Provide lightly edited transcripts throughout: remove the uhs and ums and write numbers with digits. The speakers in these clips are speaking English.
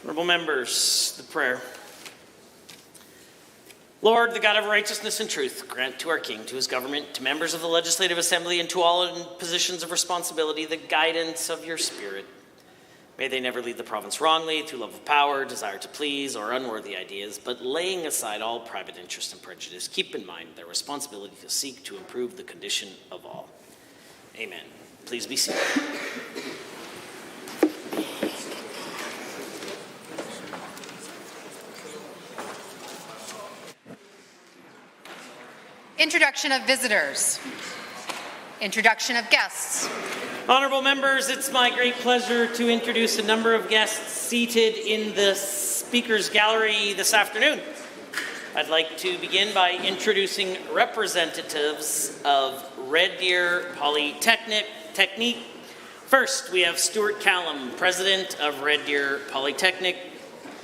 Honourable members, the prayer. Lord, the God of righteousness and truth, grant to our King, to his government, to members of the Legislative Assembly, and to all in positions of responsibility the guidance of your Spirit. May they never lead the province wrongly through love of power, desire to please, or unworthy ideas, but laying aside all private interest and prejudice, keep in mind their responsibility to seek to improve the condition of all. Amen. Please be seated. Introduction of visitors. Introduction of guests. Honourable members, it's my great pleasure to introduce a number of guests seated in the Speaker's Gallery this afternoon. I'd like to begin by introducing representatives of Red Deer Polytechnic. First, we have Stuart Callum, President of Red Deer Polytechnic,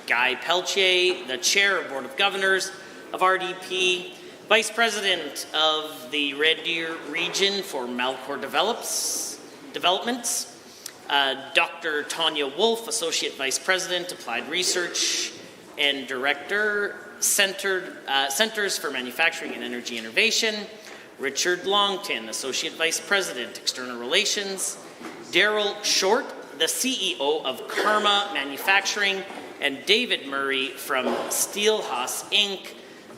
Guy Peltier, the Chair of Board of Governors of RDP, Vice President of the Red Deer Region for Malcor Developments, Dr. Tanya Wolf, Associate Vice President, Applied Research and Director, Centers for Manufacturing and Energy Innovation, Richard Longton, Associate Vice President, External Relations, Daryl Short, the CEO of Karma Manufacturing, and David Murray from Steelhouse Inc.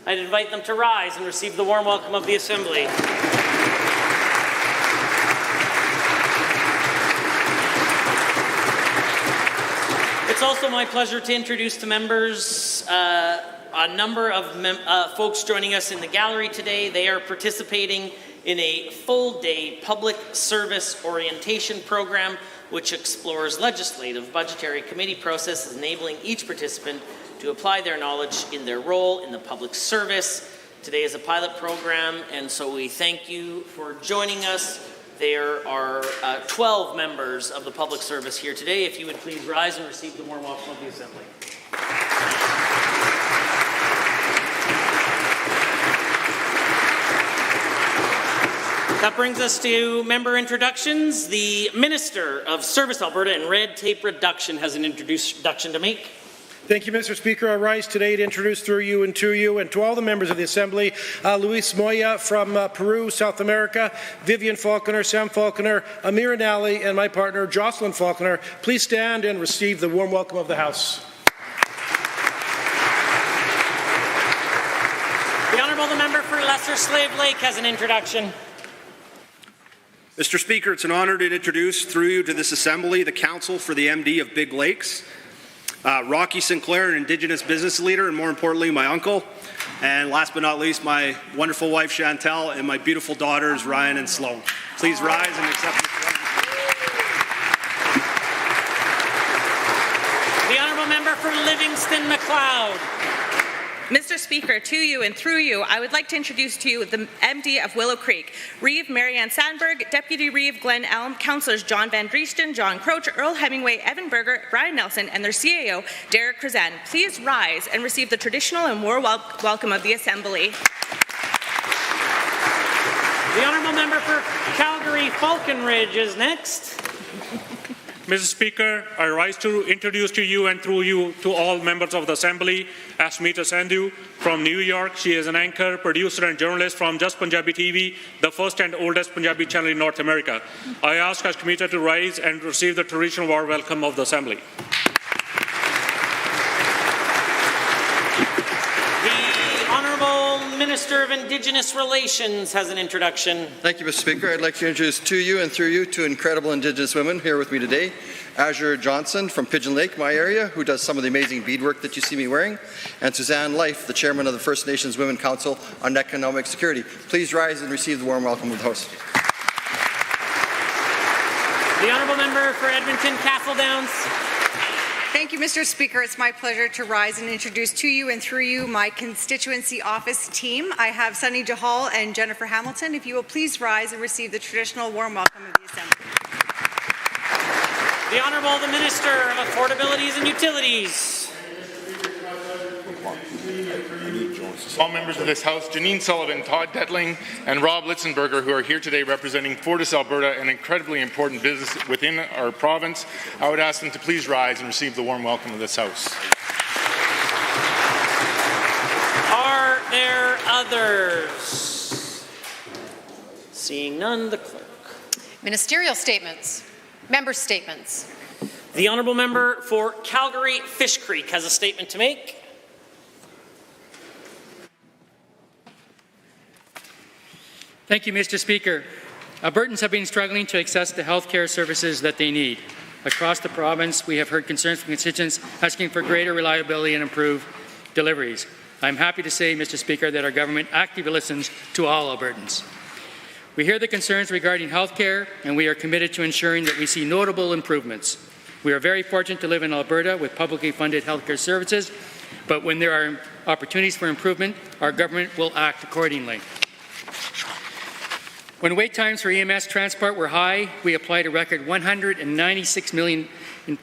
I'd invite them to rise and receive the warm welcome of the Assembly. It's also my pleasure to introduce to members a number of folks joining us in the gallery today. They are participating in a full-day public service orientation program which explores legislative budgetary committee processes, enabling each participant to apply their knowledge in their role in the public service. Today is a pilot program, and so we thank you for joining us. There are 12 members of the public service here today. If you would please rise and receive the warm welcome of the Assembly. That brings us to member introductions. The Minister of Service Alberta and Red Tape Reduction has an introduction to make. Thank you, Mr. Speaker. I rise today to introduce through you and to you and to all the members of the Assembly, Luis Moya from Peru, South America, Vivian Falconer, Sam Falconer, Amir Anali, and my partner, Jocelyn Falconer. Please stand and receive the warm welcome of the House. The Honourable Member for Lesser Slave Lake has an introduction. Mr. Speaker, it's an honour to introduce through you to this Assembly the Council for the MD of Big Lakes. Rocky Sinclair, an Indigenous business leader, and more importantly, my uncle. And last but not least, my wonderful wife, Chantel, and my beautiful daughters, Ryan and Sloan. Please rise and accept this. The Honourable Member for Livingston McLeod. Mr. Speaker, to you and through you, I would like to introduce to you the MD of Willow Creek, Reeve Marianne Sandberg, Deputy Reeve Glenn Elm, Councillors John Van Driesten, John Croach, Earl Hemingway, Evan Berger, Brian Nelson, and their CAO, Derek Krezan. Please rise and receive the traditional and warm welcome of the Assembly. The Honourable Member for Calgary Falconridge is next. Mr. Speaker, I rise to introduce to you and through you to all members of the Assembly Asmita Sandhu from New York. She is an anchor, producer and journalist from Just Punjabi TV, the first and oldest Punjabi channel in North America. I ask Asmita to rise and receive the traditional warm welcome of the Assembly. Minister of Indigenous Relations has an introduction. Thank you, Mr. Speaker. I'd like to introduce to you and through you two incredible Indigenous women here with me today. Azure Johnson from Pigeon Lake, my area, who does some of the amazing beadwork that you see me wearing, and Suzanne Life, the chairman of the First Nations Women Council on Economic Security. Please rise and receive the warm welcome of the House. The Honourable Member for Edmonton Castle Downs. Thank you, Mr. Speaker. It's my pleasure to rise and introduce to you and through you my constituency office team. I have Sunny Jahal and Jennifer Hamilton. If you will please rise and receive the traditional warm welcome of the Assembly. The Honourable the Minister of Affordabilities and Utilities. all members of this House, Janine Sullivan, Todd Detling, and Rob Litzenberger, who are here today representing Fortis, Alberta, an incredibly important business within our province. I would ask them to please rise and receive the warm welcome of this House. Are there others? Seeing none, the clerk. Ministerial statements. Member statements. The honourable member for Calgary Fish Creek has a statement to make. Thank you, Mr. Speaker. Albertans have been struggling to access the health care services that they need. Across the province, we have heard concerns from constituents asking for greater reliability and improved deliveries. I'm happy to say, Mr. Speaker, that our government actively listens to all Albertans. We hear the concerns regarding health care, and we are committed to ensuring that we see notable improvements. We are very fortunate to live in Alberta with publicly funded health care services, but when there are opportunities for improvement, our government will act accordingly. When wait times for EMS transport were high, we applied a record $196 million in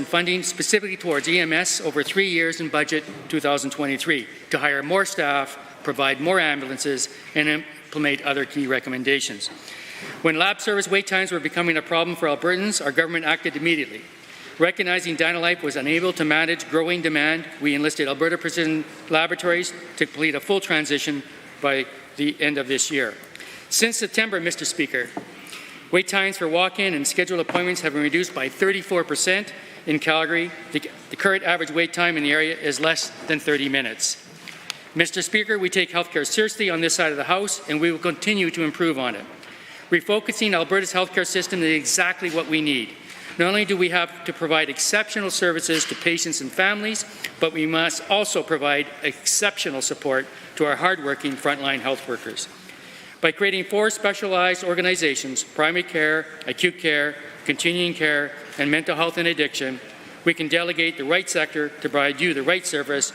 funding specifically towards EMS over 3 years in budget 2023 to hire more staff, provide more ambulances, and implement other key recommendations. When lab service wait times were becoming a problem for Albertans, our government acted immediately. Recognizing Dynalife was unable to manage growing demand, we enlisted Alberta Precision Laboratories to complete a full transition by the end of this year. Since September, Mr. Speaker, wait times for walk-in and scheduled appointments have been reduced by 34% in Calgary. The current average wait time in the area is less than 30 minutes. Mr. Speaker, we take healthcare seriously on this side of the House, and we will continue to improve on it. Refocusing Alberta's healthcare system is exactly what we need. Not only do we have to provide exceptional services to patients and families, but we must also provide exceptional support to our hardworking frontline health workers. By creating 4 specialized organizations, primary care, acute care, continuing care, and mental health and addiction, we can delegate the right sector to provide you the right service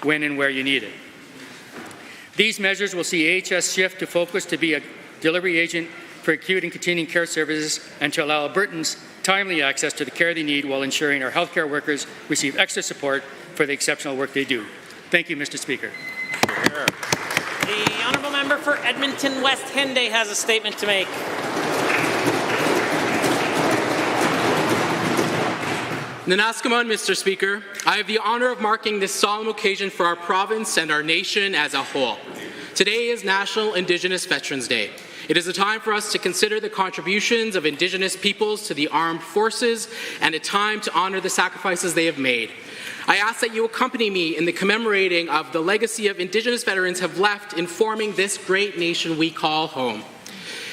when and where you need it. These measures will see AHS shift to focus to be a delivery agent for acute and continuing care services and to allow Albertans timely access to the care they need while ensuring our healthcare workers receive extra support for the exceptional work they do. Thank you, Mr. Speaker. The honourable member for Edmonton West Henday has a statement to make. Nanaskaman, Mr. Speaker. I have the honour of marking this solemn occasion for our province and our nation as a whole. Today is National Indigenous Veterans Day. It is a time for us to consider the contributions of Indigenous peoples to the armed forces and a time to honour the sacrifices they have made. I ask that you accompany me in the commemorating of the legacy of Indigenous veterans have left in forming this great nation we call home.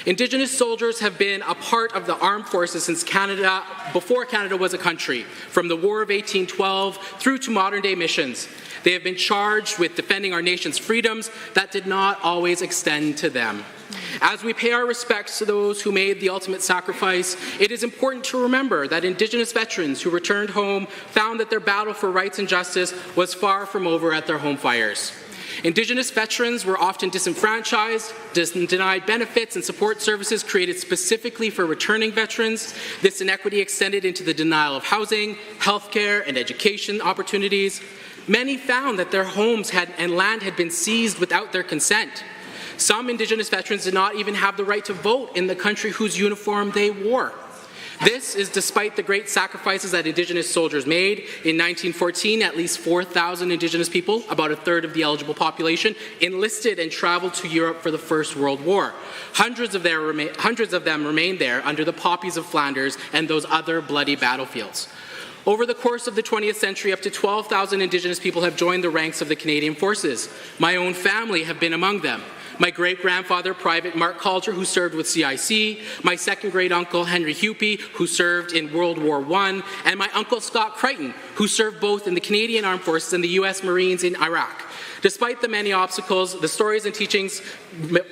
Indigenous soldiers have been a part of the armed forces since Canada, before Canada was a country, from the War of 1812 through to modern-day missions. They have been charged with defending our nation's freedoms that did not always extend to them. As we pay our respects to those who made the ultimate sacrifice, it is important to remember that Indigenous veterans who returned home found that their battle for rights and justice was far from over at their home fires. Indigenous veterans were often disenfranchised, denied benefits and support services created specifically for returning veterans. This inequity extended into the denial of housing, health care, and education opportunities. Many found that their homes and land had been seized without their consent. Some Indigenous veterans did not even have the right to vote in the country whose uniform they wore. This is despite the great sacrifices that Indigenous soldiers made. In 1914, at least 4,000 Indigenous people, about a third of the eligible population, enlisted and traveled to Europe for the First World War. Hundreds of them remained there under the poppies of Flanders and those other bloody battlefields. Over the course of the 20th century, up to 12,000 Indigenous people have joined the ranks of the Canadian Forces. My own family have been among them. My great-grandfather, Private Mark Calder, who served with CIC, my second great-uncle, Henry Hupy, who served in World War I, and my uncle, Scott Crichton, who served both in the Canadian Armed Forces and the U.S. Marines in Iraq. Despite the many obstacles, the stories and teachings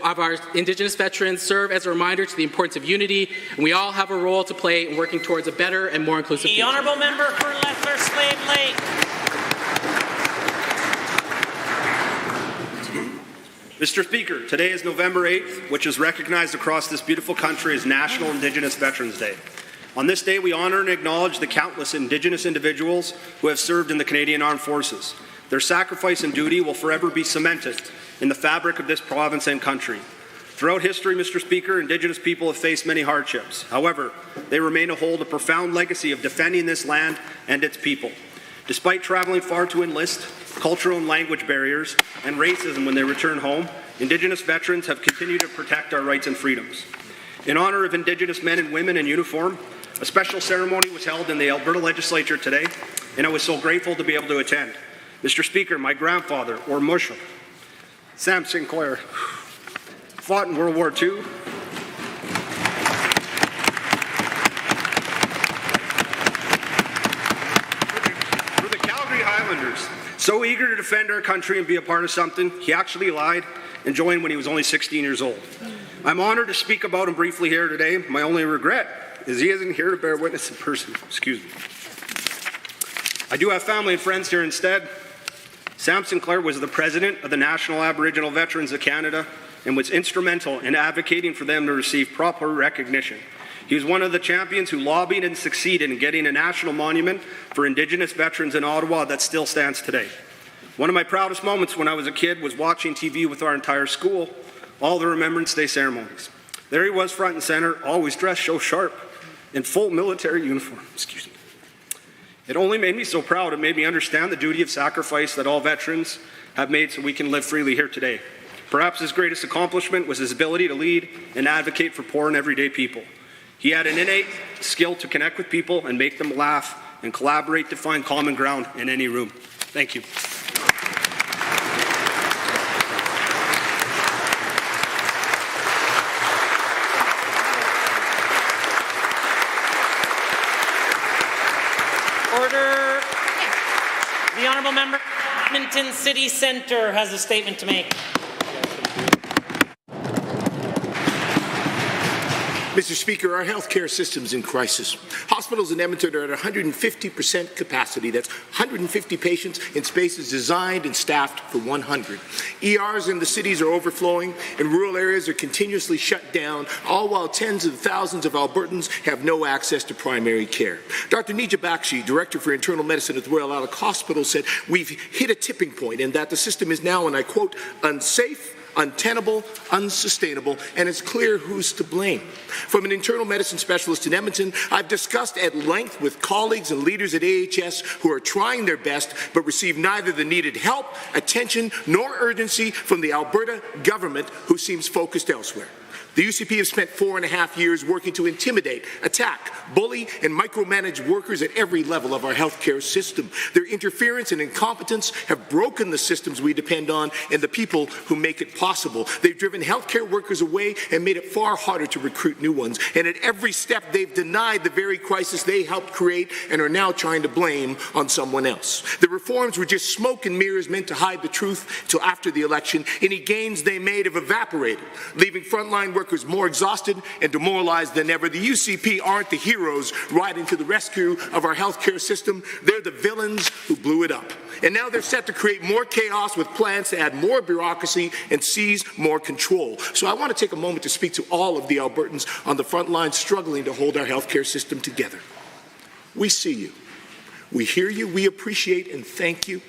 of our Indigenous veterans serve as a reminder to the importance of unity, and we all have a role to play in working towards a better and more inclusive future. The honourable member for Lesser Slave Lake. Mr. Speaker, today is November 8th, which is recognized across this beautiful country as National Indigenous Veterans Day. On this day, we honour and acknowledge the countless Indigenous individuals who have served in the Canadian Armed Forces. Their sacrifice and duty will forever be cemented in the fabric of this province and country. Throughout history, Mr. Speaker, Indigenous people have faced many hardships. However, they remain to hold a profound legacy of defending this land and its people. Despite traveling far to enlist, cultural and language barriers, and racism when they return home, Indigenous veterans have continued to protect our rights and freedoms. In honour of Indigenous men and women in uniform, a special ceremony was held in the Alberta Legislature today, and I was so grateful to be able to attend. Mr. Speaker, my grandfather, or Musha, Sam Sinclair, fought in World War II. For the Calgary Highlanders, so eager to defend our country and be a part of something, he actually lied and joined when he was only 16 years old. I'm honoured to speak about him briefly here today. My only regret is he isn't here to bear witness in person. Excuse me. I do have family and friends here instead. Sam Sinclair was the president of the National Aboriginal Veterans of Canada and was instrumental in advocating for them to receive proper recognition. He was one of the champions who lobbied and succeeded in getting a national monument for Indigenous veterans in Ottawa that still stands today. One of my proudest moments when I was a kid was watching TV with our entire school, all the Remembrance Day ceremonies. There he was front and center, always dressed so sharp, in full military uniform. Excuse me. It only made me so proud. It made me understand the duty of sacrifice that all veterans have made so we can live freely here today. Perhaps his greatest accomplishment was his ability to lead and advocate for poor and everyday people. He had an innate skill to connect with people and make them laugh and collaborate to find common ground in any room. Thank you. Order. The Honourable Member, Edmonton City Centre has a statement to make. Mr. Speaker, our healthcare system's in crisis. Hospitals in Edmonton are at 150% capacity. That's 150 patients in spaces designed and staffed for 100. ERs in the cities are overflowing, and rural areas are continuously shut down, all while tens of thousands of Albertans have no access to primary care. Dr. Nija Bakshi, Director for Internal Medicine at the Royal Alec Hospital, said, "We've hit a tipping point and that the system is now," and I quote, "unsafe, untenable, unsustainable, and it's clear who's to blame." From an internal medicine specialist in Edmonton, I've discussed at length with colleagues and leaders at AHS who are trying their best but receive neither the needed help, attention, nor urgency from the Alberta government, who seems focused elsewhere. The UCP have spent 4.5 years working to intimidate, attack, bully, and micromanage workers at every level of our healthcare system. Their interference and incompetence have broken the systems we depend on and the people who make it possible. They've driven healthcare workers away and made it far harder to recruit new ones. And at every step, they've denied the very crisis they helped create and are now trying to blame on someone else. The reforms were just smoke and mirrors meant to hide the truth till after the election. Any gains they made have evaporated, leaving frontline workers more exhausted and demoralized than ever. The UCP aren't the heroes riding to the rescue of our healthcare system. They're the villains who blew it up. And now they're set to create more chaos with plans to add more bureaucracy and seize more control. So I want to take a moment to speak to all of the Albertans on the front line struggling to hold our healthcare system together. We see you. We hear you. We appreciate and thank you.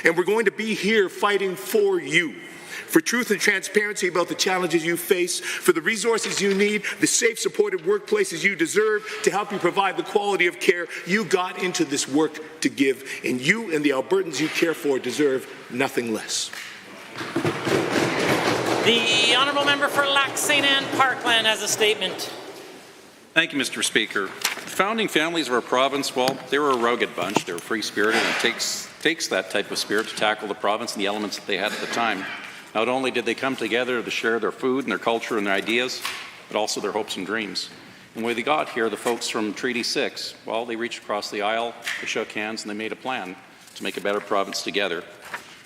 And we're going to be here fighting for you. For truth and transparency about the challenges you face, for the resources you need, the safe, supported workplaces you deserve to help you provide the quality of care you got into this work to give, and you and the Albertans you care for deserve nothing less. The Honourable Member for Lac St. Anne Parkland has a statement. Thank you, Mr. Speaker. The founding families of our province, well, they were a rugged bunch. They were free-spirited, and it takes that type of spirit to tackle the province and the elements that they had at the time. Not only did they come together to share their food and their culture and their ideas, but also their hopes and dreams. And when they got here, the folks from Treaty 6, well, they reached across the aisle, they shook hands, and they made a plan to make a better province together.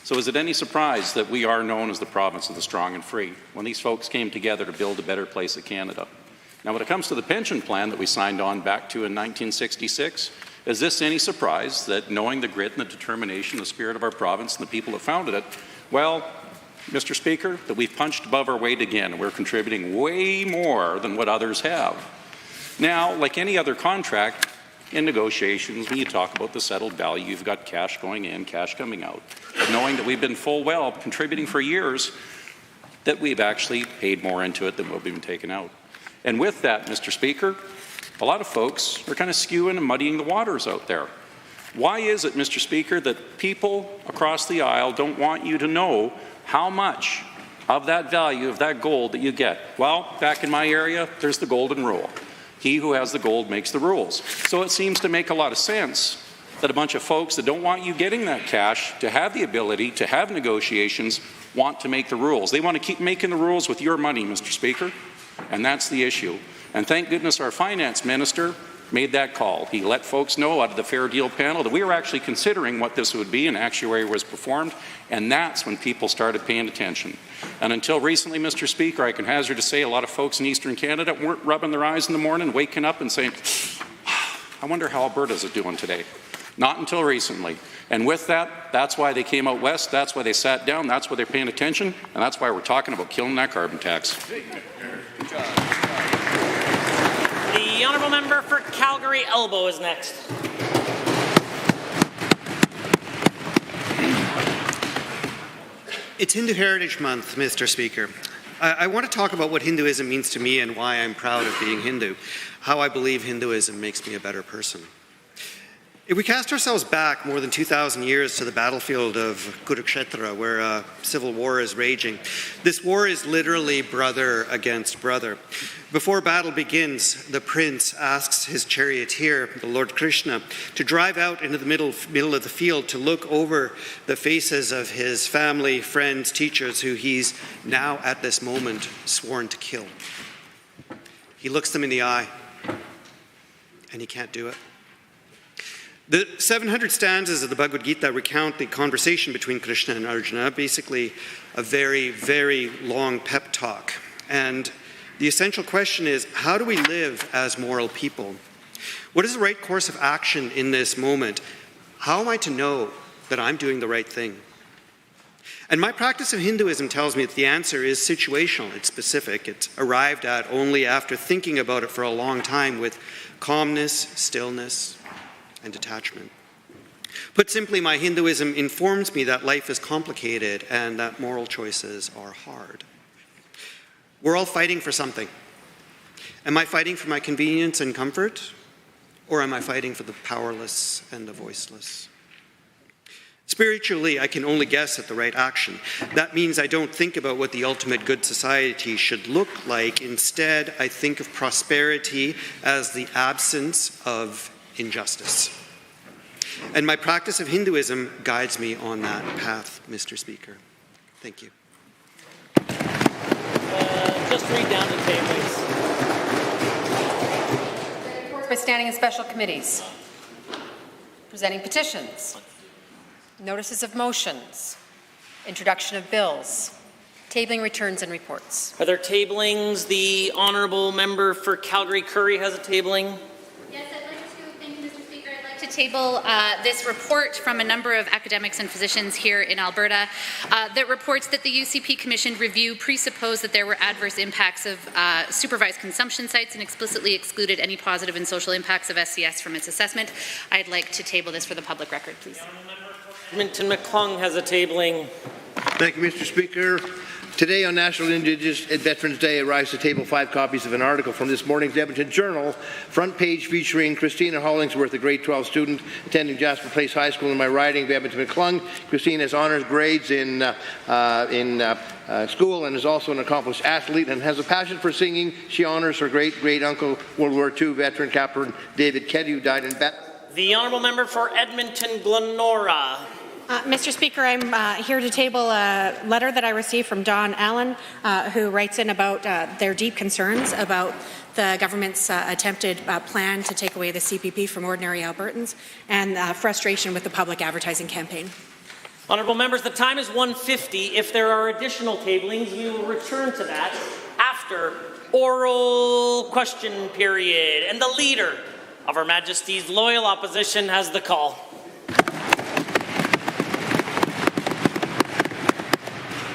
So is it any surprise that we are known as the province of the strong and free, when these folks came together to build a better place of Canada? Now, when it comes to the pension plan that we signed on back to in 1966, is this any surprise that, knowing the grit and the determination, the spirit of our province and the people that founded it, well, Mr. Speaker, that we've punched above our weight again. We're contributing way more than what others have. Now, like any other contract, in negotiations, when you talk about the settled value, you've got cash going in, cash coming out, knowing that we've been full well contributing for years, that we've actually paid more into it than what we've been taking out. And with that, Mr. Speaker, a lot of folks are kind of skewing and muddying the waters out there. Why is it, Mr. Speaker, that people across the aisle don't want you to know how much of that value of that gold that you get? Well, back in my area, there's the golden rule. He who has the gold makes the rules. So it seems to make a lot of sense that a bunch of folks that don't want you getting that cash to have the ability to have negotiations want to make the rules. They want to keep making the rules with your money, Mr. Speaker, and that's the issue. And thank goodness our finance minister made that call. He let folks know out of the Fair Deal panel that we were actually considering what this would be, and actuary was performed, and that's when people started paying attention. And until recently, Mr. Speaker, I can hazard to say a lot of folks in Eastern Canada weren't rubbing their eyes in the morning, waking up and saying, I wonder how Alberta's doing today. Not until recently. And with that, that's why they came out west, that's why they sat down, that's why they're paying attention, and that's why we're talking about killing that carbon tax. The honourable member for Calgary Elbow is next. It's Hindu Heritage Month, Mr. Speaker. I want to talk about what Hinduism means to me and why I'm proud of being Hindu, how I believe Hinduism makes me a better person. If we cast ourselves back more than 2,000 years to the battlefield of Kurukshetra, where civil war is raging, this war is literally brother against brother. Before battle begins, the prince asks his charioteer, the Lord Krishna, to drive out into the middle of the field to look over the faces of his family, friends, teachers, who he's now at this moment sworn to kill. He looks them in the eye, and he can't do it. The 700 stanzas of the Bhagavad Gita recount the conversation between Krishna and Arjuna, basically a very, very long pep talk. And the essential question is, how do we live as moral people? What is the right course of action in this moment? How am I to know that I'm doing the right thing? And my practice of Hinduism tells me that the answer is situational, it's specific, it's arrived at only after thinking about it for a long time with calmness, stillness, and detachment. Put simply, my Hinduism informs me that life is complicated and that moral choices are hard. We're all fighting for something. Am I fighting for my convenience and comfort, or am I fighting for the powerless and the voiceless? Spiritually, I can only guess at the right action. That means I don't think about what the ultimate good society should look like. Instead, I think of prosperity as the absence of injustice. And my practice of Hinduism guides me on that path, Mr. Speaker. Thank you. Just read down the tables. Reports by standing and special committees. Presenting petitions. Notices of motions. Introduction of bills. Tabling returns and reports. Are there tablings? The honourable member for Calgary Curry has a tabling. Yes, I'd like to, thank you, Mr. Speaker. I'd like to table this report from a number of academics and physicians here in Alberta that reports that the UCP Commission review presupposed that there were adverse impacts of supervised consumption sites and explicitly excluded any positive and social impacts of SCS from its assessment. I'd like to table this for the public record, please. Edmonton McClung has a tabling. Thank you, Mr. Speaker. Today on National Indigenous Veterans Day, I rise to table 5 copies of an article from this morning's Edmonton Journal, front page featuring Christina Hollingsworth, a grade 12 student attending Jasper Place High School in my riding of Edmonton McClung. Christina has honors grades in school and is also an accomplished athlete and has a passion for singing. She honors her great-great-uncle, World War II veteran Captain David Keddy, who died in battle. The honourable member for Edmonton Glenora. Mr. Speaker, I'm here to table a letter that I received from Don Allen, who writes in about their deep concerns about the government's attempted plan to take away the CPP from ordinary Albertans and frustration with the public advertising campaign. Honourable members, the time is 1:50. If there are additional tablings, we will return to that after oral question period. And the Leader of Her Majesty's Loyal Opposition has the call.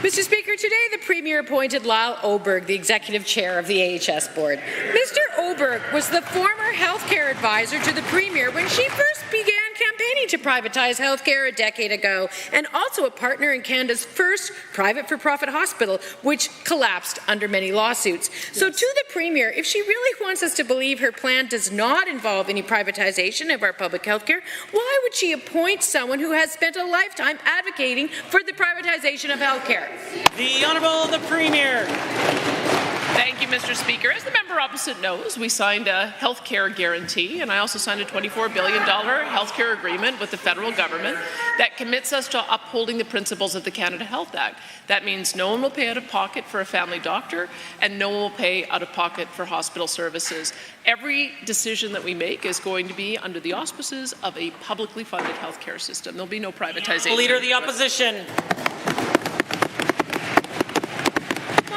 Mr. Speaker, today the Premier appointed Lyle Oberg, the Executive Chair of the AHS Board. Mr. Oberg was the former healthcare advisor to the Premier when she first began campaigning to privatize healthcare a decade ago, and also a partner in Canada's first private for-profit hospital, which collapsed under many lawsuits. So to the Premier, if she really wants us to believe her plan does not involve any privatization of our public healthcare, why would she appoint someone who has spent a lifetime advocating for the privatization of healthcare? The Honourable the Premier. Thank you, Mr. Speaker. As the member opposite knows, we signed a health care guarantee, and I also signed a $24 billion health care agreement with the federal government that commits us to upholding the principles of the Canada Health Act. That means no one will pay out of pocket for a family doctor, and no one will pay out of pocket for hospital services. Every decision that we make is going to be under the auspices of a publicly funded health care system. There'll be no privatization. Leader of the Opposition.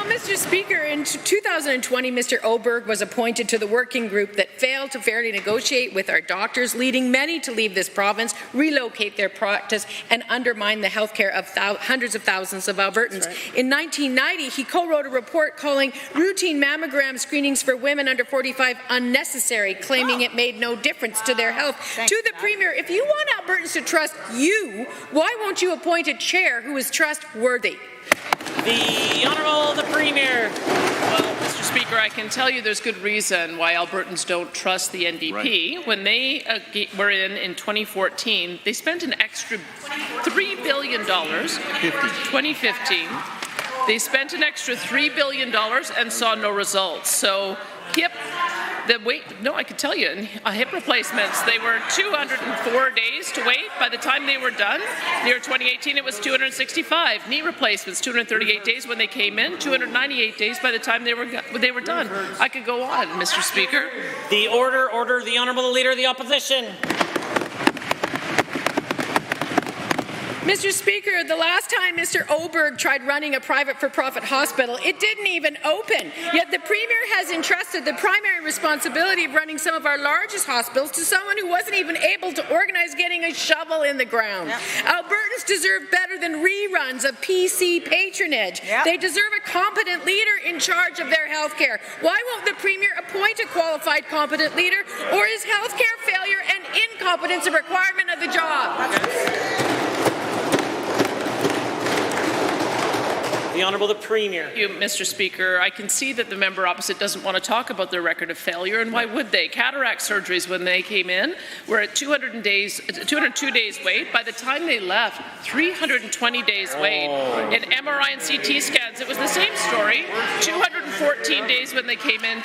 Mr. Speaker, in 2020, Mr. Oberg was appointed to the working group that failed to fairly negotiate with our doctors, leading many to leave this province, relocate their practice, and undermine the health care of hundreds of thousands of Albertans. Right. In 1990, he co-wrote a report calling routine mammogram screenings for women under 45 unnecessary, claiming it made no difference to their health. To the Premier, if you want Albertans to trust you, why won't you appoint a chair who is trustworthy? The Honourable the Premier. Well, Mr. Speaker, I can tell you there's good reason why Albertans don't trust the NDP. Right. When they were in 2014, they spent an extra $3 billion. 2015. They spent an extra $3 billion and saw no results. So I could tell you, hip replacements, they were 204 days to wait by the time they were done. Near 2018, it was 265. Knee replacements, 238 days when they came in, 298 days by the time they were done. I could go on, Mr. Speaker. The order, the Honourable Leader of the Opposition. Mr. Speaker, the last time Mr. Oberg tried running a private for-profit hospital, it didn't even open. Yet the Premier has entrusted the primary responsibility of running some of our largest hospitals to someone who wasn't even able to organize getting a shovel in the ground. Yep. Albertans deserve better than reruns of PC patronage. Yep. They deserve a competent leader in charge of their health care. Why won't the Premier appoint a qualified, competent leader, or is health care failure and incompetence a requirement of the job? The Honourable the Premier. Thank you, Mr. Speaker. I can see that the member opposite doesn't want to talk about their record of failure, and why would they? Cataract surgeries, when they came in, were at 202 days wait. By the time they left, 320 days wait. In MRI and CT scans, it was the same story. 214 days when they came in.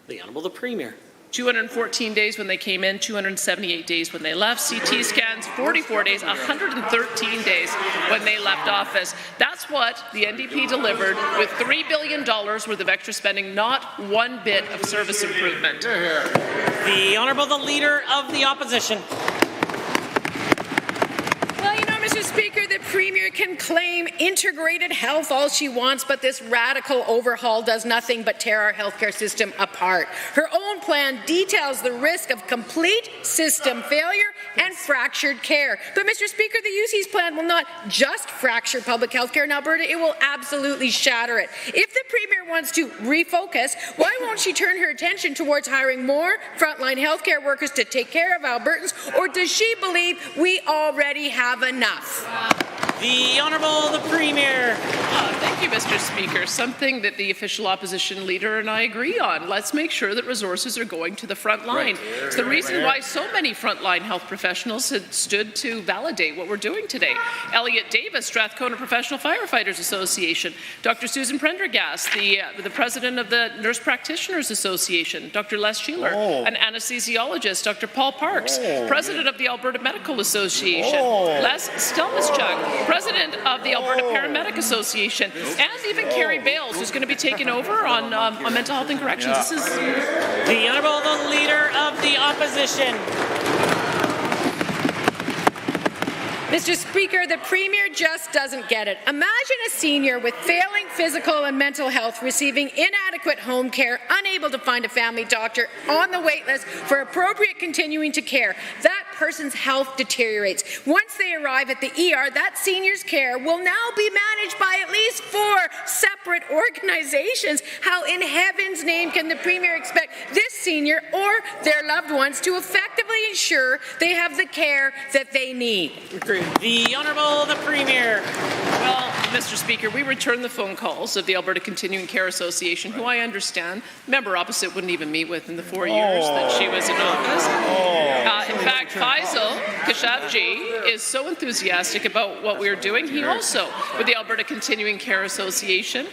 The Honourable the Premier. 214 days when they came in, 278 days when they left. CT scans, 44 days, 113 days when they left office. That's what the NDP delivered with $3 billion worth of extra spending, not one bit of service improvement. The Honourable the Leader of the Opposition. Mr. Speaker, the Premier can claim integrated health all she wants, but this radical overhaul does nothing but tear our healthcare system apart. Her own plan details the risk of complete system failure and fractured care. But, Mr. Speaker, the UC's plan will not just fracture public health care in Alberta, it will absolutely shatter it. If the Premier wants to refocus, why won't she turn her attention towards hiring more frontline healthcare workers to take care of Albertans, or does she believe we already have enough? The Honourable the Premier. Thank you, Mr. Speaker. Something that the official opposition leader and I agree on. Let's make sure that resources are going to the front line. It's the reason why so many frontline health professionals had stood to validate what we're doing today. Elliot Davis, Strathcona Professional Firefighters Association. Dr. Susan Prendergast, the president of the Nurse Practitioners Association. Dr. Les Sheeler, an anesthesiologist. Dr. Paul Parks, president of the Alberta Medical Association. Les Stelmischuk, president of the Alberta Paramedic Association, and even Carrie Bales, who's going to be taking over on mental health and corrections. This is the Honourable the Leader of the Opposition. Mr. Speaker, the Premier just doesn't get it. Imagine a senior with failing physical and mental health receiving inadequate home care, unable to find a family doctor, on the wait list for appropriate continuing to care. That person's health deteriorates. Once they arrive at the ER, that senior's care will now be managed by at least 4 separate organizations. How in heaven's name can the Premier expect this senior or their loved ones to effectively ensure they have the care that they need? The Honourable the Premier. Well, Mr. Speaker, we return the phone calls of the Alberta Continuing Care Association, who I understand member opposite wouldn't even meet with in the 4 years that she was in office. In fact, Faisal Khashoggi is so enthusiastic about what we're doing. He also, with the Alberta Continuing Care Association,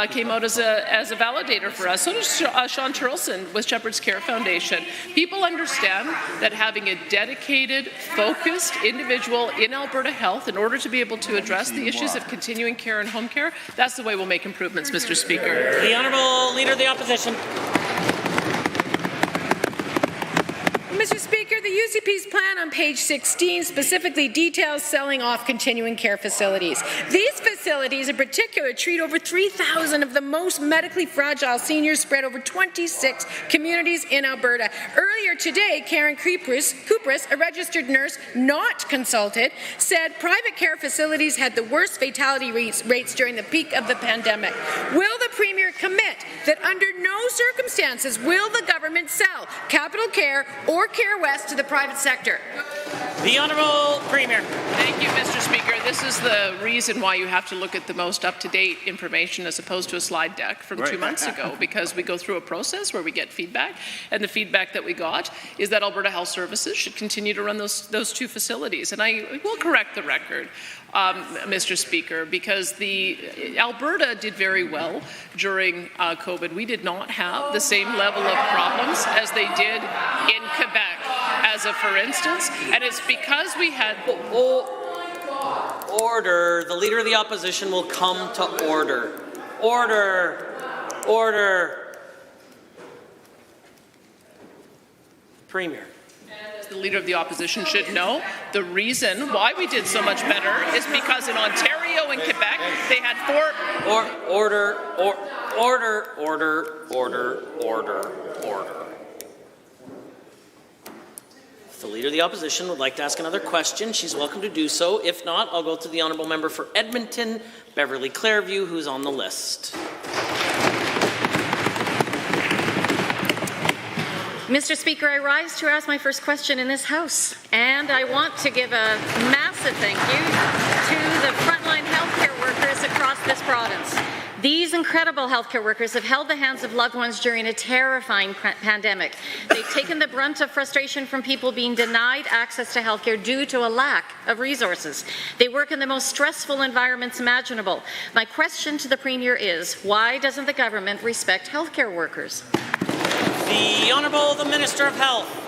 came out as a validator for us. So does Sean Turlson with Shepherd's Care Foundation. People understand that having a dedicated, focused individual in Alberta Health in order to be able to address the issues of continuing care and home care, that's the way we'll make improvements, Mr. Speaker. The Honourable Leader of the Opposition. Mr. Speaker, the UCP's plan on page 16 specifically details selling off continuing care facilities. These facilities in particular treat over 3,000 of the most medically fragile seniors spread over 26 communities in Alberta. Earlier today, Karen Kupris, a registered nurse not consulted, said private care facilities had the worst fatality rates during the peak of the pandemic. Will the Premier commit that under no circumstances will the government sell Capital Care or Care West to the private sector? The Honourable Premier. Thank you, Mr. Speaker. This is the reason why you have to look at the most up-to-date information as opposed to a slide deck from 2 months ago, because we go through a process where we get feedback, and the feedback that we got is that Alberta Health Services should continue to run those 2 facilities. And I will correct the record, Mr. Speaker, because Alberta did very well during COVID. We did not have the same level of problems as they did in Quebec, as a for instance, and it's because we had order. The Leader of the Opposition will come to order. Order. Order. Premier. The Leader of the Opposition should know, the reason why we did so much better is because in Ontario and Quebec, they had 4... Order. If the Leader of the Opposition would like to ask another question, she's welcome to do so. If not, I'll go to the Honourable Member for Edmonton, Beverly Clairview, who's on the list. Mr. Speaker, I rise to ask my first question in this House, and I want to give a massive thank you to the frontline healthcare workers across this province. These incredible healthcare workers have held the hands of loved ones during a terrifying pandemic. They've taken the brunt of frustration from people being denied access to healthcare due to a lack of resources. They work in the most stressful environments imaginable. My question to the Premier is, why doesn't the government respect healthcare workers? The Honourable the Minister of Health.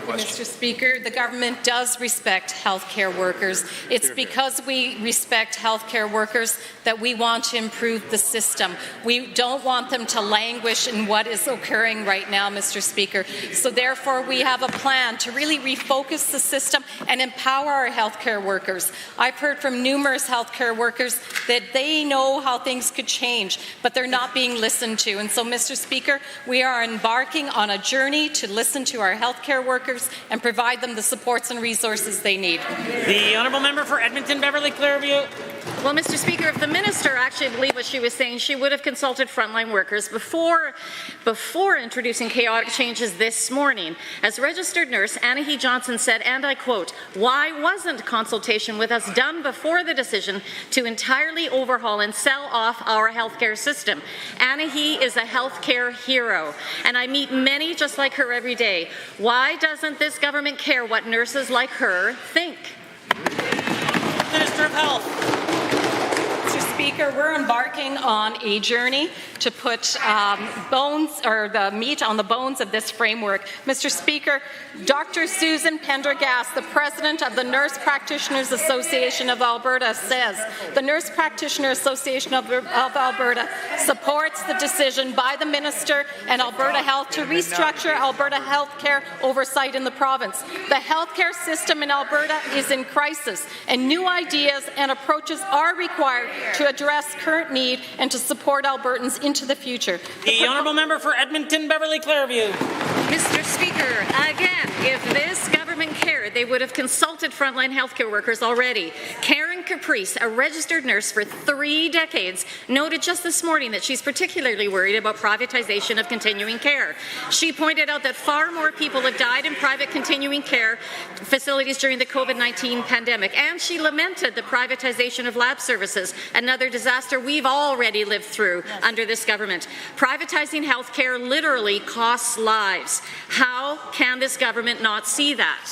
Mr. Speaker, the government does respect healthcare workers. It's because we respect healthcare workers that we want to improve the system. We don't want them to languish in what is occurring right now, Mr. Speaker. So therefore, we have a plan to really refocus the system and empower our healthcare workers. I've heard from numerous healthcare workers that they know how things could change, but they're not being listened to. And so, Mr. Speaker, we are embarking on a journey to listen to our healthcare workers and provide them the supports and resources they need. The Honourable Member for Edmonton, Beverly Clairview. Well, Mr. Speaker, if the minister actually believed what she was saying, she would have consulted frontline workers before introducing chaotic changes this morning. As registered nurse, Anahi Johnson said, and I quote, "Why wasn't consultation with us done before the decision to entirely overhaul and sell off our healthcare system?" Anahi is a healthcare hero, and I meet many just like her every day. Why doesn't this government care what nurses like her think? Minister of Health. Mr. Speaker, we're embarking on a journey to put the meat on the bones of this framework. Mr. Speaker, Dr. Susan Pendergast, the president of the Nurse Practitioners Association of Alberta, says the Nurse Practitioner Association of Alberta supports the decision by the Minister and Alberta Health to restructure Alberta healthcare oversight in the province. The healthcare system in Alberta is in crisis, and new ideas and approaches are required to address current need and to support Albertans into the future. The Honourable Member for Edmonton, Beverly Clairview. Mr. Speaker, again, if this government government cared, they would have consulted frontline healthcare workers already. Karen Caprice, a registered nurse for 3 decades, noted just this morning that she's particularly worried about privatization of continuing care. She pointed out that far more people have died in private continuing care facilities during the COVID-19 pandemic, and she lamented the privatization of lab services, another disaster we've already lived through under this government. Privatizing healthcare literally costs lives. How can this government not see that?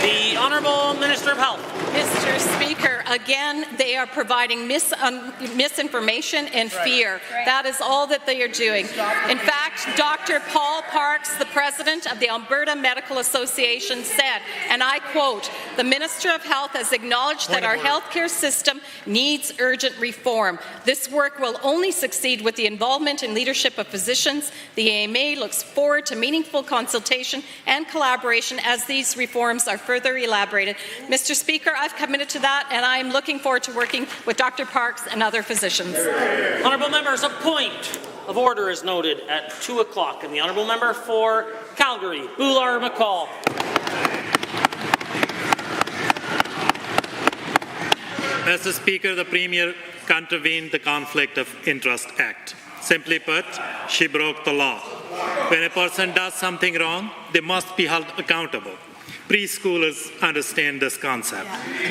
The Honourable Minister of Health. Mr. Speaker, again, they are providing misinformation and fear. That is all that they are doing. In fact, Dr. Paul Parks, the president of the Alberta Medical Association, said, and I quote, "The Minister of Health has acknowledged that our healthcare system needs urgent reform. This work will only succeed with the involvement and leadership of physicians. The AMA looks forward to meaningful consultation and collaboration as these reforms are further elaborated." Mr. Speaker, I've committed to that, and I'm looking forward to working with Dr. Parks and other physicians. Honourable members, a point of order is noted at 2 o'clock, and the Honourable Member for Calgary, Boular-McCall. Mr. Speaker, the Premier contravened the Conflict of Interest Act. Simply put, she broke the law. When a person does something wrong, they must be held accountable. Preschoolers understand this concept,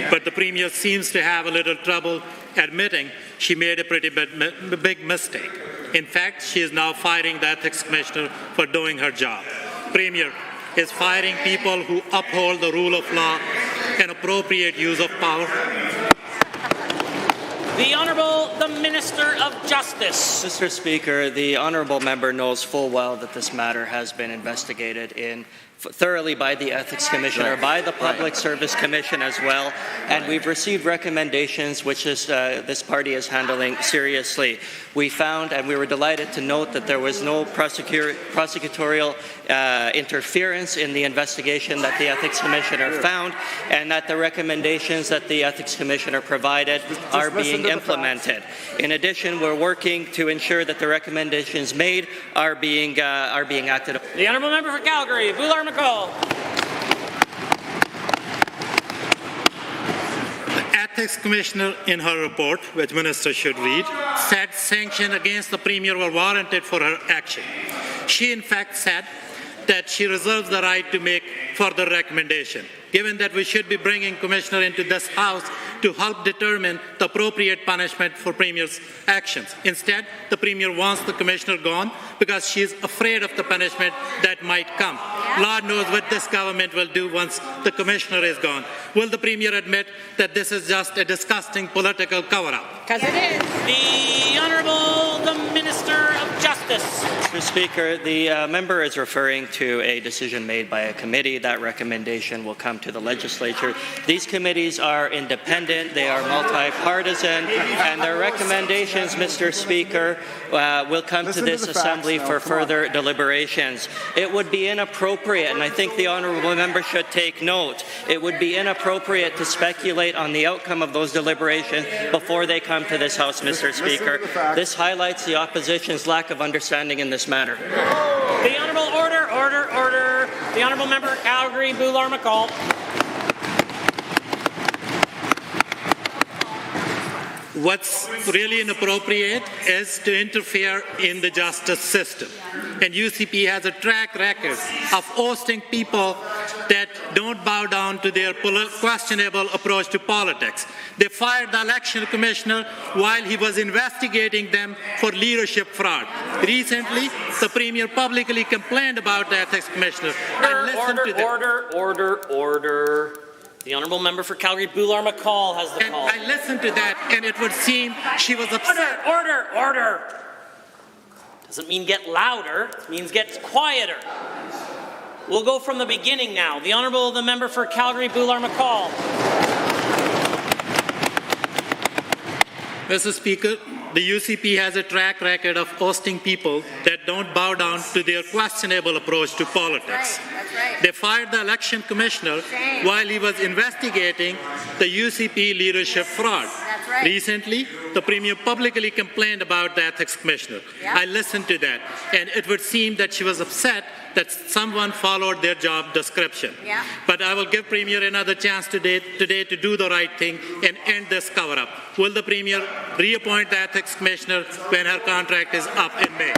but the Premier seems to have a little trouble admitting she made a pretty big mistake. In fact, she is now firing the Ethics Commissioner for doing her job. Premier is firing people who uphold the rule of law and appropriate use of power. The Honourable the Minister of Justice. Mr. Speaker, the Honourable Member knows full well that this matter has been investigated thoroughly by the Ethics Commissioner, by the Public Service Commission as well, and we've received recommendations which this party is handling seriously. We found, and we were delighted to note, that there was no prosecutorial interference in the investigation that the Ethics Commissioner found, and that the recommendations that the Ethics Commissioner provided are being implemented. In addition, we're working to ensure that the recommendations made are being acted upon. The Honourable Member for Calgary, Boular-McCall. The Ethics Commissioner, in her report, which Minister should read, said sanctions against the Premier were warranted for her action. She, in fact, said that she reserves the right to make further recommendation. Given that we should be bringing Commissioner into this House to help determine the appropriate punishment for Premier's actions. Instead, the Premier wants the Commissioner gone because she is afraid of the punishment that might come. Lord knows what this government will do once the Commissioner is gone. Will the Premier admit that this is just a disgusting political cover-up? Because it is. The Honourable the Minister of Justice. Mr. Speaker, the member is referring to a decision made by a committee. That recommendation will come to the legislature. These committees are independent, they are multi-partisan, and their recommendations, Mr. Speaker, will come to this assembly for further deliberations. It would be inappropriate, and I think the honourable member should take note, it would be inappropriate to speculate on the outcome of those deliberations before they come to this House, Mr. Speaker. This highlights the opposition's lack of understanding in this matter. The Honourable Order. The Honourable Member Calgary, Boular-McCall. What's really inappropriate is to interfere in the justice system. And UCP has a track record of hosting people that don't bow down to their questionable approach to politics. They fired the election commissioner while he was investigating them for leadership fraud. Recently, the Premier publicly complained about the ethics commissioner. Order. The Honourable Member for Calgary, Boular-McCall has the call. I listened to that, and it would seem she was upset. Order. Doesn't mean get louder, it means get quieter. We'll go from the beginning now. The Honourable the Member for Calgary, Boular-McCall. Mr. Speaker, the UCP has a track record of hosting people that don't bow down to their questionable approach to politics. That's right. They fired the election commissioner while he was investigating the UCP leadership fraud. right. Recently, the Premier publicly complained about the Ethics Commissioner. Yeah. I listened to that, and it would seem that she was upset that someone followed their job description. Yeah. But I will give Premier another chance today to do the right thing and end this cover-up. Will the Premier reappoint the Ethics Commissioner when her contract is up in May?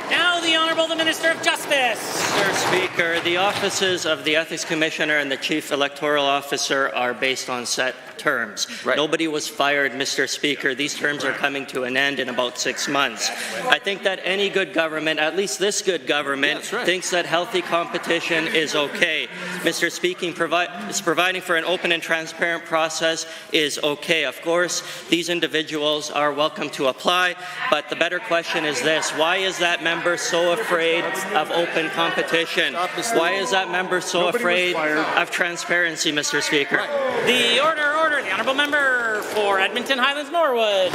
Now the Honourable the Minister of Justice. Mr. Speaker, the offices of the Ethics Commissioner and the Chief Electoral Officer are based on set terms. Right. Nobody was fired, Mr. Speaker. These terms are coming to an end in about 6 months. I think that any good government, at least this good government, thinks that healthy competition is okay. Mr. Speaker, providing for an open and transparent process is okay. Of course, these individuals are welcome to apply, but the better question is this: why is that member so afraid of open competition? Why is that member so afraid of transparency, Mr. Speaker? The order. The Honourable Member for Edmonton Highlands Norwood.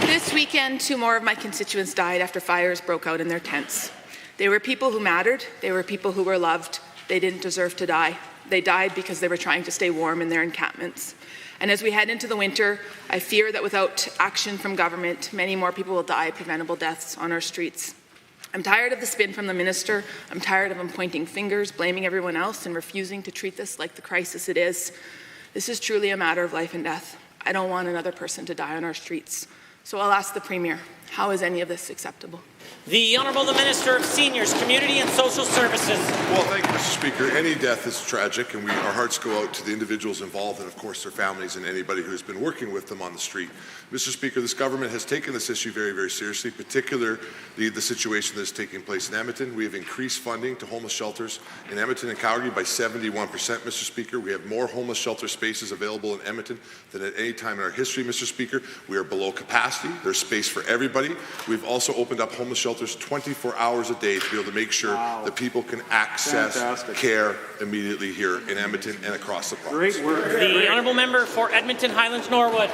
This weekend, 2 more of my constituents died after fires broke out in their tents. They were people who mattered. They were people who were loved. They didn't deserve to die. They died because they were trying to stay warm in their encampments. And as we head into the winter, I fear that without action from government, many more people will die preventable deaths on our streets. I'm tired of the spin from the minister. I'm tired of him pointing fingers, blaming everyone else, and refusing to treat this like the crisis it is. This is truly a matter of life and death. I don't want another person to die on our streets. So I'll ask the Premier, how is any of this acceptable? The Honourable the Minister of Seniors, Community and Social Services. Well, thank you, Mr. Speaker. Any death is tragic, and our hearts go out to the individuals involved and, of course, their families and anybody who has been working with them on the street. Mr. Speaker, this government has taken this issue very, very seriously, particularly the situation that is taking place in Edmonton. We have increased funding to homeless shelters in Edmonton and Calgary by 71%, Mr. Speaker. We have more homeless shelter spaces available in Edmonton than at any time in our history, Mr. Speaker. We are below capacity. There's space for everybody. We've also opened up homeless shelters 24 hours a day to be able to make sure that people can access care immediately here in Edmonton and across the province. Great work. The Honourable Member for Edmonton Highlands Norwood.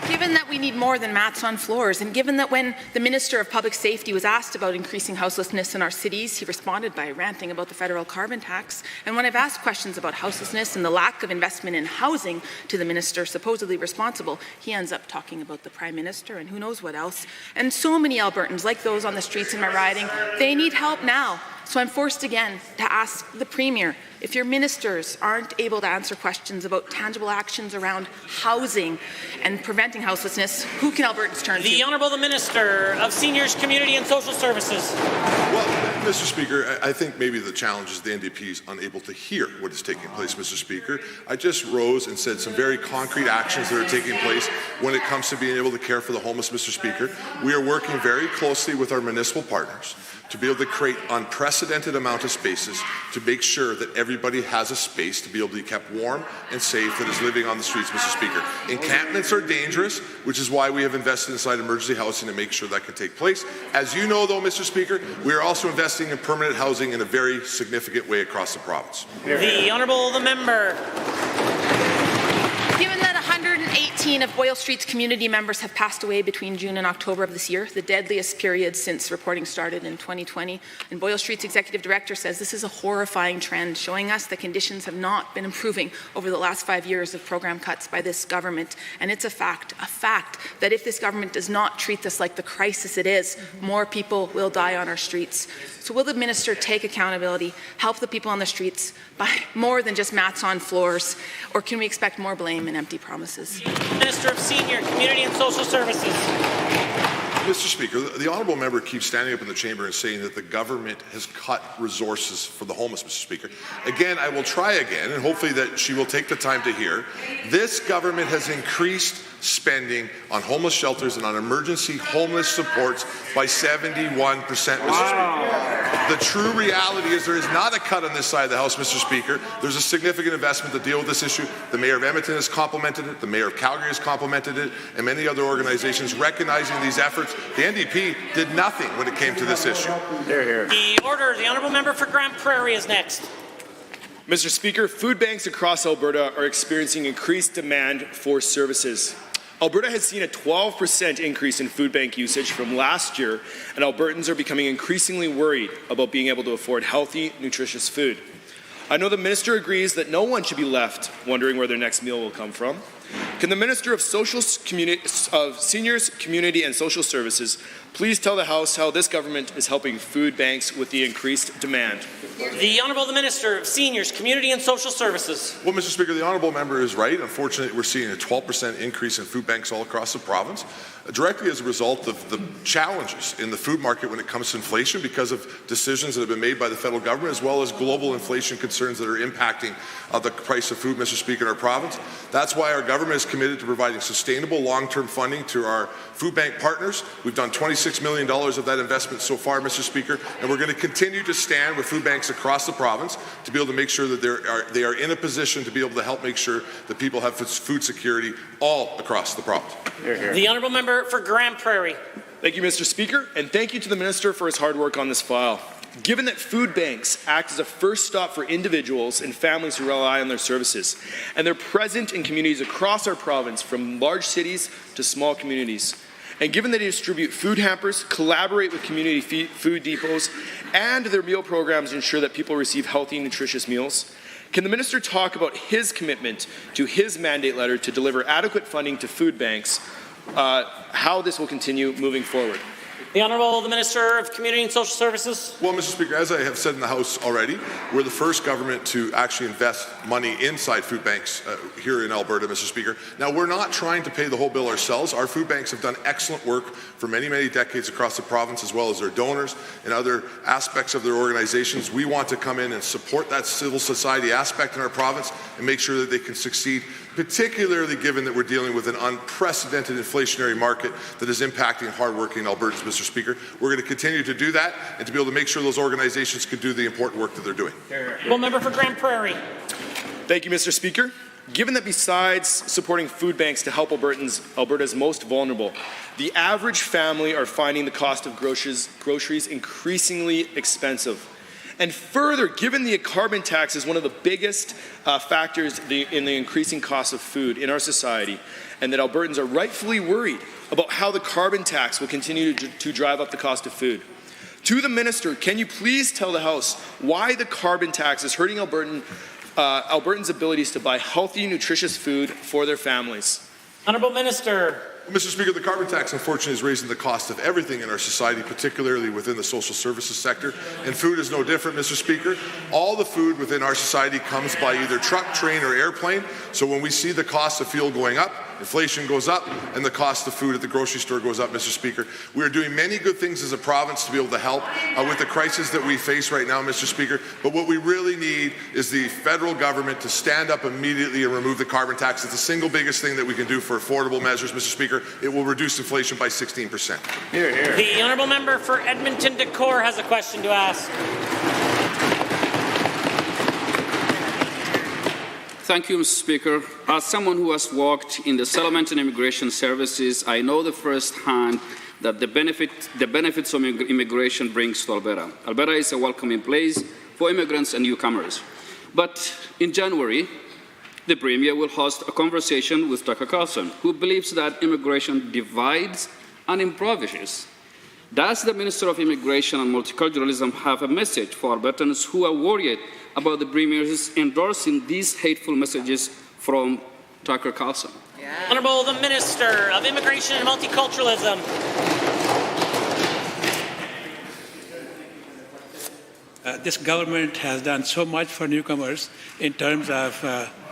Given that we need more than mats on floors, and given that when the Minister of Public Safety was asked about increasing houselessness in our cities, he responded by ranting about the federal carbon tax, and when I've asked questions about houselessness and the lack of investment in housing to the minister supposedly responsible, he ends up talking about the Prime Minister and who knows what else. And so many Albertans, like those on the streets in my riding, they need help now. So I'm forced again to ask the Premier, if your ministers aren't able to answer questions about tangible actions around housing and preventing houselessness, who can Albertans turn to? The Honourable the Minister of Seniors, Community and Social Services. Well, Mr. Speaker, I think maybe the challenge is the NDP is unable to hear what is taking place, Mr. Speaker. I just rose and said some very concrete actions that are taking place when it comes to being able to care for the homeless, Mr. Speaker. We are working very closely with our municipal partners to be able to create unprecedented amount of spaces to make sure that everybody has a space to be able to be kept warm and safe that is living on the streets, Mr. Speaker. Encampments are dangerous, which is why we have invested inside emergency housing to make sure that can take place. As you know, though, Mr. Speaker, we are also investing in permanent housing in a very significant way across the province. The Honourable the Member. Given that 118 of Boyle Street's community members have passed away between June and October of this year, the deadliest period since reporting started in 2020, and Boyle Street's executive director says this is a horrifying trend, showing us that conditions have not been improving over the last 5 years of program cuts by this government. And it's a fact that if this government does not treat this like the crisis it is, more people will die on our streets. So will the minister take accountability, help the people on the streets by more than just mats on floors, or can we expect more blame and empty promises? Minister of Senior, Community and Social Services. Mr. Speaker, the honourable member keeps standing up in the chamber and saying that the government has cut resources for the homeless, Mr. Speaker. Again, I will try again, and hopefully that she will take the time to hear. This government has increased spending on homeless shelters and on emergency homeless supports by 71%, Mr. Speaker. The true reality is there is not a cut on this side of the House, Mr. Speaker. There's a significant investment to deal with this issue. The Mayor of Edmonton has complimented it, the Mayor of Calgary has complimented it, and many other organizations recognizing these efforts. The NDP did nothing when it came to this issue. The order, the Honourable Member for Grand Prairie is next. Mr. Speaker, food banks across Alberta are experiencing increased demand for services. Alberta has seen a 12% increase in food bank usage from last year, and Albertans are becoming increasingly worried about being able to afford healthy, nutritious food. I know the minister agrees that no one should be left wondering where their next meal will come from. Can the Minister of Seniors, Community and Social Services please tell the House how this government is helping food banks with the increased demand? The Honourable Minister of Seniors, Community and Social Services. Well, Mr. Speaker, the Honourable Member is right. Unfortunately, we're seeing a 12% increase in food banks all across the province, directly as a result of the challenges in the food market when it comes to inflation because of decisions that have been made by the federal government, as well as global inflation concerns that are impacting the price of food, Mr. Speaker, in our province. That's why our government is committed to providing sustainable long-term funding to our food bank partners. We've done $26 million of that investment so far, Mr. Speaker, and we're going to continue to stand with food banks across the province to be able to make sure that they are in a position to be able to help make sure that people have food security all across the province. The Honourable Member for Grand Prairie. Thank you, Mr. Speaker, and thank you to the Minister for his hard work on this file. Given that food banks act as a first stop for individuals and families who rely on their services, and they're present in communities across our province, from large cities to small communities, and given that they distribute food hampers, collaborate with community food depots, and their meal programs ensure that people receive healthy, nutritious meals, can the Minister talk about his commitment to his mandate letter to deliver adequate funding to food banks, how this will continue moving forward? The Honourable the Minister of Community and Social Services. Well, Mr. Speaker, as I have said in the House already, we're the first government to actually invest money inside food banks here in Alberta, Mr. Speaker. Now, we're not trying to pay the whole bill ourselves. Our food banks have done excellent work for many, many decades across the province, as well as their donors and other aspects of their organizations. We want to come in and support that civil society aspect in our province and make sure that they can succeed, particularly given that we're dealing with an unprecedented inflationary market that is impacting hardworking Albertans, Mr. Speaker. We're going to continue to do that and to be able to make sure those organizations can do the important work that they're doing. Well, Member for Grand Prairie. Thank you, Mr. Speaker. Given that besides supporting food banks to help Alberta's most vulnerable, the average family are finding the cost of groceries increasingly expensive. And further, given the carbon tax is one of the biggest factors in the increasing cost of food in our society, and that Albertans are rightfully worried about how the carbon tax will continue to drive up the cost of food. To the Minister, can you please tell the House why the carbon tax is hurting Albertans' abilities to buy healthy, nutritious food for their families? Honourable Minister. Mr. Speaker, the carbon tax, unfortunately, is raising the cost of everything in our society, particularly within the social services sector, and food is no different, Mr. Speaker. All the food within our society comes by either truck, train, or airplane, so when we see the cost of fuel going up, inflation goes up, and the cost of food at the grocery store goes up, Mr. Speaker. We are doing many good things as a province to be able to help with the crisis that we face right now, Mr. Speaker, but what we really need is the federal government to stand up immediately and remove the carbon tax. It's the single biggest thing that we can do for affordable measures, Mr. Speaker. It will reduce inflation by 16%. Hear, hear. The Honourable Member for Edmonton Decore has a question to ask. Thank you, Mr. Speaker. As someone who has worked in the settlement and immigration services, I know the first hand that the benefits of immigration brings to Alberta. Alberta is a welcoming place for immigrants and newcomers. But in January, the Premier will host a conversation with Tucker Carlson, who believes that immigration divides and impoverishes. Does the Minister of Immigration and Multiculturalism have a message for Albertans who are worried about the Premier's endorsing these hateful messages from Tucker Carlson? Honourable the Minister of Immigration and Multiculturalism. This government has done so much for newcomers in terms of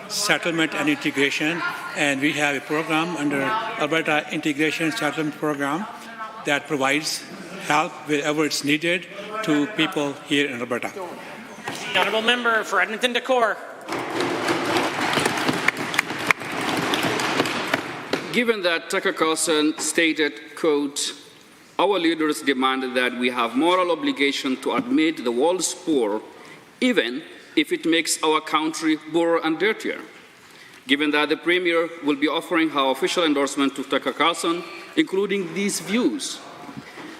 settlement and integration, and we have a program under Alberta Integration Settlement Program that provides help wherever it's needed to people here in Alberta. The Honourable Member for Edmonton Decore. Given that Tucker Carlson stated, quote, "Our leaders demanded that we have moral obligation to admit the world's poor, even if it makes our country poorer and dirtier." Given that the Premier will be offering her official endorsement to Tucker Carlson, including these views,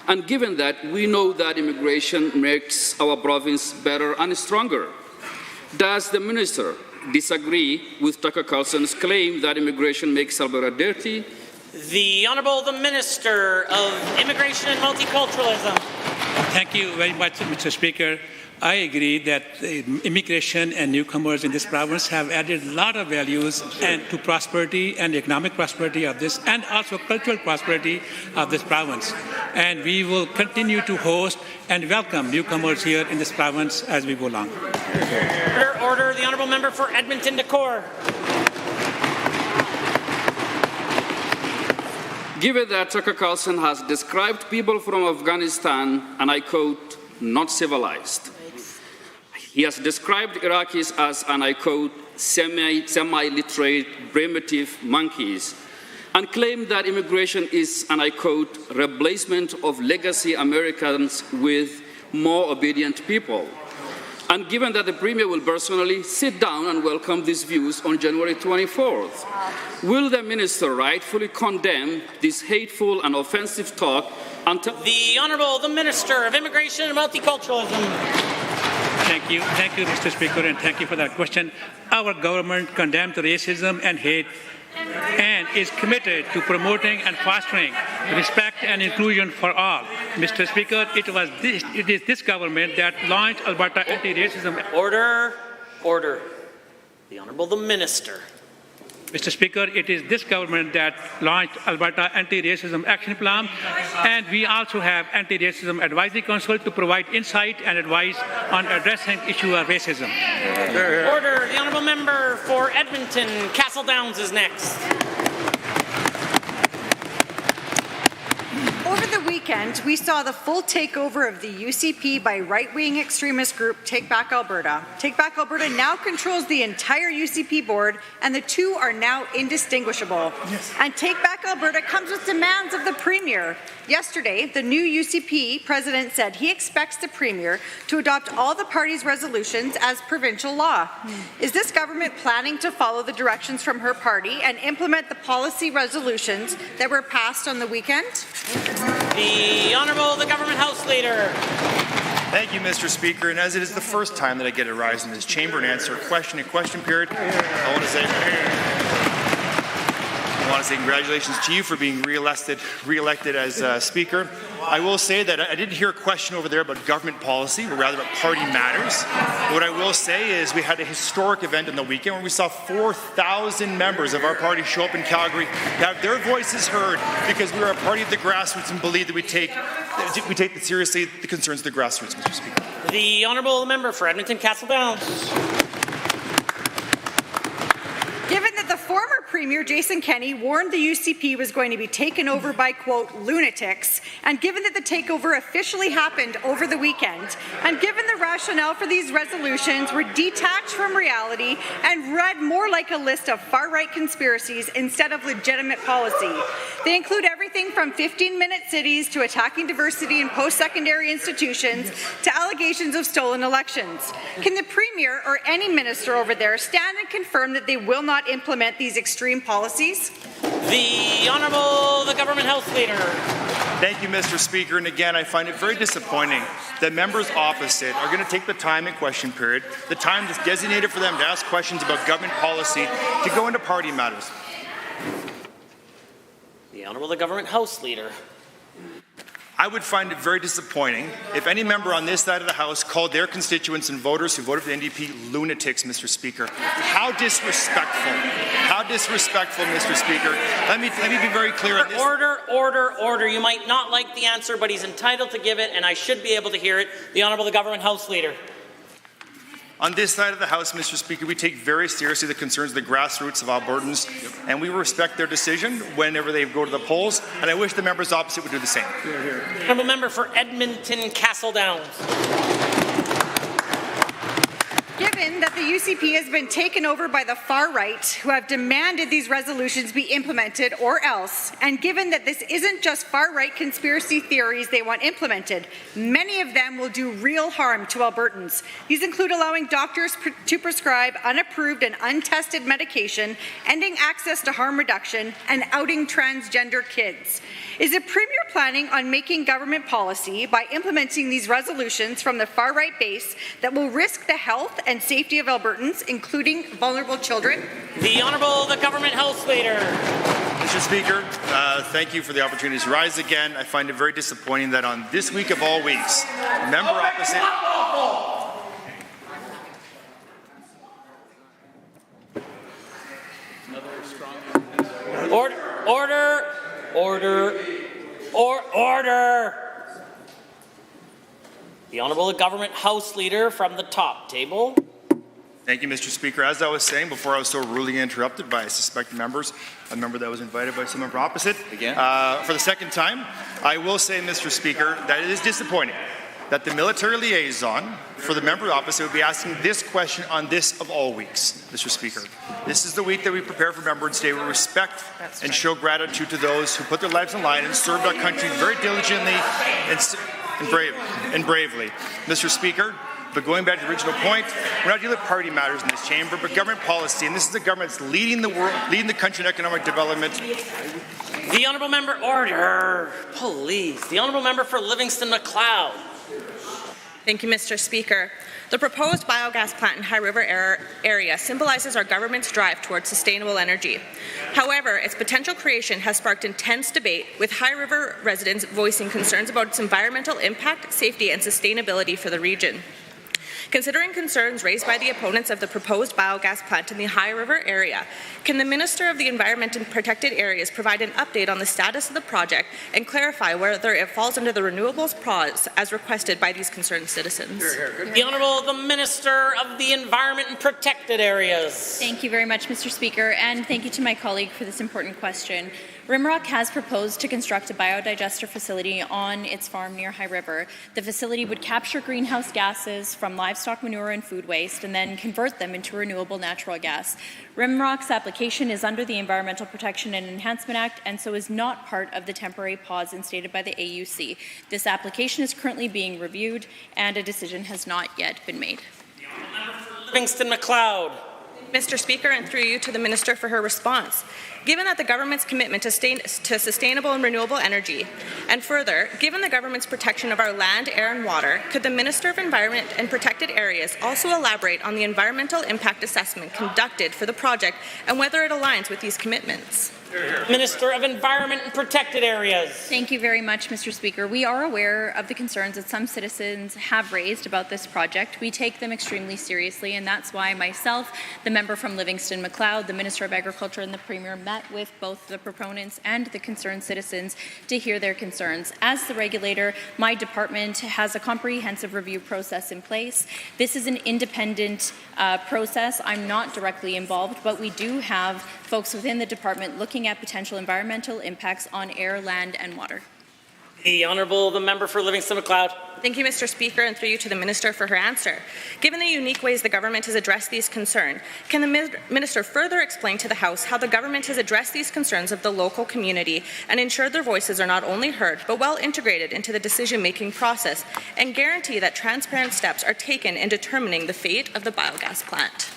and given that we know that immigration makes our province better and stronger, does the Minister disagree with Tucker Carlson's claim that immigration makes Alberta dirty? The Honourable the Minister of Immigration and Multiculturalism. Thank you very much, Mr. Speaker. I agree that immigration and newcomers in this province have added a lot of values and to prosperity and economic prosperity of this, and also cultural prosperity of this province. And we will continue to host and welcome newcomers here in this province as we go along. Order. The honourable member for Edmonton Decor. Given that Tucker Carlson has described people from Afghanistan, and I quote, not civilized. He has described Iraqis as, and I quote, semi-literate, primitive monkeys, and claimed that immigration is, and I quote, replacement of legacy Americans with more obedient people. And given that the Premier will personally sit down and welcome these views on January 24th, will the Minister rightfully condemn this hateful and offensive talk until... The Honourable, the Minister of Immigration and Multiculturalism. Thank you, Mr. Speaker, and thank you for that question. Our government condemns racism and hate and is committed to promoting and fostering respect and inclusion for all. Mr. Speaker, it is this government that launched Alberta Anti-Racism. Order. The Honourable the Minister. Mr. Speaker, it is this government that launched Alberta Anti-Racism Action Plan, and we also have Anti-Racism Advisory Council to provide insight and advice on addressing issue of racism. Order. The honourable member for Edmonton, Castle Downs is next. Over the weekend, we saw the full takeover of the UCP by right-wing extremist group Take Back Alberta. Take Back Alberta now controls the entire UCP board, and the two are now indistinguishable. Yes. And Take Back Alberta comes with demands of the Premier. Yesterday, the new UCP president said he expects the Premier to adopt all the party's resolutions as provincial law. Is this government planning to follow the directions from her party and implement the policy resolutions that were passed on the weekend? The Honourable, the Government House Leader. Thank you, Mr. Speaker. And as it is the first time that I get to rise in this chamber and answer a question in question period, I want to say congratulations to you for being re-elected as Speaker. I will say that I didn't hear a question over there about government policy, but rather about party matters. What I will say is we had a historic event on the weekend where we saw 4,000 members of our party show up in Calgary to have their voices heard because we are a party of the grassroots and believe that we take seriously the concerns of the grassroots, Mr. Speaker. The Honourable Member for Edmonton Castle Downs. Given that the former Premier Jason Kenney warned the UCP was going to be taken over by, quote, lunatics, and given that the takeover officially happened over the weekend, and given the rationale for these resolutions were detached from reality and read more like a list of far-right conspiracies instead of legitimate policy. They include everything from 15-minute cities to attacking diversity in post-secondary institutions to allegations of stolen elections. Can the Premier or any minister over there stand and confirm that they will not implement these extreme policies? The Honourable, the Government House Leader. Thank you, Mr. Speaker. And again, I find it very disappointing that members opposite are going to take the time in question period, the time that's designated for them to ask questions about government policy, to go into party matters. The Honourable, the Government House Leader. I would find it very disappointing if any member on this side of the House called their constituents and voters who voted for the NDP lunatics, Mr. Speaker. How disrespectful. How disrespectful, Mr. Speaker. Let me be very clear on this. Order. You might not like the answer, but he's entitled to give it, and I should be able to hear it. The Honourable, the Government House Leader. On this side of the House, Mr. Speaker, we take very seriously the concerns of the grassroots of Albertans, and we respect their decision whenever they go to the polls, and I wish the members opposite would do the same. Honourable Member for Edmonton Castle Downs. Given that the UCP has been taken over by the far right, who have demanded these resolutions be implemented or else, and given that this isn't just far right conspiracy theories they want implemented, many of them will do real harm to Albertans. These include allowing doctors to prescribe unapproved and untested medication, ending access to harm reduction, and outing transgender kids. Is the Premier planning on making government policy by implementing these resolutions from the far right base that will risk the health and safety of Albertans, including vulnerable children? The Honourable, the Government House Leader. Mr. Speaker, thank you for the opportunity to rise again. I find it very disappointing that on this week of all weeks, member opposite... Order! Order! The Honourable Government House Leader from the top table. Thank you, Mr. Speaker. As I was saying before, I was so rudely interrupted by suspected members, a member that was invited by some member opposite. Again? For the second time, I will say, Mr. Speaker, that it is disappointing that the military liaison for the member opposite would be asking this question on this of all weeks, Mr. Speaker. This is the week that we prepare for Remembrance Day. We respect and show gratitude to those who put their lives on the line and served our country very diligently and bravely. Mr. Speaker, but going back to the original point, we're not dealing with party matters in this chamber, but government policy, and this is the government that's leading the world, leading the country in economic development. The Honourable Member, order, please. The Honourable Member for Livingston-Macleod. Thank you, Mr. Speaker. The proposed biogas plant in High River area symbolizes our government's drive towards sustainable energy. However, its potential creation has sparked intense debate, with High River residents voicing concerns about its environmental impact, safety, and sustainability for the region. Considering concerns raised by the opponents of the proposed biogas plant in the High River area, can the Minister of the Environment and Protected Areas provide an update on the status of the project and clarify whether it falls under the renewables clause as requested by these concerned citizens? The Honourable the Minister of the Environment and Protected Areas. Thank you very much, Mr. Speaker, and thank you to my colleague for this important question. Rimrock has proposed to construct a biodigester facility on its farm near High River. The facility would capture greenhouse gases from livestock manure and food waste and then convert them into renewable natural gas. Rimrock's application is under the Environmental Protection and Enhancement Act and so is not part of the temporary pause instated by the AUC. This application is currently being reviewed and a decision has not yet been made. Livingston-Macleod. Mr. Speaker, and through you to the Minister for her response. Given that the government's commitment to sustainable and renewable energy, and further, given the government's protection of our land, air, and water, could the Minister of Environment and Protected Areas also elaborate on the environmental impact assessment conducted for the project and whether it aligns with these commitments? Minister of Environment and Protected Areas. Thank you very much, Mr. Speaker. We are aware of the concerns that some citizens have raised about this project. We take them extremely seriously, and that's why myself, the member from Livingston-Macleod, the Minister of Agriculture, and the Premier met with both the proponents and the concerned citizens to hear their concerns. As the regulator, my department has a comprehensive review process in place. This is an independent process. I'm not directly involved, but we do have folks within the department looking at potential environmental impacts on air, land, and water. The Honourable the Member for Livingston-Macleod. Thank you, Mr. Speaker, and through you to the Minister for her answer. Given the unique ways the government has addressed these concerns, can the Minister further explain to the House how the government has addressed these concerns of the local community and ensured their voices are not only heard, but well integrated into the decision-making process, and guarantee that transparent steps are taken in determining the fate of the biogas plant?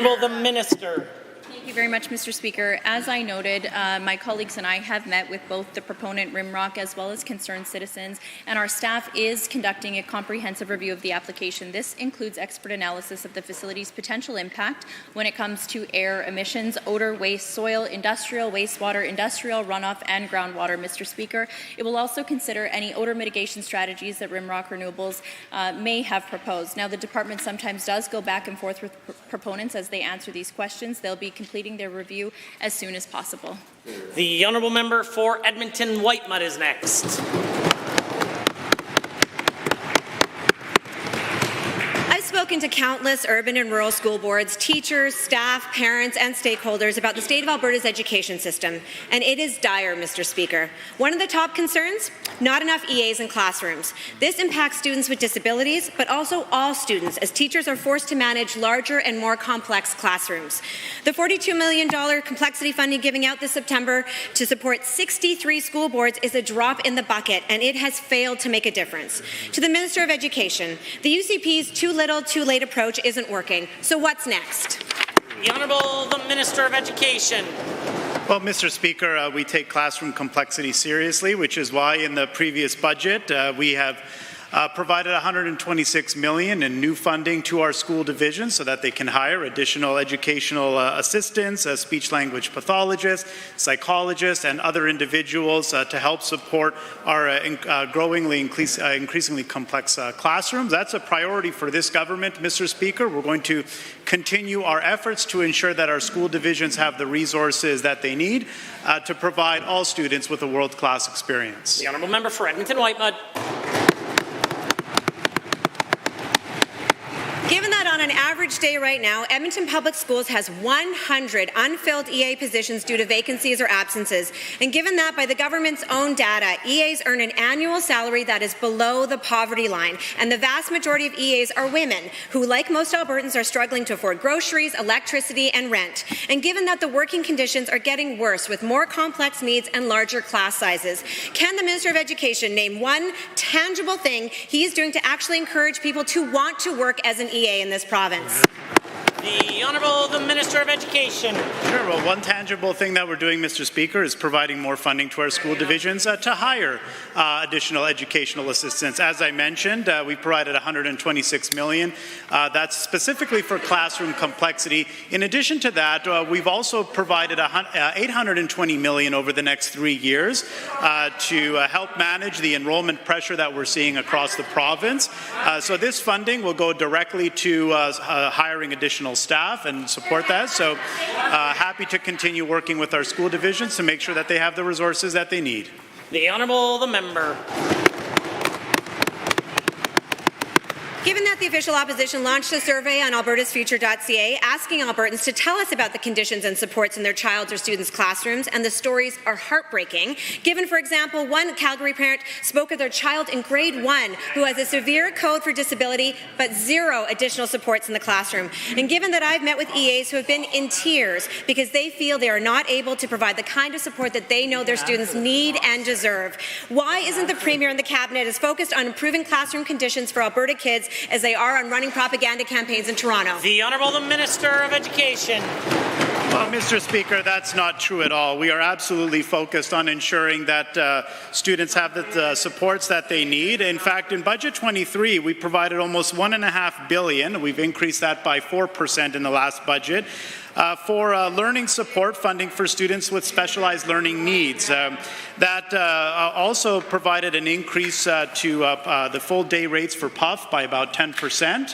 Will the Minister. Thank you very much, Mr. Speaker. As I noted, my colleagues and I have met with both the proponent, Rimrock, as well as concerned citizens, and our staff is conducting a comprehensive review of the application. This includes expert analysis of the facility's potential impact when it comes to air emissions, odor, waste, soil, industrial wastewater, industrial runoff, and groundwater, Mr. Speaker. It will also consider any odor mitigation strategies that Rimrock Renewables may have proposed. Now, the department sometimes does go back and forth with proponents as they answer these questions. They'll be completing their review as soon as possible. The Honourable Member for Edmonton-Whitemud is next. I've spoken to countless urban and rural school boards, teachers, staff, parents, and stakeholders about the state of Alberta's education system, and it is dire, Mr. Speaker. One of the top concerns? Not enough EAs in classrooms. This impacts students with disabilities, but also all students, as teachers are forced to manage larger and more complex classrooms. The $42 million complexity funding giving out this September to support 63 school boards is a drop in the bucket, and it has failed to make a difference. To the Minister of Education, the UCP's too little, too late approach isn't working. So what's next? The Honourable the Minister of Education. Well, Mr. Speaker, we take classroom complexity seriously, which is why in the previous budget we have provided $126 million in new funding to our school divisions so that they can hire additional educational assistants, speech-language pathologists, psychologists, and other individuals to help support our increasingly complex classrooms. That's a priority for this government, Mr. Speaker. We're going to continue our efforts to ensure that our school divisions have the resources that they need to provide all students with a world-class experience. The honourable member for Edmonton-Whitemud. Given that on an average day right now, Edmonton Public Schools has 100 unfilled EA positions due to vacancies or absences, and given that by the government's own data, EAs earn an annual salary that is below the poverty line, and the vast majority of EAs are women who, like most Albertans, are struggling to afford groceries, electricity, and rent, and given that the working conditions are getting worse with more complex needs and larger class sizes, can the Minister of Education name one tangible thing he is doing to actually encourage people to want to work as an EA in this province? The Honourable the Minister of Education. Sure. Well, one tangible thing that we're doing, Mr. Speaker, is providing more funding to our school divisions to hire additional educational assistants. As I mentioned, we provided $126 million. That's specifically for classroom complexity. In addition to that, we've also provided $820 million over the next 3 years to help manage the enrollment pressure that we're seeing across the province. So this funding will go directly to hiring additional staff and support that. So happy to continue working with our school divisions to make sure that they have the resources that they need. The Honourable the Member. Given that the official opposition launched a survey on albertasfuture.ca asking Albertans to tell us about the conditions and supports in their child's or students' classrooms, and the stories are heartbreaking. Given, for example, one Calgary parent spoke of their child in grade 1 who has a severe code for disability but 0 additional supports in the classroom. And given that I've met with EAs who have been in tears because they feel they are not able to provide the kind of support that they know their students need and deserve, why isn't the Premier and the Cabinet as focused on improving classroom conditions for Alberta kids as they are on running propaganda campaigns in Toronto? The Honourable the Minister of Education. Well, Mr. Speaker, that's not true at all. We are absolutely focused on ensuring that students have the supports that they need. In fact, in Budget 23, we provided almost $1.5 billion. We've increased that by 4% in the last budget. For learning support funding for students with specialized learning needs. That also provided an increase to the full day rates for PUF by about 10%,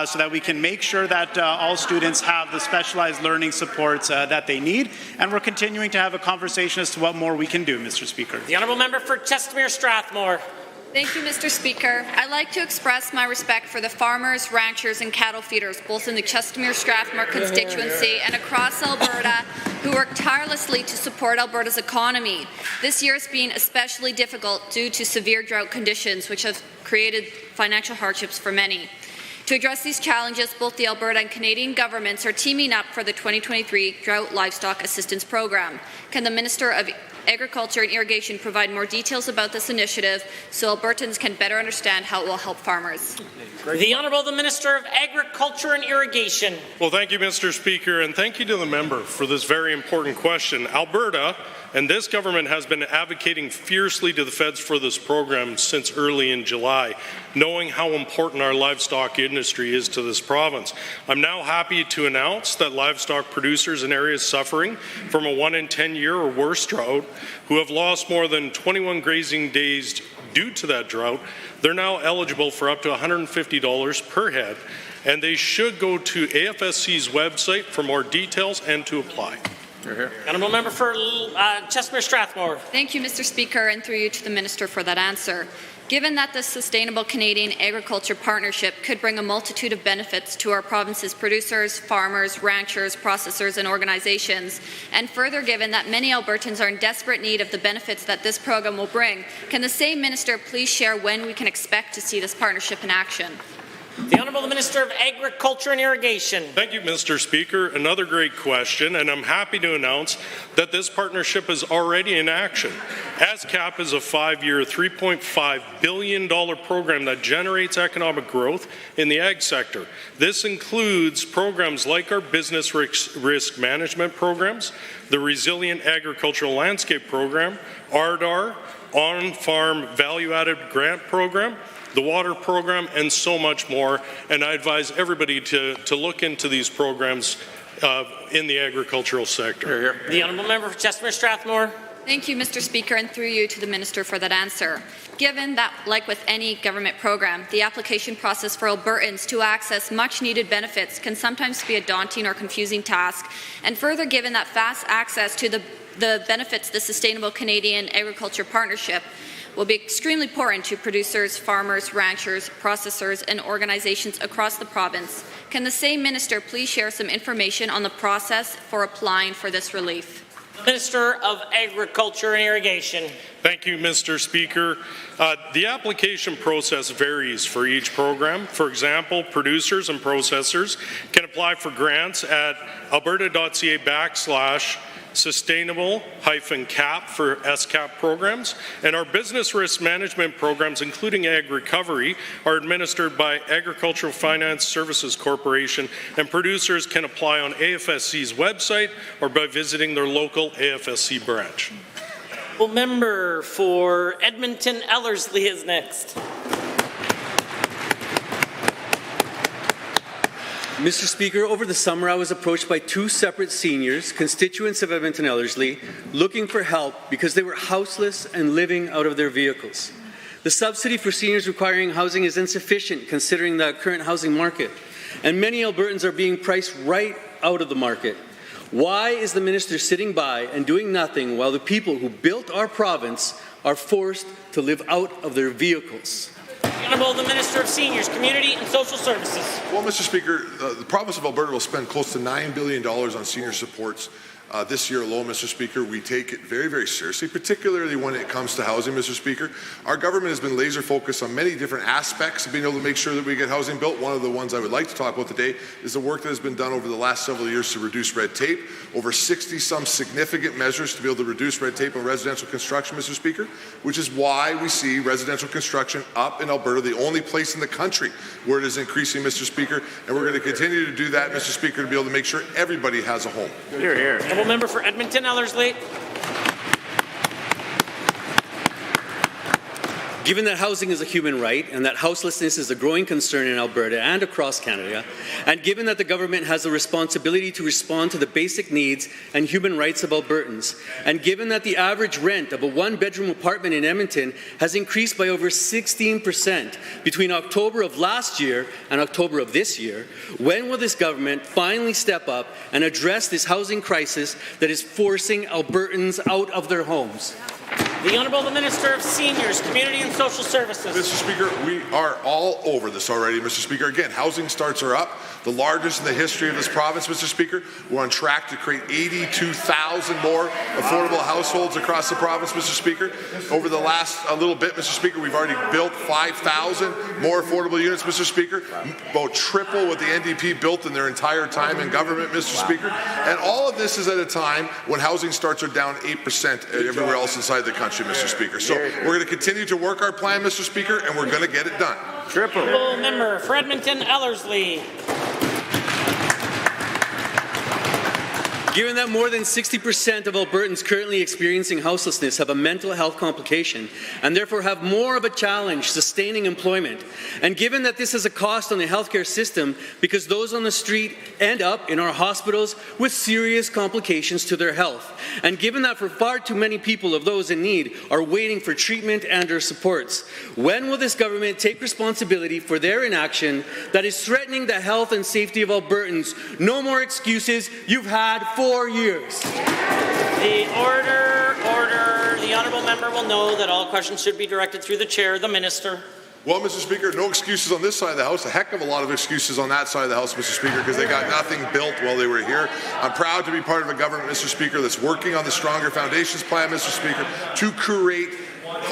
so that we can make sure that all students have the specialized learning supports that they need. And we're continuing to have a conversation as to what more we can do, Mr. Speaker. The Honourable Member for Chestermere Strathmore. Thank you, Mr. Speaker. I'd like to express my respect for the farmers, ranchers and cattle feeders, both in the Chestermere Strathmore constituency and across Alberta, who work tirelessly to support Alberta's economy. This year has been especially difficult due to severe drought conditions, which have created financial hardships for many. To address these challenges, both the Alberta and Canadian governments are teaming up for the 2023 Drought Livestock Assistance Program. Can the Minister of Agriculture and Irrigation provide more details about this initiative so Albertans can better understand how it will help farmers? The Honourable the Minister of Agriculture and Irrigation. Well, thank you, Mr. Speaker, and thank you to the member for this very important question. Alberta and this government has been advocating fiercely to the feds for this program since early in July, knowing how important our livestock industry is to this province. I'm now happy to announce that livestock producers in areas suffering from a 1 in 10 year or worse drought, who have lost more than 21 grazing days due to that drought, they're now eligible for up to $150 per head, and they should go to AFSC's website for more details and to apply. Honourable Member for Chestermere Strathmore. Thank you, Mr. Speaker, and through you to the Minister for that answer. Given that the Sustainable Canadian Agriculture Partnership could bring a multitude of benefits to our province's producers, farmers, ranchers, processors and organizations, and further given that many Albertans are in desperate need of the benefits that this program will bring, can the same Minister please share when we can expect to see this partnership in action? The Honourable Minister of Agriculture and Irrigation. Thank you, Mr. Speaker. Another great question, and I'm happy to announce that this partnership is already in action. ASCAP is a 5-year, $3.5 billion program that generates economic growth in the ag sector. This includes programs like our business risk management programs, the Resilient Agricultural Landscape Program, ARDAR, On-Farm Value-Added Grant Program, the water program, and so much more. And I advise everybody to look into these programs in the agricultural sector. The honourable member for Chestermere Strathmore. Thank you, Mr. Speaker, and through you to the Minister for that answer. Given that, like with any government program, the application process for Albertans to access much-needed benefits can sometimes be a daunting or confusing task, and further given that fast access to the benefits the Sustainable Canadian Agriculture Partnership will be extremely important to producers, farmers, ranchers, processors, and organizations across the province. Can the same minister please share some information on the process for applying for this relief? Minister of Agriculture and Irrigation. Thank you, Mr. Speaker. The application process varies for each program. For example, producers and processors can apply for grants at alberta.ca/sustainable-cap for SCAP programs, and our business risk management programs, including Ag Recovery, are administered by Agricultural Finance Services Corporation, and producers can apply on AFSC's website or by visiting their local AFSC branch. Well, member for Edmonton Ellerslie is next. Mr. Speaker, over the summer I was approached by two separate seniors, constituents of Edmonton Ellerslie, looking for help because they were houseless and living out of their vehicles. The subsidy for seniors requiring housing is insufficient considering the current housing market, and many Albertans are being priced right out of the market. Why is the minister sitting by and doing nothing while the people who built our province are forced to live out of their vehicles? The Honourable the Minister of Seniors, Community and Social Services. Well, Mr. Speaker, the province of Alberta will spend close to $9 billion on senior supports this year alone, Mr. Speaker. We take it very, very seriously, particularly when it comes to housing, Mr. Speaker. Our government has been laser focused on many different aspects of being able to make sure that we get housing built. One of the ones I would like to talk about today is the work that has been done over the last several years to reduce red tape. Over 60-some significant measures to be able to reduce red tape on residential construction, Mr. Speaker, which is why we see residential construction up in Alberta, the only place in the country where it is increasing, Mr. Speaker, and we're going to continue to do that, Mr. Speaker, to be able to make sure everybody has a home. Hear, hear. Honourable member for Edmonton Ellerslie. Given that housing is a human right and that houselessness is a growing concern in Alberta and across Canada, and given that the government has a responsibility to respond to the basic needs and human rights of Albertans, and given that the average rent of a one-bedroom apartment in Edmonton has increased by over 16% between October of last year and October of this year, when will this government finally step up and address this housing crisis that is forcing Albertans out of their homes? The Honourable the Minister of Seniors, Community and Social Services. Mr. Speaker, we are all over this already, Mr. Speaker. Again, housing starts are up, the largest in the history of this province, Mr. Speaker. We're on track to create 82,000 more affordable households across the province, Mr. Speaker. Over the last little bit, Mr. Speaker, we've already built 5,000 more affordable units, Mr. Speaker, about triple what the NDP built in their entire time in government, Mr. Speaker. And all of this is at a time when housing starts are down 8% everywhere else inside the country, Mr. Speaker. So we're going to continue to work our plan, Mr. Speaker, and we're going to get it done. Triple. Member for Edmonton Ellerslie. Given that more than 60% of Albertans currently experiencing houselessness have a mental health complication and therefore have more of a challenge sustaining employment, and given that this is a cost on the healthcare system because those on the street end up in our hospitals with serious complications to their health, and given that for far too many people of those in need are waiting for treatment and/or supports, when will this government take responsibility for their inaction that is threatening the health and safety of Albertans? No more excuses. You've had 4 years. The order. The honourable member will know that all questions should be directed through the chair, the minister. Well, Mr. Speaker, no excuses on this side of the House. A heck of a lot of excuses on that side of the House, Mr. Speaker, because they got nothing built while they were here. I'm proud to be part of a government, Mr. Speaker, that's working on the Stronger Foundations Plan, Mr. Speaker, to create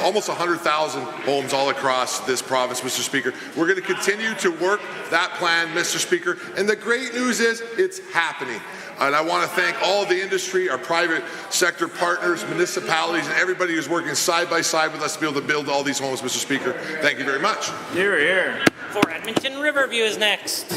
almost 100,000 homes all across this province, Mr. Speaker. We're going to continue to work that plan, Mr. Speaker. And the great news is it's happening. And I want to thank all of the industry, our private sector partners, municipalities, and everybody who's working side by side with us to be able to build all these homes, Mr. Speaker. Thank you very much. Hear, hear. For Edmonton Riverview is next.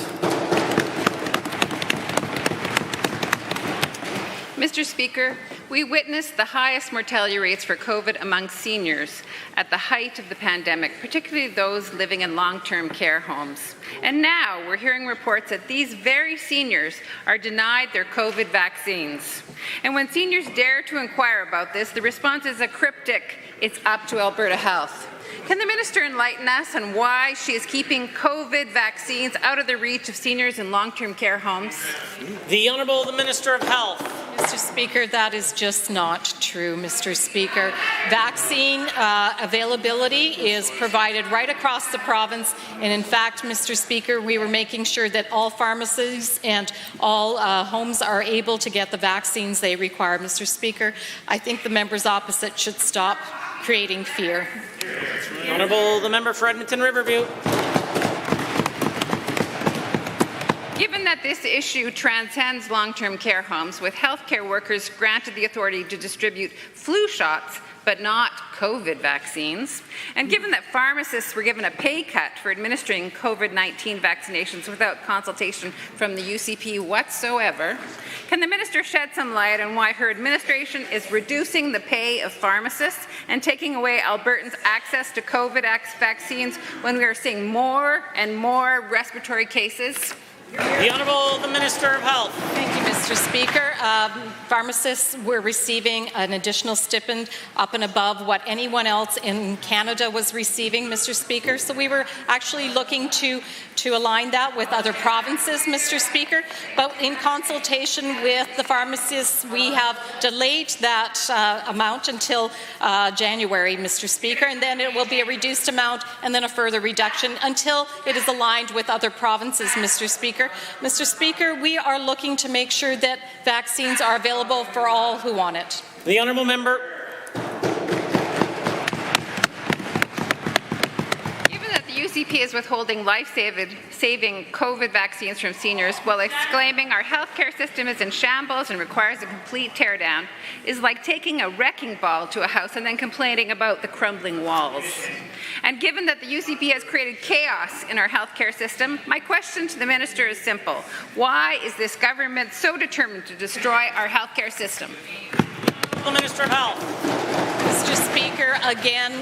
Mr. Speaker, We witnessed the highest mortality rates for COVID among seniors at the height of the pandemic, particularly those living in long-term care homes. And now we're hearing reports that these very seniors are denied their COVID vaccines. And when seniors dare to inquire about this, the response is a cryptic, "It's up to Alberta Health." Can the minister enlighten us on why she is keeping COVID vaccines out of the reach of seniors in long-term care homes? The Honourable the Minister of Health. Mr. Speaker, that is just not true, Mr. Speaker. Vaccine availability is provided right across the province, and in fact, Mr. Speaker, we were making sure that all pharmacies and all homes are able to get the vaccines they require. Mr. Speaker, I think the members opposite should stop creating fear. Honourable the member for Edmonton Riverview. Given that this issue transcends long-term care homes, with healthcare workers granted the authority to distribute flu shots but not COVID vaccines, and given that pharmacists were given a pay cut for administering COVID-19 vaccinations without consultation from the UCP whatsoever, can the minister shed some light on why her administration is reducing the pay of pharmacists and taking away Albertans' access to COVID vaccines when we are seeing more and more respiratory cases? The Honourable the Minister of Health. Thank you, Mr. Speaker. Pharmacists were receiving an additional stipend up and above what anyone else in Canada was receiving, Mr. Speaker. So we were actually looking to align that with other provinces, Mr. Speaker. But in consultation with the pharmacists, we have delayed that amount until January, Mr. Speaker, and then it will be a reduced amount and then a further reduction until it is aligned with other provinces, Mr. Speaker. Mr. Speaker, we are looking to make sure that vaccines are available for all who want it. The Honourable Member. Given that the UCP is withholding life-saving COVID vaccines from seniors while exclaiming our healthcare system is in shambles and requires a complete teardown, is like taking a wrecking ball to a house and then complaining about the crumbling walls. And given that the UCP has created chaos in our healthcare system, my question to the minister is simple. Why is this government so determined to destroy our healthcare system? The Minister of Health. Mr. Speaker, again,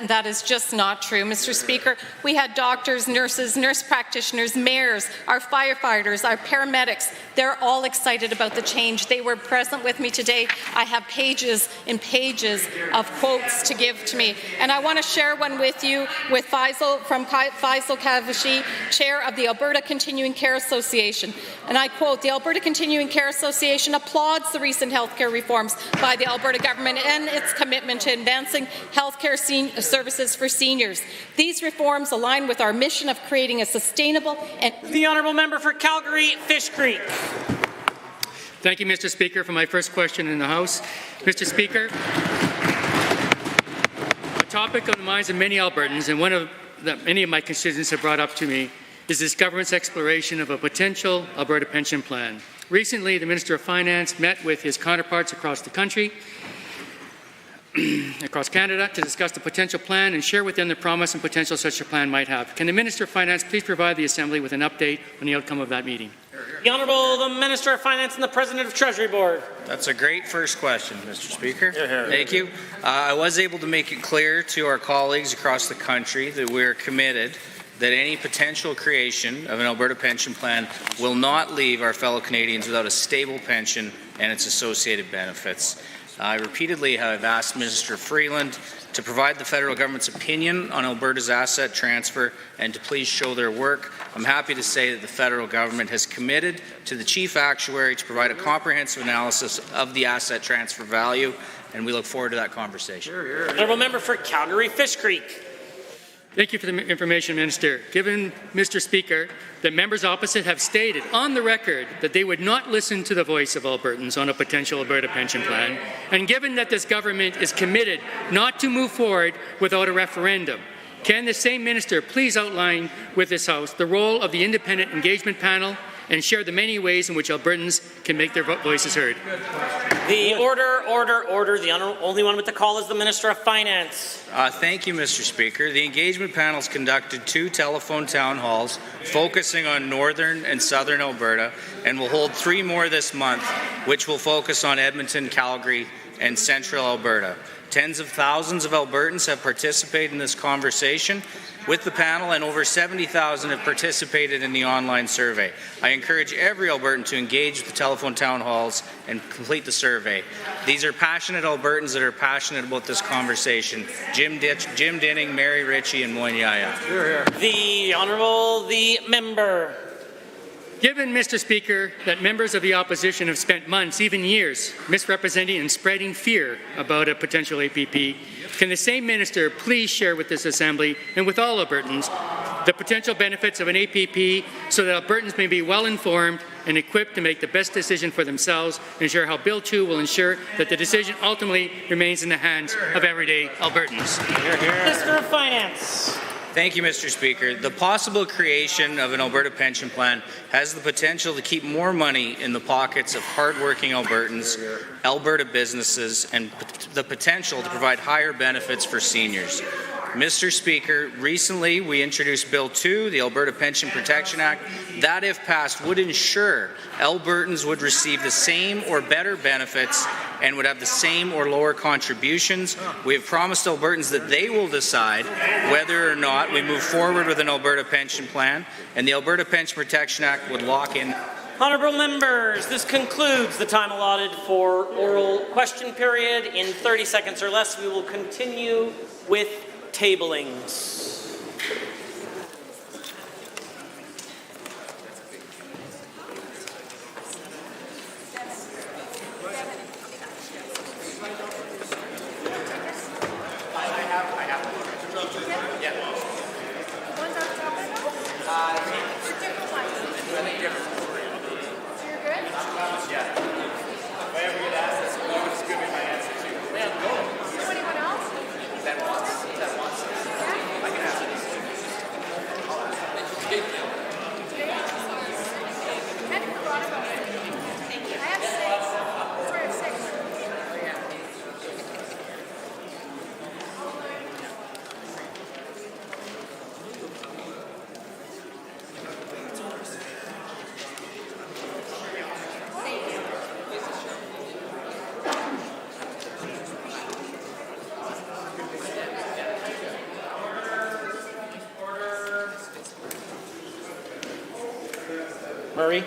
that is just not true. Mr. Speaker, we had doctors, nurses, nurse practitioners, mayors, our firefighters, our paramedics. They're all excited about the change. They were present with me today. I have pages and pages of quotes to give to me. And I want to share one with you with Faisal Kavashi, Chair of the Alberta Continuing Care Association. And I quote, "The Alberta Continuing Care Association applauds the recent healthcare reforms by the Alberta government and its commitment to advancing healthcare services for seniors. These reforms align with our mission of creating a sustainable and..." The Honourable Member for Calgary, Fish Creek. Thank you, Mr. Speaker, for my first question in the House. Mr. Speaker, a topic on the minds of many Albertans and one of that many of my constituents have brought up to me is this government's exploration of a potential Alberta pension plan. Recently, the Minister of Finance met with his counterparts across the country, across Canada, to discuss the potential plan and share with them the promise and potential such a plan might have. Can the Minister of Finance please provide the Assembly with an update on the outcome of that meeting? The Honourable the Minister of Finance and the President of Treasury Board. That's a great first question, Mr. Speaker. Thank you. I was able to make it clear to our colleagues across the country that we are committed that any potential creation of an Alberta pension plan will not leave our fellow Canadians without a stable pension and its associated benefits. I repeatedly have asked Minister Freeland to provide the federal government's opinion on Alberta's asset transfer and to please show their work. I'm happy to say that the federal government has committed to the chief actuary to provide a comprehensive analysis of the asset transfer value, and we look forward to that conversation. Honourable Member for Calgary, Fish Creek. Thank you for the information, Minister. Given, Mr. Speaker, that members opposite have stated on the record that they would not listen to the voice of Albertans on a potential Alberta pension plan, and given that this government is committed not to move forward without a referendum, can the same minister please outline with this House the role of the independent engagement panel and share the many ways in which Albertans can make their voices heard. The order. The only one with the call is the Minister of Finance. Thank you, Mr. Speaker. The engagement panels conducted 2 telephone town halls focusing on northern and southern Alberta, and will hold 3 more this month, which will focus on Edmonton, Calgary, and central Alberta. Tens of thousands of Albertans have participated in this conversation with the panel, and over 70,000 have participated in the online survey. I encourage every Albertan to engage with the telephone town halls and complete the survey. These are passionate Albertans that are passionate about this conversation. Jim Dinning, Mary Ritchie, and Moyne Yaya. The Honourable the Member. Given, Mr. Speaker, that members of the opposition have spent months, even years, misrepresenting and spreading fear about a potential APP, can the same minister please share with this Assembly and with all Albertans the potential benefits of an APP so that Albertans may be well informed and equipped to make the best decision for themselves, and share how Bill 2 will ensure that the decision ultimately remains in the hands of everyday Albertans? Minister of Finance. Thank you, Mr. Speaker. The possible creation of an Alberta pension plan has the potential to keep more money in the pockets of hardworking Albertans, Alberta businesses, and the potential to provide higher benefits for seniors. Mr. Speaker, recently we introduced Bill 2, the Alberta Pension Protection Act, that if passed would ensure Albertans would receive the same or better benefits and would have the same or lower contributions. We have promised Albertans that they will decide whether or not we move forward with an Alberta pension plan, and the Alberta Pension Protection Act would lock in. Honourable members, this concludes the time allotted for oral question period. In 30 seconds or less, we will continue with tablings. Murray.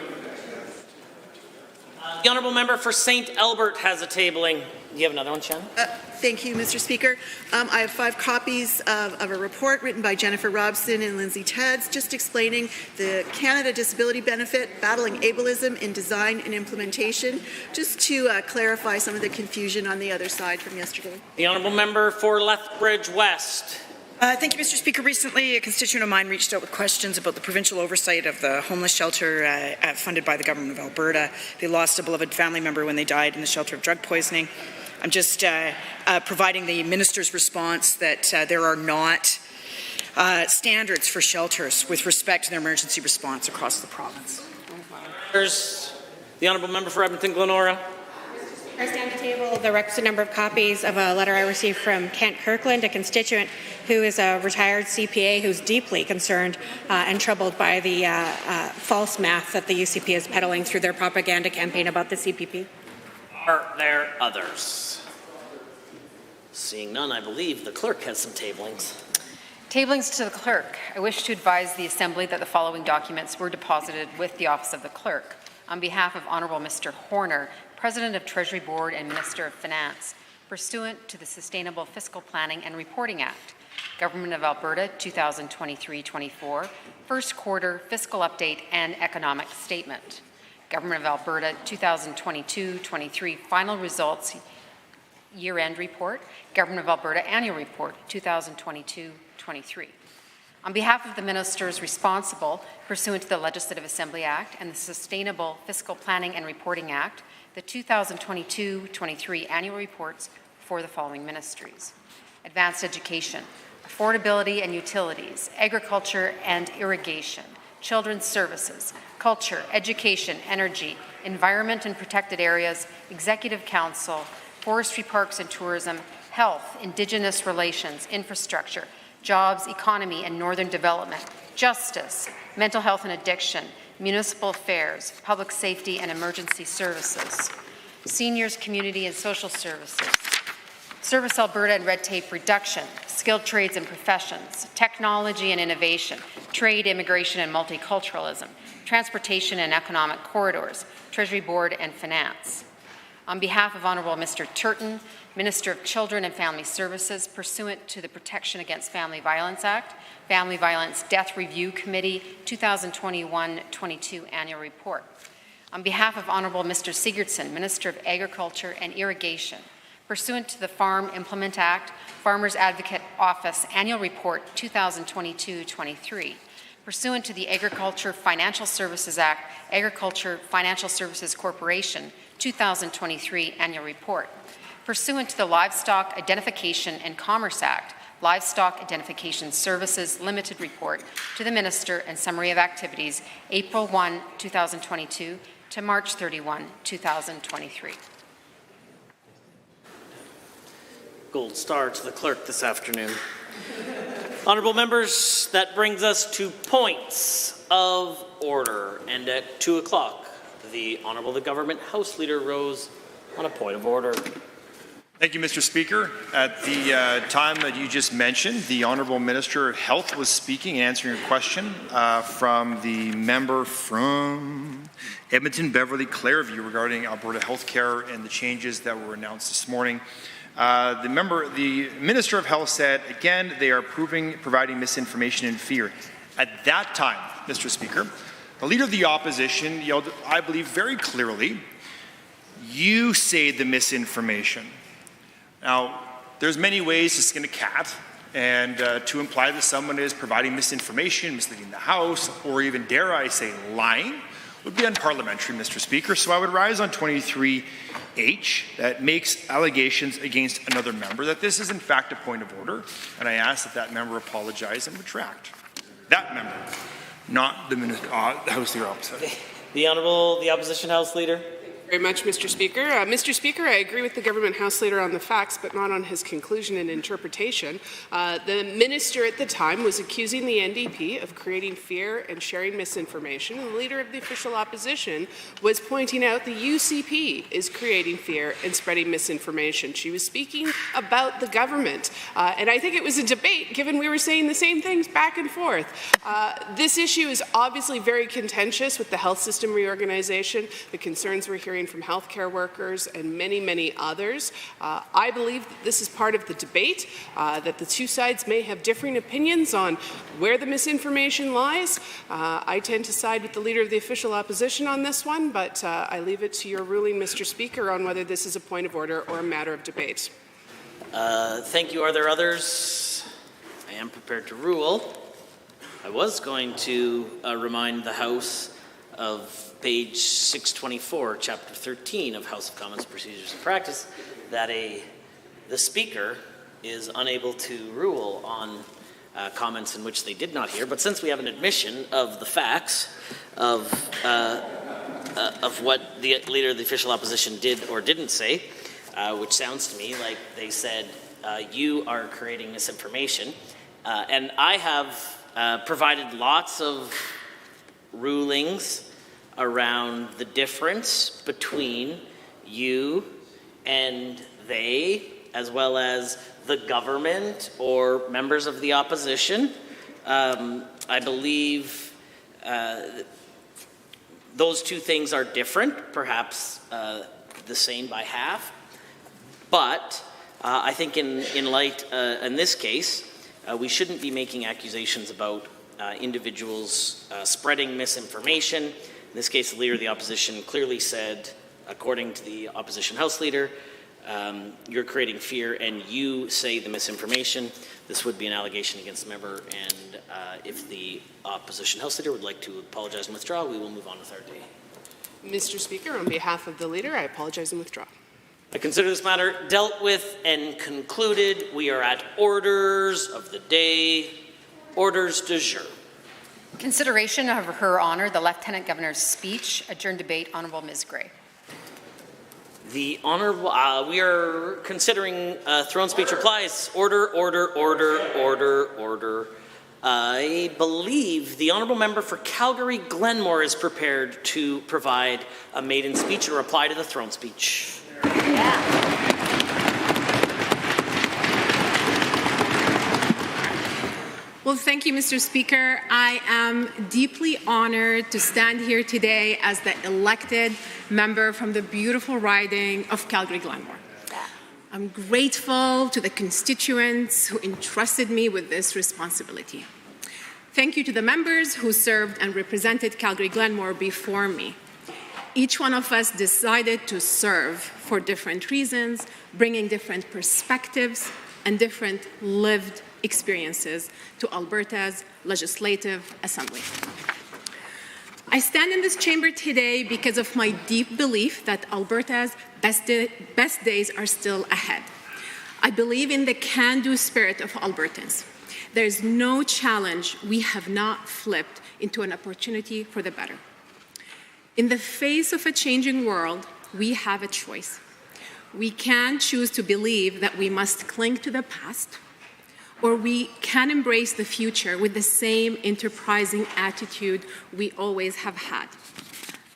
The Honourable Member for St. Albert has a tabling. Do you have another one, Shannon? Thank you, Mr. Speaker. I have 5 copies of a report written by Jennifer Robson and Lindsay Tedds, just explaining the Canada Disability Benefit, battling ableism in design and implementation, just to clarify some of the confusion on the other side from yesterday. The Honourable Member for Lethbridge West. Thank you, Mr. Speaker. Recently, a constituent of mine reached out with questions about the provincial oversight of the homeless shelter funded by the Government of Alberta. They lost a beloved family member when they died in the shelter of drug poisoning. I'm just providing the minister's response that there are not standards for shelters with respect to their emergency response across the province. There's the Honourable Member for Edmonton Glenora. I stand to table the requisite number of copies of a letter I received from Kent Kirkland, a constituent who is a retired CPA who's deeply concerned and troubled by the false math that the UCP is peddling through their propaganda campaign about the CPP. Are there others? Seeing none, I believe the clerk has some tablings. Tablings to the clerk. I wish to advise the Assembly that the following documents were deposited with the Office of the Clerk. On behalf of Honourable Mr. Horner, President of Treasury Board and Minister of Finance, pursuant to the Sustainable Fiscal Planning and Reporting Act, Government of Alberta 2023-24, First Quarter Fiscal Update and Economic Statement. Government of Alberta 2022-23 Final Results Year-End Report, Government of Alberta Annual Report 2022-23. On behalf of the ministers responsible, pursuant to the Legislative Assembly Act and the Sustainable Fiscal Planning and Reporting Act, the 2022-23 annual reports for the following ministries: Advanced Education, Affordability and Utilities, Agriculture and Irrigation, children's services, culture, education, energy, environment and protected areas, executive council, forestry, parks and tourism, health, Indigenous relations, infrastructure, jobs, economy and northern development, justice, mental health and addiction, municipal affairs, public safety and emergency services, seniors, community and social services, Service Alberta and red tape reduction, skilled trades and professions, technology and innovation, trade, immigration and multiculturalism, transportation and economic corridors, Treasury Board and Finance. On behalf of Honourable Mr. Turton, Minister of Children and Family Services, pursuant to the Protection Against Family Violence Act, Family Violence Death Review Committee 2021-22 Annual Report. On behalf of Honourable Mr. Sigurdsson, Minister of Agriculture and Irrigation, pursuant to the Farm Implement Act, Farmers Advocate Office Annual Report 2022-23, pursuant to the Agriculture Financial Services Act, Agriculture Financial Services Corporation 2023 Annual Report, pursuant to the Livestock Identification and Commerce Act, Livestock Identification Services Limited Report to the Minister and Summary of Activities, April 1, 2022 to March 31, 2023. Gold star to the clerk this afternoon. Honourable members, that brings us to points of order. And at 2 o'clock, the Honourable the Government House Leader rose on a point of order. Thank you, Mr. Speaker. At the time that you just mentioned, the Honourable Minister of Health was speaking and answering a question from the member from Edmonton Beverly Clareview regarding Alberta Healthcare and the changes that were announced this morning. The Minister of Health said, again, they are providing misinformation and fear. At that time, Mr. Speaker, the Leader of the Opposition yelled, I believe very clearly, you say the misinformation. Now, there's many ways to skin a cat, and to imply that someone is providing misinformation, misleading the House, or even, dare I say, lying, would be unparliamentary, Mr. Speaker. So I would rise on 23H that makes allegations against another member that this is in fact a point of order, and I ask that that member apologize and retract. That member, not the House Leader opposite. The Honourable, the Opposition House Leader. Very much, Mr. Speaker. Mr. Speaker, I agree with the Government House Leader on the facts, but not on his conclusion and interpretation. The Minister at the time was accusing the NDP of creating fear and sharing misinformation, and the Leader of the Official Opposition was pointing out the UCP is creating fear and spreading misinformation. She was speaking about the government, and I think it was a debate, given we were saying the same things back and forth. This issue is obviously very contentious with the health system reorganization, the concerns we're hearing from healthcare workers and many, many others. I believe that this is part of the debate, that the two sides may have differing opinions on where the misinformation lies. I tend to side with the Leader of the Official Opposition on this one, but I leave it to your ruling, Mr. Speaker, on whether this is a point of order or a matter of debate. Thank you. Are there others? I am prepared to rule. I was going to remind the House of page 624, chapter 13 of House of Commons Procedures and Practice, that the Speaker is unable to rule on comments in which they did not hear. But since we have an admission of the facts of what the Leader of the Official Opposition did or didn't say, which sounds to me like they said, you are creating misinformation. And I have provided lots of rulings around the difference between you and they, as well as the government or members of the opposition. I believe those two things are different, perhaps the same by half. But I think in light, in this case, we shouldn't be making accusations about individuals spreading misinformation. In this case, the Leader of the Opposition clearly said, according to the Opposition House Leader, you're creating fear and you say the misinformation. This would be an allegation against the member, and if the Opposition House Leader would like to apologize and withdraw, we will move on with our day. Mr. Speaker, on behalf of the Leader, I apologize and withdraw. I consider this matter dealt with and concluded. We are at orders of the day, orders du jour. Consideration of Her Honour the Lieutenant Governor's speech. Adjourned debate. Honourable Ms. Gray. The Honourable, we are considering throne speech replies. Order. I believe the Honourable Member for Calgary Glenmore is prepared to provide a maiden speech, a reply to the throne speech. Well, thank you, Mr. Speaker. I am deeply honored to stand here today as the elected member from the beautiful riding of Calgary Glenmore. I'm grateful to the constituents who entrusted me with this responsibility. Thank you to the members who served and represented Calgary Glenmore before me. Each one of us decided to serve for different reasons, bringing different perspectives and different lived experiences to Alberta's Legislative Assembly. I stand in this chamber today because of my deep belief that Alberta's best days are still ahead. I believe in the can-do spirit of Albertans. There is no challenge we have not flipped into an opportunity for the better. In the face of a changing world, we have a choice. We can choose to believe that we must cling to the past, or we can embrace the future with the same enterprising attitude we always have had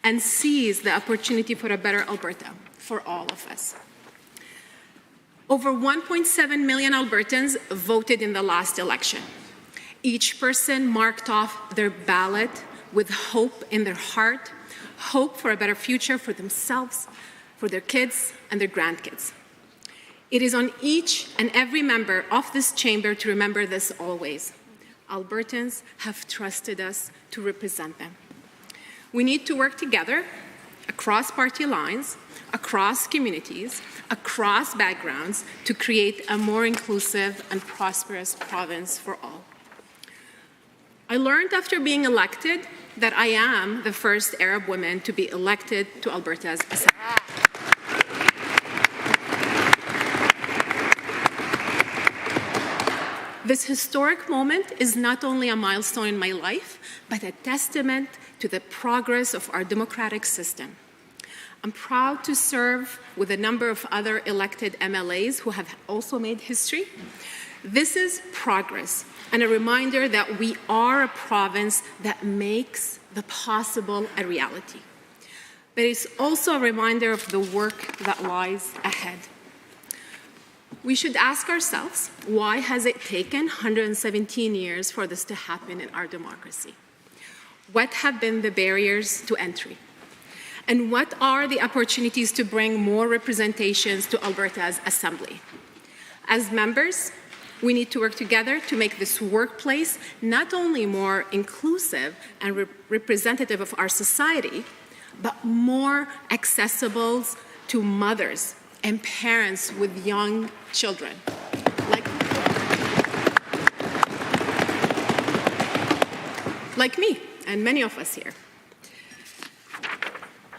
and seize the opportunity for a better Alberta for all of us. Over 1.7 million Albertans voted in the last election. Each person marked off their ballot with hope in their heart, hope for a better future for themselves, for their kids and their grandkids. It is on each and every member of this chamber to remember this always. Albertans have trusted us to represent them. We need to work together across party lines, across communities, across backgrounds to create a more inclusive and prosperous province for all. I learned after being elected that I am the first Arab woman to be elected to Alberta's Assembly. This historic moment is not only a milestone in my life, but a testament to the progress of our democratic system. I'm proud to serve with a number of other elected MLAs who have also made history. This is progress and a reminder that we are a province that makes the possible a reality. But it's also a reminder of the work that lies ahead. We should ask ourselves, why has it taken 117 years for this to happen in our democracy? What have been the barriers to entry? And what are the opportunities to bring more representations to Alberta's Assembly? As members, we need to work together to make this workplace not only more inclusive and representative of our society, but more accessible to mothers and parents with young children. Like me and many of us here.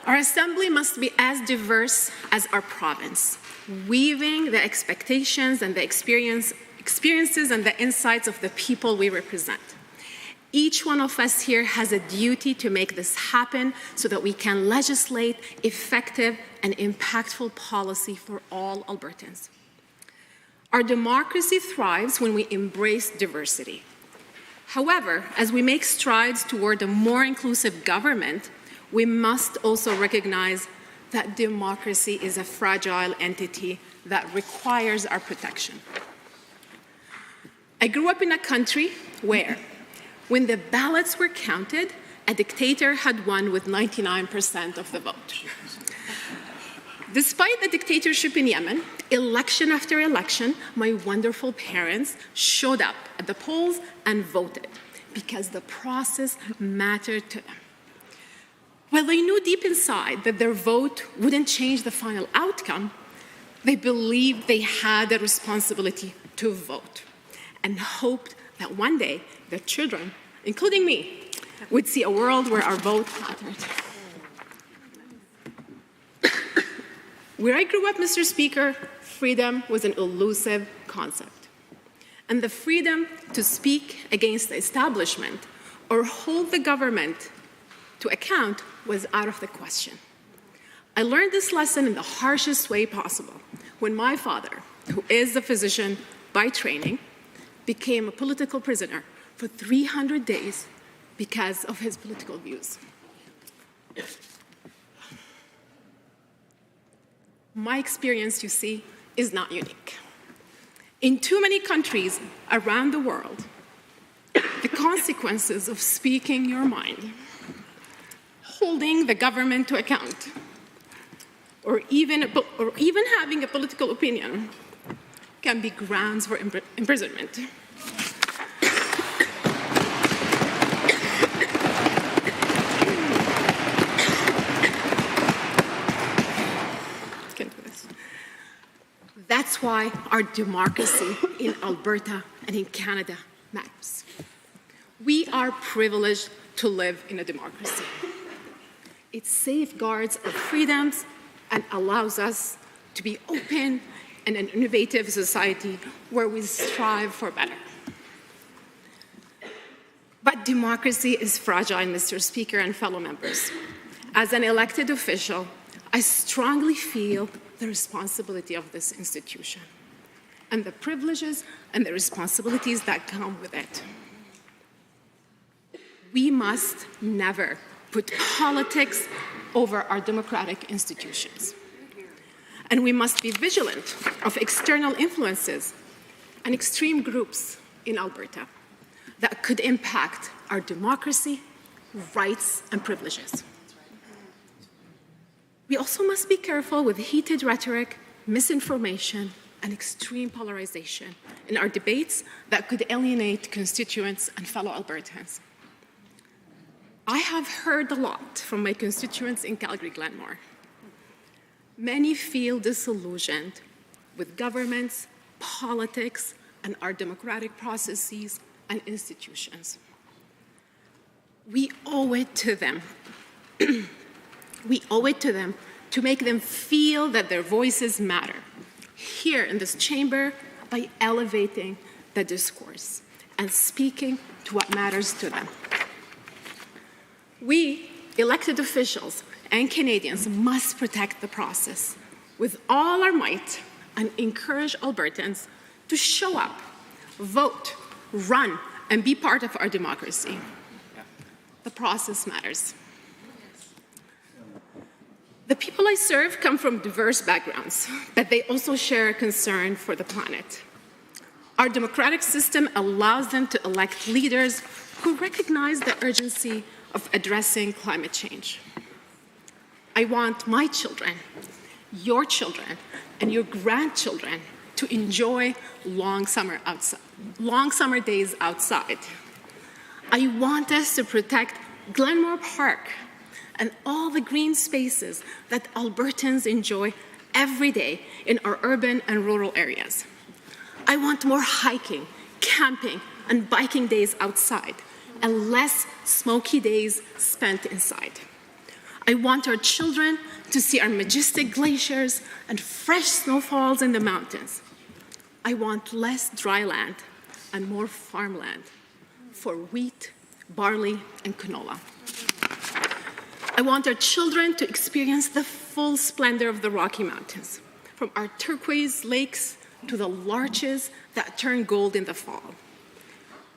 Our assembly must be as diverse as our province, weaving the expectations and the experiences and the insights of the people we represent. Each one of us here has a duty to make this happen so that we can legislate effective and impactful policy for all Albertans. Our democracy thrives when we embrace diversity. However, as we make strides toward a more inclusive government, we must also recognize that democracy is a fragile entity that requires our protection. I grew up in a country where, when the ballots were counted, a dictator had won with 99% of the vote. Despite the dictatorship in Yemen, election after election, my wonderful parents showed up at the polls and voted because the process mattered to them. While they knew deep inside that their vote wouldn't change the final outcome, they believed they had a responsibility to vote and hoped that one day their children, including me, would see a world where our vote mattered. Where I grew up, Mr. Speaker, freedom was an elusive concept. And the freedom to speak against the establishment or hold the government to account was out of the question. I learned this lesson in the harshest way possible when my father, who is a physician by training, became a political prisoner for 300 days because of his political views. My experience, you see, is not unique. In too many countries around the world, the consequences of speaking your mind, holding the government to account, or even having a political opinion can be grounds for imprisonment. That's why our democracy in Alberta and in Canada matters. We are privileged to live in a democracy. It safeguards our freedoms and allows us to be open and an innovative society where we strive for better. But democracy is fragile, Mr. Speaker and fellow members. As an elected official, I strongly feel the responsibility of this institution and the privileges and the responsibilities that come with it. We must never put politics over our democratic institutions. And we must be vigilant of external influences and extreme groups in Alberta that could impact our democracy, rights, and privileges. We also must be careful with heated rhetoric, misinformation, and extreme polarization in our debates that could alienate constituents and fellow Albertans. I have heard a lot from my constituents in Calgary-Glenmore. Many feel disillusioned with governments, politics, and our democratic processes and institutions. We owe it to them. We owe it to them to make them feel that their voices matter here in this chamber by elevating the discourse and speaking to what matters to them. We, elected officials and Canadians, must protect the process with all our might and encourage Albertans to show up, vote, run, and be part of our democracy. The process matters. The people I serve come from diverse backgrounds, but they also share a concern for the planet. Our democratic system allows them to elect leaders who recognize the urgency of addressing climate change. I want my children, your children, and your grandchildren to enjoy long summer days outside. I want us to protect Glenmore Park and all the green spaces that Albertans enjoy every day in our urban and rural areas. I want more hiking, camping, and biking days outside, and less smoky days spent inside. I want our children to see our majestic glaciers and fresh snowfalls in the mountains. I want less dry land and more farmland for wheat, barley, and canola. I want our children to experience the full splendor of the Rocky Mountains, from our turquoise lakes to the larches that turn gold in the fall.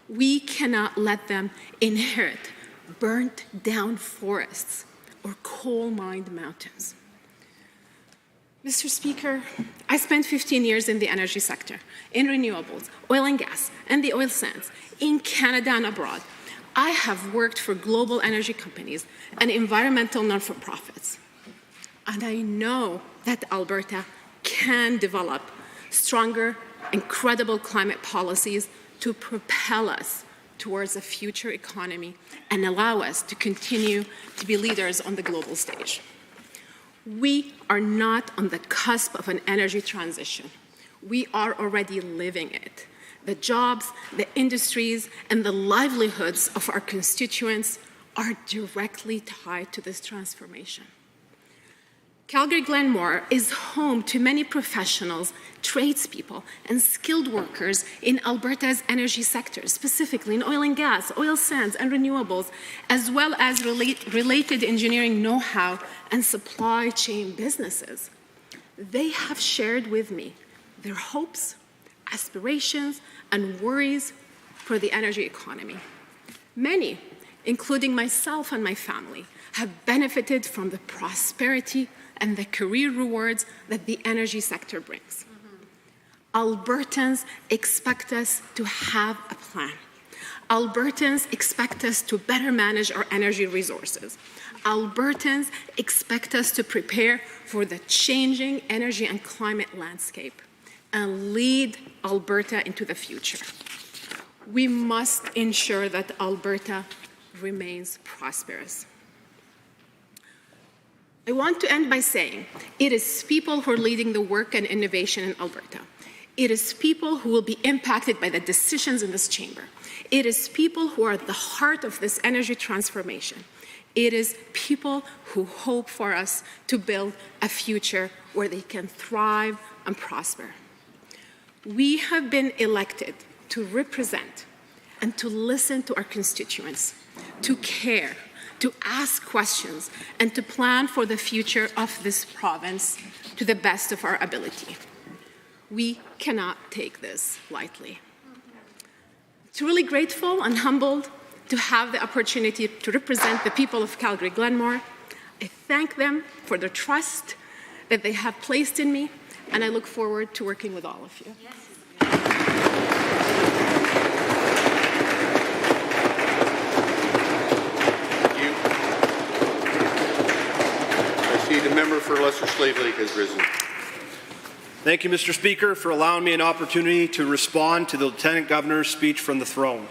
We cannot let them inherit burnt down forests or coal-mined mountains. Mr. Speaker, I spent 15 years in the energy sector, in renewables, oil and gas, and the oil sands, in Canada and abroad. I have worked for global energy companies and environmental non-for-profits. And I know that Alberta can develop stronger and credible climate policies to propel us towards a future economy and allow us to continue to be leaders on the global stage. We are not on the cusp of an energy transition. We are already living it. The jobs, the industries, and the livelihoods of our constituents are directly tied to this transformation. Calgary Glenmore is home to many professionals, tradespeople, and skilled workers in Alberta's energy sector, specifically in oil and gas, oil sands, and renewables, as well as related engineering know-how and supply chain businesses. They have shared with me their hopes, aspirations, and worries for the energy economy. Many, including myself and my family, have benefited from the prosperity and the career rewards that the energy sector brings. Albertans expect us to have a plan. Albertans expect us to better manage our energy resources. Albertans expect us to prepare for the changing energy and climate landscape and lead Alberta into the future. We must ensure that Alberta remains prosperous. I want to end by saying it is people who are leading the work and innovation in Alberta. It is people who will be impacted by the decisions in this chamber. It is people who are at the heart of this energy transformation. It is people who hope for us to build a future where they can thrive and prosper. We have been elected to represent and to listen to our constituents, to care, to ask questions, and to plan for the future of this province to the best of our ability. We cannot take this lightly. I'm truly grateful and humbled to have the opportunity to represent the people of Calgary Glenmore. I thank them for the trust that they have placed in me, and I look forward to working with all of you. The member for Lesser-Slave Lake has risen. Thank you, Mr. Speaker, for allowing me an opportunity to respond to the Lieutenant Governor's speech from the throne.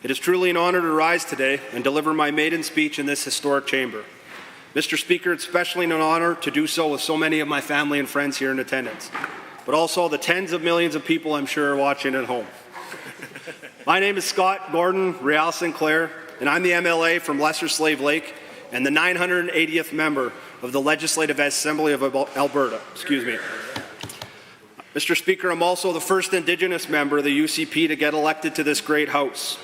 It is truly an honor to rise today and deliver my maiden speech in this historic chamber. Mr. Speaker, it's especially an honor to do so with so many of my family and friends here in attendance, but also the tens of millions of people I'm sure are watching at home. My name is Scott Gordon Real Sinclair, and I'm the MLA from Lesser-Slave Lake and the 980th member of the Legislative Assembly of Alberta. Mr. Speaker, I'm also the first Indigenous member of the UCP to get elected to this great House.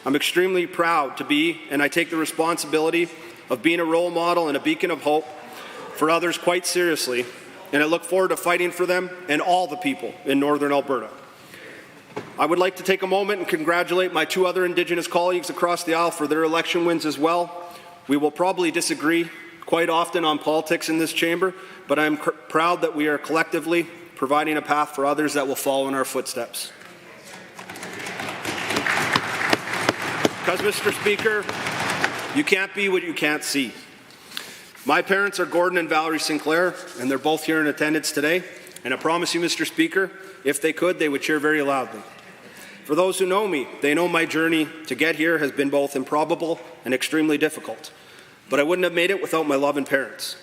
I'm extremely proud to be, and I take the responsibility of being a role model and a beacon of hope for others quite seriously, and I look forward to fighting for them and all the people in Northern Alberta. I would like to take a moment and congratulate my two other Indigenous colleagues across the aisle for their election wins as well. We will probably disagree quite often on politics in this chamber, but I'm proud that we are collectively providing a path for others that will follow in our footsteps. Because, Mr. Speaker, you can't be what you can't see. My parents are Gordon and Valerie Sinclair, and they're both here in attendance today, and I promise you, Mr. Speaker, if they could, they would cheer very loudly. For those who know me, they know my journey to get here has been both improbable and extremely difficult. But I wouldn't have made it without my loving parents.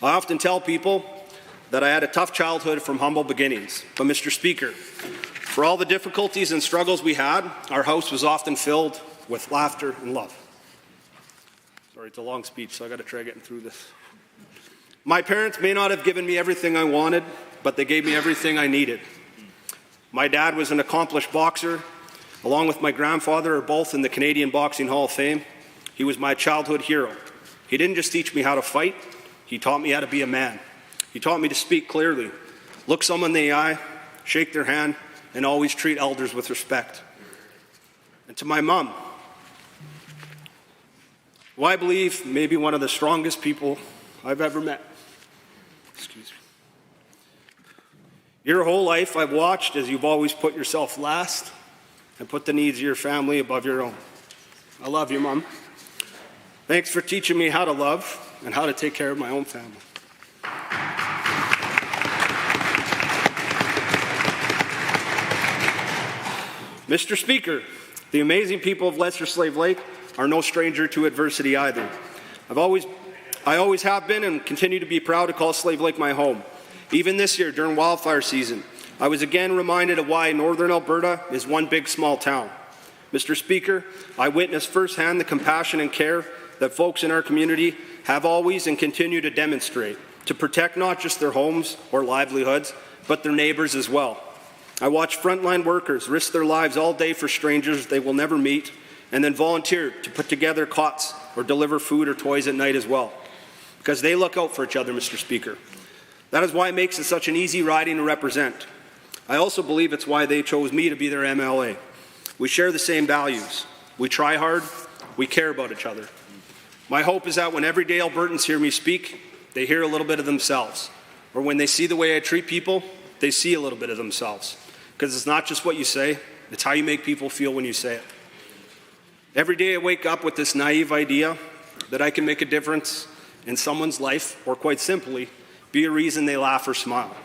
I often tell people that I had a tough childhood from humble beginnings. But Mr. Speaker, for all the difficulties and struggles we had, our house was often filled with laughter and love. Sorry, it's a long speech, so I got to try getting through this. My parents may not have given me everything I wanted, but they gave me everything I needed. My dad was an accomplished boxer, along with my grandfather, are both in the Canadian Boxing Hall of Fame. He was my childhood hero. He didn't just teach me how to fight, he taught me how to be a man. He taught me to speak clearly, look someone in the eye, shake their hand, and always treat elders with respect. And to my mom, who I believe may be one of the strongest people I've ever met. Excuse me. Your whole life I've watched as you've always put yourself last and put the needs of your family above your own. I love you, Mom. Thanks for teaching me how to love and how to take care of my own family. Mr. Speaker, the amazing people of Lesser-Slave Lake are no stranger to adversity either. I always have been and continue to be proud to call Slave Lake my home. Even this year, during wildfire season, I was again reminded of why Northern Alberta is one big small town. Mr. Speaker, I witnessed firsthand the compassion and care that folks in our community have always and continue to demonstrate to protect not just their homes or livelihoods, but their neighbours as well. I watch frontline workers risk their lives all day for strangers they will never meet, and then volunteer to put together cots or deliver food or toys at night as well, because they look out for each other, Mr. Speaker. That is why it makes it such an easy riding to represent. I also believe it's why they chose me to be their MLA. We share the same values. We try hard. We care about each other. My hope is that when everyday Albertans hear me speak, they hear a little bit of themselves. Or when they see the way I treat people, they see a little bit of themselves. Because it's not just what you say, it's how you make people feel when you say it. Every day I wake up with this naive idea that I can make a difference in someone's life, or quite simply, be a reason they laugh or smile.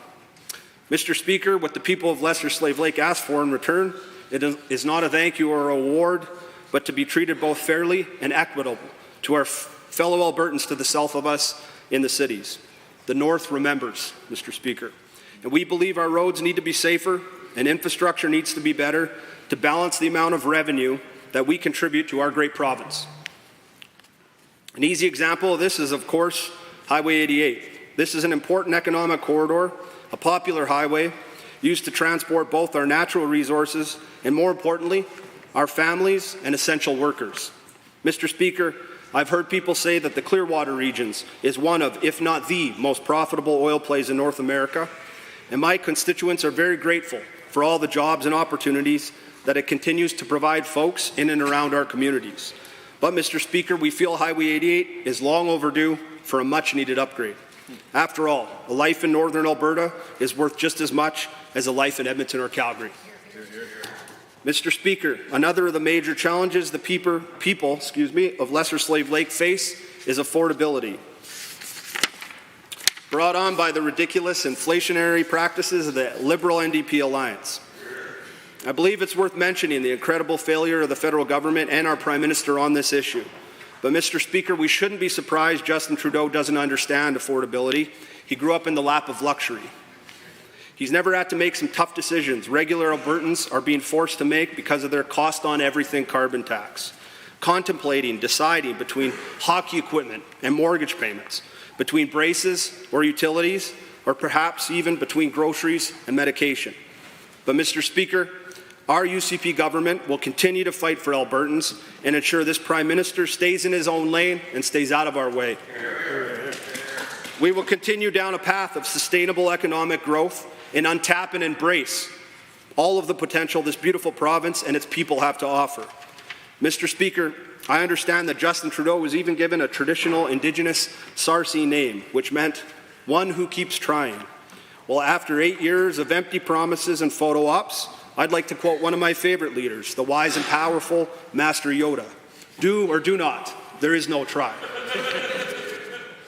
Mr. Speaker, what the people of Lesser Slave Lake ask for in return, it is not a thank you or a reward, but to be treated both fairly and equitable to our fellow Albertans to the south of us in the cities. The North remembers, Mr. Speaker, and we believe our roads need to be safer and infrastructure needs to be better to balance the amount of revenue that we contribute to our great province. An easy example of this is, of course, Highway 88. This is an important economic corridor, a popular highway used to transport both our natural resources and, more importantly, our families and essential workers. Mr. Speaker, I've heard people say that the Clearwater regions is one of, if not the, most profitable oil plays in North America, and my constituents are very grateful for all the jobs and opportunities that it continues to provide folks in and around our communities. But, Mr. Speaker, we feel Highway 88 is long overdue for a much-needed upgrade. After all, a life in Northern Alberta is worth just as much as a life in Edmonton or Calgary. Mr. Speaker, another of the major challenges the people of Lesser Slave Lake face is affordability, brought on by the ridiculous inflationary practices of the Liberal NDP alliance. I believe it's worth mentioning the incredible failure of the federal government and our Prime Minister on this issue. But, Mr. Speaker, we shouldn't be surprised Justin Trudeau doesn't understand affordability. He grew up in the lap of luxury. He's never had to make some tough decisions regular Albertans are being forced to make because of their cost on everything carbon tax. Contemplating, deciding between hockey equipment and mortgage payments, between braces or utilities, or perhaps even between groceries and medication. But, Mr. Speaker, our UCP government will continue to fight for Albertans and ensure this Prime Minister stays in his own lane and stays out of our way. We will continue down a path of sustainable economic growth and untap and embrace all of the potential this beautiful province and its people have to offer. Mr. Speaker, I understand that Justin Trudeau was even given a traditional Indigenous Sarsi name, which meant one who keeps trying. Well, after 8 years of empty promises and photo ops, I'd like to quote one of my favorite leaders, the wise and powerful Master Yoda. Do or do not, there is no try.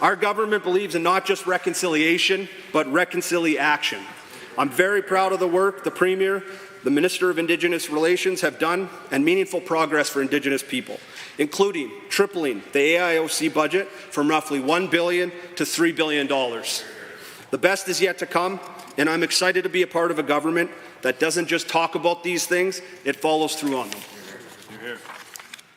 Our government believes in not just reconciliation, but reconciliation. I'm very proud of the work the Premier, the Minister of Indigenous Relations have done and meaningful progress for Indigenous people, including tripling the AIOC budget from roughly $1 billion to $3 billion. The best is yet to come, and I'm excited to be a part of a government that doesn't just talk about these things, it follows through on them.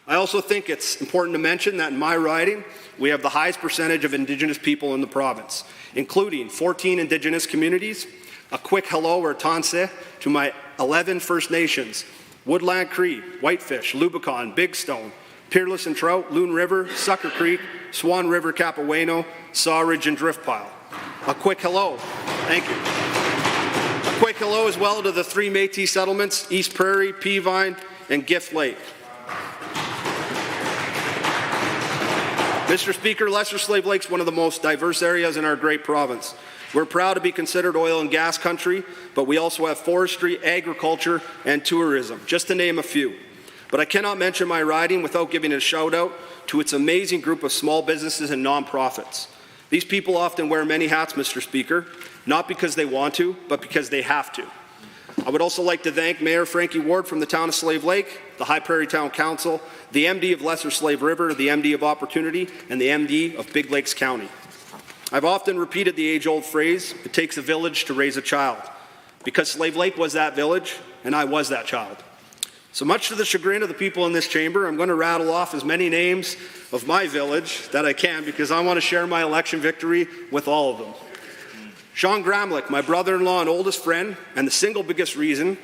I also think it's important to mention that in my riding, we have the highest percentage of Indigenous people in the province, including 14 Indigenous communities, a quick hello or tanse to my 11 First Nations, Woodland Cree, Whitefish, Lubicon, Big Stone, Peerless and Trout, Loon River, Sucker Creek, Swan River, Capoeino, Sawridge, and Driftpile. A quick hello. Thank you. A quick hello as well to the 3 Métis settlements, East Prairie, Peavine, and Gift Lake. Mr. Speaker, Lesser Slave Lake is one of the most diverse areas in our great province. We're proud to be considered oil and gas country, but we also have forestry, agriculture, and tourism, just to name a few. But I cannot mention my riding without giving a shout out to its amazing group of small businesses and nonprofits. These people often wear many hats, Mr. Speaker, not because they want to, but because they have to. I would also like to thank Mayor Frankie Ward from the town of Slave Lake, the High Prairie Town Council, the MD of Lesser Slave River, the MD of Opportunity, and the MD of Big Lakes County. I've often repeated the age-old phrase, it takes a village to raise a child, because Slave Lake was that village, and I was that child. So much to the chagrin of the people in this chamber, I'm going to rattle off as many names of my village that I can because I want to share my election victory with all of them. Sean Gramlich, my brother-in-law and oldest friend, and the single biggest reason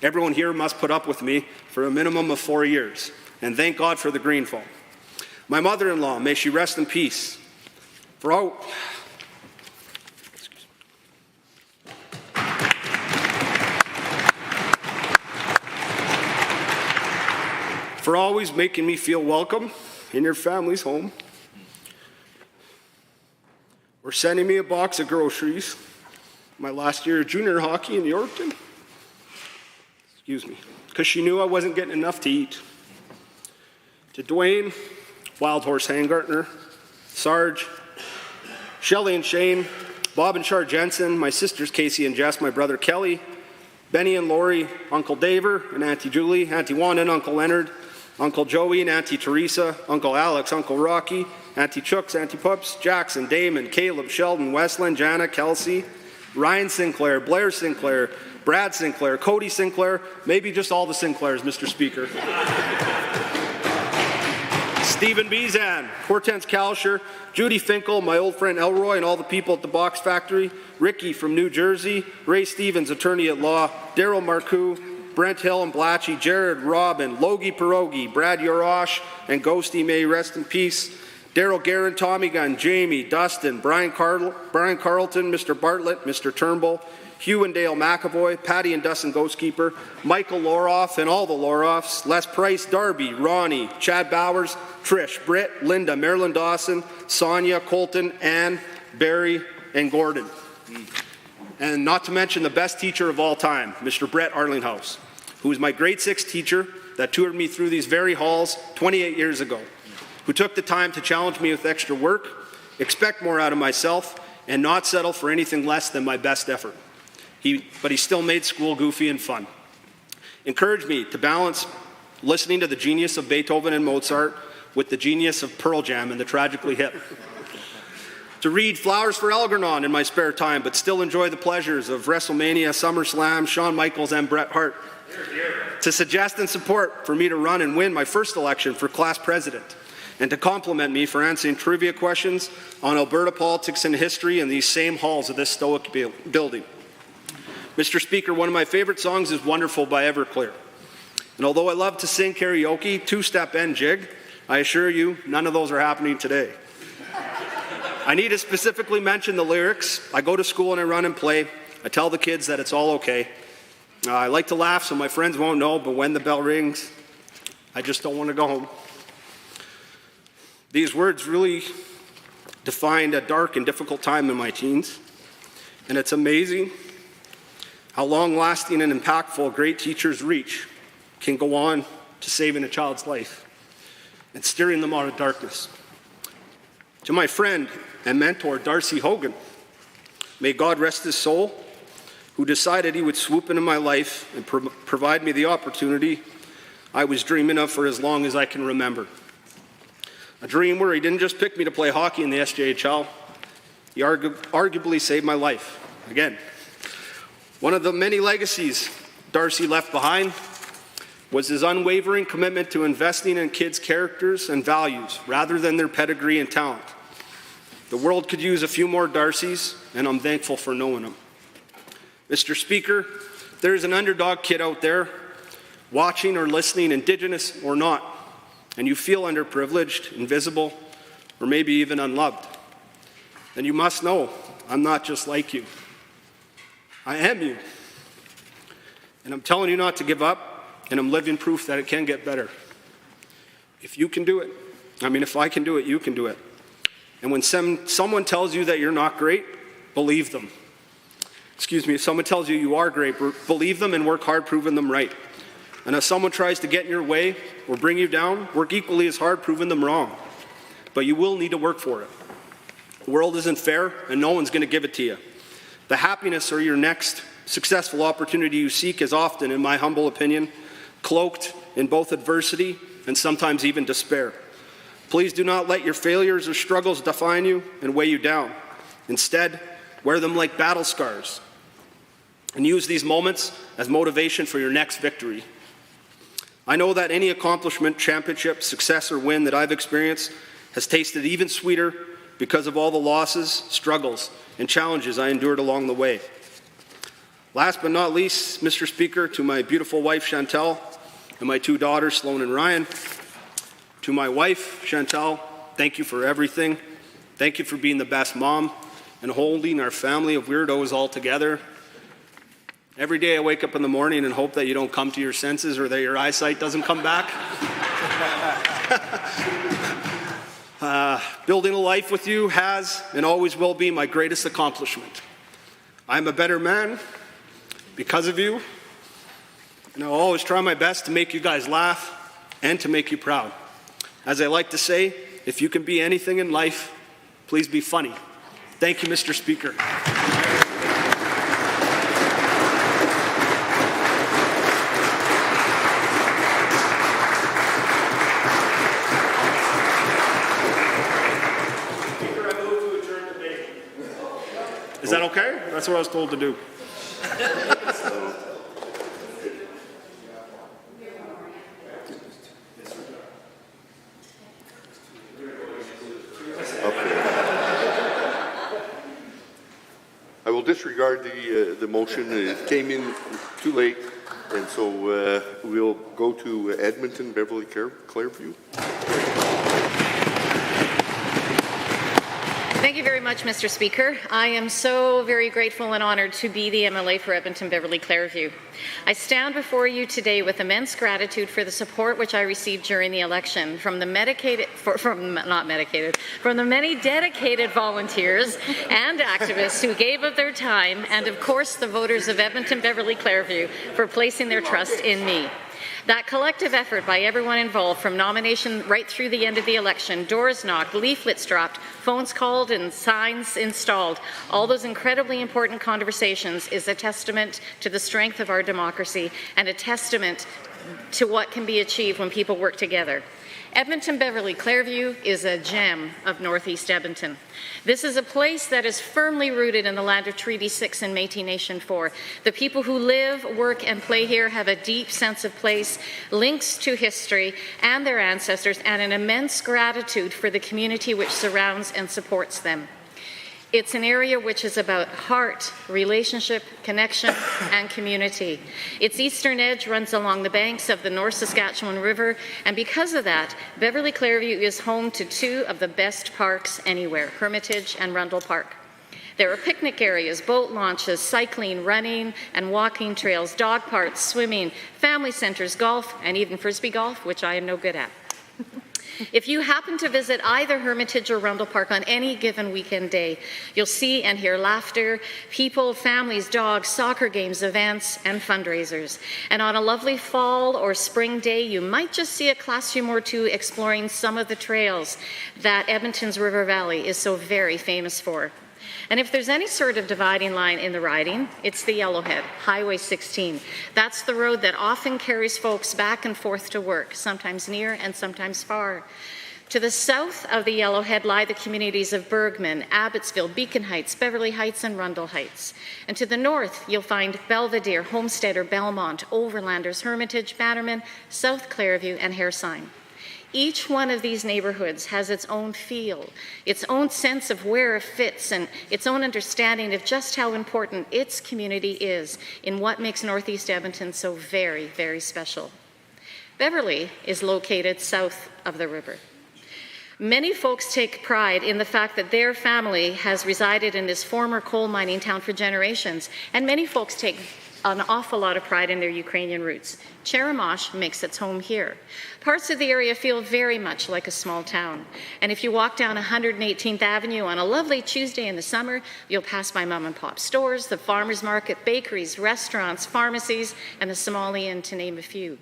everyone here must put up with me for a minimum of 4 years. And thank God for the green phone. My mother-in-law, may she rest in peace. For always making me feel welcome in your family's home, or sending me a box of groceries my last year of junior hockey in Yorkton, because she knew I wasn't getting enough to eat. To Dwayne, Wild Horse Hangartner, Sarge, Shelley and Shane, Bob and Char Jensen, my sisters Casey and Jess, my brother Kelly, Benny and Lori, Uncle Daver and Auntie Julie, Auntie Wanda and Uncle Leonard, Uncle Joey and Auntie Teresa, Uncle Alex, Uncle Rocky, Auntie Chooks, Auntie Pups, Jackson, Damon, Caleb, Sheldon, Westland, Jana, Kelsey, Ryan Sinclair, Blair Sinclair, Brad Sinclair, Cody Sinclair, maybe just all the Sinclairs, Mr. Speaker. Stephen Bezan, Hortense Kalsher, Judy Finkel, my old friend Elroy, and all the people at the Box Factory, Ricky from New Jersey, Ray Stevens, attorney at law, Daryl Marcoux, Brent Hill and Blatchy, Jared Robin, Logie Pierogi, Brad Yorosh, and Ghosty, may rest in peace, Daryl Guerin, Tommy Gunn, Jamie, Dustin, Brian Carlton, Mr. Bartlett, Mr. Turnbull, Hugh and Dale McAvoy, Patty and Dustin Ghostkeeper, Michael Loroff and all the Loroffs, Les Price, Darby, Ronnie, Chad Bowers, Trish, Britt, Linda, Marilyn Dawson, Sonia, Colton, Ann, Barry, and Gordon. And not to mention the best teacher of all time, Mr. Brett Arlinghouse, who was my grade 6 teacher that toured me through these very halls 28 years ago, who took the time to challenge me with extra work, expect more out of myself, and not settle for anything less than my best effort. But he still made school goofy and fun. Encouraged me to balance listening to the genius of Beethoven and Mozart with the genius of Pearl Jam and the Tragically Hip. To read Flowers for Algernon in my spare time, but still enjoy the pleasures of WrestleMania, SummerSlam, Shawn Michaels, and Bret Hart. To suggest and support for me to run and win my first election for class president, and to compliment me for answering trivia questions on Alberta politics and history in these same halls of this stoic building. Mr. Speaker, one of my favorite songs is Wonderful by Everclear. And although I love to sing karaoke, two-step and jig, I assure you none of those are happening today. I need to specifically mention the lyrics. I go to school and I run and play. I tell the kids that it's all okay. I like to laugh so my friends won't know, but when the bell rings, I just don't want to go home. These words really defined a dark and difficult time in my teens, and it's amazing how long-lasting and impactful great teachers' reach can go on to saving a child's life and steering them out of darkness. To my friend and mentor, Darcy Hogan, may God rest his soul, who decided he would swoop into my life and provide me the opportunity I was dreaming of for as long as I can remember. A dream where he didn't just pick me to play hockey in the SJHL, he arguably saved my life. Again, one of the many legacies Darcy left behind was his unwavering commitment to investing in kids' characters and values rather than their pedigree and talent. The world could use a few more Darcys, and I'm thankful for knowing them. Mr. Speaker, there's an underdog kid out there watching or listening, Indigenous or not, and you feel underprivileged, invisible, or maybe even unloved. Then you must know I'm not just like you. I am you. And I'm telling you not to give up, and I'm living proof that it can get better. If you can do it, if I can do it, you can do it. And when someone tells you that you're not great, believe them. If someone tells you you are great, believe them and work hard proving them right. And if someone tries to get in your way or bring you down, work equally as hard proving them wrong. But you will need to work for it. The world isn't fair, and no one's going to give it to you. The happiness or your next successful opportunity you seek is often, in my humble opinion, cloaked in both adversity and sometimes even despair. Please do not let your failures or struggles define you and weigh you down. Instead, wear them like battle scars and use these moments as motivation for your next victory. I know that any accomplishment, championship, success, or win that I've experienced has tasted even sweeter because of all the losses, struggles, and challenges I endured along the way. Last but not least, Mr. Speaker, to my beautiful wife, Chantel, and my 2 daughters, Sloan and Ryan, to my wife, Chantel, thank you for everything. Thank you for being the best mom and holding our family of weirdos all together. Every day I wake up in the morning and hope that you don't come to your senses or that your eyesight doesn't come back. Building a life with you has and always will be my greatest accomplishment. I'm a better man because of you, and I'll always try my best to make you guys laugh and to make you proud. As I like to say, if you can be anything in life, please be funny. Thank you, Mr. Speaker. Is that okay? That's what I was told to do. I will disregard the motion. It came in too late, and so we'll go to Edmonton, Beverly, Clareview. Thank you very much, Mr. Speaker. I am so very grateful and honored to be the MLA for Edmonton, Beverly, Clareview. I stand before you today with immense gratitude for the support which I received during the election from the many dedicated volunteers and activists who gave of their time, and of course the voters of Edmonton, Beverly, Clareview for placing their trust in me. That collective effort by everyone involved, from nomination right through the end of the election, doors knocked, leaflets dropped, phones called, and signs installed, all those incredibly important conversations, is a testament to the strength of our democracy and a testament to what can be achieved when people work together. Edmonton, Beverly, Clareview is a gem of Northeast Edmonton. This is a place that is firmly rooted in the land of Treaty 6 and Métis Nation 4. The people who live, work, and play here have a deep sense of place, links to history and their ancestors, and an immense gratitude for the community which surrounds and supports them. It's an area which is about heart, relationship, connection, and community. Its eastern edge runs along the banks of the North Saskatchewan River, and because of that, Beverly Clareview is home to 2 of the best parks anywhere, Hermitage and Rundle Park. There are picnic areas, boat launches, cycling, running, and walking trails, dog parks, swimming, family centers, golf, and even Frisbee golf, which I am no good at. If you happen to visit either Hermitage or Rundle Park on any given weekend day, you'll see and hear laughter, people, families, dogs, soccer games, events, and fundraisers. And on a lovely fall or spring day, you might just see a classroom or 2 exploring some of the trails that Edmonton's River Valley is so very famous for. And if there's any sort of dividing line in the riding, it's the Yellowhead, Highway 16. That's the road that often carries folks back and forth to work, sometimes near and sometimes far. To the south of the Yellowhead lie the communities of Bergman, Abbotsville, Beacon Heights, Beverly Heights, and Rundle Heights. And to the north, you'll find Belvedere, Homesteader, Belmont, Overlanders, Hermitage, Bannerman, South Clareview, and Haresine. Each one of these neighborhoods has its own feel, its own sense of where it fits, and its own understanding of just how important its community is in what makes Northeast Edmonton so very, very special. Beverly is located south of the river. Many folks take pride in the fact that their family has resided in this former coal mining town for generations, and many folks take an awful lot of pride in their Ukrainian roots. Cherimosh makes its home here. Parts of the area feel very much like a small town. And if you walk down 118th Avenue on a lovely Tuesday in the summer, you'll pass by mom and pop stores, the farmers market, bakeries, restaurants, pharmacies, and the Somali Inn, to name a few.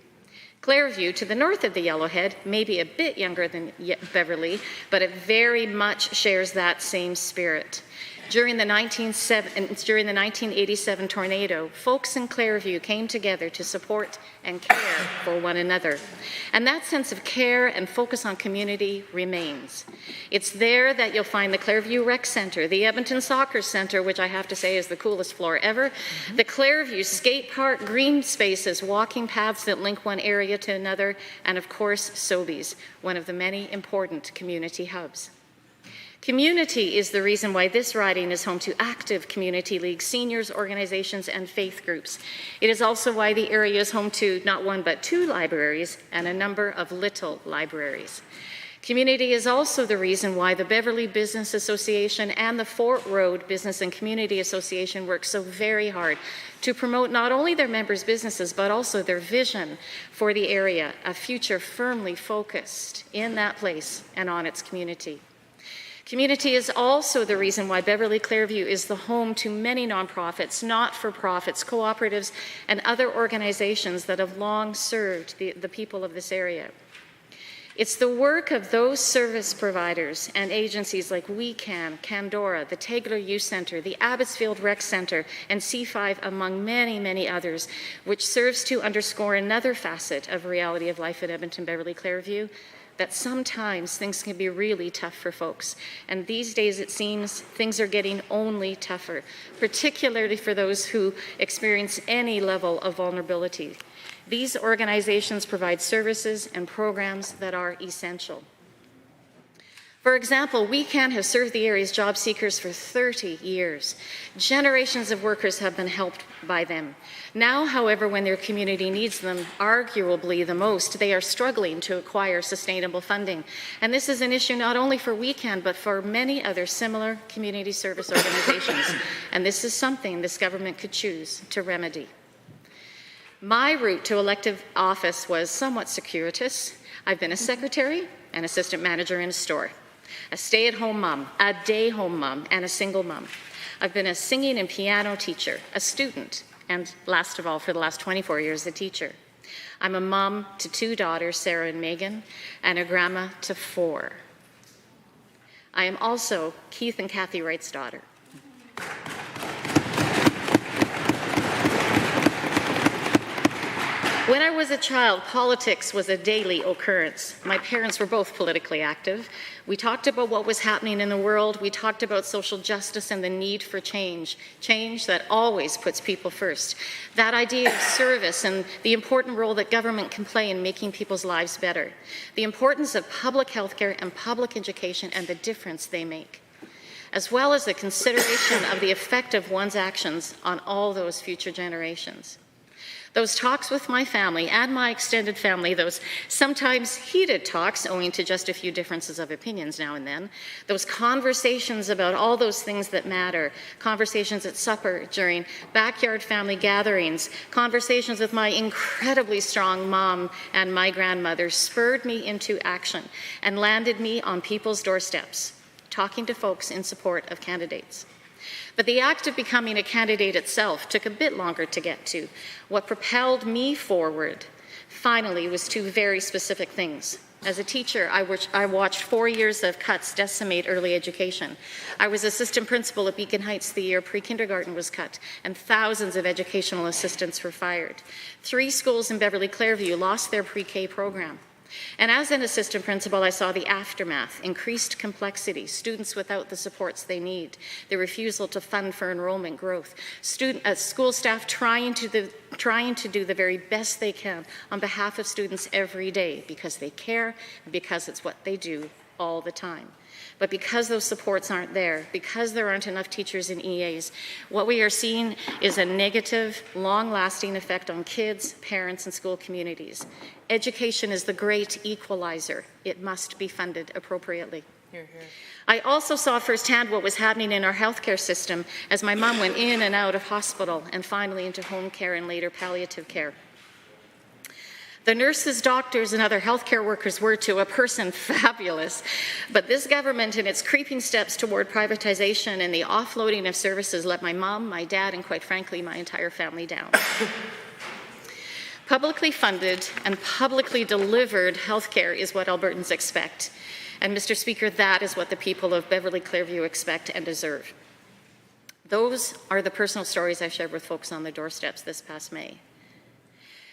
Clareview, to the north of the Yellowhead, may be a bit younger than Beverly, but it very much shares that same spirit. During the 1987 tornado, folks in Clairview came together to support and care for one another. And that sense of care and focus on community remains. It's there that you'll find the Clairview Rec Centre, the Edmonton Soccer Centre, which I have to say is the coolest floor ever, the Clairview Skate Park, green spaces, walking paths that link one area to another, and of course, Sobeys, one of the many important community hubs. Community is the reason why this riding is home to active community leagues, seniors organizations, and faith groups. It is also why the area is home to not one but 2 libraries and a number of little libraries. Community is also the reason why the Beverly Business Association and the Fort Road Business and Community Association work so very hard to promote not only their members' businesses, but also their vision for the area, a future firmly focused in that place and on its community. Community is also the reason why Beverly Clairview is the home to many nonprofits, not-for-profits, cooperatives, and other organizations that have long served the people of this area. It's the work of those service providers and agencies like WeCan, Candora, the Tegler Youth Centre, the Abbotsfield Rec Centre, and C5, among many, many others, which serves to underscore another facet of reality of life in Edmonton, Beverly Clairview, that sometimes things can be really tough for folks. And these days, it seems, things are getting only tougher, particularly for those who experience any level of vulnerability. These organizations provide services and programs that are essential. For example, WeCan has served the area's job seekers for 30 years. Generations of workers have been helped by them. Now, however, when their community needs them, arguably the most, they are struggling to acquire sustainable funding. And this is an issue not only for WeCan, but for many other similar community service organizations. And this is something this government could choose to remedy. My route to elective office was somewhat circuitous. I've been a secretary, an assistant manager in a store, a stay-at-home mom, a day-home mom, and a single mom. I've been a singing and piano teacher, a student, and last of all, for the last 24 years, a teacher. I'm a mom to 2 daughters, Sarah and Megan, and a grandma to 4. I am also Keith and Kathy Wright's daughter. When I was a child, politics was a daily occurrence. My parents were both politically active. We talked about what was happening in the world. We talked about social justice and the need for change, change that always puts people first. That idea of service and the important role that government can play in making people's lives better. The importance of public health care and public education and the difference they make, as well as the consideration of the effect of one's actions on all those future generations. Those talks with my family and my extended family, those sometimes heated talks owing to just a few differences of opinions now and then, those conversations about all those things that matter, conversations at supper, during backyard family gatherings, conversations with my incredibly strong mom and my grandmother spurred me into action and landed me on people's doorsteps, talking to folks in support of candidates. But the act of becoming a candidate itself took a bit longer to get to. What propelled me forward, finally, was 2 very specific things. As a teacher, I watched 4 years of cuts decimate early education. I was assistant principal at Beacon Heights the year pre-kindergarten was cut, and thousands of educational assistants were fired. 3 schools in Beverly Clairview lost their pre-K program. And as an assistant principal, I saw the aftermath, increased complexity, students without the supports they need, the refusal to fund for enrollment growth, school staff trying to do the very best they can on behalf of students every day because they care and because it's what they do all the time. But because those supports aren't there, because there aren't enough teachers and EAs, what we are seeing is a negative, long-lasting effect on kids, parents, and school communities. Education is the great equalizer. It must be funded appropriately. Hear, hear. I also saw firsthand what was happening in our healthcare system as my mom went in and out of hospital and finally into home care and later palliative care. The nurses, doctors, and other healthcare workers were, to a person, fabulous. But this government and its creeping steps toward privatization and the offloading of services let my mom, my dad, and quite frankly, my entire family down. Publicly funded and publicly delivered healthcare is what Albertans expect. And Mr. Speaker, that is what the people of Beverly Clairview expect and deserve. Those are the personal stories I shared with folks on the doorsteps this past May.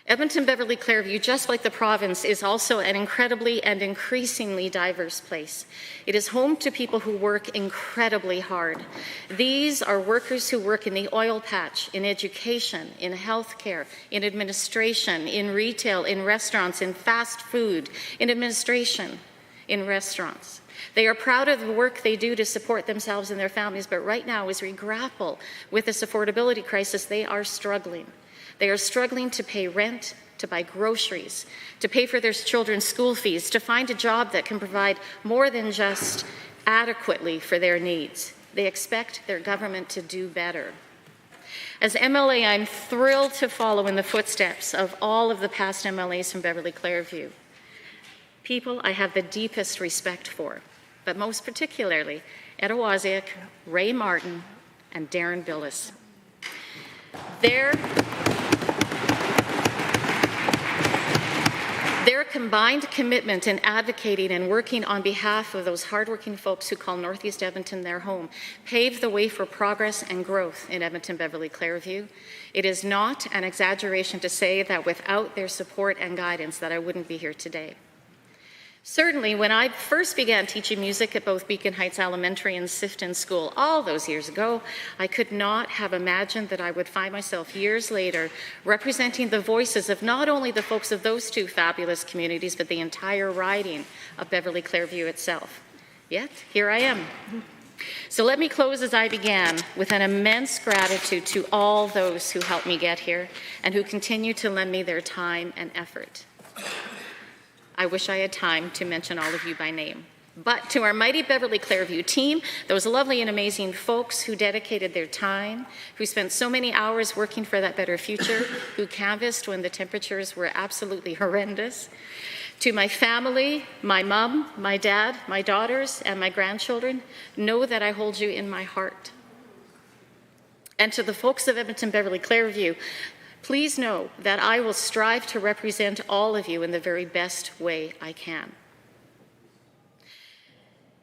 Edmonton-Beverly Clareview, just like the province, is also an incredibly and increasingly diverse place. It is home to people who work incredibly hard. These are workers who work in the oil patch, in education, in healthcare, in administration, in retail, in restaurants, in fast food, in administration, in restaurants. They are proud of the work they do to support themselves and their families, but right now, as we grapple with this affordability crisis, they are struggling. They are struggling to pay rent, to buy groceries, to pay for their children's school fees, to find a job that can provide more than just adequately for their needs. They expect their government to do better. As MLA, I'm thrilled to follow in the footsteps of all of the past MLAs from Beverly Clareview. People I have the deepest respect for, but most particularly Ed Owaziak, Ray Martin, and Darren Billis. Their combined commitment in advocating and working on behalf of those hardworking folks who call Northeast Edmonton their home paved the way for progress and growth in Edmonton-Beverly Clareview. It is not an exaggeration to say that without their support and guidance that I wouldn't be here today. Certainly, when I first began teaching music at both Beacon Heights Elementary and Sifton School all those years ago, I could not have imagined that I would find myself years later representing the voices of not only the folks of those two fabulous communities, but the entire riding of Beverly Clareview itself. Yet, here I am. So let me close as I began with an immense gratitude to all those who helped me get here and who continue to lend me their time and effort. I wish I had time to mention all of you by name. But to our mighty Beverly Clareview team, those lovely and amazing folks who dedicated their time, who spent so many hours working for that better future, who canvassed when the temperatures were absolutely horrendous, to my family, my mom, my dad, my daughters, and my grandchildren, know that I hold you in my heart. And to the folks of Edmonton-Beverly Clareview, please know that I will strive to represent all of you in the very best way I can.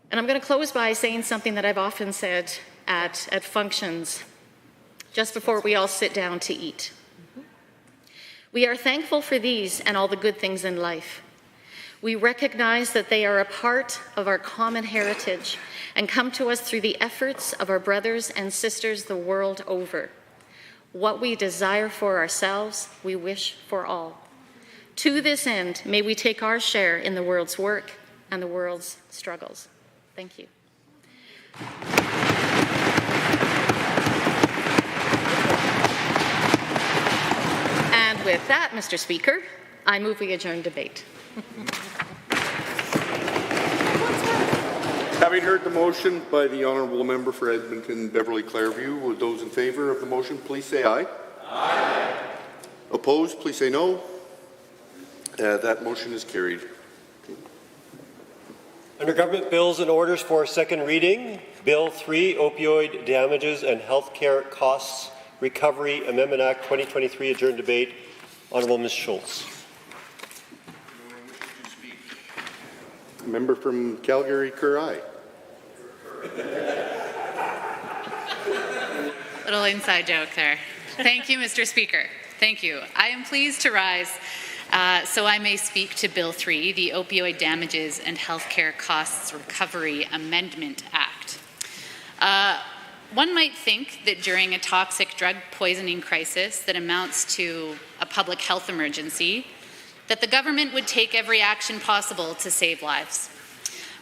And I'm going to close by saying something that I've often said at functions just before we all sit down to eat. We are thankful for these and all the good things in life. We recognize that they are a part of our common heritage and come to us through the efforts of our brothers and sisters the world over. What we desire for ourselves, we wish for all. To this end, may we take our share in the world's work and the world's struggles. Thank you. And with that, Mr. Speaker, I move we adjourn debate. Having heard the motion by the honourable member for Edmonton-Beverly Clareview, would those in favour of the motion please say aye. Aye. Opposed, please say no. That motion is carried. Under Government Bills and Orders for second reading, Bill 3, Opioid Damages and Healthcare Costs Recovery Amendment Act 2023, adjourned debate. Honourable Ms. Schultz. Member from Calgary-Kerr, aye. Little inside joke there. Thank you, Mr. Speaker. Thank you. I am pleased to rise so I may speak to Bill 3, the Opioid Damages and Healthcare Costs Recovery Amendment Act. One might think that during a toxic drug poisoning crisis that amounts to a public health emergency, that the government would take every action possible to save lives.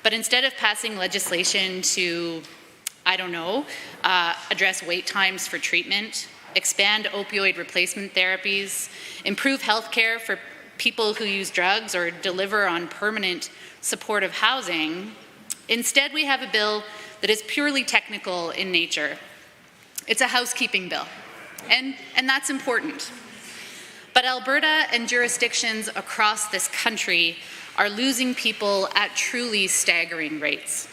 But instead of passing legislation to, I don't know, address wait times for treatment, expand opioid replacement therapies, improve health care for people who use drugs, or deliver on permanent supportive housing, instead we have a bill that is purely technical in nature. It's a housekeeping bill, and that's important. But Alberta and jurisdictions across this country are losing people at truly staggering rates.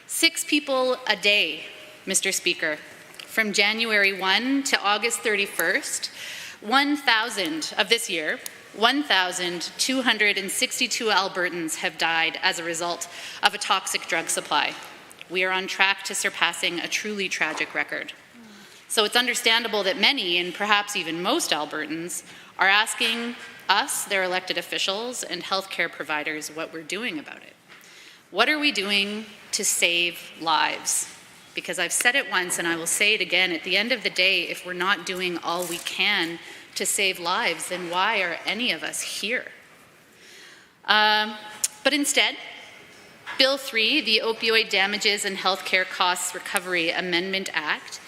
6 people a day, Mr. Speaker. From January 1 to August 31st, 1,000 of this year, 1,262 Albertans have died as a result of a toxic drug supply. We are on track to surpassing a truly tragic record. So it's understandable that many, and perhaps even most Albertans, are asking us, their elected officials and healthcare providers, what we're doing about it. What are we doing to save lives? Because I've said it once and I will say it again, at the end of the day, if we're not doing all we can to save lives, then why are any of us here? But instead, Bill 3, the Opioid Damages and Healthcare Costs Recovery Amendment Act,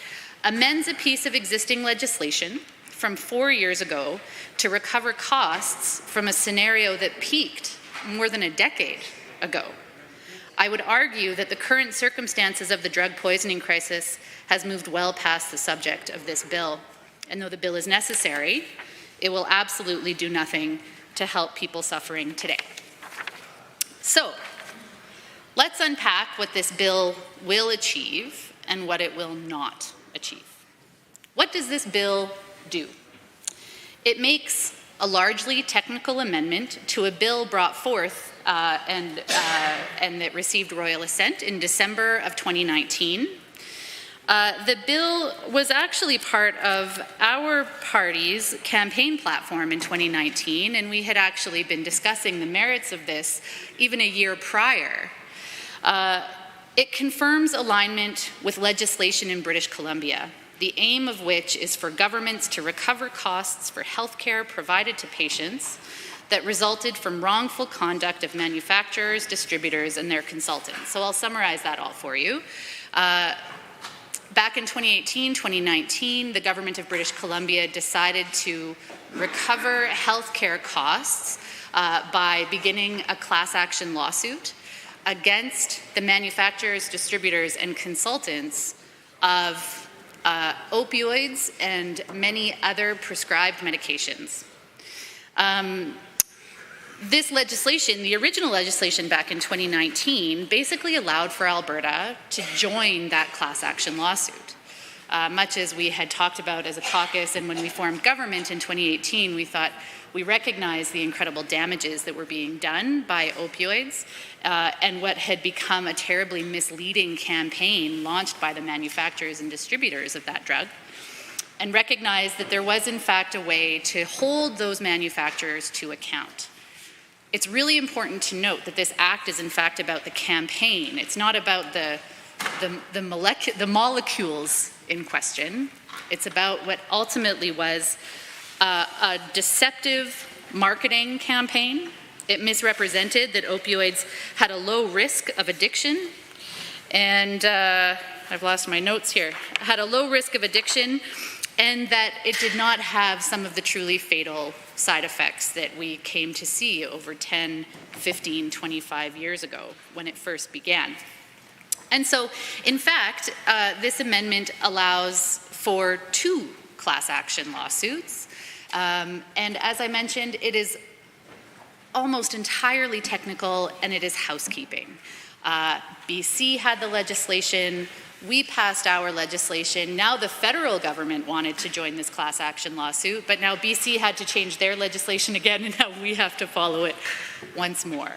amends a piece of existing legislation from 4 years ago to recover costs from a scenario that peaked more than a decade ago. I would argue that the current circumstances of the drug poisoning crisis has moved well past the subject of this bill. And though the bill is necessary, it will absolutely do nothing to help people suffering today. So, let's unpack what this bill will achieve and what it will not achieve. What does this bill do? It makes a largely technical amendment to a bill brought forth and that received royal assent in December of 2019. The bill was actually part of our party's campaign platform in 2019, and we had actually been discussing the merits of this even a year prior. It confirms alignment with legislation in British Columbia, the aim of which is for governments to recover costs for healthcare provided to patients that resulted from wrongful conduct of manufacturers, distributors, and their consultants. So I'll summarize that all for you. Back in 2018, 2019, the government of British Columbia decided to recover healthcare costs by beginning a class action lawsuit against the manufacturers, distributors, and consultants of opioids and many other prescribed medications. This legislation, the original legislation back in 2019, basically allowed for Alberta to join that class action lawsuit. Much as we had talked about as a caucus, and when we formed government in 2018, we thought we recognized the incredible damages that were being done by opioids and what had become a terribly misleading campaign launched by the manufacturers and distributors of that drug, and recognized that there was in fact a way to hold those manufacturers to account. It's really important to note that this act is in fact about the campaign. It's not about the molecules in question. It's about what ultimately was a deceptive marketing campaign. It misrepresented that opioids had a low risk of addiction, and I've lost my notes here, had a low risk of addiction, and that it did not have some of the truly fatal side effects that we came to see over 10, 15, 25 years ago when it first began. And so, in fact, this amendment allows for 2 class action lawsuits. And as I mentioned, it is almost entirely technical, and it is housekeeping. BC had the legislation. We passed our legislation. Now the federal government wanted to join this class action lawsuit, but now BC had to change their legislation again, and now we have to follow it once more.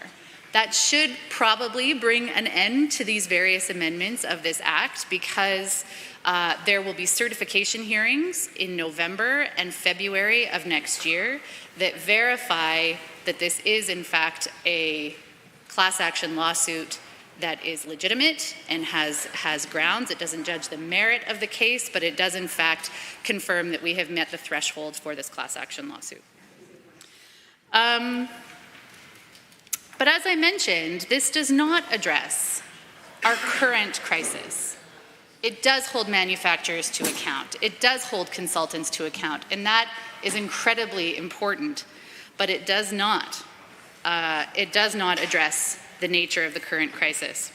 That should probably bring an end to these various amendments of this act, because there will be certification hearings in November and February of next year that verify that this is in fact a class action lawsuit that is legitimate and has grounds. It doesn't judge the merit of the case, but it does in fact confirm that we have met the threshold for this class action lawsuit. But as I mentioned, this does not address our current crisis. It does hold manufacturers to account. It does hold consultants to account, and that is incredibly important, but it does not address the nature of the current crisis.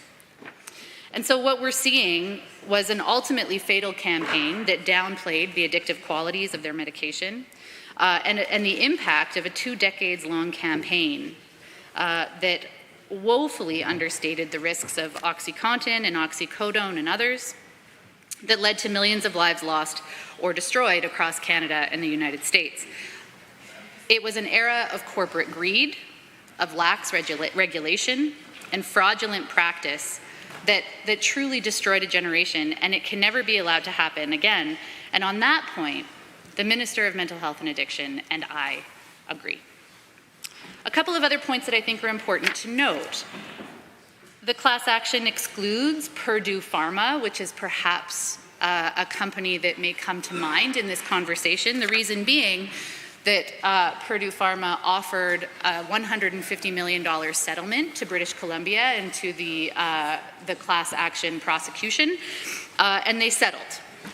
And so what we're seeing was an ultimately fatal campaign that downplayed the addictive qualities of their medication and the impact of a 2 decades long campaign that woefully understated the risks of OxyContin and oxycodone and others that led to millions of lives lost or destroyed across Canada and the United States. It was an era of corporate greed, of lax regulation, and fraudulent practice that truly destroyed a generation, and it can never be allowed to happen again. And on that point, the Minister of Mental Health and Addiction and I agree. A couple of other points that I think are important to note. The class action excludes Purdue Pharma, which is perhaps a company that may come to mind in this conversation. The reason being that Purdue Pharma offered a $150 million settlement to British Columbia and to the class action prosecution, and they settled.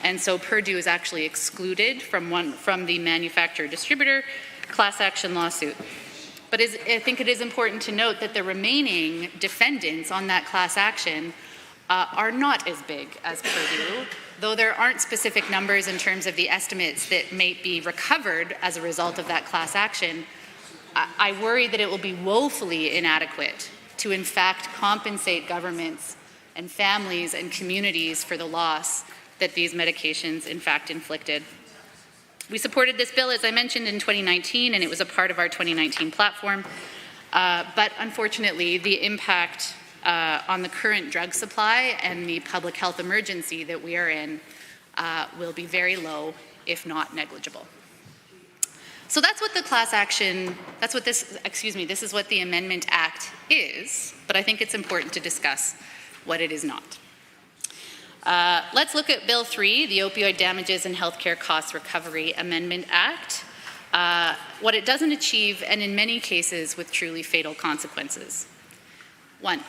And so Purdue is actually excluded from the manufacturer-distributor class action lawsuit. But I think it is important to note that the remaining defendants on that class action are not as big as Purdue, though there aren't specific numbers in terms of the estimates that may be recovered as a result of that class action. I worry that it will be woefully inadequate to in fact compensate governments and families and communities for the loss that these medications in fact inflicted. We supported this bill, as I mentioned, in 2019, and it was a part of our 2019 platform. But unfortunately, the impact on the current drug supply and the public health emergency that we are in will be very low, if not negligible. So that's what the class action, this is what the Amendment Act is, but I think it's important to discuss what it is not. Let's look at Bill 3, the Opioid Damages and Healthcare Costs Recovery Amendment Act. What it doesn't achieve, and in many cases with truly fatal consequences. 1,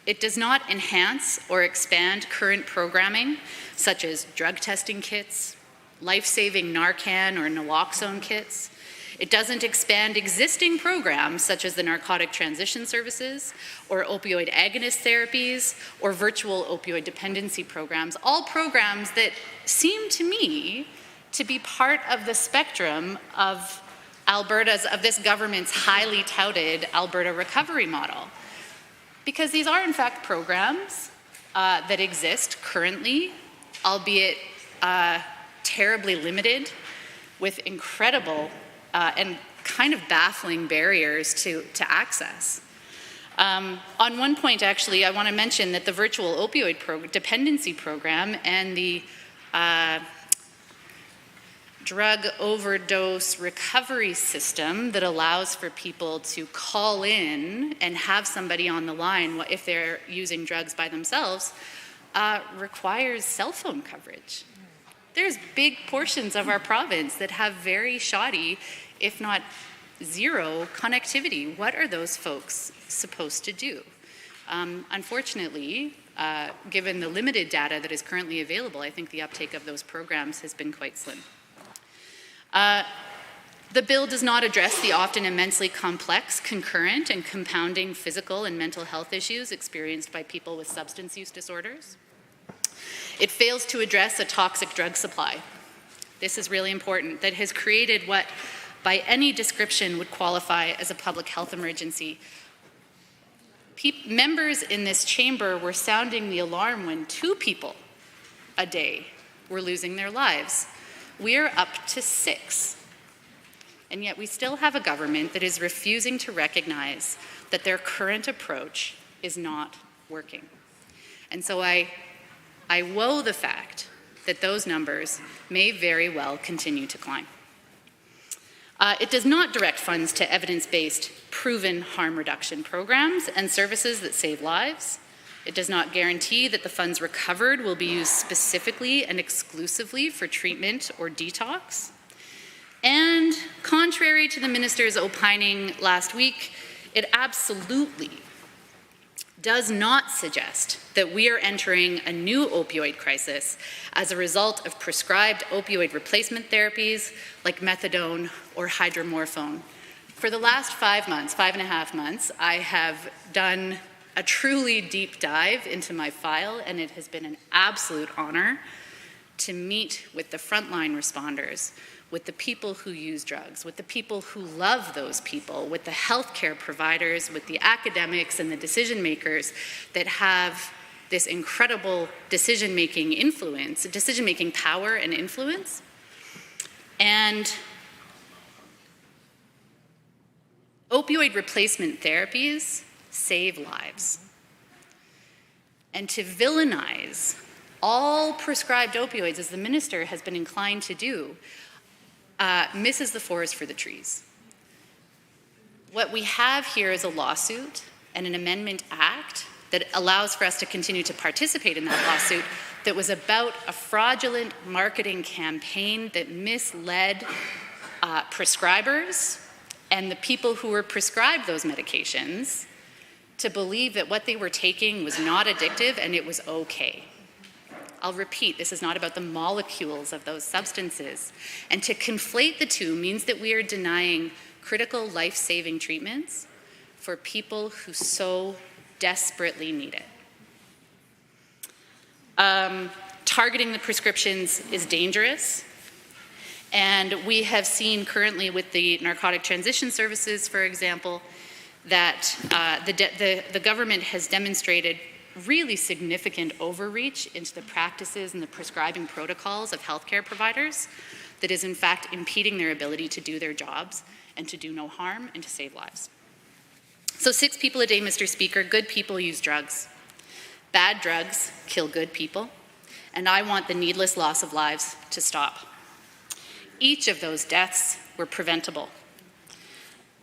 it does not enhance or expand current programming, such as drug testing kits, life-saving Narcan or naloxone kits. It doesn't expand existing programs such as the narcotic transition services or opioid agonist therapies or virtual opioid dependency programs, all programs that seem to me to be part of the spectrum of this government's highly touted Alberta recovery model. Because these are in fact programs that exist currently, albeit terribly limited, with incredible and kind of baffling barriers to access. On one point, actually, I want to mention that the virtual opioid dependency program and the drug overdose recovery system that allows for people to call in and have somebody on the line if they're using drugs by themselves requires cell phone coverage. There's big portions of our province that have very shoddy, if not zero, connectivity. What are those folks supposed to do? Unfortunately, given the limited data that is currently available, I think the uptake of those programs has been quite slim. The bill does not address the often immensely complex, concurrent, and compounding physical and mental health issues experienced by people with substance use disorders. It fails to address a toxic drug supply. This is really important, that has created what by any description would qualify as a public health emergency. Members in this chamber were sounding the alarm when 2 people a day were losing their lives. We're up to 6. And yet we still have a government that is refusing to recognize that their current approach is not working. And so I woe the fact that those numbers may very well continue to climb. It does not direct funds to evidence-based, proven harm reduction programs and services that save lives. It does not guarantee that the funds recovered will be used specifically and exclusively for treatment or detox. And contrary to the minister's opining last week, it absolutely does not suggest that we are entering a new opioid crisis as a result of prescribed opioid replacement therapies like methadone or hydromorphone. For the last 5.5 months, I have done a truly deep dive into my file, and it has been an absolute honor to meet with the frontline responders, with the people who use drugs, with the people who love those people, with the healthcare providers, with the academics and the decision makers that have this incredible decision-making influence, decision-making power and influence. And opioid replacement therapies save lives. and to villainize all prescribed opioids, as the minister has been inclined to do, misses the forest for the trees. What we have here is a lawsuit and an amendment act that allows for us to continue to participate in that lawsuit that was about a fraudulent marketing campaign that misled prescribers and the people who were prescribed those medications to believe that what they were taking was not addictive and it was okay. I'll repeat, this is not about the molecules of those substances. And to conflate the two means that we are denying critical life-saving treatments for people who so desperately need it. Targeting the prescriptions is dangerous. And we have seen currently with the Narcotic Transition Services, for example, that the government has demonstrated really significant overreach into the practices and the prescribing protocols of healthcare providers that is in fact impeding their ability to do their jobs and to do no harm and to save lives. So 6 people a day, Mr. Speaker, good people use drugs. Bad drugs kill good people, and I want the needless loss of lives to stop. Each of those deaths were preventable.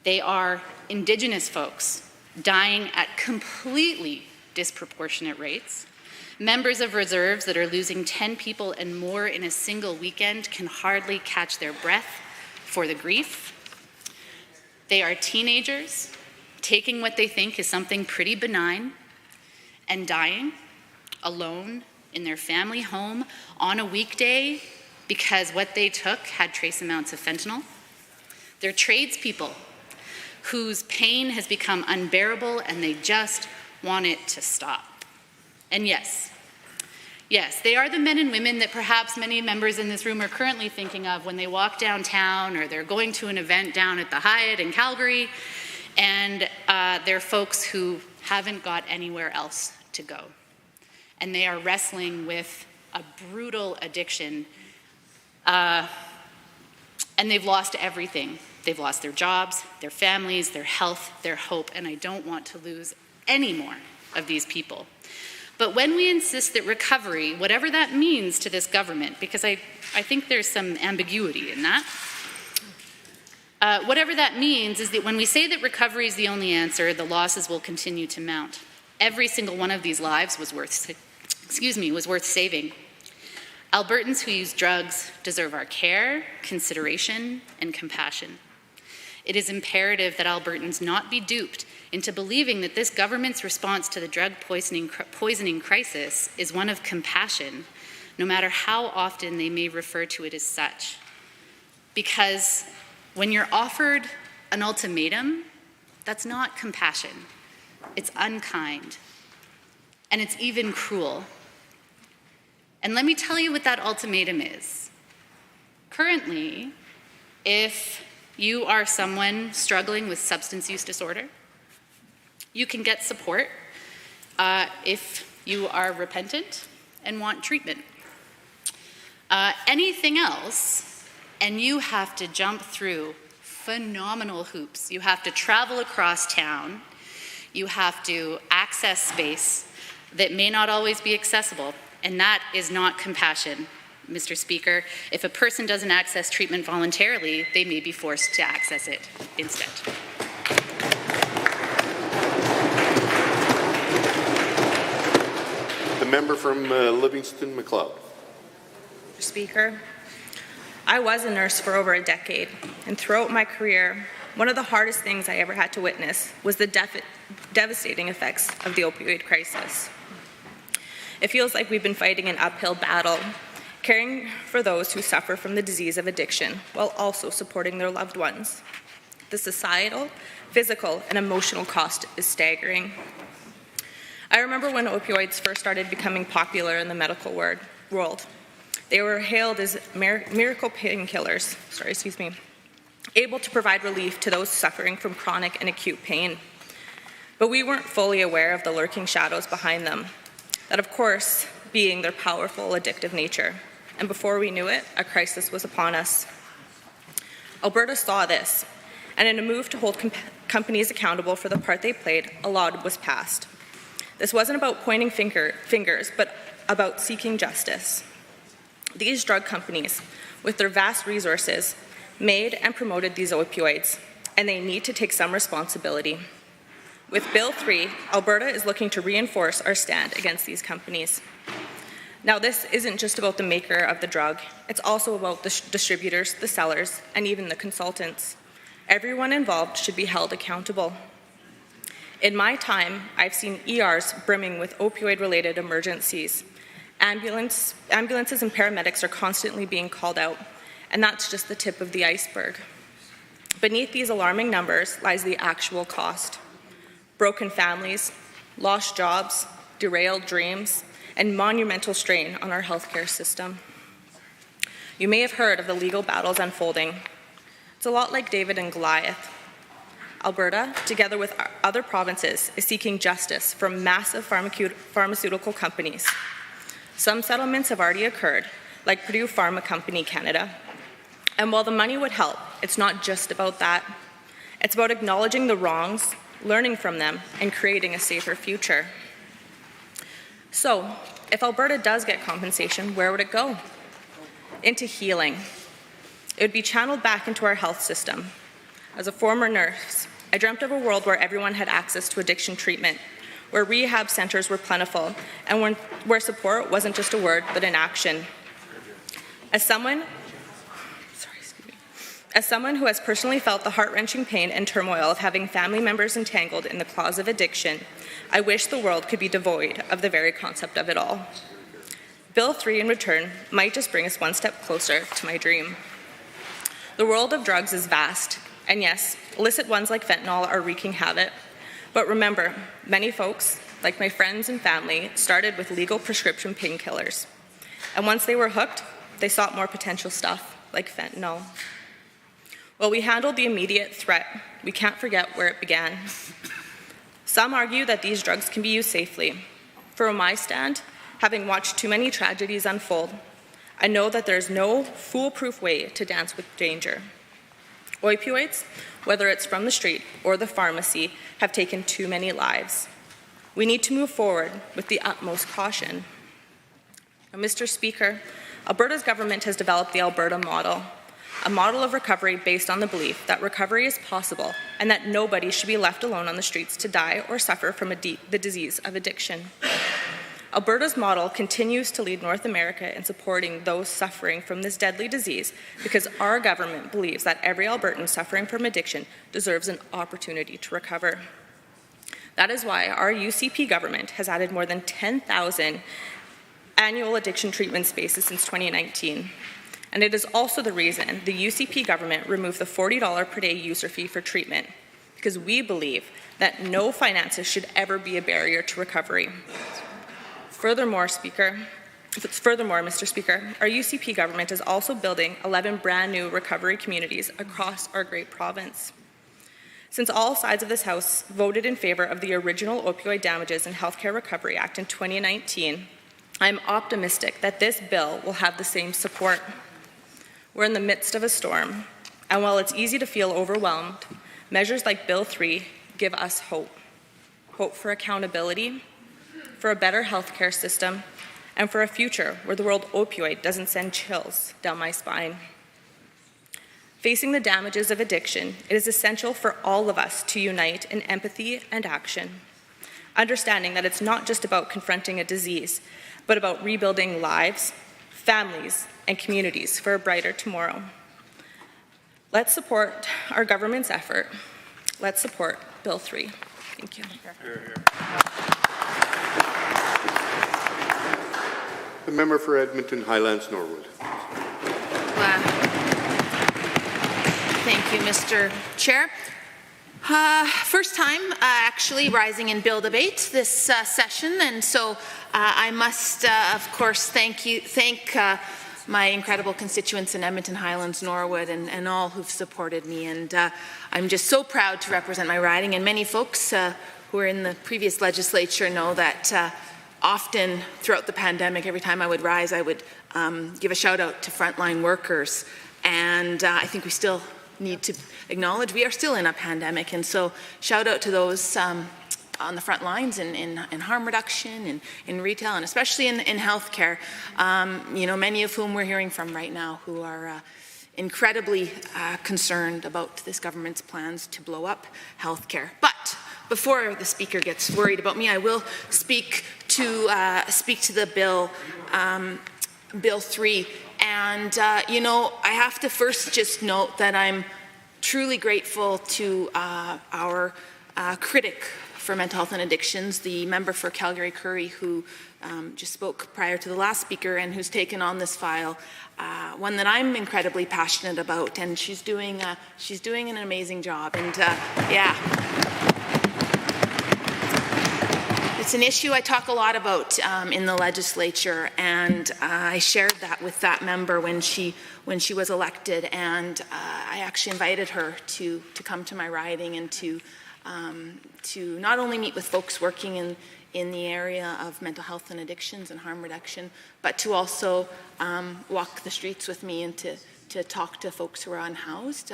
They are Indigenous folks dying at completely disproportionate rates. Members of reserves that are losing 10 people and more in a single weekend can hardly catch their breath for the grief. They are teenagers taking what they think is something pretty benign and dying alone in their family home on a weekday because what they took had trace amounts of fentanyl. They're tradespeople whose pain has become unbearable and they just want it to stop. And yes, they are the men and women that perhaps many members in this room are currently thinking of when they walk downtown or they're going to an event down at the Hyatt in Calgary, and they're folks who haven't got anywhere else to go. And they are wrestling with a brutal addiction, and they've lost everything. They've lost their jobs, their families, their health, their hope, and I don't want to lose any more of these people. But when we insist that recovery, whatever that means to this government, because I think there's some ambiguity in that, whatever that means is that when we say that recovery is the only answer, the losses will continue to mount. Every single one of these lives was worth saving. Albertans who use drugs deserve our care, consideration, and compassion. It is imperative that Albertans not be duped into believing that this government's response to the drug poisoning crisis is one of compassion, no matter how often they may refer to it as such. Because when you're offered an ultimatum, that's not compassion. It's unkind. And it's even cruel. And let me tell you what that ultimatum is. Currently, if you are someone struggling with substance use disorder, you can get support if you are repentant and want treatment. Anything else, and you have to jump through phenomenal hoops. You have to travel across town. You have to access space that may not always be accessible, and that is not compassion, Mr. Speaker. If a person doesn't access treatment voluntarily, they may be forced to access it instead. The member from Livingston-McLeod. Mr. Speaker, I was a nurse for over a decade, and throughout my career, one of the hardest things I ever had to witness was the devastating effects of the opioid crisis. It feels like we've been fighting an uphill battle, caring for those who suffer from the disease of addiction while also supporting their loved ones. The societal, physical, and emotional cost is staggering. I remember when opioids first started becoming popular in the medical world. They were hailed as miracle painkillers, able to provide relief to those suffering from chronic and acute pain. But we weren't fully aware of the lurking shadows behind them, that of course being their powerful addictive nature. And before we knew it, a crisis was upon us. Alberta saw this, and in a move to hold companies accountable for the part they played, a law was passed. This wasn't about pointing fingers, but about seeking justice. These drug companies, with their vast resources, made and promoted these opioids, and they need to take some responsibility. With Bill 3, Alberta is looking to reinforce our stand against these companies. Now, this isn't just about the maker of the drug, it's also about the distributors, the sellers, and even the consultants. Everyone involved should be held accountable. In my time, I've seen ERs brimming with opioid-related emergencies. Ambulances and paramedics are constantly being called out, and that's just the tip of the iceberg. Beneath these alarming numbers lies the actual cost. Broken families, lost jobs, derailed dreams, and monumental strain on our healthcare system. You may have heard of the legal battles unfolding. It's a lot like David and Goliath. Alberta, together with other provinces, is seeking justice from massive pharmaceutical companies. Some settlements have already occurred, like Purdue Pharma Company Canada. And while the money would help, it's not just about that. It's about acknowledging the wrongs, learning from them, and creating a safer future. So, if Alberta does get compensation, where would it go? Into healing. It would be channeled back into our health system. As a former nurse, I dreamt of a world where everyone had access to addiction treatment, where rehab centers were plentiful, and where support wasn't just a word, but an action. As someone who has personally felt the heart-wrenching pain and turmoil of having family members entangled in the claws of addiction, I wish the world could be devoid of the very concept of it all. Bill 3, in return, might just bring us one step closer to my dream. The world of drugs is vast, and yes, illicit ones like fentanyl are wreaking havoc. But remember, many folks, like my friends and family, started with legal prescription painkillers. And once they were hooked, they sought more potential stuff, like fentanyl. While we handled the immediate threat, we can't forget where it began. Some argue that these drugs can be used safely. From my stand, having watched too many tragedies unfold, I know that there's no foolproof way to dance with danger. Opioids, whether it's from the street or the pharmacy, have taken too many lives. We need to move forward with the utmost caution. Now, Mr. Speaker, Alberta's government has developed the Alberta model, a model of recovery based on the belief that recovery is possible and that nobody should be left alone on the streets to die or suffer from the disease of addiction. Alberta's model continues to lead North America in supporting those suffering from this deadly disease because our government believes that every Albertan suffering from addiction deserves an opportunity to recover. That is why our UCP government has added more than 10,000 annual addiction treatment spaces since 2019. And it is also the reason the UCP government removed the $40 per day user fee for treatment, because we believe that no finances should ever be a barrier to recovery. Furthermore, Mr. Speaker, our UCP government is also building 11 brand new recovery communities across our great province. Since all sides of this House voted in favor of the original Opioid Damages and Healthcare Recovery Act in 2019, I am optimistic that this bill will have the same support. We're in the midst of a storm, and while it's easy to feel overwhelmed, measures like Bill 3 give us hope. Hope for accountability, for a better healthcare system, and for a future where the word opioid doesn't send chills down my spine. Facing the damages of addiction, it is essential for all of us to unite in empathy and action, understanding that it's not just about confronting a disease, but about rebuilding lives, families, and communities for a brighter tomorrow. Let's support our government's effort. Let's support Bill 3. Thank you. The member for Edmonton Highlands Norwood. Thank you, Mr. Chair. First time actually rising in bill debate this session, and so I must, of course, thank my incredible constituents in Edmonton Highlands Norwood and all who've supported me. And I'm just so proud to represent my riding, and many folks who were in the previous legislature know that often throughout the pandemic, every time I would rise, I would give a shout out to frontline workers. And I think we still need to acknowledge we are still in a pandemic. And so shout out to those on the front lines in harm reduction, in retail, and especially in healthcare. Many of whom we're hearing from right now who are incredibly concerned about this government's plans to blow up healthcare. But before the Speaker gets worried about me, I will speak to the bill, Bill 3. And, I have to first just note that I'm truly grateful to our critic for mental health and addictions, the member for Calgary-Curry, who just spoke prior to the last speaker and who's taken on this file, one that I'm incredibly passionate about, and she's doing an amazing job. And it's an issue I talk a lot about in the legislature, and I shared that with that member when she was elected, and I actually invited her to come to my riding and to not only meet with folks working in the area of mental health and addictions and harm reduction, but to also walk the streets with me and to talk to folks who are unhoused,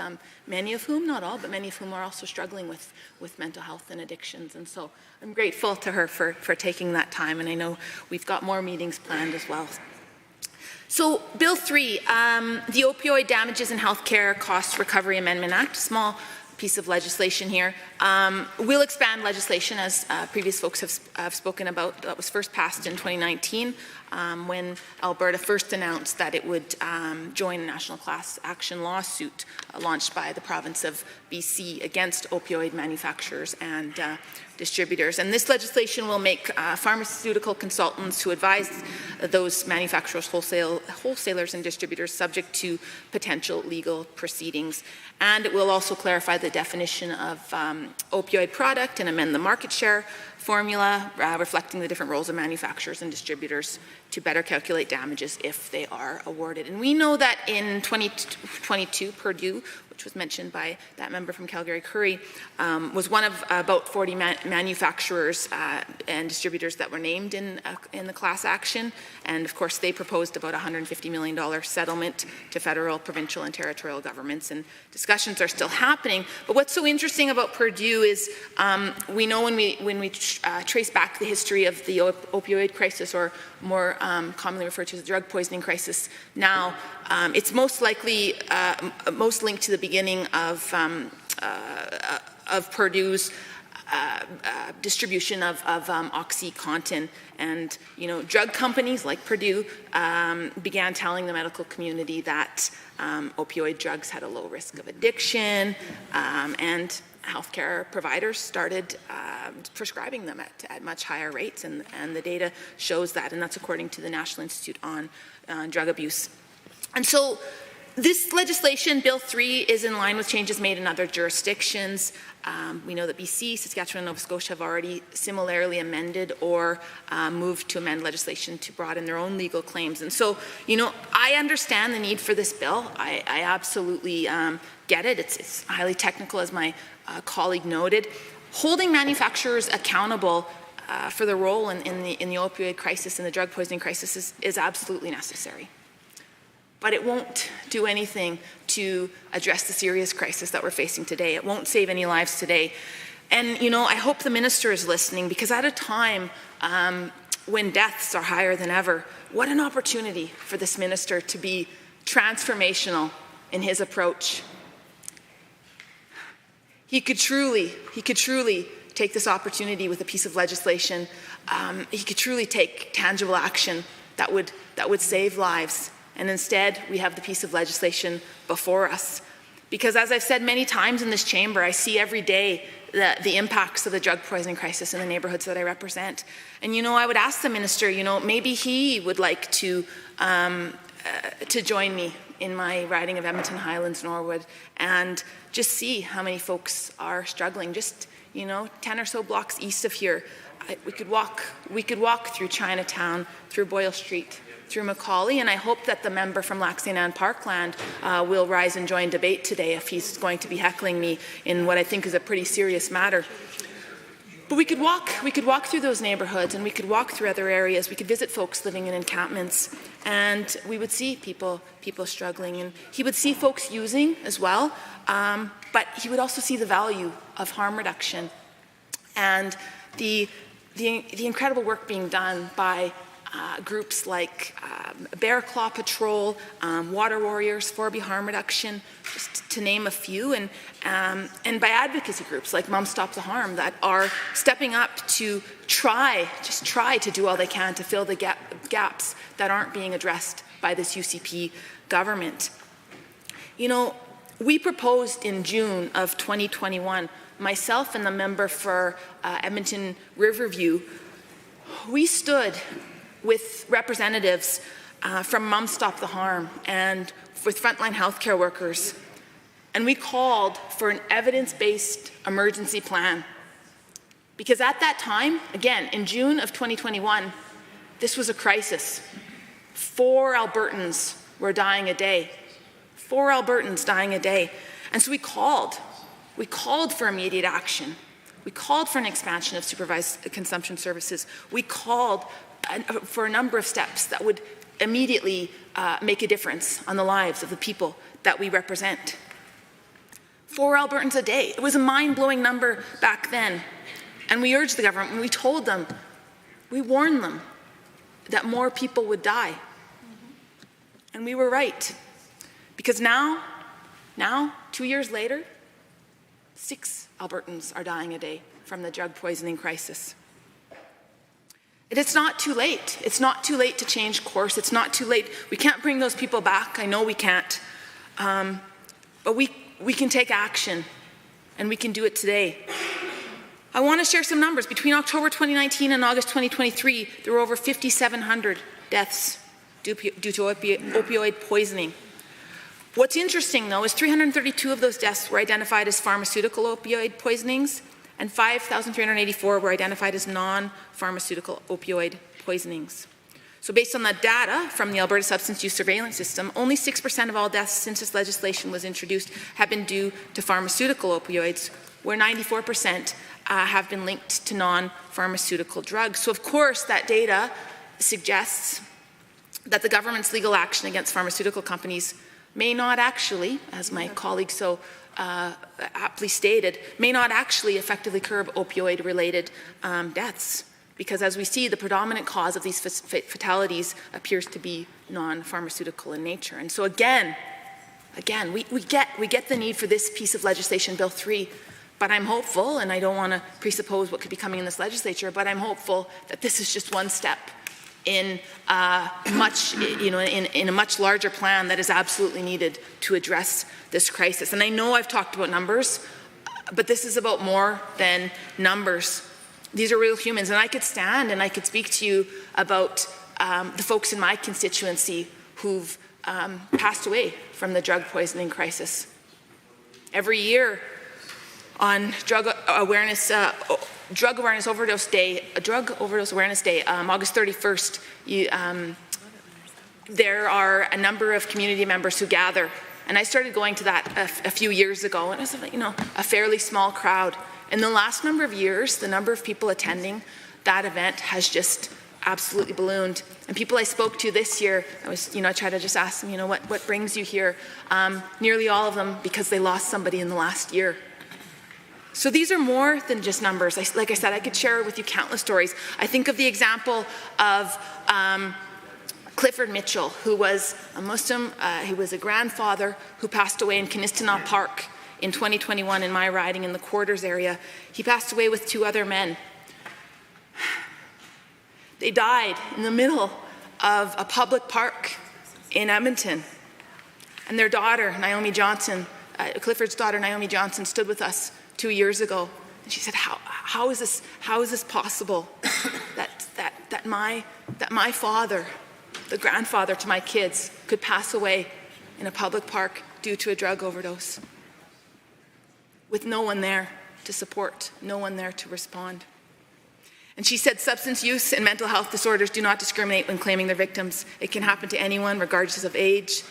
many of whom, not all, but many of whom are also struggling with mental health and addictions. And so I'm grateful to her for taking that time, and I know we've got more meetings planned as well. So Bill 3, the Opioid Damages and Healthcare Costs Recovery Amendment Act, small piece of legislation here, will expand legislation, as previous folks have spoken about, that was first passed in 2019 when Alberta first announced that it would join a national class action lawsuit launched by the province of BC against opioid manufacturers and distributors. And this legislation will make pharmaceutical consultants who advise those manufacturers, wholesalers and distributors subject to potential legal proceedings. And it will also clarify the definition of opioid product and amend the market share formula, reflecting the different roles of manufacturers and distributors to better calculate damages if they are awarded. And we know that in 2022, Purdue, which was mentioned by that member from Calgary-Curry, was one of about 40 manufacturers and distributors that were named in the class action. And of course, they proposed about $150 million settlement to federal, provincial, and territorial governments. And discussions are still happening. But what's so interesting about Purdue is we know when we trace back the history of the opioid crisis, or more commonly referred to as the drug poisoning crisis now, it's most likely most linked to the beginning of Purdue's distribution of OxyContin. And drug companies like Purdue began telling the medical community that opioid drugs had a low risk of addiction, and healthcare providers started prescribing them at much higher rates, and the data shows that, and that's according to the National Institute on Drug Abuse. And so this legislation, Bill 3, is in line with changes made in other jurisdictions. We know that BC, Saskatchewan, and Nova Scotia have already similarly amended or moved to amend legislation to broaden their own legal claims. And so, I understand the need for this bill. I absolutely get it. It's highly technical, as my colleague noted. Holding manufacturers accountable for their role in the opioid crisis and the drug poisoning crisis is absolutely necessary. But it won't do anything to address the serious crisis that we're facing today. It won't save any lives today. And, I hope the minister is listening, because at a time when deaths are higher than ever, what an opportunity for this minister to be transformational in his approach. He could truly take this opportunity with a piece of legislation. He could truly take tangible action that would save lives. And instead, we have the piece of legislation before us. Because as I've said many times in this chamber, I see every day the impacts of the drug poisoning crisis in the neighborhoods that I represent. And I would ask the minister, maybe he would like to join me in my riding of Edmonton Highlands, Norwood, and just see how many folks are struggling. Just 10 or so blocks east of here, we could walk through Chinatown, through Boyle Street, through Macaulay, and I hope that the member from Lac St. Anne Parkland will rise and join debate today if he's going to be heckling me in what I think is a pretty serious matter. But we could walk through those neighborhoods, and we could walk through other areas. We could visit folks living in encampments, and we would see people struggling, and he would see folks using as well, but he would also see the value of harm reduction. And the incredible work being done by groups like Bear Claw Patrol, Water Warriors, 4B Harm Reduction, just to name a few, and by advocacy groups like Mom Stop the Harm that are stepping up to try to do all they can to fill the gaps that aren't being addressed by this UCP government. You know, we proposed in June of 2021, myself and the member for Edmonton Riverview, we stood with representatives from Mom Stop the Harm and with frontline healthcare workers, and we called for an evidence-based emergency plan. Because at that time, again, in June of 2021, this was a crisis. 4 Albertans were dying a day. 4 Albertans dying a day. And so we called for immediate action. We called for an expansion of supervised consumption services. We called for a number of steps that would immediately make a difference on the lives of the people that we represent. 4 Albertans a day. It was a mind-blowing number back then. And we urged the government, and we told them, we warned them that more people would die. And we were right. Because now, 2 years later, 6 Albertans are dying a day from the drug poisoning crisis. And it's not too late. It's not too late to change course. It's not too late. We can't bring those people back. I know we can't. But we can take action, and we can do it today. I want to share some numbers. Between October 2019 and August 2023, there were over 5,700 deaths due to opioid poisoning. What's interesting, though, is 332 of those deaths were identified as pharmaceutical opioid poisonings, and 5,384 were identified as non-pharmaceutical opioid poisonings. So based on the data from the Alberta Substance Use Surveillance System, only 6% of all deaths since this legislation was introduced have been due to pharmaceutical opioids, where 94% have been linked to non-pharmaceutical drugs. So of course that data suggests that the government's legal action against pharmaceutical companies may not actually, as my colleague so aptly stated, may not actually effectively curb opioid-related deaths. Because as we see, the predominant cause of these fatalities appears to be non-pharmaceutical in nature. And so again, we get the need for this piece of legislation, Bill 3, but I'm hopeful, and I don't want to presuppose what could be coming in this legislature, but I'm hopeful that this is just one step in in a much larger plan that is absolutely needed to address this crisis. And I know I've talked about numbers, but this is about more than numbers. These are real humans, and I could stand and I could speak to you about the folks in my constituency who've passed away from the drug poisoning crisis. Every year on Drug Overdose Awareness Day, August 31st, there are a number of community members who gather. And I started going to that a few years ago, and it was a fairly small crowd. In the last number of years, the number of people attending that event has just absolutely ballooned. And people I spoke to this year, I tried to just ask them, what brings you here? Nearly all of them because they lost somebody in the last year. So these are more than just numbers. Like I said, I could share with you countless stories. I think of the example of Clifford Mitchell, who was a Muslim. He was a grandfather who passed away in Kinistinaw Park in 2021 in my riding in the Quarters area. He passed away with 2 other men. They died in the middle of a public park in Edmonton. And their daughter, Naomi Johnson, Clifford's daughter, Naomi Johnson, stood with us 2 years ago. And she said, how is this possible that my father, the grandfather to my kids, could pass away in a public park due to a drug overdose? With no one there to support, no one there to respond. And she said, substance use and mental health disorders do not discriminate when claiming their victims. It can happen to anyone regardless of age,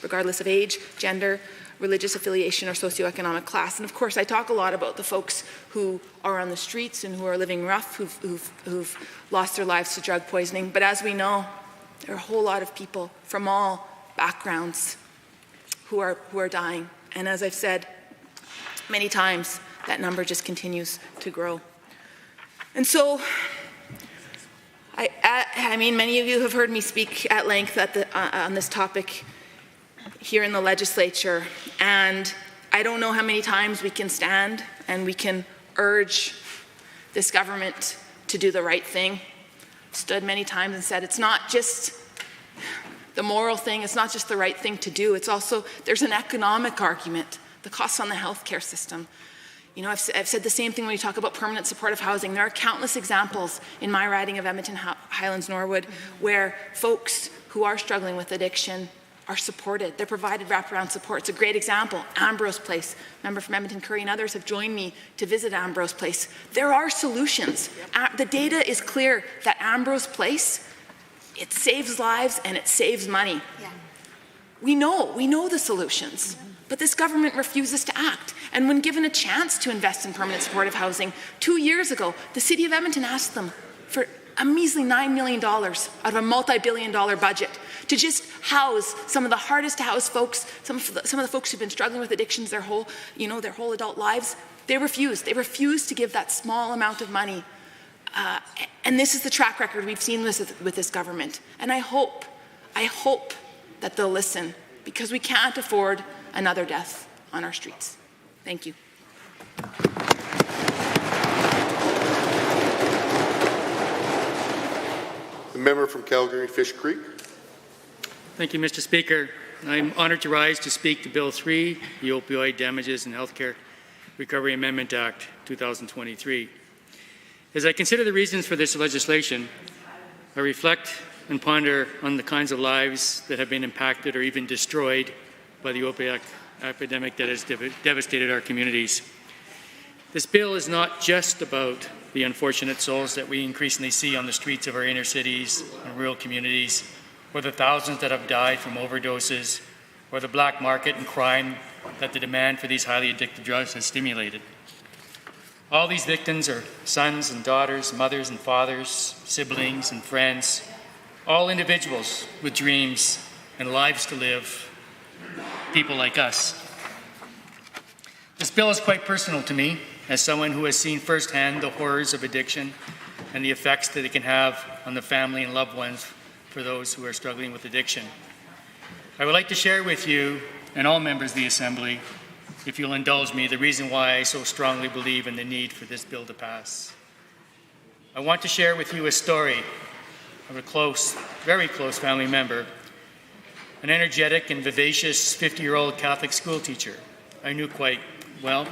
gender, religious affiliation, or socioeconomic class. And of course, I talk a lot about the folks who are on the streets and who are living rough, who've lost their lives to drug poisoning. But as we know, there are a whole lot of people from all backgrounds who are dying. And as I've said many times, that number just continues to grow. And so, I mean, many of you have heard me speak at length on this topic here in the legislature, and I don't know how many times we can stand and we can urge this government to do the right thing. I've stood many times and said it's not just the moral thing, it's not just the right thing to do, it's also, there's an economic argument, the costs on the healthcare system. You know, I've said the same thing when we talk about permanent supportive housing. There are countless examples in my riding of Edmonton Highlands Norwood where folks who are struggling with addiction are supported. They're provided wraparound support. It's a great example. Ambrose Place, member from Edmonton Curry and others have joined me to visit Ambrose Place. There are solutions. The data is clear that Ambrose Place, it saves lives and it saves money. Yeah. We know the solutions, but this government refuses to act. And when given a chance to invest in permanent supportive housing, 2 years ago, the City of Edmonton asked them for a measly $9 million out of a multi-billion-dollar budget to just house some of the hardest to house folks, some of the folks who've been struggling with addictions their whole adult lives. They refused. They refused to give that small amount of money. And this is the track record we've seen with this government. And I hope that they'll listen, because we can't afford another death on our streets. Thank you. The member from Calgary Fish Creek. Thank you, Mr. Speaker. I'm honored to rise to speak to Bill 3, the Opioid Damages and Healthcare Recovery Amendment Act 2023. As I consider the reasons for this legislation, I reflect and ponder on the kinds of lives that have been impacted or even destroyed by the opioid epidemic that has devastated our communities. This bill is not just about the unfortunate souls that we increasingly see on the streets of our inner cities and rural communities, or the thousands that have died from overdoses, or the black market and crime that the demand for these highly addictive drugs has stimulated. All these victims are sons and daughters, mothers and fathers, siblings and friends, all individuals with dreams and lives to live, people like us. This bill is quite personal to me, as someone who has seen firsthand the horrors of addiction and the effects that it can have on the family and loved ones for those who are struggling with addiction. I would like to share with you and all members of the Assembly, if you'll indulge me, the reason why I so strongly believe in the need for this bill to pass. I want to share with you a story of a close, very close family member, an energetic and vivacious 50-year-old Catholic school teacher I knew quite well,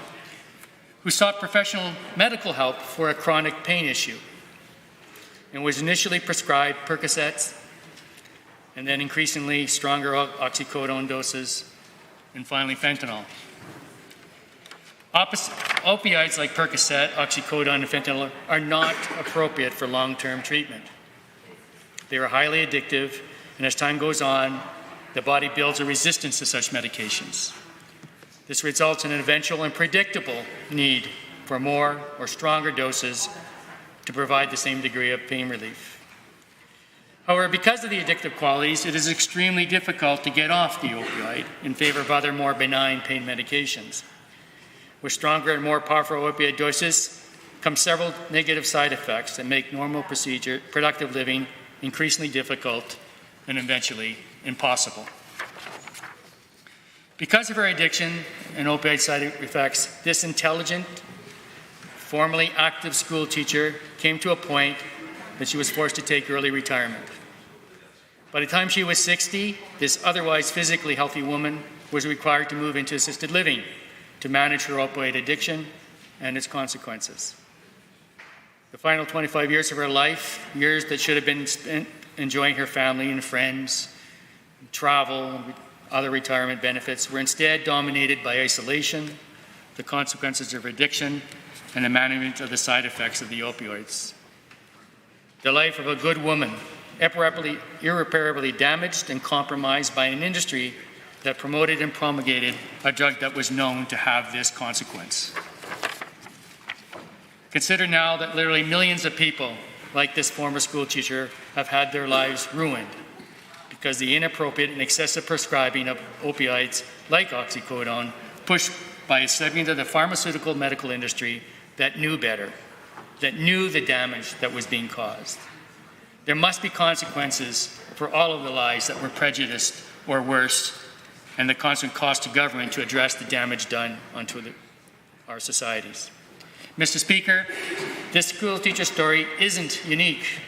who sought professional medical help for a chronic pain issue and was initially prescribed Percocets and then increasingly stronger oxycodone doses and finally fentanyl. Opioids like Percocet, oxycodone, and fentanyl are not appropriate for long-term treatment. They are highly addictive, and as time goes on, the body builds a resistance to such medications. This results in an eventual and predictable need for more or stronger doses to provide the same degree of pain relief. However, because of the addictive qualities, it is extremely difficult to get off the opioid in favor of other more benign pain medications. With stronger and more powerful opioid doses come several negative side effects that make normal productive living increasingly difficult and eventually impossible. Because of her addiction and opioid side effects, this intelligent, formerly active school teacher came to a point that she was forced to take early retirement. By the time she was 60, this otherwise physically healthy woman was required to move into assisted living to manage her opioid addiction and its consequences. The final 25 years of her life, years that should have been spent enjoying her family and friends, travel, other retirement benefits, were instead dominated by isolation, the consequences of addiction, and the management of the side effects of the opioids. The life of a good woman, irreparably damaged and compromised by an industry that promoted and promulgated a drug that was known to have this consequence. Consider now that literally millions of people, like this former school teacher, have had their lives ruined because the inappropriate and excessive prescribing of opioids like oxycodone, pushed by a segment of the pharmaceutical medical industry that knew better that knew the damage that was being caused. There must be consequences for all of the lives that were prejudiced or worse, and the constant cost to government to address the damage done onto our societies. Mr. Speaker, this school teacher story isn't unique.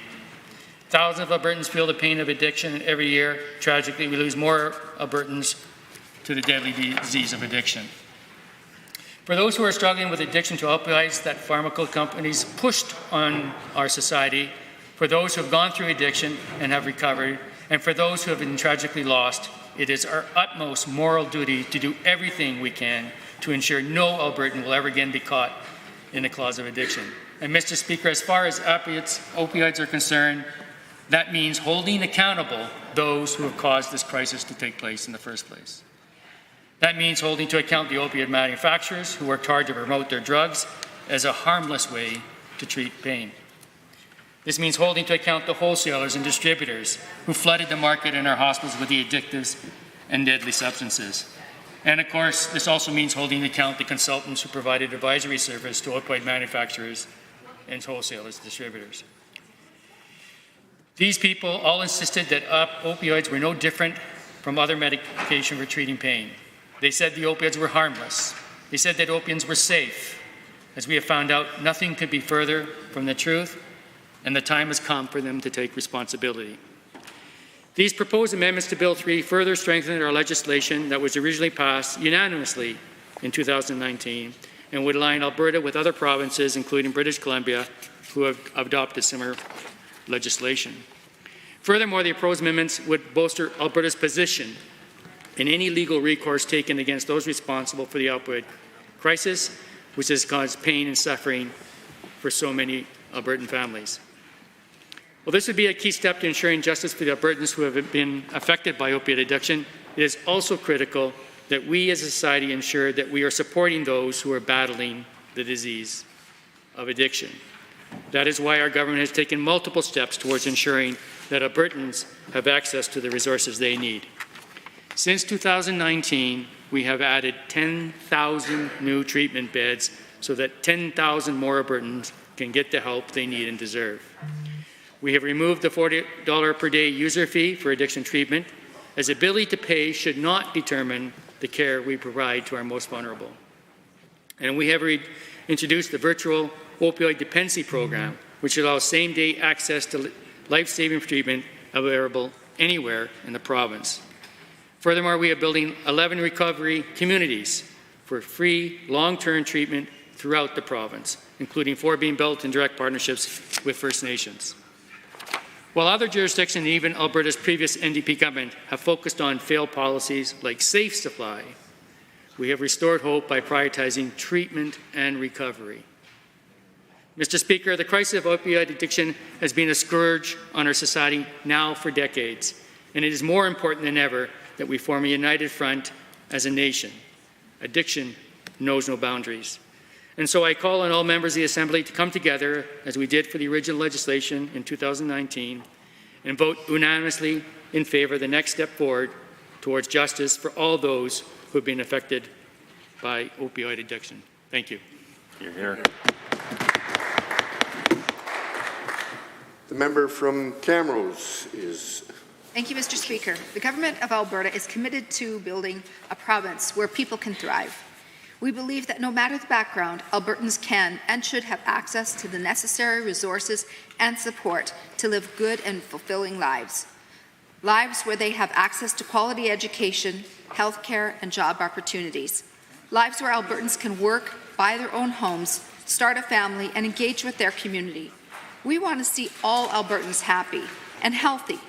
Thousands of Albertans feel the pain of addiction, and every year, tragically, we lose more Albertans to the deadly disease of addiction. For those who are struggling with addiction to opioids that pharmaceutical companies pushed on our society, for those who have gone through addiction and have recovered, and for those who have been tragically lost, it is our utmost moral duty to do everything we can to ensure no Albertan will ever again be caught in the claws of addiction. And Mr. Speaker, as far as opioids are concerned, that means holding accountable those who have caused this crisis to take place in the first place. That means holding to account the opioid manufacturers who worked hard to promote their drugs as a harmless way to treat pain. This means holding to account the wholesalers and distributors who flooded the market in our hospitals with the addictives and deadly substances. And of course, this also means holding to account the consultants who provided advisory service to opioid manufacturers and wholesalers and distributors. These people all insisted that opioids were no different from other medication for treating pain. They said the opioids were harmless. They said that opioids were safe. As we have found out, nothing could be further from the truth, and the time has come for them to take responsibility. These proposed amendments to Bill 3 further strengthen our legislation that was originally passed unanimously in 2019 and would align Alberta with other provinces, including British Columbia, who have adopted similar legislation. Furthermore, the proposed amendments would bolster Alberta's position in any legal recourse taken against those responsible for the opioid crisis, which has caused pain and suffering for so many Albertan families. Well, this would be a key step to ensuring justice for the Albertans who have been affected by opiate addiction. It is also critical that we as a society ensure that we are supporting those who are battling the disease of addiction. That is why our government has taken multiple steps towards ensuring that Albertans have access to the resources they need. Since 2019, we have added 10,000 new treatment beds so that 10,000 more Albertans can get the help they need and deserve. We have removed the $40 per day user fee for addiction treatment, as ability to pay should not determine the care we provide to our most vulnerable. And we have introduced the virtual opioid dependency program, which allows same-day access to life-saving treatment available anywhere in the province. Furthermore, we are building 11 recovery communities for free long-term treatment throughout the province, including 4 being built in direct partnerships with First Nations. While other jurisdictions, and even Alberta's previous NDP government, have focused on failed policies like safe supply, we have restored hope by prioritizing treatment and recovery. Mr. Speaker, the crisis of opioid addiction has been a scourge on our society now for decades, and it is more important than ever that we form a united front as a nation. Addiction knows no boundaries. And so I call on all members of the Assembly to come together, as we did for the original legislation in 2019, and vote unanimously in favor of the next step forward towards justice for all those who have been affected by opioid addiction. Thank you. Hear, hear. The member from Camrose is... Thank you, Mr. Speaker. The Government of Alberta is committed to building a province where people can thrive. We believe that no matter the background, Albertans can and should have access to the necessary resources and support to live good and fulfilling lives. Lives where they have access to quality education, health care, and job opportunities. Lives where Albertans can work, buy their own homes, start a family, and engage with their community. We want to see all Albertans happy and healthy,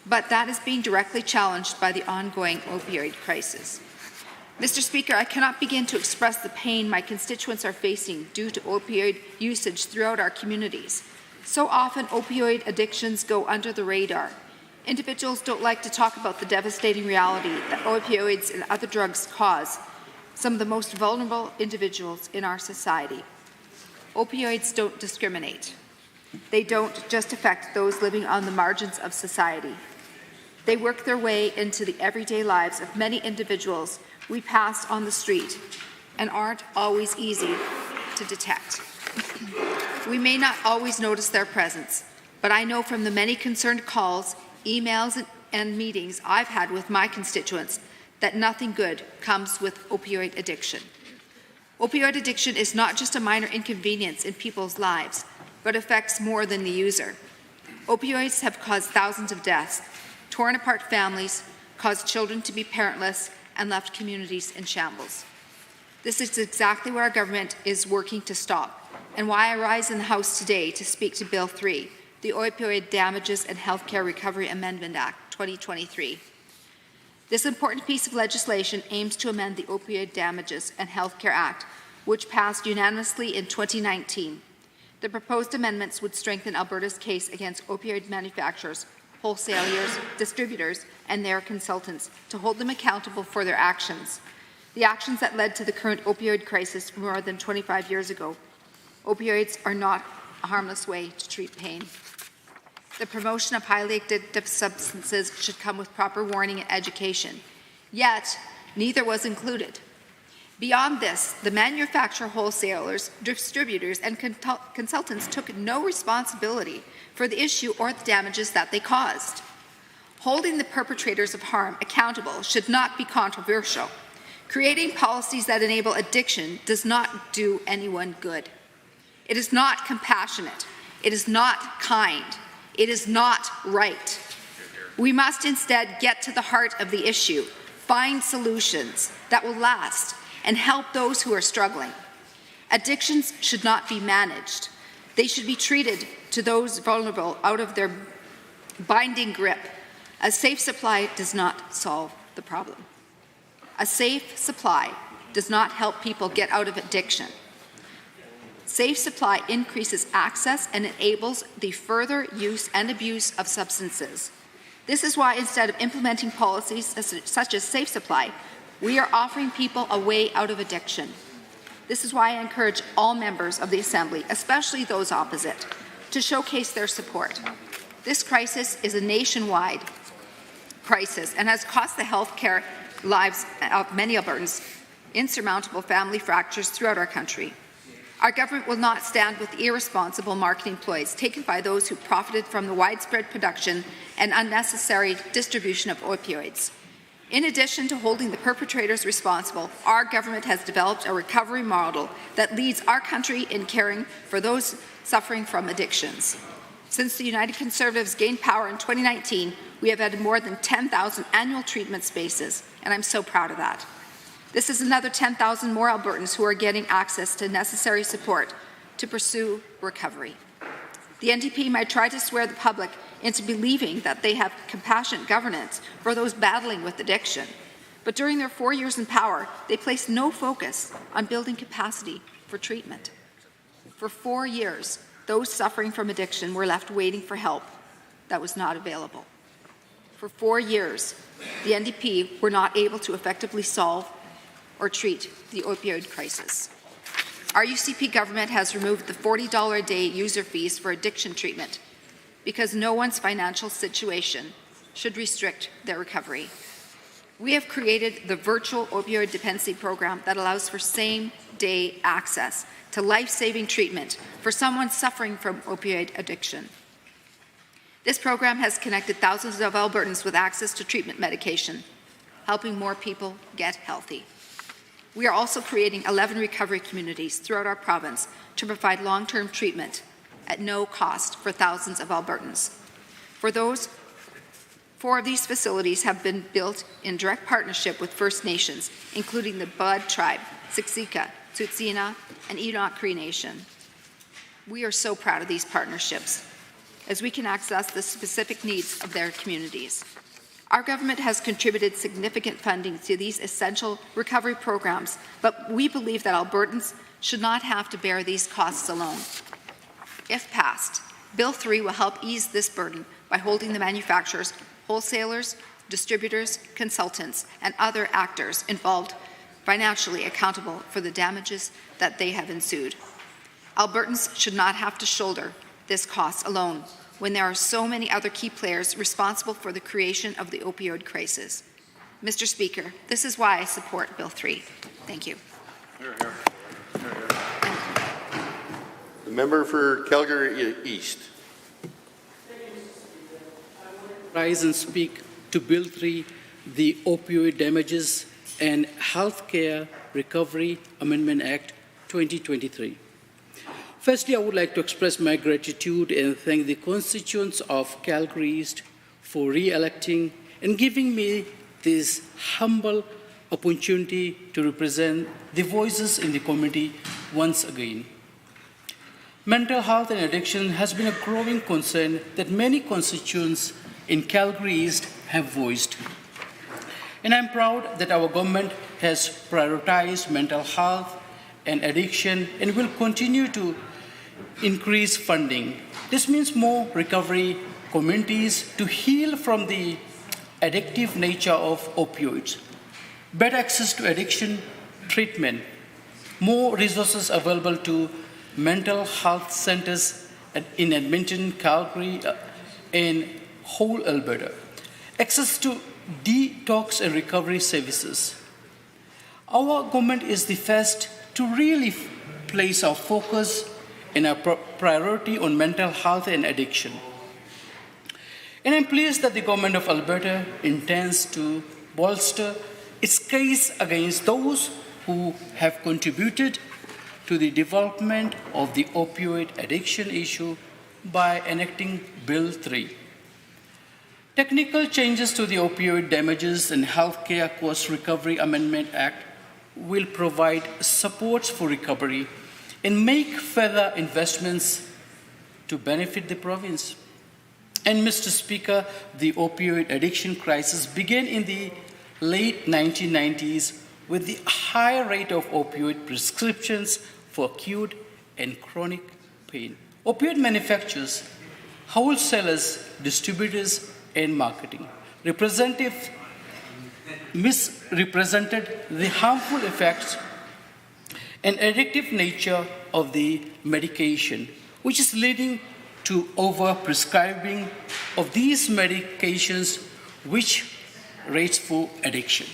but that is being directly challenged by the ongoing opioid crisis. Mr. Speaker, I cannot begin to express the pain my constituents are facing due to opioid usage throughout our communities. So often, opioid addictions go under the radar. Individuals don't like to talk about the devastating reality that opioids and other drugs cause some of the most vulnerable individuals in our society. Opioids don't discriminate. They don't just affect those living on the margins of society. They work their way into the everyday lives of many individuals we pass on the street and aren't always easy to detect. We may not always notice their presence, but I know from the many concerned calls, emails, and meetings I've had with my constituents that nothing good comes with opioid addiction. Opioid addiction is not just a minor inconvenience in people's lives, but affects more than the user. Opioids have caused thousands of deaths, torn apart families, caused children to be parentless, and left communities in shambles. This is exactly what our government is working to stop, and why I rise in the House today to speak to Bill 3, the Opioid Damages and Healthcare Recovery Amendment Act 2023. This important piece of legislation aims to amend the Opioid Damages and Healthcare Act, which passed unanimously in 2019. The proposed amendments would strengthen Alberta's case against opioid manufacturers, wholesalers, distributors, and their consultants to hold them accountable for their actions. The actions that led to the current opioid crisis more than 25 years ago. Opioids are not a harmless way to treat pain. The promotion of highly addictive substances should come with proper warning and education. Yet, neither was included. Beyond this, the manufacturer, wholesalers, distributors, and consultants took no responsibility for the issue or the damages that they caused. Holding the perpetrators of harm accountable should not be controversial. Creating policies that enable addiction does not do anyone good. It is not compassionate. It is not kind. It is not right. We must instead get to the heart of the issue, find solutions that will last, and help those who are struggling. Addictions should not be managed. They should be treated to those vulnerable out of their binding grip. A safe supply does not solve the problem. A safe supply does not help people get out of addiction. Safe supply increases access and enables the further use and abuse of substances. This is why instead of implementing policies such as safe supply, we are offering people a way out of addiction. This is why I encourage all members of the Assembly, especially those opposite, to showcase their support. This crisis is a nationwide crisis and has cost the health care lives of many Albertans insurmountable family fractures throughout our country. Our government will not stand with irresponsible marketing ploys taken by those who profited from the widespread production and unnecessary distribution of opioids. In addition to holding the perpetrators responsible, our government has developed a recovery model that leads our country in caring for those suffering from addictions. Since the United Conservatives gained power in 2019, we have added more than 10,000 annual treatment spaces, and I'm so proud of that. This is another 10,000 more Albertans who are getting access to necessary support to pursue recovery. The NDP might try to swear the public into believing that they have compassionate governance for those battling with addiction, but during their 4 years in power, they placed no focus on building capacity for treatment. For 4 years, those suffering from addiction were left waiting for help that was not available. For 4 years, the NDP were not able to effectively solve or treat the opioid crisis. Our UCP government has removed the $40 a day user fees for addiction treatment because no one's financial situation should restrict their recovery. We have created the virtual opioid dependency program that allows for same-day access to life-saving treatment for someone suffering from opioid addiction. This program has connected thousands of Albertans with access to treatment medication, helping more people get healthy. We are also creating 11 recovery communities throughout our province to provide long-term treatment at no cost for thousands of Albertans. 4 of these facilities have been built in direct partnership with First Nations, including the Bud Tribe, Siksika, Tsuut'ina, and Enoch Cree Nation. We are so proud of these partnerships, as we can access the specific needs of their communities. Our government has contributed significant funding to these essential recovery programs, but we believe that Albertans should not have to bear these costs alone. If passed, Bill 3 will help ease this burden by holding the manufacturers, wholesalers, distributors, consultants, and other actors involved financially accountable for the damages that they have ensued. Albertans should not have to shoulder this cost alone when there are so many other key players responsible for the creation of the opioid crisis. Mr. Speaker, this is why I support Bill 3. Thank you. The The member for Calgary East. Rise and speak to Bill 3, the Opioid Damages and Healthcare Recovery Amendment Act 2023. Firstly, I would like to express my gratitude and thank the constituents of Calgary East for re-electing and giving me this humble opportunity to represent the voices in the community once again. Mental health and addiction has been a growing concern that many constituents in Calgary East have voiced. And I'm proud that our government has prioritized mental health and addiction and will continue to increase funding. This means more recovery communities to heal from the addictive nature of opioids, better access to addiction treatment, more resources available to mental health centers in Edmonton, Calgary, and whole Alberta, access to detox and recovery services. Our government is the first to really place our focus and our priority on mental health and addiction. And I'm pleased that the government of Alberta intends to bolster its case against those who have contributed to the development of the opioid addiction issue by enacting Bill 3. Technical changes to the Opioid Damages and Healthcare Cost Recovery Amendment Act will provide supports for recovery and make further investments to benefit the province. And Mr. Speaker, the opioid addiction crisis began in the late 1990s with the high rate of opioid prescriptions for acute and chronic pain. Opioid manufacturers, wholesalers, distributors, and marketing representatives misrepresented the harmful effects and addictive nature of the medication, which is leading to over-prescribing of these medications, which rates for addiction.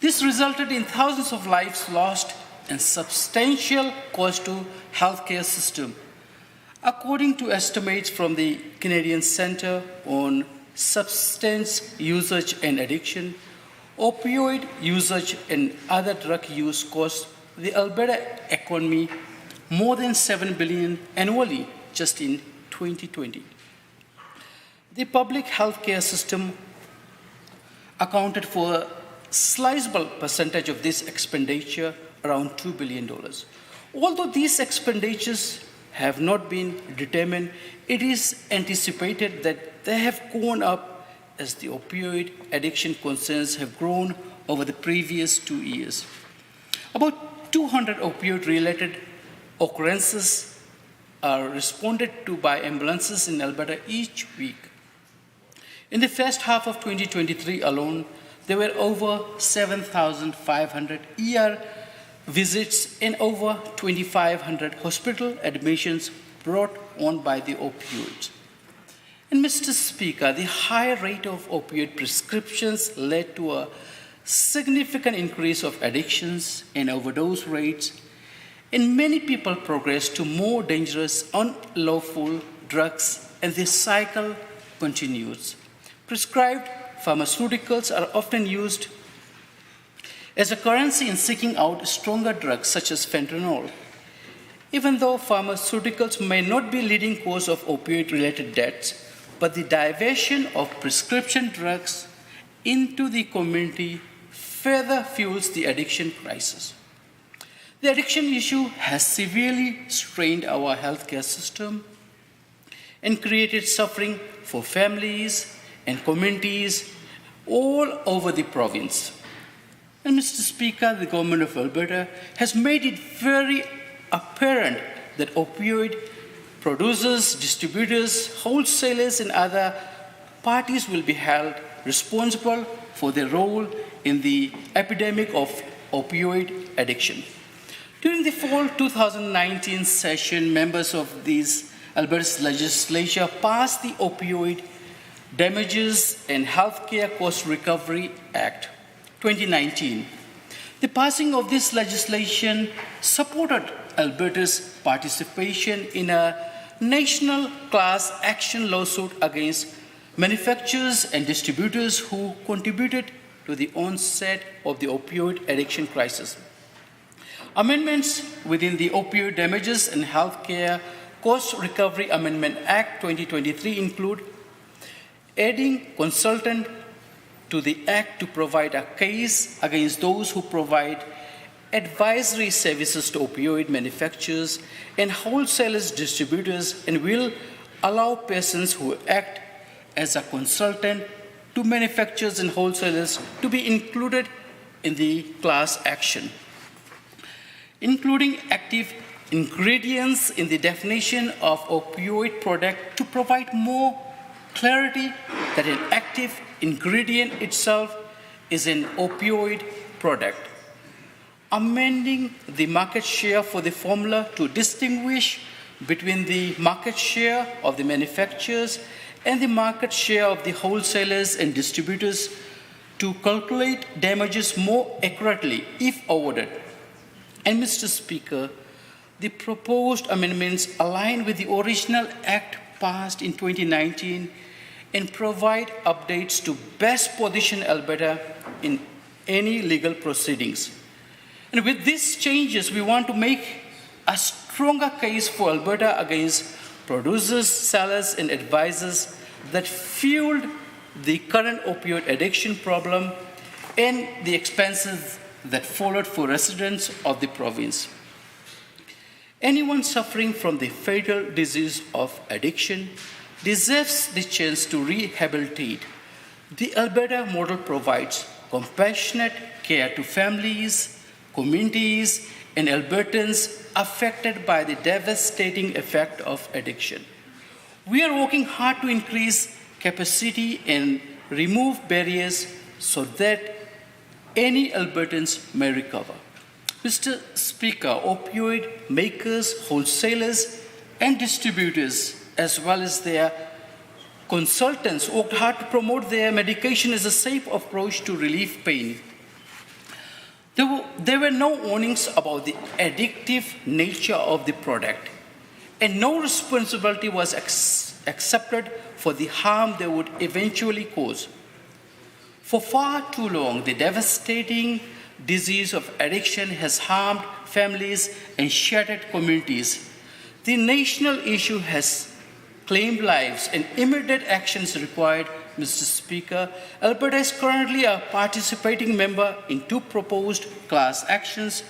This resulted in thousands of lives lost and substantial cost to healthcare system. According to estimates from the Canadian Centre on Substance Usage and Addiction, opioid usage and other drug use cost the Alberta economy more than $7 billion annually just in 2020. The public healthcare system accounted for a sizable percentage of this expenditure, around $2 billion. Although these expenditures have not been determined, it is anticipated that they have gone up as the opioid addiction concerns have grown over the previous 2 years. About 200 opioid-related occurrences are responded to by ambulances in Alberta each week. In the first half of 2023 alone, there were over 7,500 ER visits and over 2,500 hospital admissions brought on by the opioids. And Mr. Speaker, the high rate of opioid prescriptions led to a significant increase of addictions and overdose rates, and many people progress to more dangerous, unlawful drugs, and this cycle continues. Prescribed pharmaceuticals are often used as a currency in seeking out stronger drugs such as fentanyl. Even though pharmaceuticals may not be leading cause of opioid-related deaths, but the diversion of prescription drugs into the community further fuels the addiction crisis. The addiction issue has severely strained our healthcare system and created suffering for families and communities all over the province. And Mr. Speaker, the government of Alberta has made it very apparent that opioid producers, distributors, wholesalers, and other parties will be held responsible for their role in the epidemic of opioid addiction. During the fall 2019 session, members of this Alberta's legislature passed the Opioid Damages and Healthcare Cost Recovery Act 2019. The passing of this legislation supported Alberta's participation in a national class action lawsuit against manufacturers and distributors who contributed to the onset of the opioid addiction crisis. Amendments within the Opioid Damages and Healthcare Cost Recovery Amendment Act 2023 include adding consultant to the Act to provide a case against those who provide advisory services to opioid manufacturers and wholesalers distributors, and will allow persons who act as a consultant to manufacturers and wholesalers to be included in the class action. Including active ingredients in the definition of opioid product to provide more clarity that an active ingredient itself is an opioid product. Amending the market share for the formula to distinguish between the market share of the manufacturers and the market share of the wholesalers and distributors to calculate damages more accurately if awarded. And Mr. Speaker, the proposed amendments align with the original Act passed in 2019 and provide updates to best position Alberta in any legal proceedings. And with these changes, we want to make a stronger case for Alberta against producers, sellers, and advisors that fueled the current opioid addiction problem and the expenses that followed for residents of the province. Anyone suffering from the fatal disease of addiction deserves the chance to rehabilitate. The Alberta model provides compassionate care to families, communities, and Albertans affected by the devastating effect of addiction. We are working hard to increase capacity and remove barriers so that any Albertans may recover. Mr. Speaker, opioid makers, wholesalers, and distributors, as well as their consultants, worked hard to promote their medication as a safe approach to relieve pain. There were no warnings about the addictive nature of the product, and no responsibility was accepted for the harm they would eventually cause. For far too long, the devastating disease of addiction has harmed families and shattered communities. The national issue has claimed lives, and immediate actions required. Mr. Speaker, Alberta is currently a participating member in two proposed class actions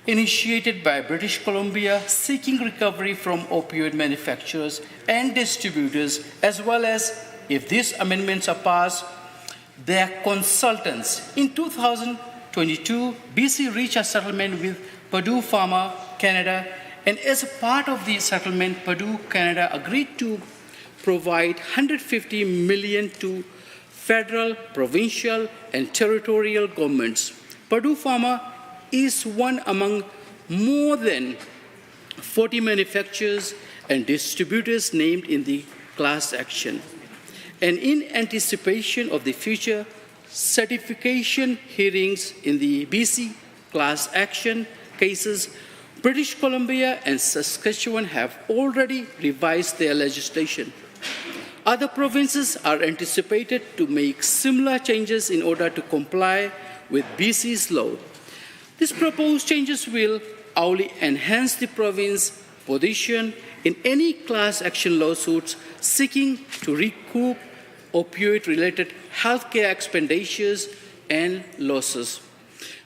initiated by British Columbia seeking recovery from opioid manufacturers and distributors, as well as, if these amendments are passed, their consultants. In 2022, BC reached a settlement with Purdue Pharma Canada, and as a part of the settlement, Purdue Canada agreed to provide $150 million to federal, provincial, and territorial governments. Purdue Pharma is one among more than 40 manufacturers and distributors named in the class action. And in anticipation of the future certification hearings in the BC class action cases, British Columbia and Saskatchewan have already revised their legislation. Other provinces are anticipated to make similar changes in order to comply with BC's law. These proposed changes will only enhance the province's position in any class action lawsuits seeking to recoup opioid-related healthcare expenditures and losses.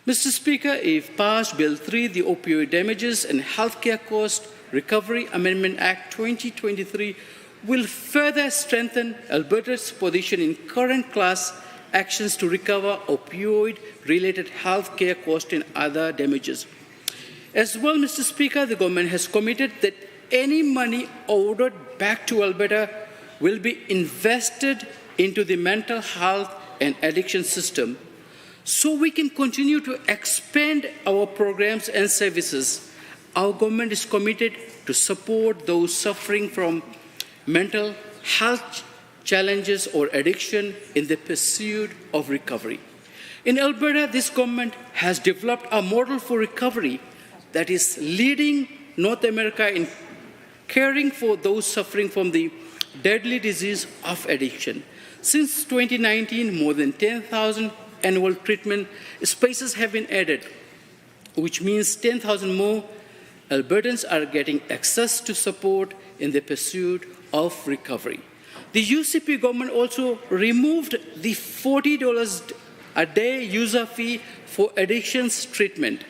Mr. Speaker, if passed, Bill 3, the Opioid Damages and Healthcare Cost Recovery Amendment Act 2023, will further strengthen Alberta's position in current class actions to recover opioid-related healthcare costs and other damages. As well, Mr. Speaker, the government has committed that any money ordered back to Alberta will be invested into the mental health and addiction system, so we can continue to expand our programs and services. Our government is committed to support those suffering from mental health challenges or addiction in the pursuit of recovery. In Alberta, this government has developed a model for recovery that is leading North America in caring for those suffering from the deadly disease of addiction. Since 2019, more than 10,000 annual treatment spaces have been added, which means 10,000 more Albertans are getting access to support in the pursuit of recovery. The UCP government also removed the $40 a day user fee for addictions treatment,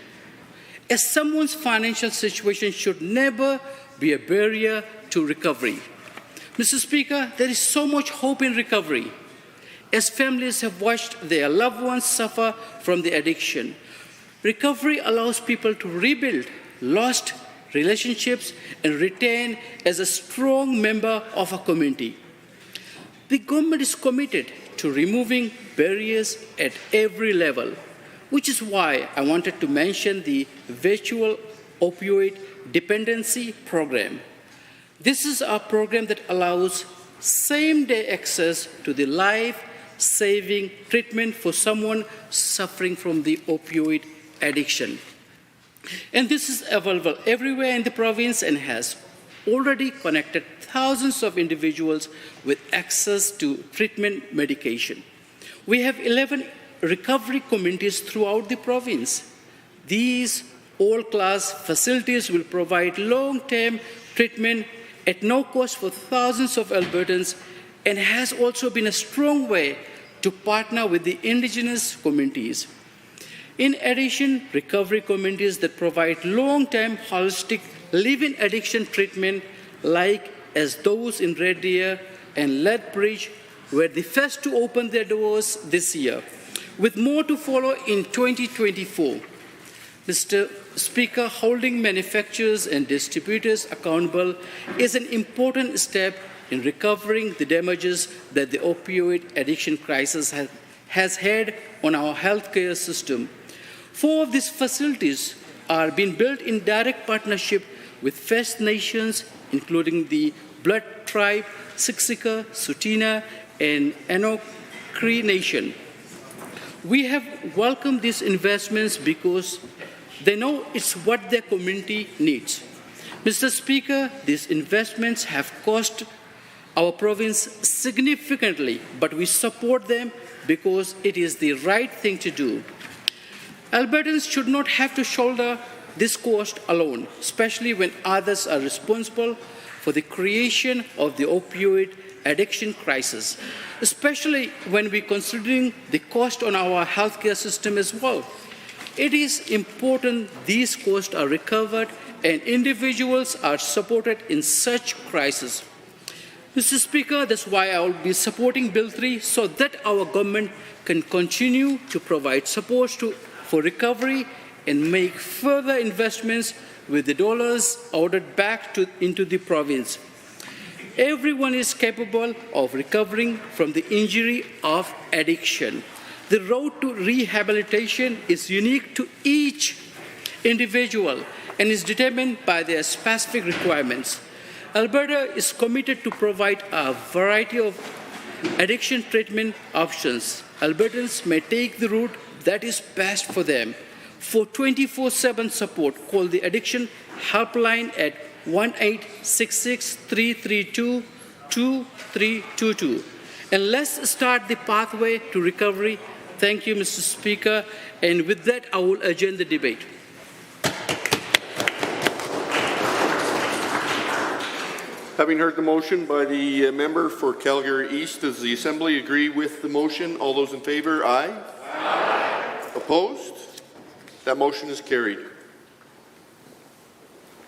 as someone's financial situation should never be a barrier to recovery. Mr. Speaker, there is so much hope in recovery, as families have watched their loved ones suffer from the addiction. Recovery allows people to rebuild lost relationships and retain as a strong member of a community. The government is committed to removing barriers at every level, which is why I wanted to mention the virtual opioid dependency program. This is a program that allows same-day access to the life-saving treatment for someone suffering from the opioid addiction. And this is available everywhere in the province and has already connected thousands of individuals with access to treatment medication. We have 11 recovery communities throughout the province. These all-class facilities will provide long-term treatment at no cost for thousands of Albertans and has also been a strong way to partner with the Indigenous communities. In addition, recovery communities that provide long-term holistic live-in addiction treatment, like as those in Red Deer and Lethbridge, were the first to open their doors this year, with more to follow in 2024. Mr. Speaker, holding manufacturers and distributors accountable is an important step in recovering the damages that the opioid addiction crisis has had on our healthcare system. 4 of these facilities are being built in direct partnership with First Nations, including the Blood Tribe, Siksika, Tsuut'ina, and Enoch Cree Nation. We have welcomed these investments because they know it's what their community needs. Mr. Speaker, these investments have cost our province significantly, but we support them because it is the right thing to do. Albertans should not have to shoulder this cost alone, especially when others are responsible for the creation of the opioid addiction crisis, especially when we're considering the cost on our healthcare system as well. It is important these costs are recovered and individuals are supported in such crises. Mr. Speaker, that's why I will be supporting Bill 3 so that our government can continue to provide support for recovery and make further investments with the dollars ordered back into the province. Everyone is capable of recovering from the injury of addiction. The road to rehabilitation is unique to each individual and is determined by their specific requirements. Alberta is committed to provide a variety of addiction treatment options. Albertans may take the route that is best for them. For 24/7 support, call the Addiction Helpline at 1-866-332-2322. And let's start the pathway to recovery. Thank you, Mr. Speaker. And with that, I will adjourn the debate. Having heard the motion by the member for Calgary East, does the Assembly agree with the motion? All those in favour, aye. Aye. Opposed? That motion is carried.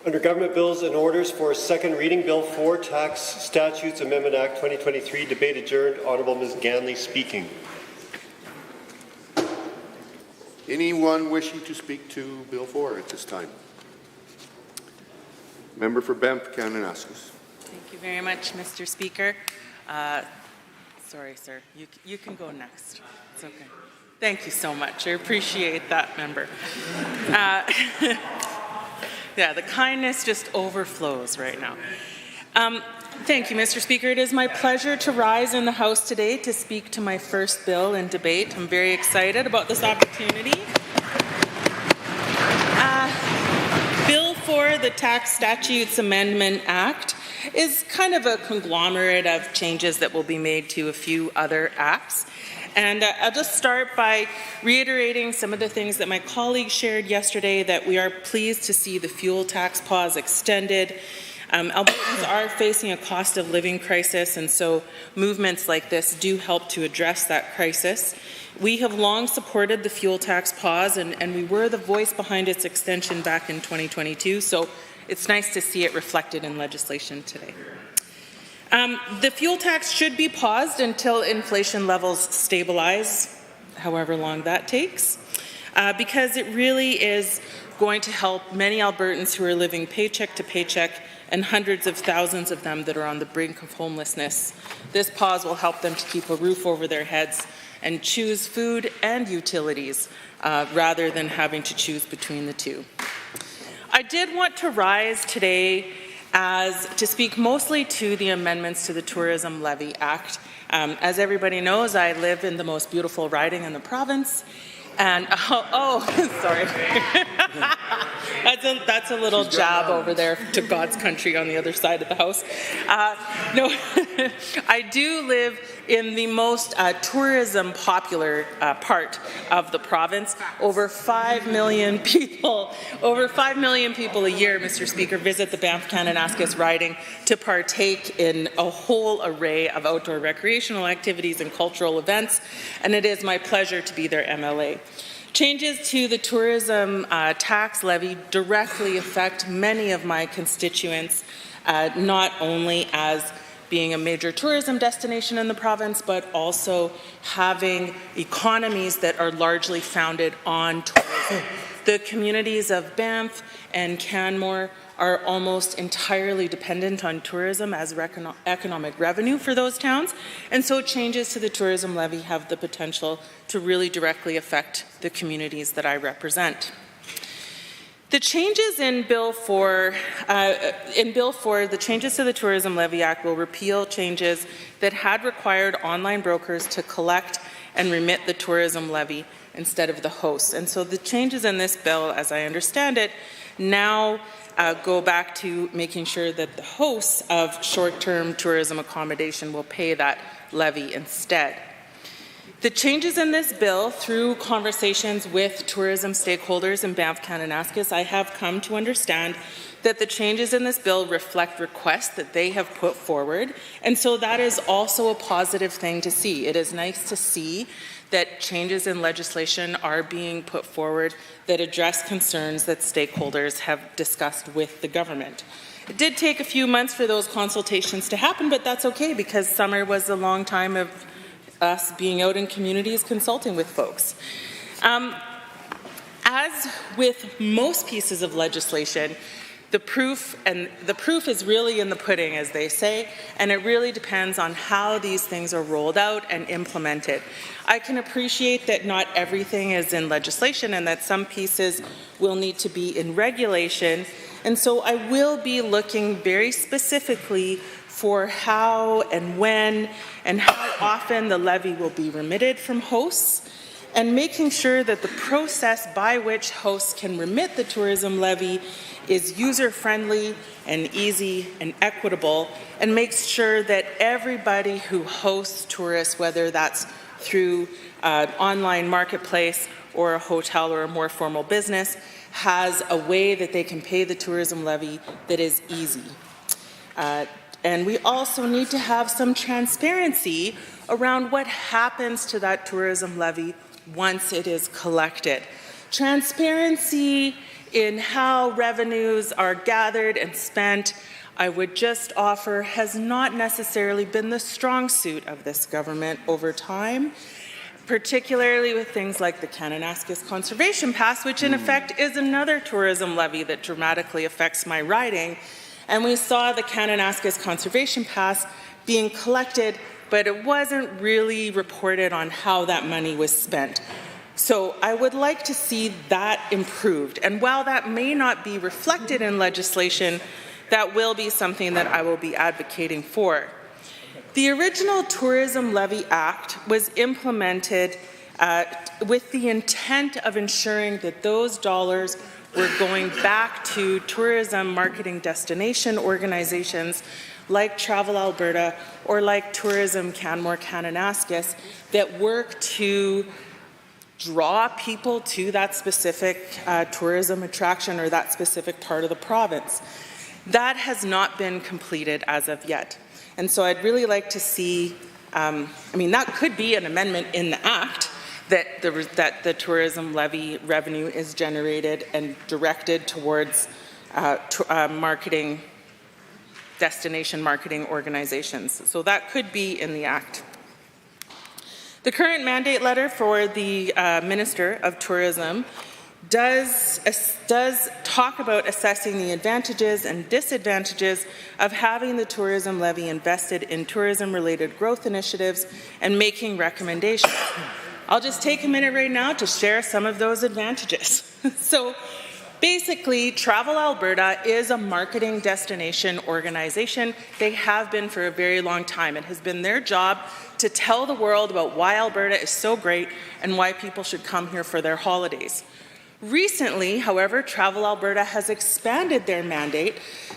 Under Government Bills and Orders for second reading, Bill 4, Tax Statutes Amendment Act 2023, debate adjourned. Honourable Ms. Ganley speaking. Anyone wishing to speak to Bill 4 at this time? Member for Banff, Kananaskis. Thank you very much, Mr. Speaker. Sorry, sir. You can go next. It's okay. Thank you so much. I appreciate that, member. Yeah, the kindness just overflows right now. Thank you, Mr. Speaker. It is my pleasure to rise in the House today to speak to my first bill in debate. I'm very excited about this opportunity. floor, the Tax Statutes Amendment Act, is kind of a conglomerate of changes that will be made to a few other acts. And I'll just start by reiterating some of the things that my colleagues shared yesterday, that we are pleased to see the fuel tax pause extended. Albertans are facing a cost of living crisis, and so movements like this do help to address that crisis. We have long supported the fuel tax pause, and we were the voice behind its extension back in 2022, so it's nice to see it reflected in legislation today. The fuel tax should be paused until inflation levels stabilize, however long that takes, because it really is going to help many Albertans who are living paycheck to paycheck and hundreds of thousands of them that are on the brink of homelessness. This pause will help them to keep a roof over their heads and choose food and utilities rather than having to choose between the two. I did want to rise today to speak mostly to the amendments to the Tourism Levy Act. As everybody knows, I live in the most beautiful riding in the province. And, sorry. That's a little jab over there to God's country on the other side of the house. No, I do live in the most tourism popular part of the province. Over 5 million people a year, Mr. Speaker, visit the Banff Kananaskis riding to partake in a whole array of outdoor recreational activities and cultural events, and it is my pleasure to be their MLA. Changes to the tourism tax levy directly affect many of my constituents, not only as being a major tourism destination in the province, but also having economies that are largely founded on tourism. The communities of Banff and Canmore are almost entirely dependent on tourism as economic revenue for those towns, and so changes to the tourism levy have the potential to really directly affect the communities that I represent. The changes in Bill 4, the changes to the Tourism Levy Act will repeal changes that had required online brokers to collect and remit the tourism levy instead of the hosts. And so the changes in this bill, as I understand it, now go back to making sure that the hosts of short-term tourism accommodation will pay that levy instead. The changes in this bill, through conversations with tourism stakeholders in Banff Kananaskis, I have come to understand that the changes in this bill reflect requests that they have put forward, and so that is also a positive thing to see. It is nice to see that changes in legislation are being put forward that address concerns that stakeholders have discussed with the government. It did take a few months for those consultations to happen, but that's okay because summer was a long time of us being out in communities consulting with folks. As with most pieces of legislation, the proof is really in the pudding, as they say, and it really depends on how these things are rolled out and implemented. I can appreciate that not everything is in legislation and that some pieces will need to be in regulation, and so I will be looking very specifically for how and when and how often the levy will be remitted from hosts, and making sure that the process by which hosts can remit the tourism levy is user-friendly and easy and equitable, and makes sure that everybody who hosts tourists, whether that's through an online marketplace or a hotel or a more formal business, has a way that they can pay the tourism levy that is easy. And we also need to have some transparency around what happens to that tourism levy once it is collected. Transparency in how revenues are gathered and spent, I would just offer, has not necessarily been the strong suit of this government over time, particularly with things like the Kananaskis Conservation Pass, which in effect is another tourism levy that dramatically affects my riding. And we saw the Kananaskis Conservation Pass being collected, but it wasn't really reported on how that money was spent. So I would like to see that improved. And while that may not be reflected in legislation, that will be something that I will be advocating for. The original Tourism Levy Act was implemented with the intent of ensuring that those dollars we're going back to tourism marketing destination organizations like Travel Alberta or like Tourism Canmore Kananaskis that work to draw people to that specific tourism attraction or that specific part of the province. That has not been completed as of yet. And so I'd really like to see, that could be an amendment in the Act that the tourism levy revenue is generated and directed towards marketing, destination marketing organizations. So that could be in the Act. The current mandate letter for the Minister of Tourism does talk about assessing the advantages and disadvantages of having the tourism levy invested in tourism-related growth initiatives and making recommendations. I'll just take a minute right now to share some of those advantages. So basically, Travel Alberta is a marketing destination organization. They have been for a very long time. It has been their job to tell the world about why Alberta is so great and why people should come here for their holidays. Recently, however, Travel Alberta has expanded their mandate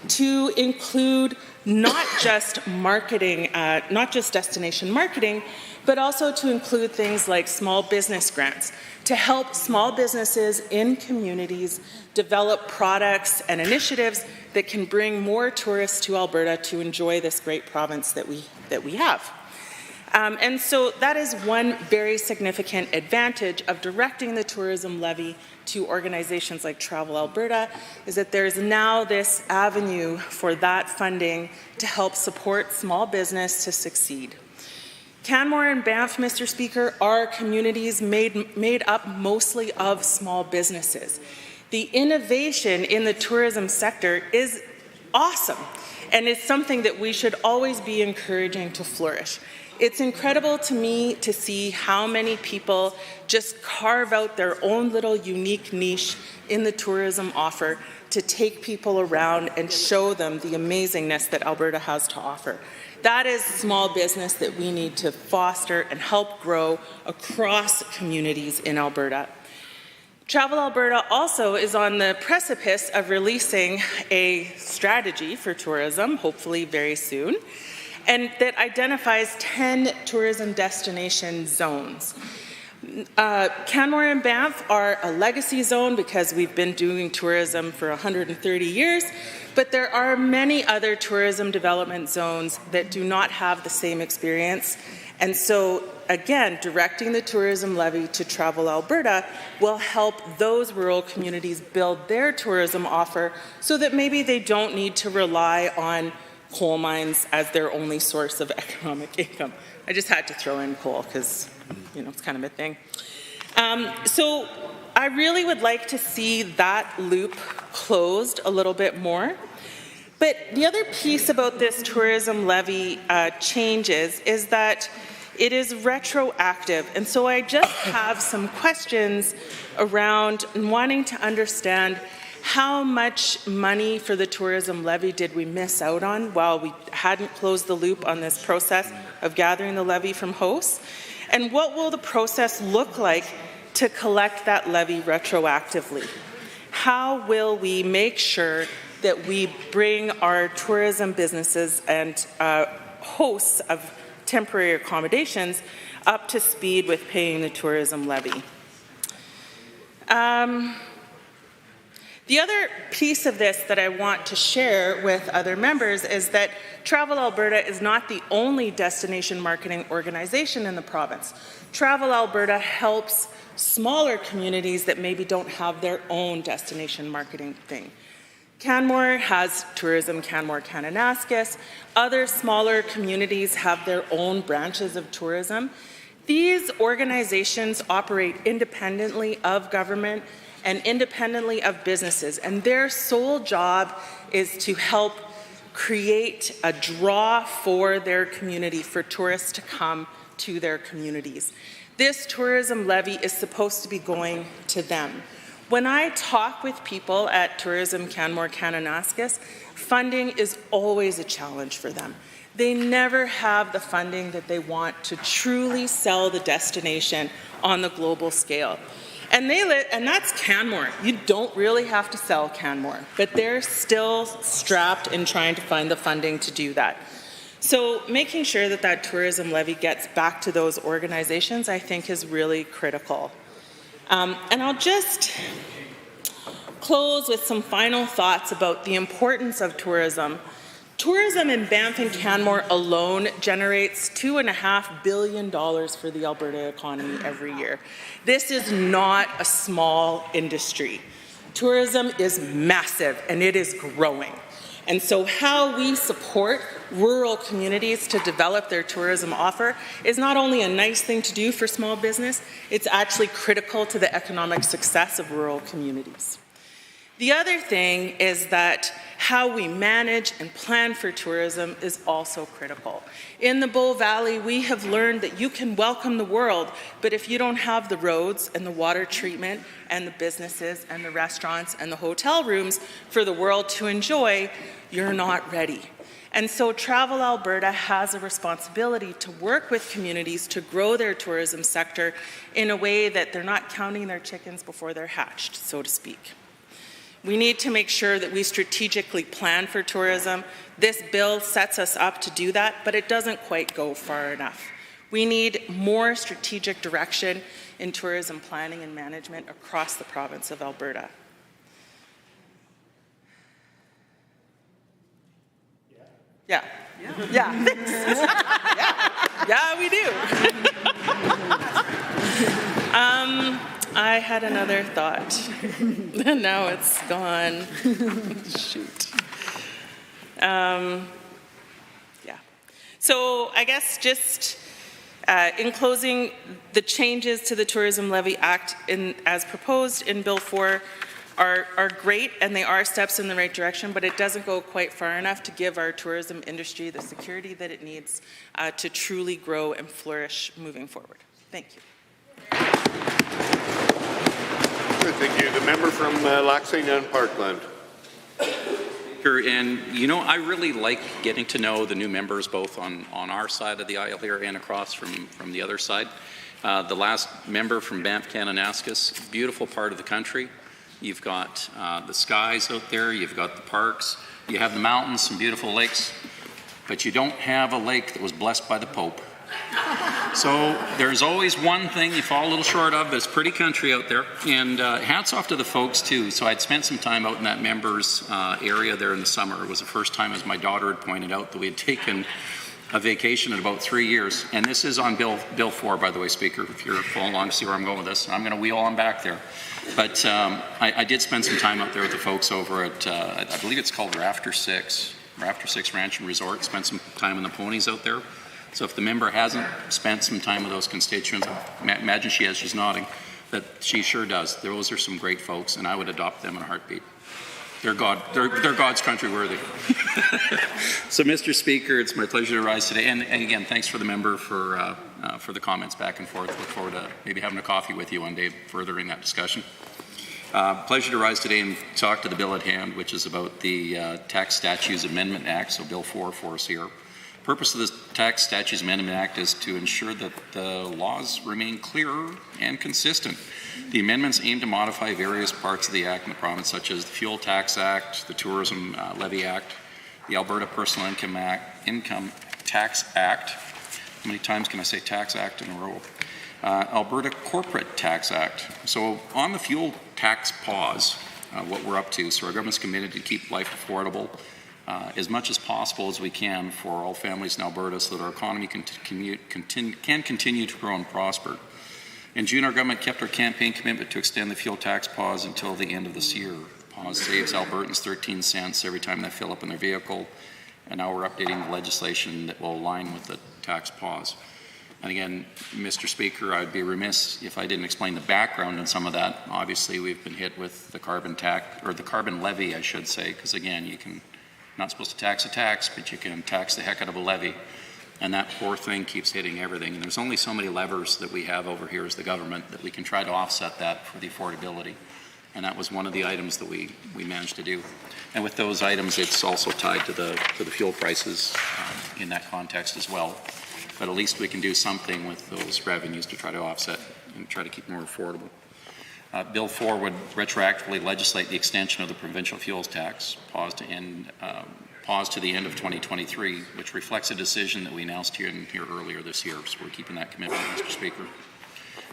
to include not just marketing, not just destination marketing, but also to include things like small business grants to help small businesses in communities develop products and initiatives that can bring more tourists to Alberta to enjoy this great province that we have. And so that is one very significant advantage of directing the tourism levy to organizations like Travel Alberta, is that there's now this avenue for that funding to help support small business to succeed. Canmore and Banff, Mr. Speaker, are communities made up mostly of small businesses. The innovation in the tourism sector is awesome, and it's something that we should always be encouraging to flourish. It's incredible to me to see how many people just carve out their own little unique niche in the tourism offer to take people around and show them the amazingness that Alberta has to offer. That is small business that we need to foster and help grow across communities in Alberta. Travel Alberta also is on the precipice of releasing a strategy for tourism, hopefully very soon, and that identifies 10 tourism destination zones. Canmore and Banff are a legacy zone because we've been doing tourism for 130 years, but there are many other tourism development zones that do not have the same experience. And so, again, directing the tourism levy to Travel Alberta will help those rural communities build their tourism offer so that maybe they don't need to rely on coal mines as their only source of economic income. I just had to throw in coal because, it's kind of a thing. So I really would like to see that loop closed a little bit more. But the other piece about this tourism levy changes is that it is retroactive. And so I just have some questions around wanting to understand how much money for the tourism levy did we miss out on while we hadn't closed the loop on this process of gathering the levy from hosts? And what will the process look like to collect that levy retroactively? How will we make sure that we bring our tourism businesses and hosts of temporary accommodations up to speed with paying the tourism levy? The other piece of this that I want to share with other members is that Travel Alberta is not the only destination marketing organization in the province. Travel Alberta helps smaller communities that maybe don't have their own destination marketing thing. Canmore has Tourism Canmore Kananaskis. Other smaller communities have their own branches of tourism. These organizations operate independently of government and independently of businesses, and their sole job is to help create a draw for their community, for tourists to come to their communities. This tourism levy is supposed to be going to them. When I talk with people at Tourism Canmore Kananaskis, funding is always a challenge for them. they never have the funding that they want to truly sell the destination on the global scale. And that's Canmore. You don't really have to sell Canmore, but they're still strapped in trying to find the funding to do that. So making sure that that tourism levy gets back to those organizations, I think, is really critical. And I'll just close with some final thoughts about the importance of tourism. Tourism in Banff and Canmore alone generates $2.5 billion for the Alberta economy every year. This is not a small industry. Tourism is massive and it is growing. And so how we support rural communities to develop their tourism offer is not only a nice thing to do for small business, it's actually critical to the economic success of rural communities. The other thing is that how we manage and plan for tourism is also critical. In the Bow Valley, we have learned that you can welcome the world, but if you don't have the roads and the water treatment and the businesses and the restaurants and the hotel rooms for the world to enjoy, you're not ready. And so Travel Alberta has a responsibility to work with communities to grow their tourism sector in a way that they're not counting their chickens before they're hatched, so to speak. We need to make sure that we strategically plan for tourism. This bill sets us up to do that, but it doesn't quite go far enough. We need more strategic direction in tourism planning and management across the province of Alberta. Yeah. Thanks. Yeah, we do. I had another thought, and now it's gone. Shoot. So I guess just in closing, the changes to the Tourism Levy Act as proposed in Bill 4 are great, and they are steps in the right direction, but it doesn't go quite far enough to give our tourism industry the security that it needs to truly grow and flourish moving forward. Thank you. Thank you. The member from Lac-Saint Anne Parkland. And you know, I really like getting to know the new members both on our side of the aisle here and across from the other side. The last member from Banff Kananaskis, beautiful part of the country. You've got the skies out there, you've got the parks, you have the mountains, some beautiful lakes, but you don't have a lake that was blessed by the Pope. So there's always one thing you fall a little short of, but it's pretty country out there. And hats off to the folks too. So I'd spent some time out in that members area there in the summer. It was the first time, as my daughter had pointed out, that we had taken a vacation in about 3 years. And this is on Bill 4, by the way, Speaker, if you're following along to see where I'm going with this. I'm going to wheel on back there. But I did spend some time out there with the folks over at, I believe it's called Rafter 6 Ranch and Resort. Spent some time on the ponies out there. So if the member hasn't spent some time with those constituents, imagine she has, she's nodding, that she sure does. Those are some great folks, and I would adopt them in a heartbeat. They're God's country worthy. So, Mr. Speaker, it's my pleasure to rise today. And again, thanks for the member for the comments back and forth. Look forward to maybe having a coffee with you one day furthering that discussion. Pleasure to rise today and talk to the bill at hand, which is about the Tax Statutes Amendment Act, so Bill 4 for us here. The purpose of this Tax Statutes Amendment Act is to ensure that the laws remain clear and consistent. The amendments aim to modify various parts of the Act in the province, such as the Fuel Tax Act, the Tourism Levy Act, the Alberta Personal Income Tax Act. How many times can I say Tax Act in a row? Alberta Corporate Tax Act. So on the fuel tax pause, what we're up to, so our government's committed to keep life affordable as much as possible as we can for all families in Alberta so that our economy can continue to grow and prosper. In June, our government kept our campaign commitment to extend the fuel tax pause until the end of this year. The pause saves Albertans 13 cents every time they fill up in their vehicle, and now we're updating the legislation that will align with the tax pause. And again, Mr. Speaker, I'd be remiss if I didn't explain the background on some of that. Obviously, we've been hit with the carbon tax, or the carbon levy, I should say, because again, not supposed to tax a tax, but you can tax the heck out of a levy. And that poor thing keeps hitting everything. And there's only so many levers that we have over here as the government that we can try to offset that for the affordability. And that was one of the items that we managed to do. And with those items, it's also tied to the fuel prices in that context as well. But at least we can do something with those revenues to try to offset and try to keep more affordable. Bill 4 would retroactively legislate the extension of the provincial fuels tax, pause to the end of 2023, which reflects a decision that we announced here earlier this year. So we're keeping that commitment, Mr. Speaker.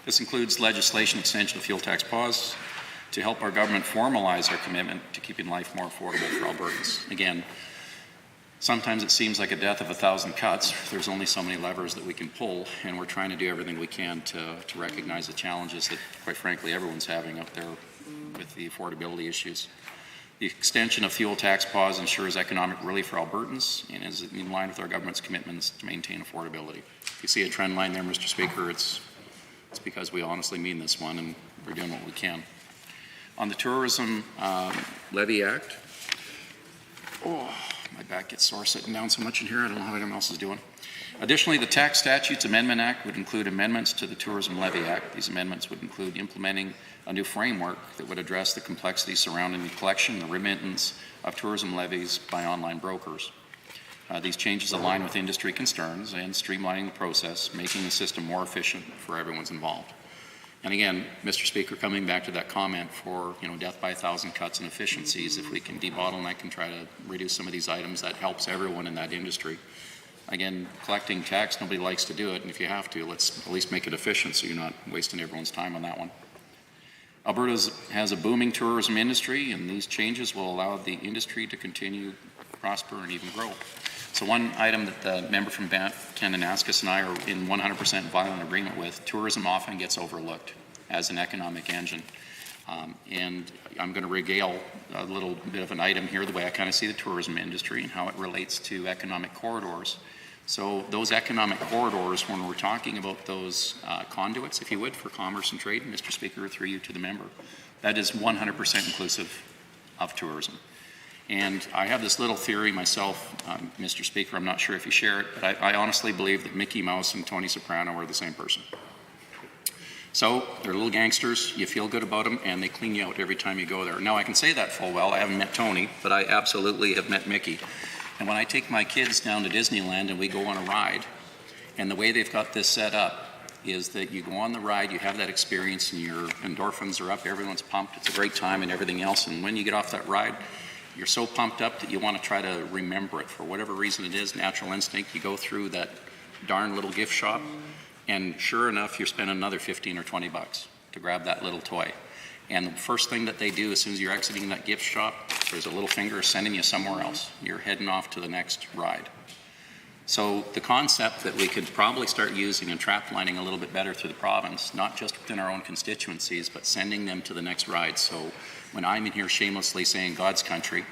This includes legislation extension of fuel tax pause to help our government formalize our commitment to keeping life more affordable for Albertans. Again, sometimes it seems like a death of 1,000 cuts. There's only so many levers that we can pull, and we're trying to do everything we can to recognize the challenges that, quite frankly, everyone's having up there with the affordability issues. The extension of fuel tax pause ensures economic relief for Albertans and is in line with our government's commitments to maintain affordability. If you see a trend line there, Mr. Speaker, it's because we honestly mean this one, and we're doing what we can. On the Tourism Levy Act, my back gets sore sitting down so much in here, I don't know how anyone else is doing. Additionally, the Tax Statutes Amendment Act would include amendments to the Tourism Levy Act. These amendments would include implementing a new framework that would address the complexities surrounding the collection and remittance of tourism levies by online brokers. These changes align with industry concerns and streamlining the process, making the system more efficient for everyone's involved. And again, Mr. Speaker, coming back to that comment for death by 1,000 cuts and efficiencies, if we can debottleneck and try to reduce some of these items, that helps everyone in that industry. Again, collecting tax, nobody likes to do it, and if you have to, let's at least make it efficient so you're not wasting everyone's time on that one. Alberta has a booming tourism industry, and these changes will allow the industry to continue to prosper and even grow. So one item that the member from Kananaskis and I are in 100% violent agreement with, tourism often gets overlooked as an economic engine. And I'm going to regale a little bit of an item here, the way I kind of see the tourism industry and how it relates to economic corridors. So those economic corridors, when we're talking about those conduits, if you would, for commerce and trade, Mr. Speaker, through you to the member, that is 100% inclusive of tourism. And I have this little theory myself, Mr. Speaker, I'm not sure if you share it, but I honestly believe that Mickey Mouse and Tony Soprano are the same person. So they're little gangsters, you feel good about them, and they clean you out every time you go there. Now I can say that full well, I haven't met Tony, but I absolutely have met Mickey. And when I take my kids down to Disneyland and we go on a ride, and the way they've got this set up is that you go on the ride, you have that experience, and your endorphins are up, everyone's pumped, it's a great time and everything else, and when you get off that ride, you're so pumped up that you want to try to remember it for whatever reason it is, natural instinct. You go through that darn little gift shop, and sure enough, you spend another 15 or 20 bucks to grab that little toy. And the first thing that they do as soon as you're exiting that gift shop, there's a little finger sending you somewhere else. You're heading off to the next ride. So the concept that we could probably start using and trap lining a little bit better through the province, not just within our own constituencies, but sending them to the next ride. So when I'm in here shamelessly saying God's country,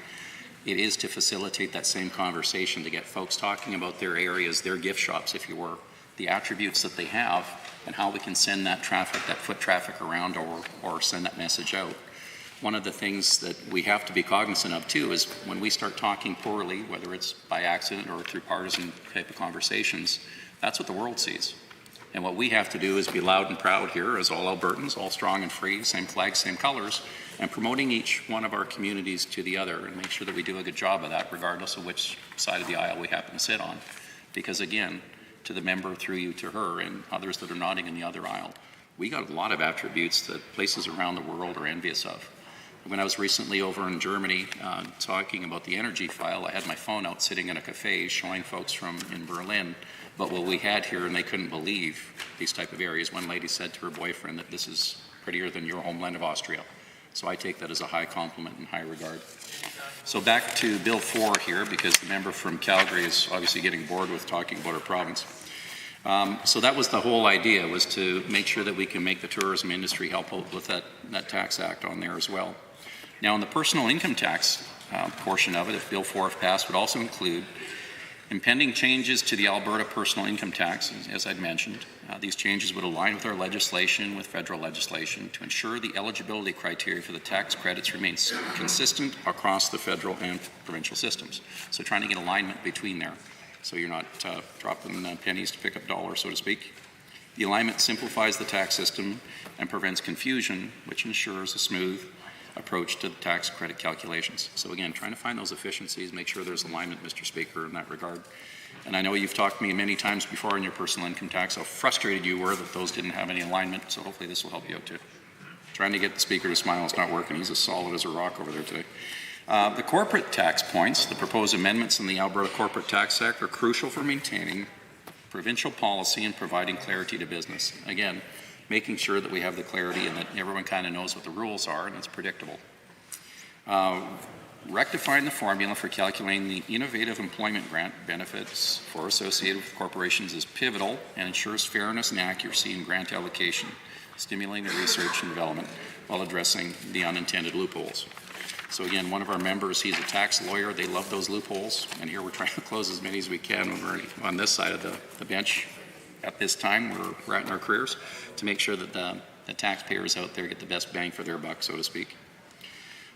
it is to facilitate that same conversation, to get folks talking about their areas, their gift shops, if you were, the attributes that they have, and how we can send that traffic, that foot traffic around, or send that message out. One of the things that we have to be cognizant of too is when we start talking poorly, whether it's by accident or through partisan type of conversations, that's what the world sees. And what we have to do is be loud and proud here as all Albertans, all strong and free, same flag, same colors, and promoting each one of our communities to the other, and make sure that we do a good job of that regardless of which side of the aisle we happen to sit on. Because again, to the member, through you to her, and others that are nodding in the other aisle, we got a lot of attributes that places around the world are envious of. When I was recently over in Germany talking about the energy file, I had my phone out sitting in a cafe showing folks in Berlin but what we had here, and they couldn't believe these type of areas. One lady said to her boyfriend that this is prettier than your homeland of Austria. So I take that as a high compliment and high regard. So back to Bill 4 here, because the member from Calgary is obviously getting bored with talking about our province. So that was the whole idea, was to make sure that we can make the tourism industry help out with that tax act on there as well. Now, in the personal income tax portion of it, if Bill 4, if passed, would also include impending changes to the Alberta personal income tax, as I'd mentioned. These changes would align with our legislation, with federal legislation, to ensure the eligibility criteria for the tax credits remains consistent across the federal and provincial systems. So trying to get alignment between there, so you're not dropping pennies to pick up dollars, so to speak. The alignment simplifies the tax system and prevents confusion, which ensures a smooth approach to the tax credit calculations. So again, trying to find those efficiencies, make sure there's alignment, Mr. Speaker, in that regard. And I know you've talked to me many times before on your personal income tax, how frustrated you were that those didn't have any alignment, so hopefully this will help you out too. Trying to get the Speaker to smile is not working. He's as solid as a rock over there today. The corporate tax points, the proposed amendments in the Alberta Corporate Tax Act are crucial for maintaining provincial policy and providing clarity to business. Again, making sure that we have the clarity and that everyone kind of knows what the rules are and it's predictable. Rectifying the formula for calculating the innovative employment grant benefits for associated with corporations is pivotal and ensures fairness and accuracy in grant allocation, stimulating research and development while addressing the unintended loopholes. So again, one of our members, he's a tax lawyer. They love those loopholes, and here we're trying to close as many as we can over on this side of the bench at this time where we're at in our careers to make sure that the taxpayers out there get the best bang for their buck, so to speak.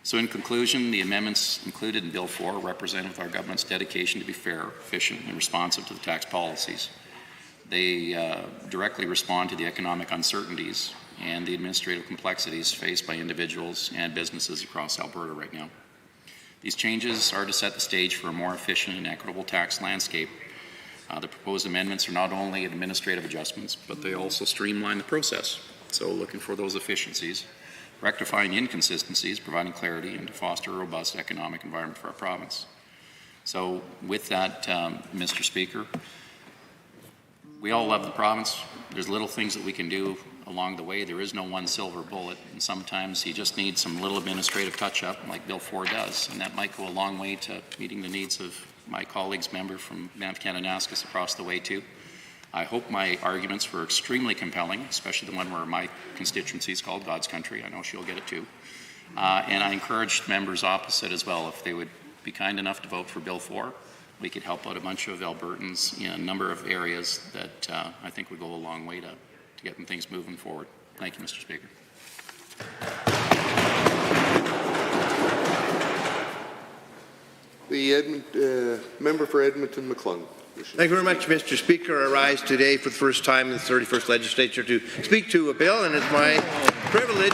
So in conclusion, the amendments included in Bill 4 represent our government's dedication to be fair, efficient, and responsive to the tax policies. They directly respond to the economic uncertainties and the administrative complexities faced by individuals and businesses across Alberta right now. These changes are to set the stage for a more efficient and equitable tax landscape. The proposed amendments are not only administrative adjustments, but they also streamline the process. So looking for those efficiencies, rectifying inconsistencies, providing clarity, and to foster a robust economic environment for our province. So with that, Mr. Speaker, we all love the province. There's little things that we can do along the way. There is no one silver bullet, and sometimes you just need some little administrative touch-up like Bill 4 does, and that might go a long way to meeting the needs of my colleagues, member from Banff-Kananaskis across the way too. I hope my arguments were extremely compelling, especially the one where my constituency is called God's Country. I know she'll get it too. And I encouraged members opposite as well, if they would be kind enough to vote for Bill 4, we could help out a bunch of Albertans in a number of areas that I think would go a long way to getting things moving forward. Thank you, Mr. Speaker. The member for Edmonton-McClung. Thank you very much, Mr. Speaker. I rise today for the first time in the 31st Legislature to speak to a bill, and it's my privilege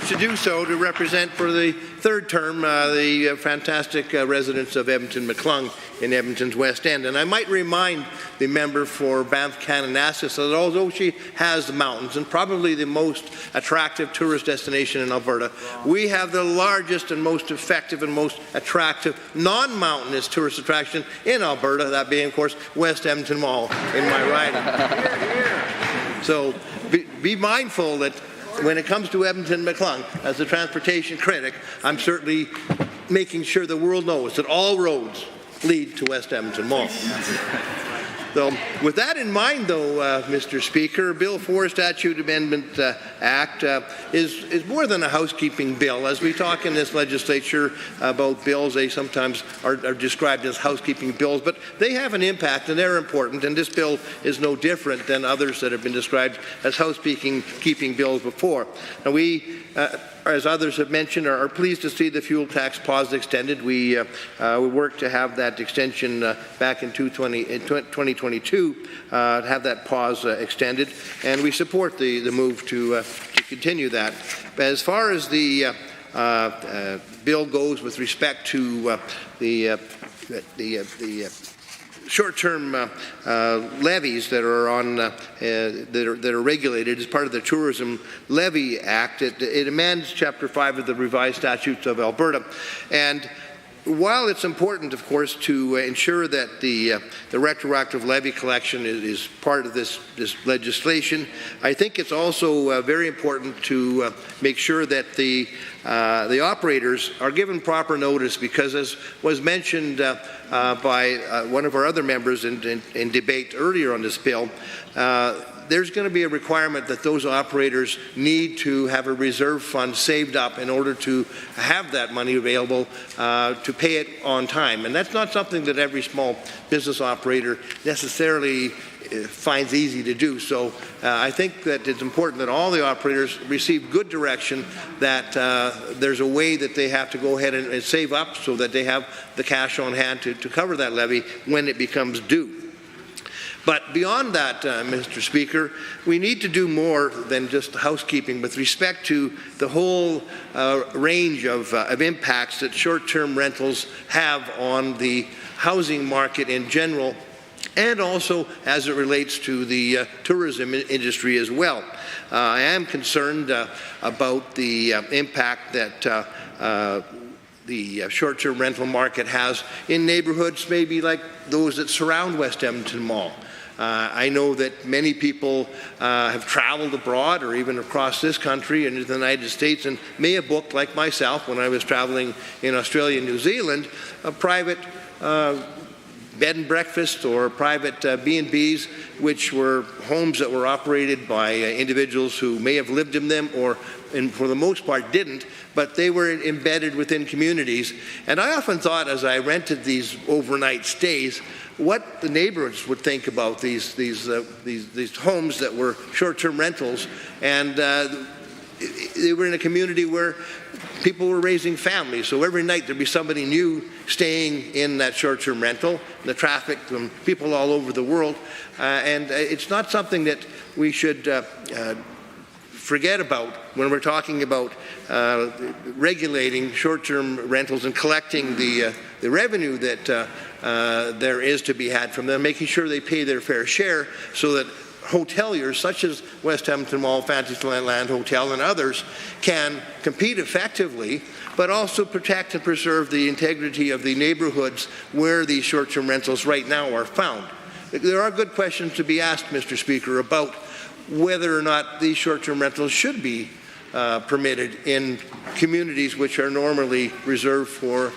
to do so, to represent for the third term the fantastic residents of Edmonton-McClung in Edmonton's West End. And I might remind the member for Banff-Kananaskis that although she has the mountains and probably the most attractive tourist destination in Alberta, we have the largest and most effective and most attractive non-mountainous tourist attraction in Alberta, that being, of course, West Edmonton Mall in my riding. So be mindful that when it comes to Edmonton-McClung, as a transportation critic, I'm certainly making sure the world knows that all roads lead to West Edmonton Mall. So, with that in mind, though, Mr. Speaker, Bill 4 Statute Amendment Act is more than a housekeeping bill. As we talk in this legislature about bills, they sometimes are described as housekeeping bills, but they have an impact and they're important, and this bill is no different than others that have been described as housekeeping bills before. Now, we as others have mentioned, are pleased to see the fuel tax pause extended. We worked to have that extension back in 2022, to have that pause extended, and we support the move to continue that. But as far as the bill goes with respect to the short-term levies that are on that are regulated as part of the Tourism Levy Act. It amends Chapter 5 of the Revised Statutes of Alberta, and while it's important, of course, to ensure that the retroactive levy collection is part of this legislation, I think it's also very important to make sure that the operators are given proper notice, because, as was mentioned by one of our other members in debate earlier on this bill, there's going to be a requirement that those operators need to have a reserve fund saved up in order to have that money available to pay it on time. And that's not something that every small business operator necessarily finds easy to do. So I think that it's important that all the operators receive good direction, that there's a way that they have to go ahead and save up so that they have the cash on hand to cover that levy when it becomes due. But beyond that, Mr. Speaker, we need to do more than just housekeeping with respect to the whole range of impacts that short-term rentals have on the housing market in general, and also as it relates to the tourism industry as well. I am concerned about the impact that the short-term rental market has in neighborhoods maybe like those that surround West Edmonton Mall. I know that many people have traveled abroad or even across this country and into the United States and may have booked, like myself when I was traveling in Australia and New Zealand, a private bed and breakfast or private B&Bs, which were homes that were operated by individuals who may have lived in them or, and for the most part, didn't, but they were embedded within communities. And I often thought, as I rented these overnight stays, what the neighbors would think about these homes that were short-term rentals, and they were in a community where people were raising families, so every night there'd be somebody new staying in that short-term rental, the traffic from people all over the world, and it's not something that we should forget about when we're talking about regulating short-term rentals and collecting the revenue that there is to be had from them, making sure they pay their fair share so that hoteliers such as West Edmonton Mall, Fantasyland Hotel, and others can compete effectively, but also protect and preserve the integrity of the neighborhoods where these short-term rentals right now are found. There are good questions to be asked, Mr. Speaker, about whether or not these short-term rentals should be permitted in communities which are normally reserved for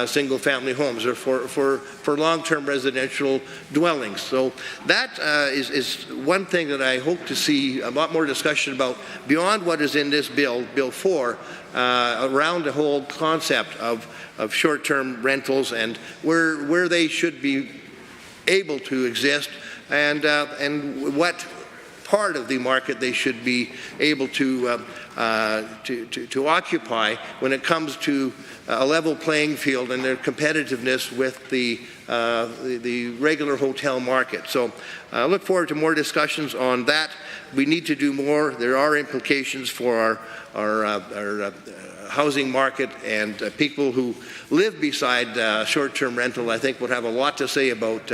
single-family homes or for long-term residential dwellings. So that is one thing that I hope to see a lot more discussion about beyond what is in this bill, Bill 4, around the whole concept of short-term rentals and where they should be able to exist and what part of the market they should be able to occupy when it comes to a level playing field and their competitiveness with the regular hotel market. So I look forward to more discussions on that. We need to do more. There are implications for our housing market, and people who live beside short-term rental, I think, would have a lot to say about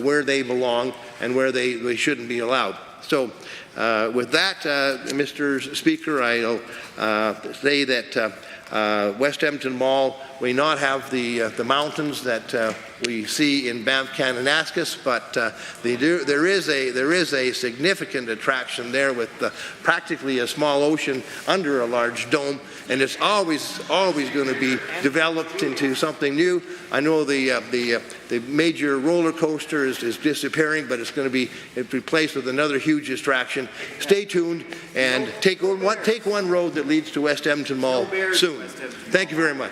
where they belong and where they shouldn't be allowed. So with that, Mr. Speaker, I'll say that West Edmonton Mall may not have the mountains that we see in Banff Kananaskis, but there is a significant attraction there with practically a small ocean under a large dome, and it's always going to be developed into something new. I know the major roller coaster is disappearing, but it's going to be replaced with another huge attraction. Stay tuned and take one road that leads to West Edmonton Mall soon. Thank you very much.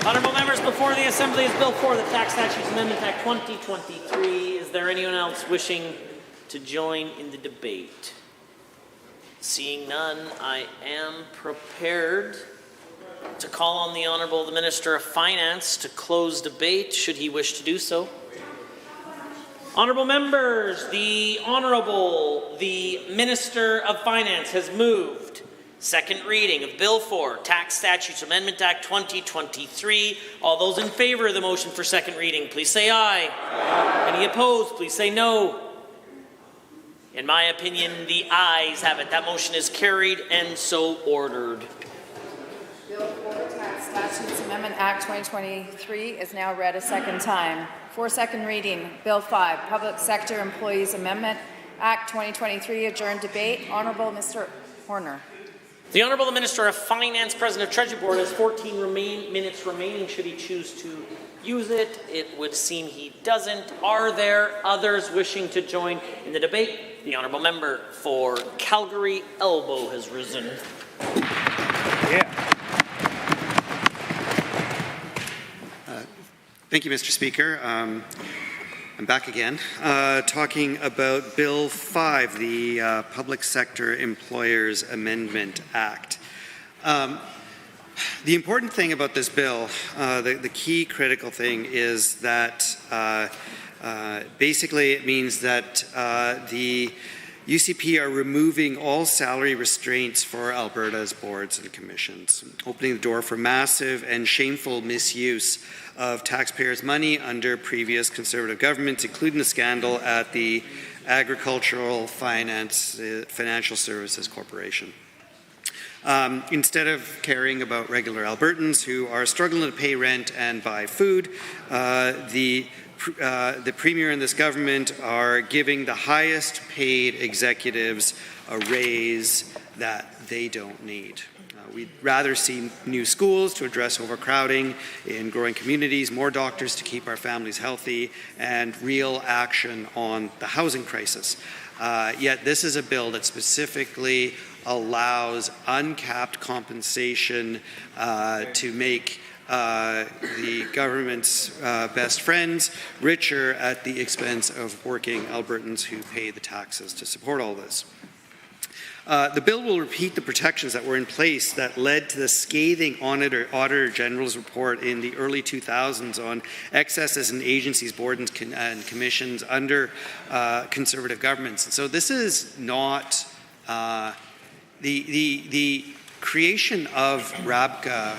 Honourable members, before the Assembly is Bill 4, the Tax Statutes Amendment Act 2023. Is there anyone else wishing to join in the debate? Seeing none, I am prepared to call on the Honourable the Minister of Finance to close debate, should he wish to do so. Honourable members, the Honourable the Minister of Finance has moved second reading of Bill 4, Tax Statutes Amendment Act 2023. All those in favour of the motion for second reading, please say aye. Aye. Any opposed, please say no. In my opinion, the ayes have it. That motion is carried and so ordered. Bill 4, Tax Statutes Amendment Act 2023 is now read a second time. For second reading, Bill 5, Public Sector Employees Amendment Act 2023, adjourned debate. Honourable Mr. Horner. The Honourable the Minister of Finance, President of Treasury Board, has 14 minutes remaining should he choose to use it. It would seem he doesn't. Are there others wishing to join in the debate? The Honourable Member for Calgary Elbow has risen. Thank you, Mr. Speaker. I'm back again, talking about Bill 5, the Public Sector Employers Amendment Act. The important thing about this bill, the key critical thing, is that basically it means that the UCP are removing all salary restraints for Alberta's boards and commissions, opening the door for massive and shameful misuse of taxpayers' money under previous Conservative governments, including the scandal at the Agricultural Financial Services Corporation. Instead of caring about regular Albertans who are struggling to pay rent and buy food, the Premier and this government are giving the highest paid executives a raise that they don't need. We'd rather see new schools to address overcrowding in growing communities, more doctors to keep our families healthy, and real action on the housing crisis. Yet this is a bill that specifically allows uncapped compensation to make the government's best friends richer at the expense of working Albertans who pay the taxes to support all this. The bill will repeat the protections that were in place that led to the scathing Auditor General's report in the early 2000s on excesses in agencies, boards, and commissions under Conservative governments. And so this is not the creation of RABCA,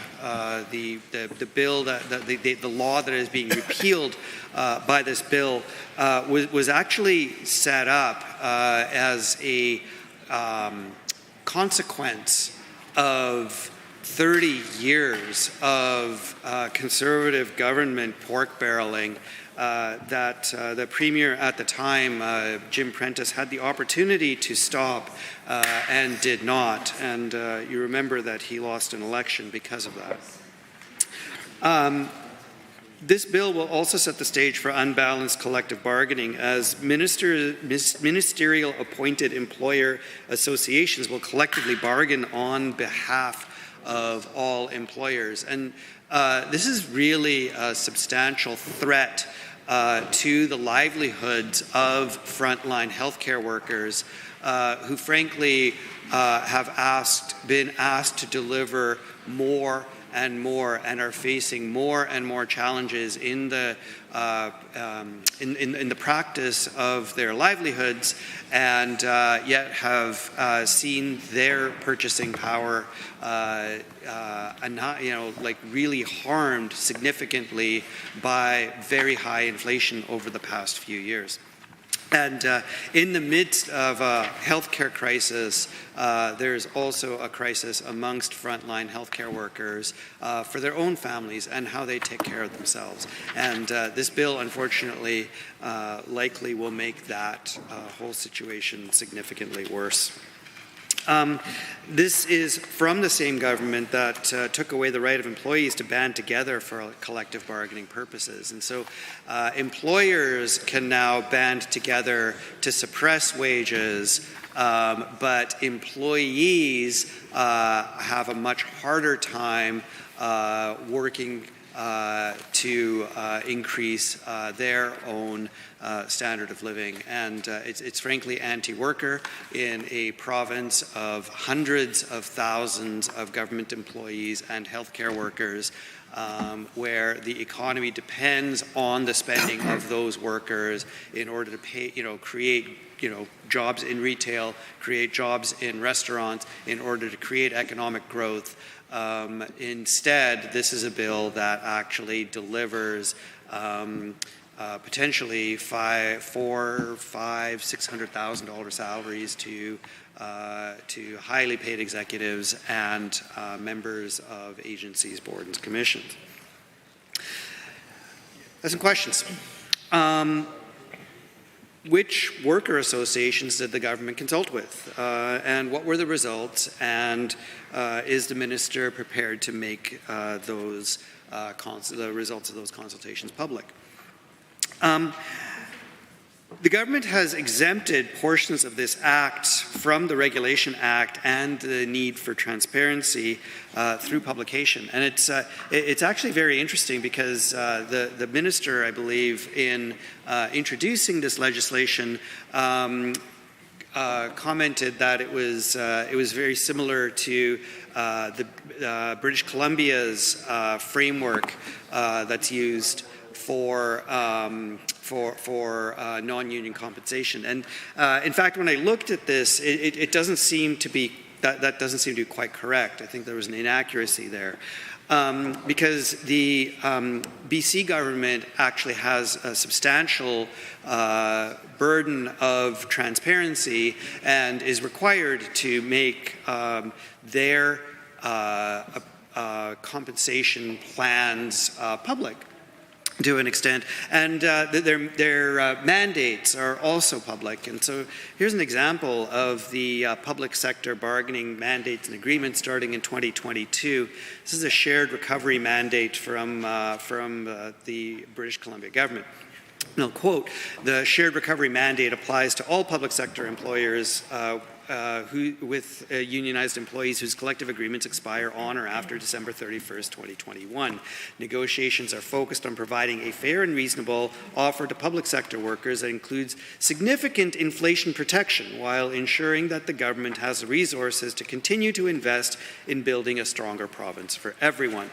the bill, the law that is being repealed by this bill, was actually set up as a consequence of 30 years of Conservative government pork barreling that the Premier at the time, Jim Prentice, had the opportunity to stop and did not. And you remember that he lost an election because of that. This bill will also set the stage for unbalanced collective bargaining, as ministerial appointed employer associations will collectively bargain on behalf of all employers. And this is really a substantial threat to the livelihoods of frontline healthcare workers who frankly have been asked to deliver more and more, and are facing more and more challenges in the practice of their livelihoods, and yet have seen their purchasing power, really harmed significantly by very high inflation over the past few years. And in the midst of a healthcare crisis, there's also a crisis amongst frontline healthcare workers for their own families and how they take care of themselves. And this bill, unfortunately, likely will make that whole situation significantly worse. This is from the same government that took away the right of employees to band together for collective bargaining purposes. And so employers can now band together to suppress wages, but employees have a much harder time working to increase their own standard of living. And it's frankly anti-worker in a province of hundreds of thousands of government employees and healthcare workers, where the economy depends on the spending of those workers in order to pay, create jobs in retail, create jobs in restaurants, in order to create economic growth. Instead, this is a bill that actually delivers potentially $400,000, $500,000, $600,000 salaries to highly paid executives and members of agencies, boards, and commissions. There's some questions. Which worker associations did the government consult with? And what were the results? And is the minister prepared to make the results of those consultations public? The government has exempted portions of this Act from the Regulation Act and the need for transparency through publication. And it's actually very interesting because the minister, I believe, in introducing this legislation commented that it was very similar to the British Columbia's framework that's used for non-union compensation. And in fact, when I looked at this, it doesn't seem to be that doesn't seem to be quite correct. I think there was an inaccuracy there. Because the BC government actually has a substantial burden of transparency and is required to make their compensation plans public to an extent, and their mandates are also public. And so here's an example of the public sector bargaining mandates and agreements starting in 2022. This is a shared recovery mandate from the British Columbia government. And I'll quote, "The shared recovery mandate applies to all public sector employers with unionized employees whose collective agreements expire on or after December 31st, 2021. Negotiations are focused on providing a fair and reasonable offer to public sector workers that includes significant inflation protection while ensuring that the government has the resources to continue to invest in building a stronger province for everyone."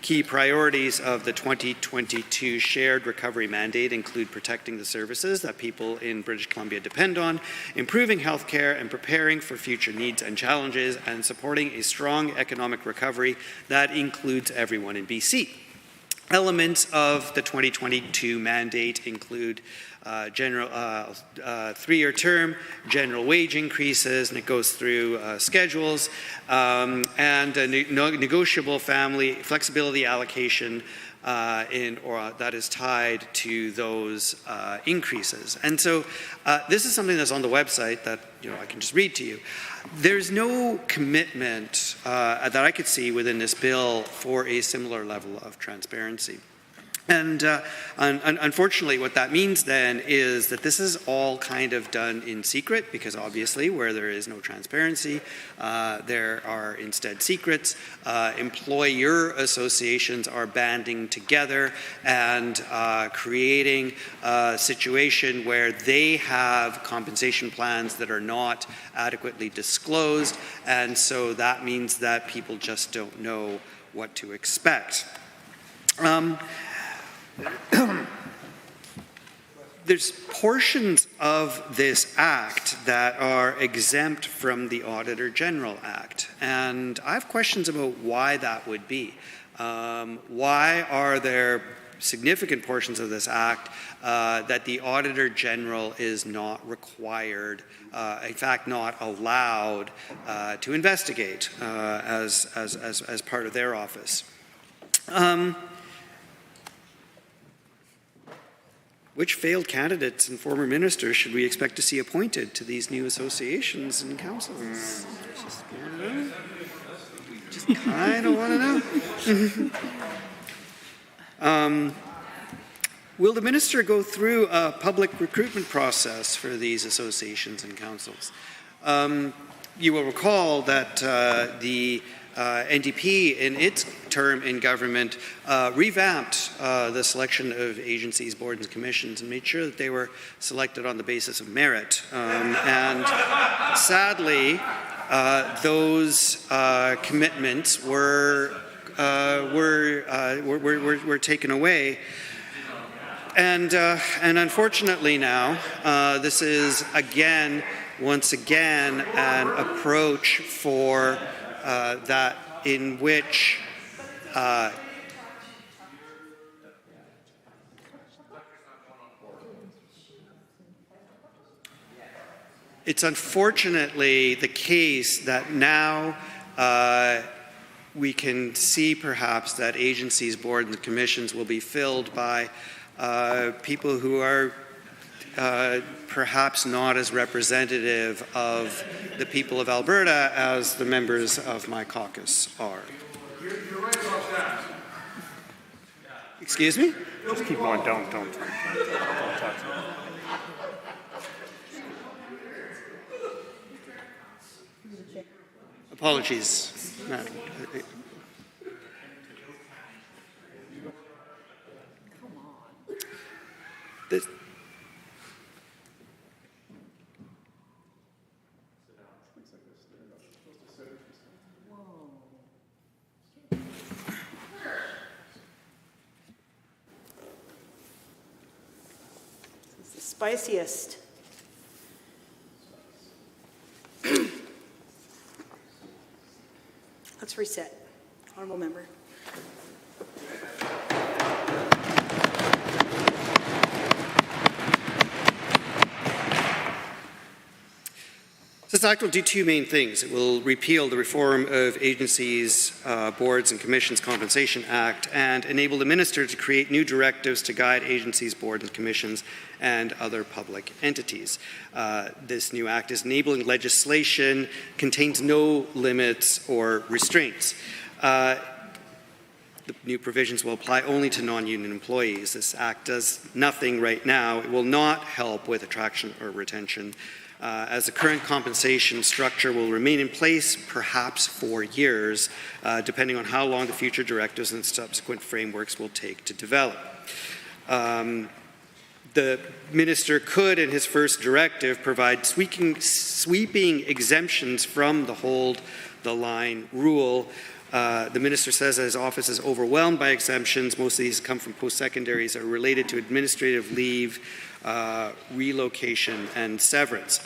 Key priorities of the 2022 shared recovery mandate include protecting the services that people in British Columbia depend on, improving health care and preparing for future needs and challenges, and supporting a strong economic recovery that includes everyone in BC. Elements of the 2022 mandate include three-year term, general wage increases, and it goes through schedules, and negotiable family flexibility allocation that is tied to those increases. And so this is something that's on the website that I can just read to you. There's no commitment that I could see within this bill for a similar level of transparency. And unfortunately, what that means then is that this is all kind of done in secret, because obviously where there is no transparency, there are instead secrets. Employer associations are banding together and creating a situation where they have compensation plans that are not adequately disclosed, and so that means that people just don't know what to expect. There's portions of this act that are exempt from the Auditor General Act, and I have questions about why that would be. Why are there significant portions of this act that the Auditor General is not required, in fact not allowed to investigate as part of their office? Which failed candidates and former ministers should we expect to see appointed to these new associations and councils? Just kind of want to know. Will the minister go through a public recruitment process for these associations and councils? You will recall that the NDP in its term in government revamped the selection of agencies, boards and commissions and made sure that they were selected on the basis of merit. And sadly, those commitments were taken away. And unfortunately now, this is once again, an approach for that in which it's unfortunately the case that now we can see perhaps that agencies, boards and commissions will be filled by people who are perhaps not as representative of the people of Alberta as the members of my caucus are. You're right about that. Excuse me? Just keep going. Don't touch me. Apologies. The spiciest. Let's reset. Honourable member. This act will do two main things. It will repeal the Reform of Agencies, Boards and Commissions Compensation Act and enable the Minister to create new directives to guide agencies, boards and commissions and other public entities. This new act is enabling legislation, contains no limits or restraints. The new provisions will apply only to non-union employees. This act does nothing right now. It will not help with attraction or retention, as the current compensation structure will remain in place perhaps for years, depending on how long the future directives and subsequent frameworks will take to develop. The Minister could, in his first directive, provide sweeping exemptions from the hold the line rule. The Minister says that his office is overwhelmed by exemptions. Most of these come from post-secondaries that are related to administrative leave, relocation, and severance.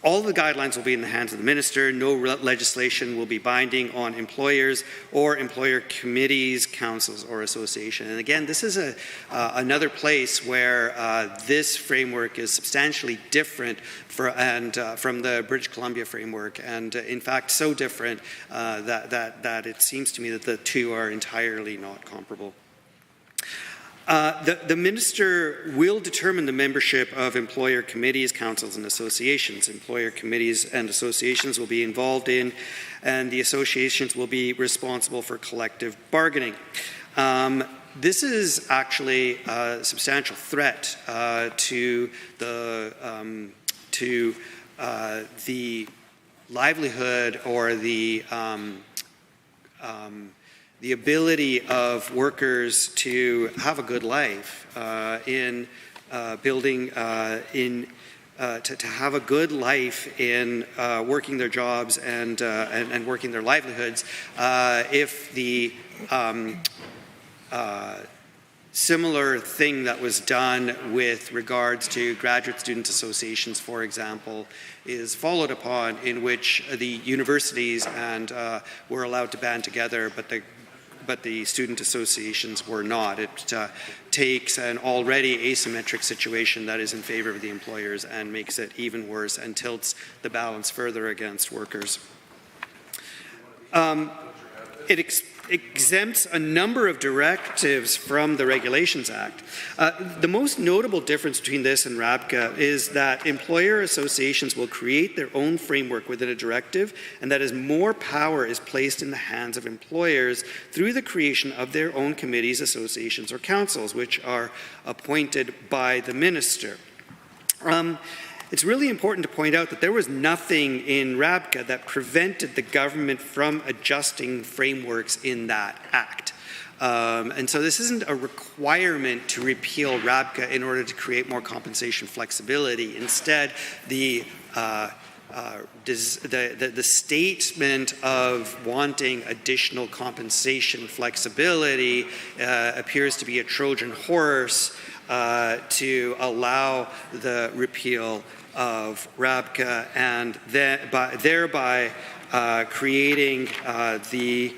All the guidelines will be in the hands of the Minister. No legislation will be binding on employers or employer committees, councils, or associations. And again, this is another place where this framework is substantially different from the British Columbia framework, and in fact so different that it seems to me that the two are entirely not comparable. The Minister will determine the membership of employer committees, councils and associations. Employer committees and associations will be involved in, and the associations will be responsible for collective bargaining. This is actually a substantial threat to the livelihood or the ability of workers to have a good life in building, to have a good life in working their jobs and working their livelihoods if the similar thing that was done with regards to graduate student associations, for example, is followed upon, in which the universities were allowed to band together, but the student associations were not. It takes an already asymmetric situation that is in favor of the employers and makes it even worse and tilts the balance further against workers. It exempts a number of directives from the Regulations Act. The most notable difference between this and RABCA is that employer associations will create their own framework within a directive, and that as more power is placed in the hands of employers through the creation of their own committees, associations, or councils, which are appointed by the Minister. It's really important to point out that there was nothing in RABCA that prevented the government from adjusting frameworks in that act. And so this isn't a requirement to repeal RABCA in order to create more compensation flexibility. Instead, the statement of wanting additional compensation flexibility appears to be a Trojan horse to allow the repeal of RABCA and thereby creating the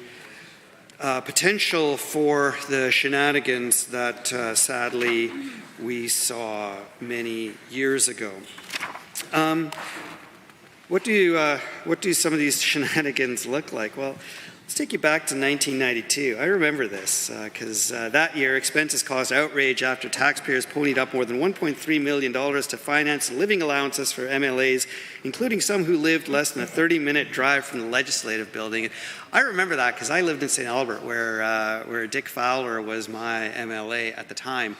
potential for the shenanigans that sadly we saw many years ago. What do some of these shenanigans look like? Well, let's take you back to 1992. I remember this because that year expenses caused outrage after taxpayers ponied up more than $1.3 million to finance living allowances for MLAs, including some who lived less than a 30-minute drive from the Legislative Building. I remember that because I lived in St. Albert, where Dick Fowler was my MLA at the time.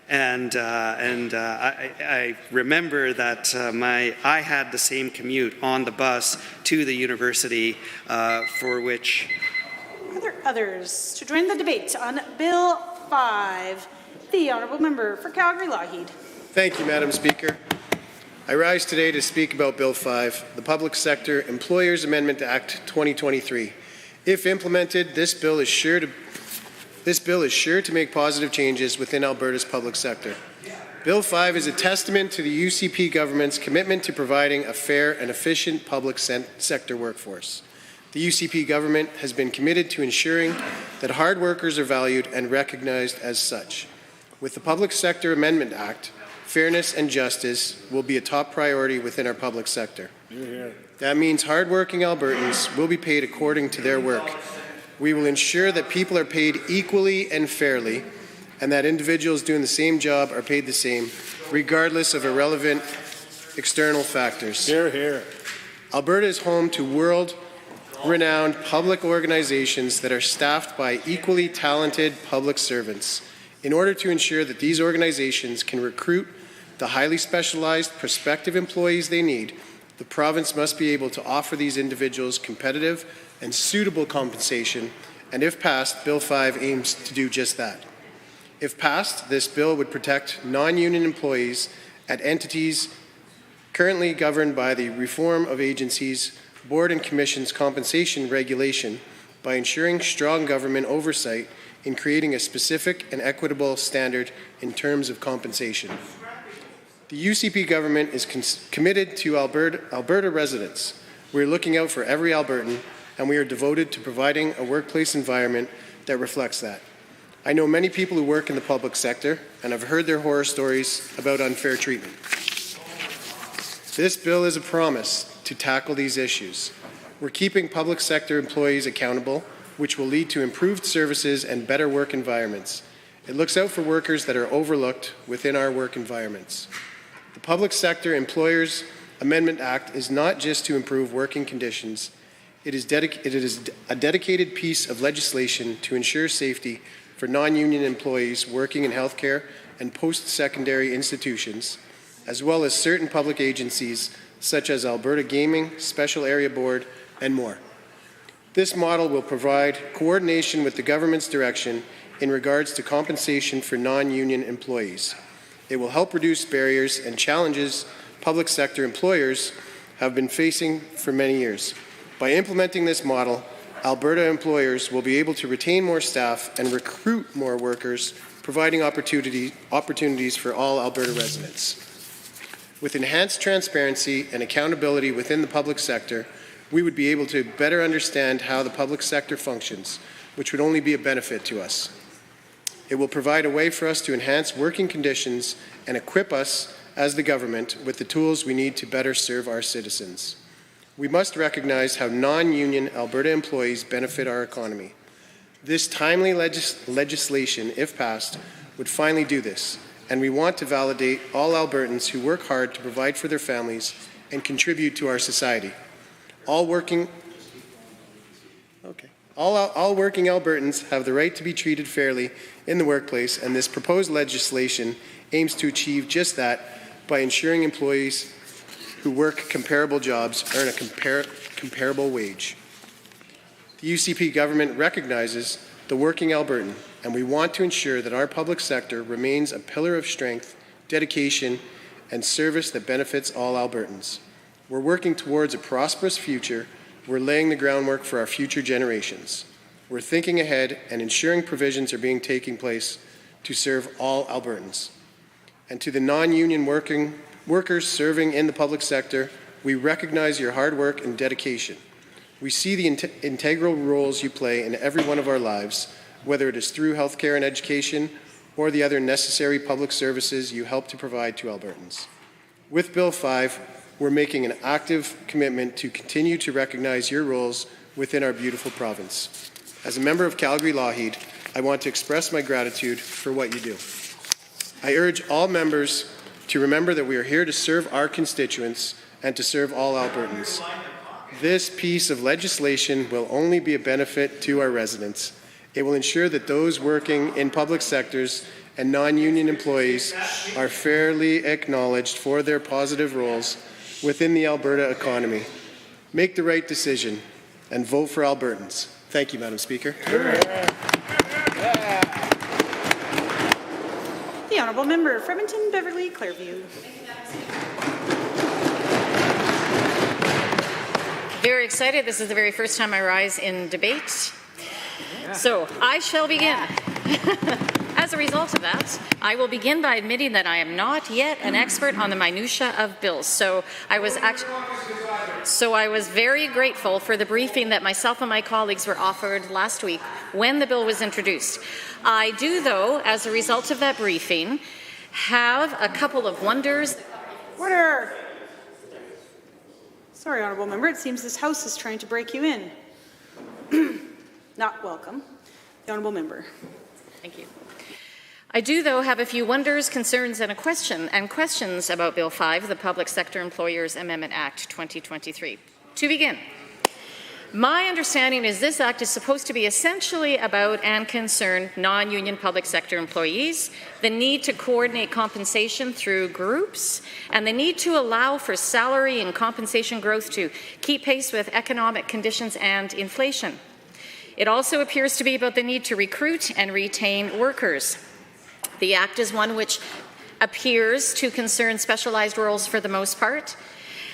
And I remember that I had the same commute on the bus to the university for which... Are there others to join the debate on Bill 5? The Honourable Member for Calgary-Lougheed. Thank you, Madam Speaker. I rise today to speak about Bill 5, the Public Sector Employers Amendment Act 2023. If implemented, this bill is sure to make positive changes within Alberta's public sector. Bill 5 is a testament to the UCP government's commitment to providing a fair and efficient public sector workforce. The UCP government has been committed to ensuring that hard workers are valued and recognized as such. With the Public Sector Amendment Act, fairness and justice will be a top priority within our public sector. That means hardworking Albertans will be paid according to their work. We will ensure that people are paid equally and fairly, and that individuals doing the same job are paid the same, regardless of irrelevant external factors. Hear, hear. Alberta is home to world-renowned public organizations that are staffed by equally talented public servants. In order to ensure that these organizations can recruit the highly specialized prospective employees they need, the province must be able to offer these individuals competitive and suitable compensation, and if passed, Bill 5 aims to do just that. If passed, this bill would protect non-union employees at entities currently governed by the Reform of Agencies Board and Commission's compensation regulation by ensuring strong government oversight in creating a specific and equitable standard in terms of compensation. The UCP government is committed to Alberta residents. We are looking out for every Albertan, and we are devoted to providing a workplace environment that reflects that. I know many people who work in the public sector, and I've heard their horror stories about unfair treatment. This bill is a promise to tackle these issues. We're keeping public sector employees accountable, which will lead to improved services and better work environments. It looks out for workers that are overlooked within our work environments. The Public Sector Employers Amendment Act is not just to improve working conditions. It is a dedicated piece of legislation to ensure safety for non-union employees working in healthcare and post-secondary institutions, as well as certain public agencies such as Alberta Gaming, Special Area Board, and more. This model will provide coordination with the government's direction in regards to compensation for non-union employees. It will help reduce barriers and challenges public sector employers have been facing for many years. By implementing this model, Alberta employers will be able to retain more staff and recruit more workers, providing opportunities for all Alberta residents. With enhanced transparency and accountability within the public sector, we would be able to better understand how the public sector functions, which would only be a benefit to us. It will provide a way for us to enhance working conditions and equip us as the government with the tools we need to better serve our citizens. We must recognize how non-union Alberta employees benefit our economy. This timely legislation, if passed, would finally do this, and we want to validate all Albertans who work hard to provide for their families and contribute to our society. All working Albertans have the right to be treated fairly in the workplace, and this proposed legislation aims to achieve just that by ensuring employees who work comparable jobs earn a comparable wage. The UCP government recognizes the working Albertan, and we want to ensure that our public sector remains a pillar of strength, dedication, and service that benefits all Albertans. We're working towards a prosperous future. We're laying the groundwork for our future generations. We're thinking ahead and ensuring provisions are being taken place to serve all Albertans. And to the non-union workers serving in the public sector, we recognize your hard work and dedication. We see the integral roles you play in every one of our lives, whether it is through healthcare and education or the other necessary public services you help to provide to Albertans. With Bill 5, we're making an active commitment to continue to recognize your roles within our beautiful province. As a member of Calgary-Lougheed, I want to express my gratitude for what you do. I urge all members to remember that we are here to serve our constituents and to serve all Albertans. This piece of legislation will only be a benefit to our residents. It will ensure that those working in public sectors and non-union employees are fairly acknowledged for their positive roles within the Alberta economy. Make the right decision and vote for Albertans. Thank you, Madam Speaker. The Honourable Member for Edmonton Beverly Clareview. Very excited. This is the very first time I rise in debate. So I shall begin. As as a result of that, I will begin by admitting that I am not yet an expert on the minutiae of bills. So I was very grateful for the briefing that myself and my colleagues were offered last week when the bill was introduced. I do, though, as a result of that briefing, have a couple of wonders. Order. Sorry, honourable member. It seems this House is trying to break you in. Not welcome. The honourable member. Thank you. I do, though, have a few wonders, concerns, and questions about Bill 5, the Public Sector Employers Amendment Act 2023. To begin, my understanding is this act is supposed to be essentially about and concern non-union public sector employees, the need to coordinate compensation through groups, and the need to allow for salary and compensation growth to keep pace with economic conditions and inflation. It also appears to be about the need to recruit and retain workers. The Act is one which appears to concern specialized roles for the most part,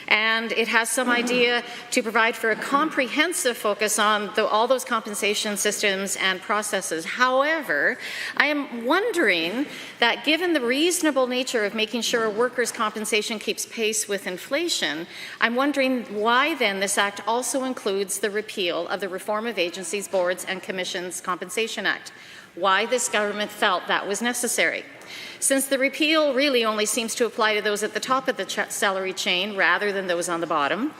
and it has some idea to provide for a comprehensive focus on all those compensation systems and processes. However, I am wondering that given the reasonable nature of making sure a workers' compensation keeps pace with inflation, I'm wondering why then this Act also includes the repeal of the Reform of Agencies, Boards and Commissions Compensation Act. Why this government felt that was necessary. Since the repeal really only seems to apply to those at the top of the salary chain rather than those on the bottom.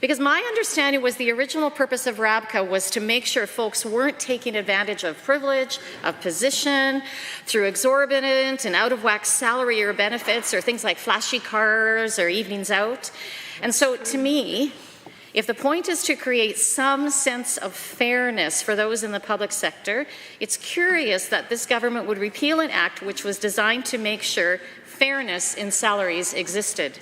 Because my understanding was the original purpose of RABCA was to make sure folks weren't taking advantage of privilege, of position, through exorbitant and out-of-whack salary or benefits or things like flashy cars or evenings out. And so to me, if the point is to create some sense of fairness for those in the public sector, it's curious that this government would repeal an act which was designed to make sure fairness in salaries existed.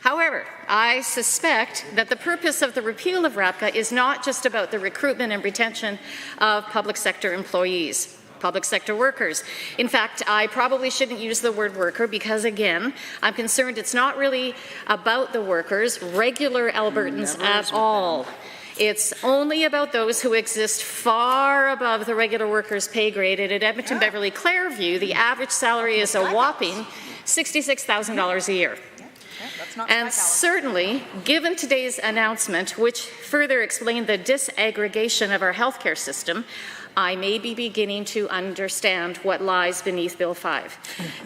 However, I suspect that the purpose of the repeal of RABCA is not just about the recruitment and retention of public sector employees. Public sector workers. In fact, I probably shouldn't use the word worker because, again, I'm concerned it's not really about the workers, regular Albertans at all. It's only about those who exist far above the regular workers' pay grade. And at Edmonton Beverly Clairview, the average salary is a whopping $66,000 a year. And certainly, given today's announcement, which further explained the disaggregation of our healthcare system, I may be beginning to understand what lies beneath Bill 5.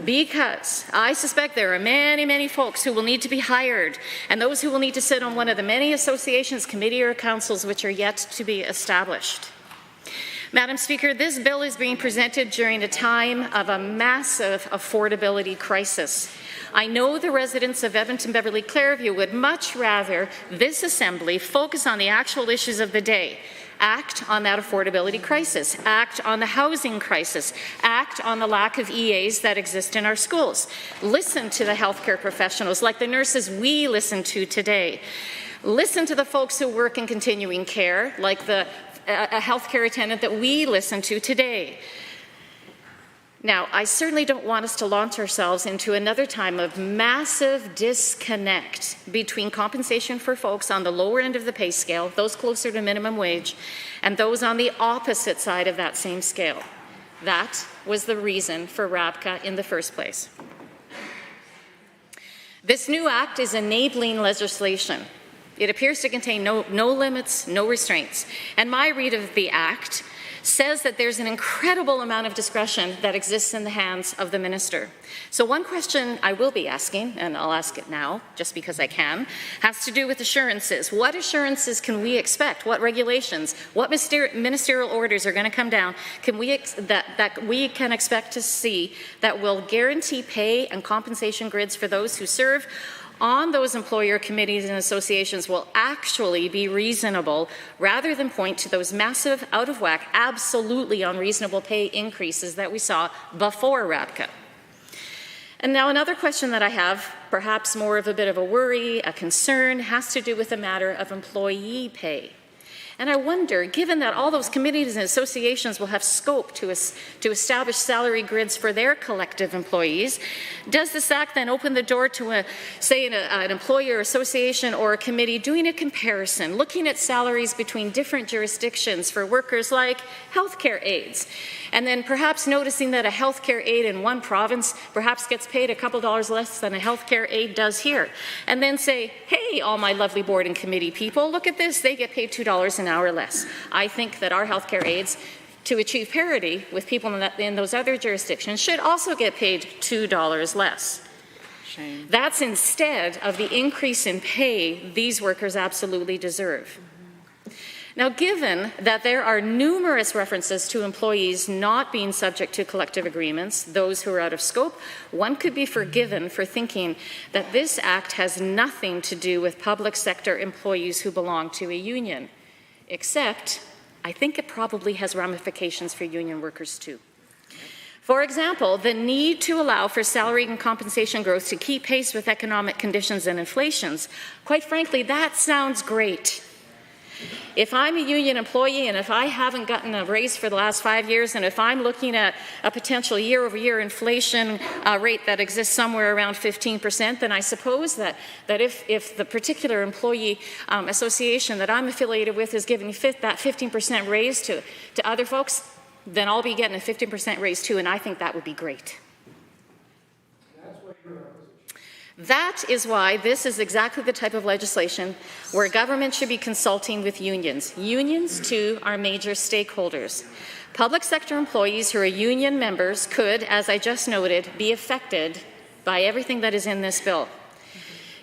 Because I suspect there are many, many folks who will need to be hired and those who will need to sit on one of the many associations, committee or councils which are yet to be established. Madam Speaker, this bill is being presented during a time of a massive affordability crisis. I know the residents of Edmonton Beverly Clairview would much rather this Assembly focus on the actual issues of the day. Act on that affordability crisis, act on the housing crisis, act on the lack of EAs that exist in our schools. Listen to the healthcare professionals like the nurses we listen to today. Listen to the folks who work in continuing care like a healthcare attendant that we listen to today. Now, I certainly don't want us to launch ourselves into another time of massive disconnect between compensation for folks on the lower end of the pay scale, those closer to minimum wage, and those on the opposite side of that same scale. That was the reason for RABCA in the first place. This new act is enabling legislation. It appears to contain no limits, no restraints. And my read of the act says that there's an incredible amount of discretion that exists in the hands of the minister. So one question I will be asking, and I'll ask it now just because I can, has to do with assurances. What assurances can we expect? What regulations? What ministerial orders are going to come down that we can expect to see that will guarantee pay and compensation grids for those who serve on those employer committees and associations will actually be reasonable rather than point to those massive, out-of-whack, absolutely unreasonable pay increases that we saw before RABCA. And now another question that I have, perhaps more of a bit of a worry, a concern, has to do with the matter of employee pay. And I wonder, given that all those committees and associations will have scope to establish salary grids for their collective employees, does this act then open the door to, an employer association or a committee doing a comparison, looking at salaries between different jurisdictions for workers like healthcare aides, and then perhaps noticing that a healthcare aide in one province perhaps gets paid a couple dollars less than a healthcare aide does here, and then say, hey, all my lovely board and committee people, look at this, they get paid $2 an hour less. I think that our healthcare aides, to achieve parity with people in those other jurisdictions, should also get paid $2 less. Shame. That's instead of the increase in pay these workers absolutely deserve. Now, given that there are numerous references to employees not being subject to collective agreements, those who are out of scope, one could be forgiven for thinking that this act has nothing to do with public sector employees who belong to a union, except I think it probably has ramifications for union workers too. For example, the need to allow for salary and compensation growth to keep pace with economic conditions and inflations, quite frankly, that sounds great. If I'm a union employee and if I haven't gotten a raise for the last 5 years, and if I'm looking at a potential year-over-year inflation rate that exists somewhere around 15%, then I suppose that if the particular employee association that I'm affiliated with is giving that 15% raise to other folks, then I'll be getting a 15% raise too, and I think that would be great. That is why this is exactly the type of legislation where government should be consulting with unions. Unions, too, are major stakeholders. Public sector employees who are union members could, as I just noted, be affected by everything that is in this bill.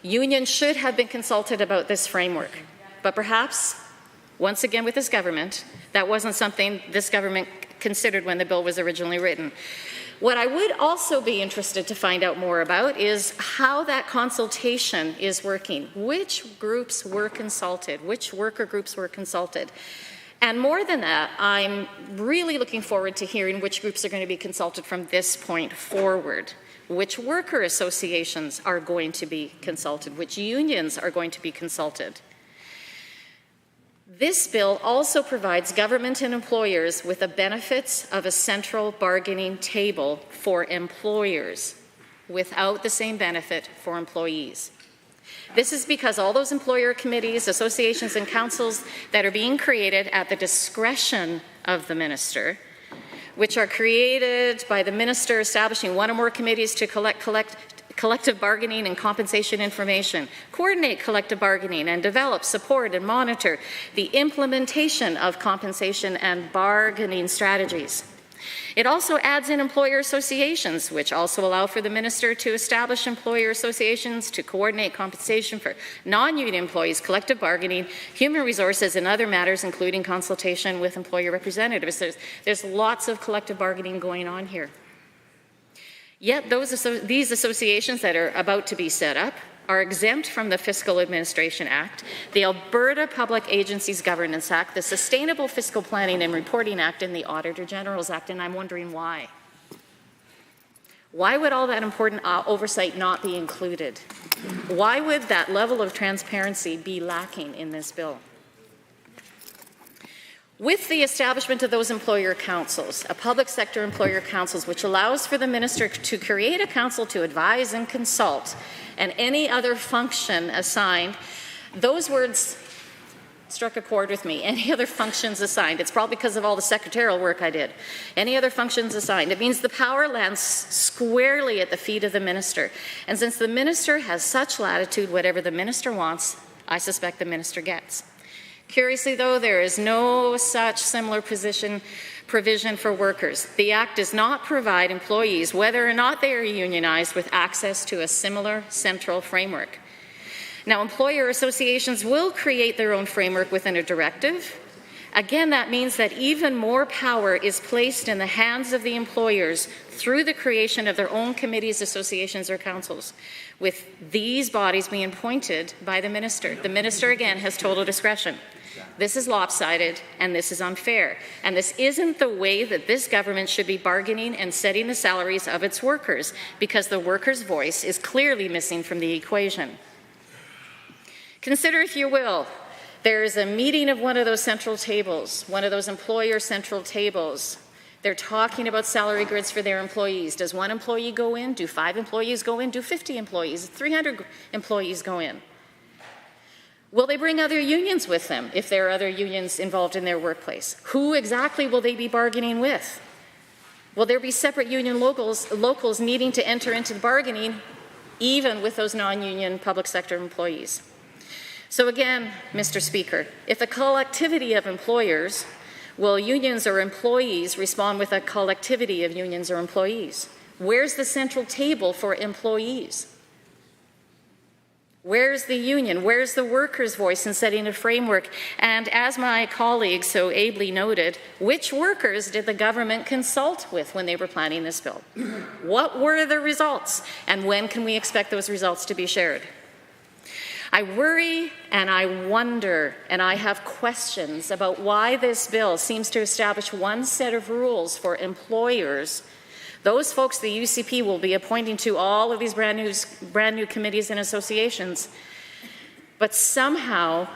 Unions should have been consulted about this framework, but perhaps, once again with this government, that wasn't something this government considered when the bill was originally written. What I would also be interested to find out more about is how that consultation is working. Which groups were consulted? Which worker groups were consulted? And more than that, I'm really looking forward to hearing which groups are going to be consulted from this point forward. Which worker associations are going to be consulted? Which unions are going to be consulted? This bill also provides government and employers with the benefits of a central bargaining table for employers without the same benefit for employees. This is because all those employer committees, associations, and councils that are being created at the discretion of the minister, which are created by the minister establishing one or more committees to collect collective bargaining and compensation information, coordinate collective bargaining, and develop, support, and monitor the implementation of compensation and bargaining strategies. It also adds in employer associations, which also allow for the minister to establish employer associations to coordinate compensation for non-union employees, collective bargaining, human resources, and other matters, including consultation with employer representatives. There's lots of collective bargaining going on here. Yet these associations that are about to be set up are exempt from the Fiscal Administration Act, the Alberta Public Agencies Governance Act, the Sustainable Fiscal Planning and Reporting Act, and the Auditor General's Act, and I'm wondering why. Why would all that important oversight not be included? Why would that level of transparency be lacking in this bill? With the establishment of those employer councils, a public sector employer councils, which allows for the minister to create a council to advise and consult, and any other function assigned, those words struck a chord with me. Any other functions assigned. It's probably because of all the secretarial work I did. Any other functions assigned. It means the power lands squarely at the feet of the minister. And since the minister has such latitude, whatever the minister wants, I suspect the minister gets. Curiously, though, there is no such similar provision for workers. The Act does not provide employees, whether or not they are unionized, with access to a similar central framework. Now, employer associations will create their own framework within a directive. Again, that means that even more power is placed in the hands of the employers through the creation of their own committees, associations, or councils, with these bodies being appointed by the minister. The minister, again, has total discretion. This is lopsided, and this is unfair. And this isn't the way that this government should be bargaining and setting the salaries of its workers, because the workers' voice is clearly missing from the equation. Consider, if you will, There's a meeting of one of those central tables, one of those employer central tables. They're talking about salary grids for their employees. Does one employee go in? Do 5 employees go in? Do 50 employees? 300 employees go in? Will they bring other unions with them if there are other unions involved in their workplace? Who exactly will they be bargaining with? Will there be separate union locals needing to enter into the bargaining even with those non-union public sector employees? So again, Mr. Speaker, if a collectivity of employers, will unions or employees respond with a collectivity of unions or employees? Where's the central table for employees? Where's the union? Where's the workers' voice in setting a framework? And as my colleague so ably noted, which workers did the government consult with when they were planning this bill? What were the results? And when can we expect those results to be shared? I worry and I wonder and I have questions about why this bill seems to establish one set of rules for employers, those folks the UCP will be appointing to all of these brand new committees and associations, but somehow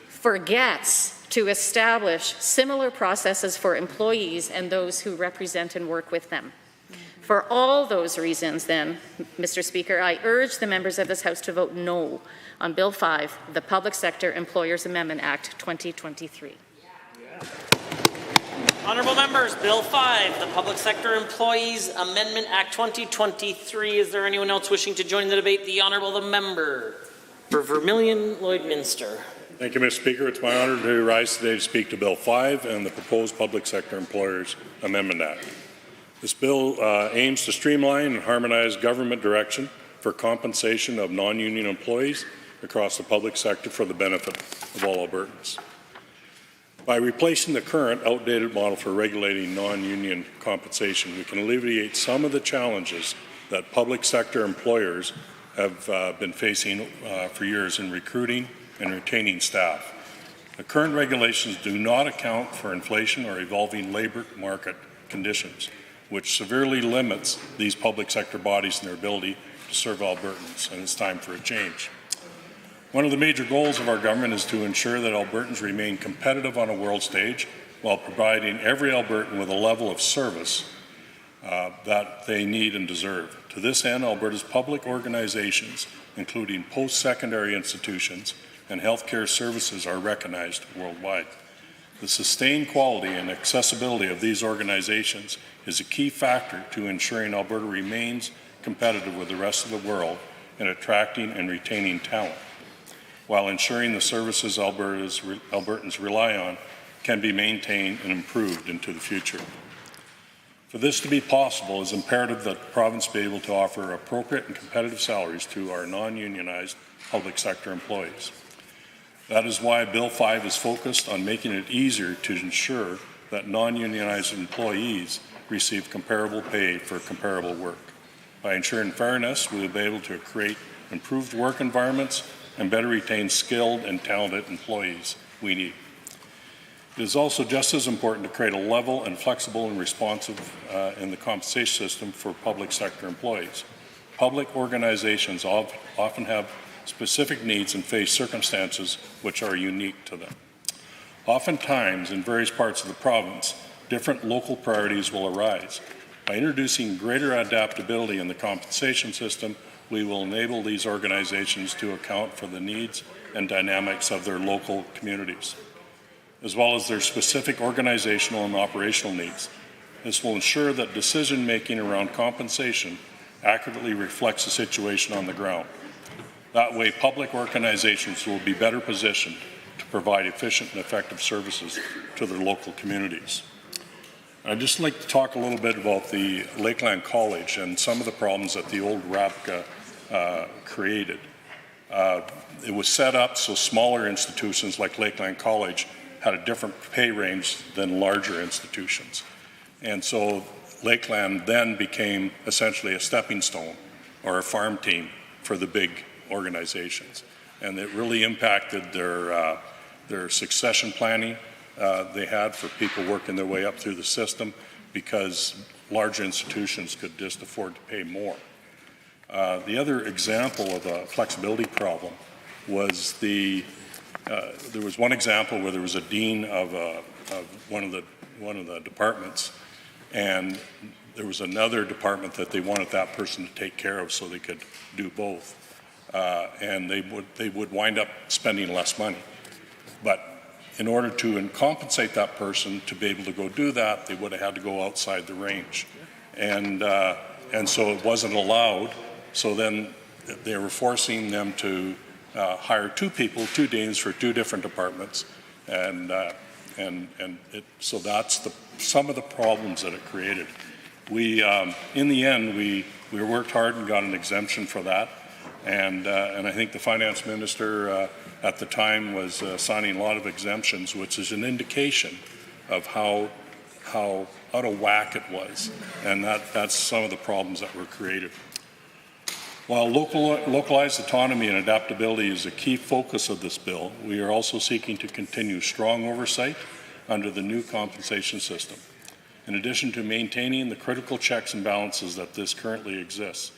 forgets to establish similar processes for employees and those who represent and work with them. For all those reasons, then, Mr. Speaker, I urge the members of this House to vote no on Bill 5, the Public Sector Employers Amendment Act 2023. Honourable members, Bill 5, the Public Sector Employees Amendment Act 2023. Is there anyone else wishing to join the debate? The Honourable the Member for Vermilion Lloydminster. Thank you, Mr. Speaker. It's my honour to rise today to speak to Bill 5 and the proposed Public Sector Employers Amendment Act. This bill aims to streamline and harmonize government direction for compensation of non-union employees across the public sector for the benefit of all Albertans. By replacing the current outdated model for regulating non-union compensation, we can alleviate some of the challenges that public sector employers have been facing for years in recruiting and retaining staff. The current regulations do not account for inflation or evolving labour market conditions, which severely limits these public sector bodies in their ability to serve Albertans, and it's time for a change. One of the major goals of our government is to ensure that Albertans remain competitive on a world stage while providing every Albertan with a level of service that they need and deserve. To this end, Alberta's public organizations, including post-secondary institutions and healthcare services, are recognized worldwide. The sustained quality and accessibility of these organizations is a key factor to ensuring Alberta remains competitive with the rest of the world in attracting and retaining talent, while ensuring the services Albertans rely on can be maintained and improved into the future. For this to be possible, it is imperative that the province be able to offer appropriate and competitive salaries to our non-unionized public sector employees. That is why Bill 5 is focused on making it easier to ensure that non-unionized employees receive comparable pay for comparable work. By ensuring fairness, we will be able to create improved work environments and better retain skilled and talented employees we need. It is also just as important to create a level and flexible and responsive in the compensation system for public sector employees. Public organizations often have specific needs and face circumstances which are unique to them. Oftentimes, in various parts of the province, different local priorities will arise. By introducing greater adaptability in the compensation system, we will enable these organizations to account for the needs and dynamics of their local communities, as well as their specific organizational and operational needs. This will ensure that decision-making around compensation accurately reflects the situation on the ground. That way, public organizations will be better positioned to provide efficient and effective services to their local communities. I'd just like to talk a little bit about the Lakeland College and some of the problems that the old RAPCA created. It was set up so smaller institutions like Lakeland College had a different pay range than larger institutions. And so Lakeland then became essentially a stepping stone or a farm team for the big organizations. And it really impacted their succession planning they had for people working their way up through the system, because larger institutions could just afford to pay more. The other example of a flexibility problem was the there was one example where there was a dean of one of the departments, and there was another department that they wanted that person to take care of so they could do both. And they would wind up spending less money. But in order to compensate that person to be able to go do that, they would have had to go outside the range. And so it wasn't allowed. So then they were forcing them to hire two people, two deans for two different departments. So that's some of the problems that it created. In the end, we worked hard and got an exemption for that. And I think the finance minister at the time was signing a lot of exemptions, which is an indication of how out of whack it was. And that's some of the problems that were created. While localized autonomy and adaptability is a key focus of this bill, we are also seeking to continue strong oversight under the new compensation system. In addition to maintaining the critical checks and balances that this currently exists,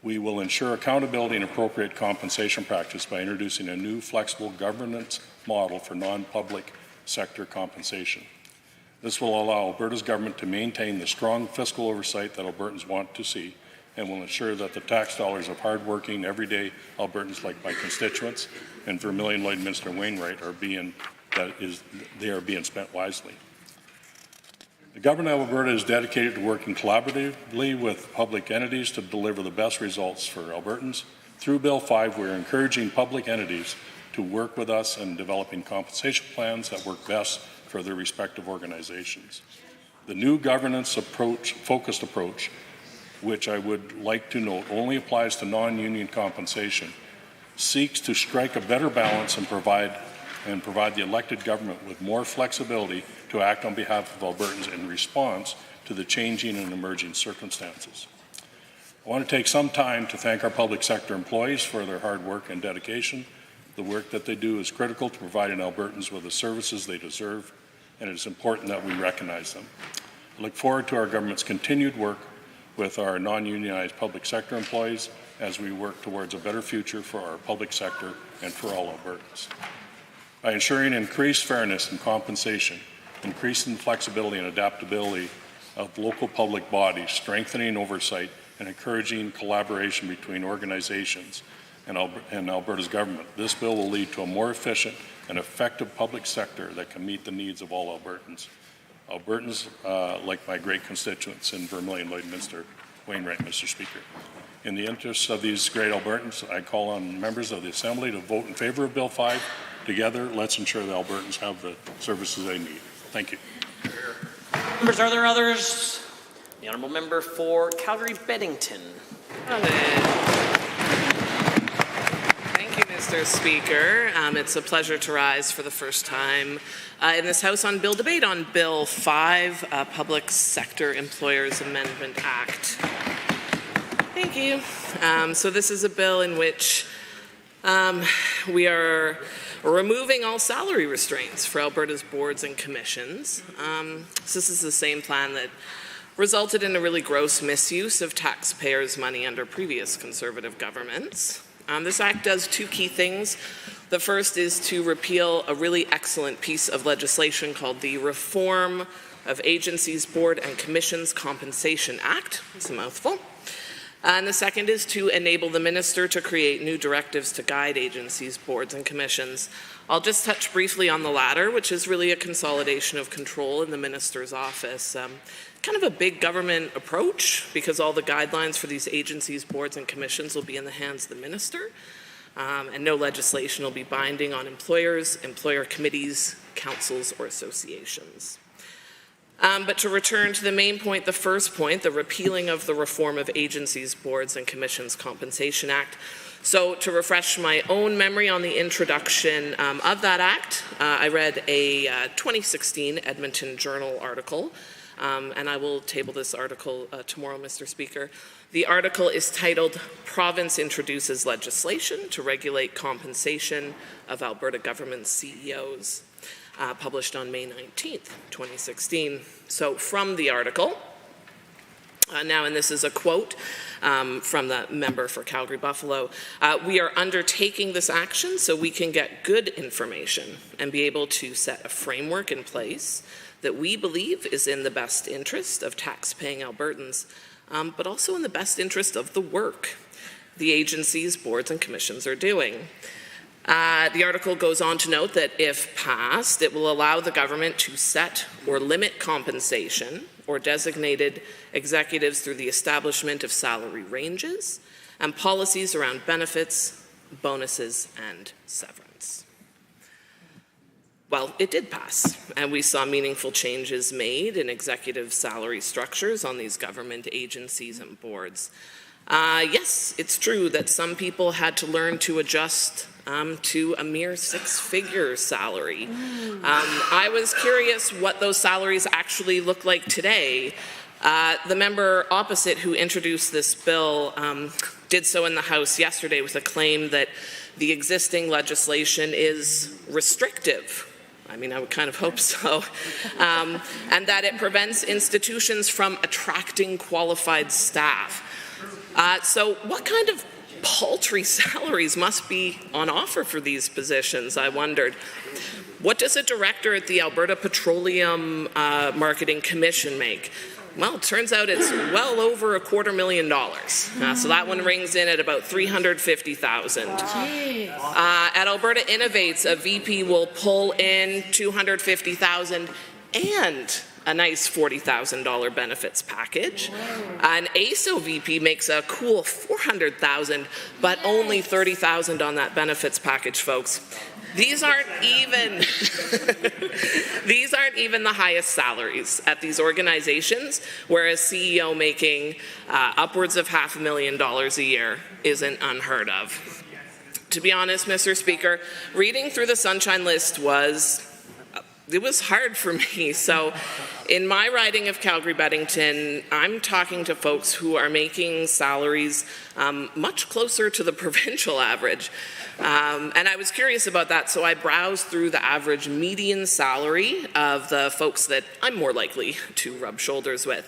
we will ensure accountability and appropriate compensation practice by introducing a new flexible governance model for non-public sector compensation. This will allow Alberta's government to maintain the strong fiscal oversight that Albertans want to see, and will ensure that the tax dollars of hardworking, everyday Albertans like my constituents and Vermilion, Lloydminster, Wainwright are being spent wisely. The Government of Alberta is dedicated to working collaboratively with public entities to deliver the best results for Albertans. Through Bill 5, we're encouraging public entities to work with us in developing compensation plans that work best for their respective organizations. The new focused approach, which I would like to note only applies to non-union compensation, seeks to strike a better balance and provide the elected government with more flexibility to act on behalf of Albertans in response to the changing and emerging circumstances. I want to take some time to thank our public sector employees for their hard work and dedication. The work that they do is critical to providing Albertans with the services they deserve, and it is important that we recognize them. I look forward to our government's continued work with our non-unionized public sector employees as we work towards a better future for our public sector and for all Albertans. By ensuring increased fairness and compensation, increasing flexibility and adaptability of local public bodies, strengthening oversight, and encouraging collaboration between organizations and Alberta's government, this bill will lead to a more efficient and effective public sector that can meet the needs of all Albertans. Albertans, like my great constituents in Vermilion, Lloydminster, Wainwright, Mr. Speaker. In the interests of these great Albertans, I call on members of the Assembly to vote in favor of Bill 5. Together, let's ensure that Albertans have the services they need. Thank you. Members, are there others? The Honourable Member for Calgary-Beddington. Thank you, Mr. Speaker. It's a pleasure to rise for the first time in this House on bill debate on Bill 5, Public Sector Employers Amendment Act. Thank you. So this is a bill in which we are removing all salary restraints for Alberta's boards and commissions. So this is the same plan that resulted in a really gross misuse of taxpayers' money under previous Conservative governments. This act does two key things. The first is to repeal a really excellent piece of legislation called the Reform of Agencies, Board and Commissions Compensation Act. It's a mouthful. And the second is to enable the minister to create new directives to guide agencies, boards, and commissions. I'll just touch briefly on the latter, which is really a consolidation of control in the minister's office. Kind of a big government approach, because all the guidelines for these agencies, boards, and commissions will be in the hands of the minister, and no legislation will be binding on employers, employer committees, councils, or associations. But to return to the main point, the first point, the repealing of the Reform of Agencies, Boards and Commissions Compensation Act. So to refresh my own memory on the introduction of that act, I read a 2016 Edmonton Journal article, and I will table this article tomorrow, Mr. Speaker. The article is titled, "Province Introduces Legislation to Regulate Compensation of Alberta Government CEOs." Published on May 19th, 2016. So from the article, Now, and this is a quote from the member for Calgary-Buffalo, we are undertaking this action so we can get good information and be able to set a framework in place that we believe is in the best interest of tax-paying Albertans, but also in the best interest of the work the agencies, boards, and commissions are doing. The article goes on to note that if passed, it will allow the government to set or limit compensation or designated executives through the establishment of salary ranges and policies around benefits, bonuses, and severance. Well, it did pass, and we saw meaningful changes made in executive salary structures on these government agencies and boards. Yes, it's true that some people had to learn to adjust to a mere six-figure salary. I was curious what those salaries actually look like today. The member opposite who introduced this bill did so in the House yesterday with a claim that the existing legislation is restrictive. I mean, I would kind of hope so. And that it prevents institutions from attracting qualified staff. So what kind of paltry salaries must be on offer for these positions, I wondered. What does a director at the Alberta Petroleum Marketing Commission make? Well, it turns out it's well over $250,000. So that one rings in at about $350,000. At Alberta Innovates, a VP will pull in $250,000 and a nice $40,000 benefits package. An ASO VP makes a cool $400,000, but only $30,000 on that benefits package, folks. These aren't even these aren't even the highest salaries at these organizations, where a CEO making upwards of $500,000 a year isn't unheard of. To be honest, Mr. Speaker, reading through the Sunshine List was hard for me. So in my riding of Calgary-Beddington, I'm talking to folks who are making salaries much closer to the provincial average. And I was curious about that, so I browsed through the average median salary of the folks that I'm more likely to rub shoulders with.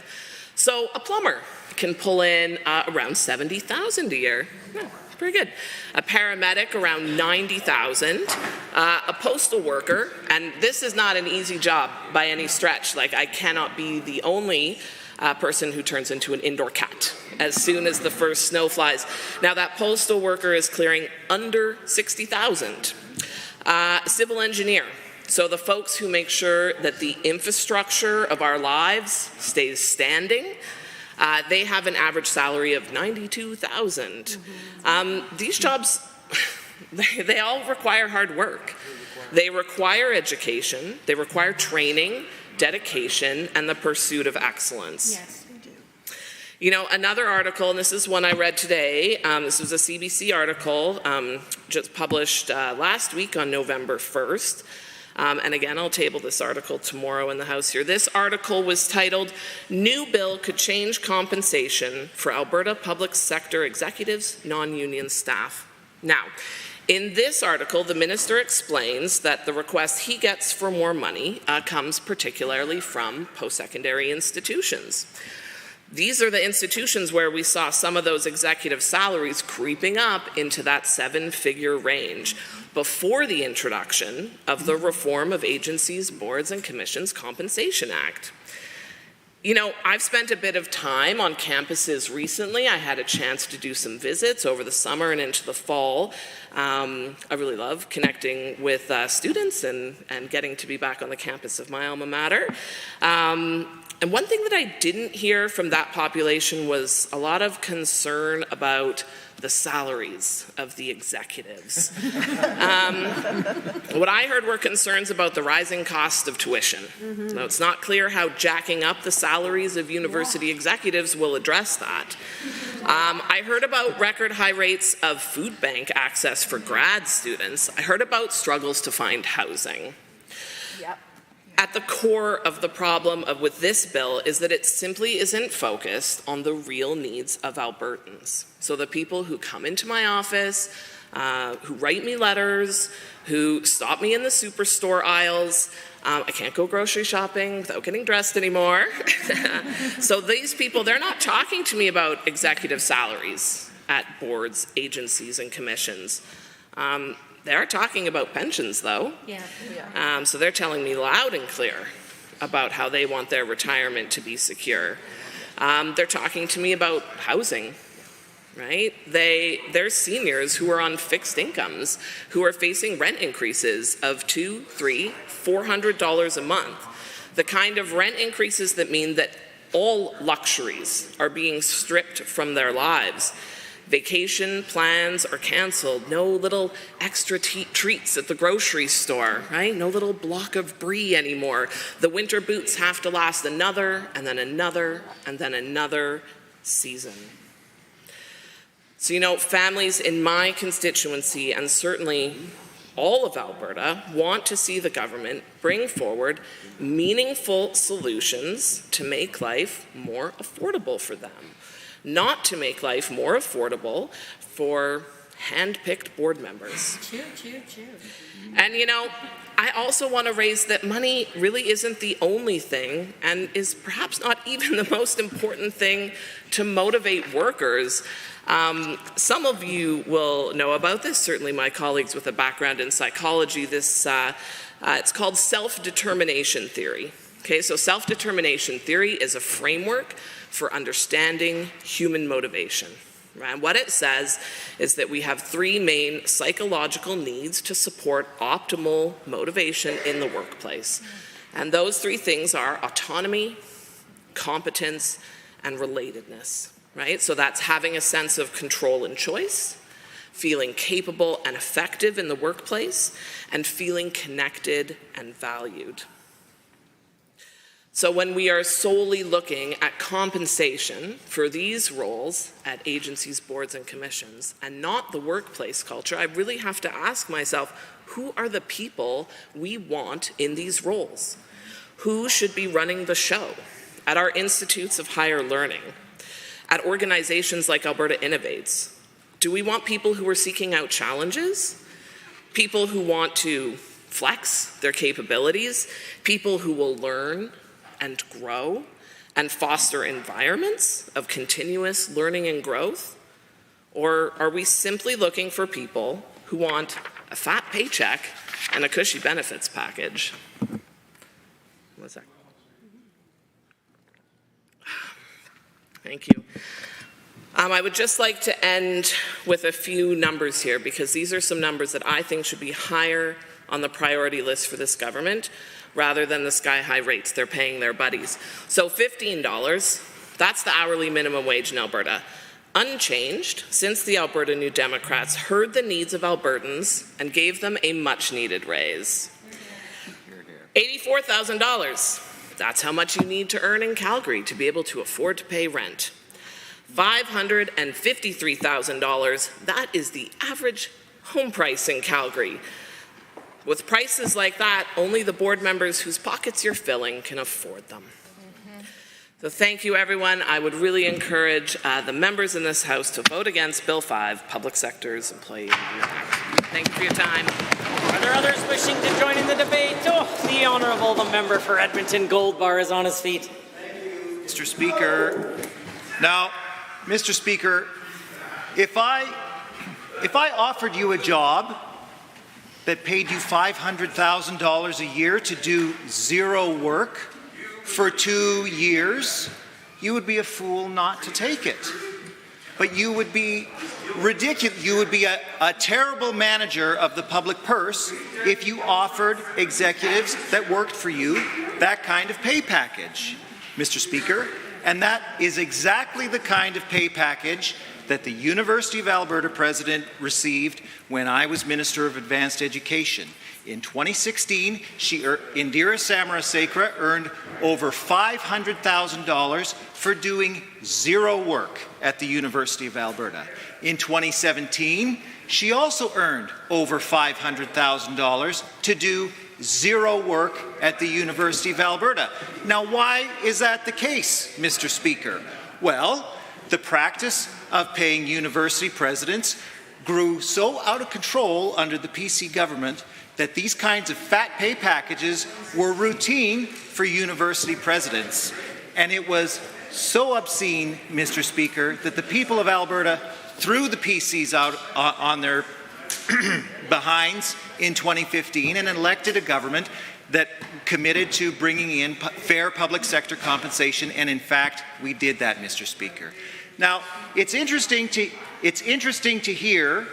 So a plumber can pull in around $70,000 a year. Pretty good. A paramedic around $90,000. A postal worker, and this is not an easy job by any stretch. Like, I cannot be the only person who turns into an indoor cat as soon as the first snow flies. Now, that postal worker is clearing under $60,000. Civil engineer. So the folks who make sure that the infrastructure of our lives stays standing, they have an average salary of $92,000. These jobs, they all require hard work. They require education, they require training, dedication, and the pursuit of excellence. Yes, we do. You know, another article, and this is one I read today, this was a CBC article just published last week on November 1st. And again, I'll table this article tomorrow in the House here. This article was titled, "New Bill Could Change Compensation for Alberta Public Sector Executives, Non-Union Staff." Now, in this article, the minister explains that the request he gets for more money comes particularly from post-secondary institutions. These are the institutions where we saw some of those executive salaries creeping up into that seven-figure range before the introduction of the Reform of Agencies, Boards, and Commissions Compensation Act. You know, I've spent a bit of time on campuses recently. I had a chance to do some visits over the summer and into the fall. I really love connecting with students and getting to be back on the campus of my alma mater. And one thing that I didn't hear from that population was a lot of concern about the salaries of the executives. What I heard were concerns about the rising cost of tuition. Now, it's not clear how jacking up the salaries of university executives will address that. I heard about record high rates of food bank access for grad students. I heard about struggles to find housing. At the core of the problem with this bill is that it simply isn't focused on the real needs of Albertans. So the people who come into my office, who write me letters, who stop me in the superstore aisles. I can't go grocery shopping without getting dressed anymore. So these people, they're not talking to me about executive salaries at boards, agencies, and commissions. They're talking about pensions, though. Yeah. So they're telling me loud and clear about how they want their retirement to be secure. They're talking to me about housing. Right? They're seniors who are on fixed incomes, who are facing rent increases of $200, $300, $400 a month. The kind of rent increases that mean that all luxuries are being stripped from their lives. Vacation plans are canceled. No little extra treats at the grocery store, right? No little block of brie anymore. The winter boots have to last another, and then another, and then another season. So, you know, families in my constituency, and certainly all of Alberta, want to see the government bring forward meaningful solutions to make life more affordable for them, not to make life more affordable for hand-picked board members. Chew, chew, chew. And, you know, I also want to raise that money really isn't the only thing, and is perhaps not even the most important thing to motivate workers. Some of you will know about this, certainly my colleagues with a background in psychology. It's called self-determination theory. Okay, so self-determination theory is a framework for understanding human motivation. And what it says is that we have three main psychological needs to support optimal motivation in the workplace. And those three things are autonomy, competence, and relatedness. Right? So that's having a sense of control and choice, feeling capable and effective in the workplace, and feeling connected and valued. So when we are solely looking at compensation for these roles at agencies, boards, and commissions, and not the workplace culture, I really have to ask myself, who are the people we want in these roles? Who should be running the show at our institutes of higher learning? At organizations like Alberta Innovates? Do we want people who are seeking out challenges? People who want to flex their capabilities? People who will learn and grow and foster environments of continuous learning and growth? Or are we simply looking for people who want a fat paycheck and a cushy benefits package? One sec. Thank you. I would just like to end with a few numbers here, because these are some numbers that I think should be higher on the priority list for this government rather than the sky-high rates they're paying their buddies. So $15, that's the hourly minimum wage in Alberta. Unchanged since the Alberta New Democrats heard the needs of Albertans and gave them a much-needed raise. $84,000. That's how much you need to earn in Calgary to be able to afford to pay rent. $553,000, that is the average home price in Calgary. With prices like that, only the board members whose pockets you're filling can afford them. So thank you, everyone. I would really encourage the members in this House to vote against Bill 5, Public Sector's Employee Amendment Act. Thank you for your time. Are there others wishing to join in the debate? Oh, the Honourable the member for Edmonton Goldbar is on his feet. Thank you, Mr. Speaker. Now, Mr. Speaker, if I offered you a job that paid you $500,000 a year to do zero work for 2 years, you would be a fool not to take it. But you would be ridiculous. You would be a terrible manager of the public purse if you offered executives that worked for you that kind of pay package, Mr. Speaker. And that is exactly the kind of pay package that the University of Alberta president received when I was Minister of Advanced Education. In 2016, Indira Samarasekera earned over $500,000 for doing zero work at the University of Alberta. In 2017, she also earned over $500,000 to do zero work at the University of Alberta. Now, why is that the case, Mr. Speaker? Well, the practice of paying university presidents grew so out of control under the PC government that these kinds of fat pay packages were routine for university presidents. And it was so obscene, Mr. Speaker, that the people of Alberta threw the PCs out on their behinds in 2015 and elected a government that committed to bringing in fair public sector compensation, and in fact, we did that, Mr. Speaker. Now, it's interesting to hear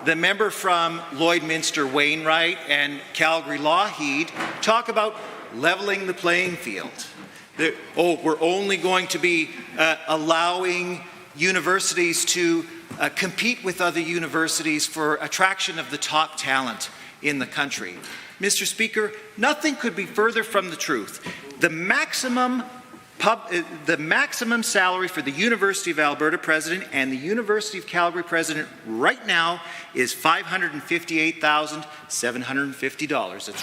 the member from Lloydminster Wainwright and Calgary Lougheed talk about leveling the playing field. We're only going to be allowing universities to compete with other universities for attraction of the top talent in the country. Mr. Speaker, nothing could be further from the truth. The maximum salary for the University of Alberta president and the University of Calgary president right now is $558,750.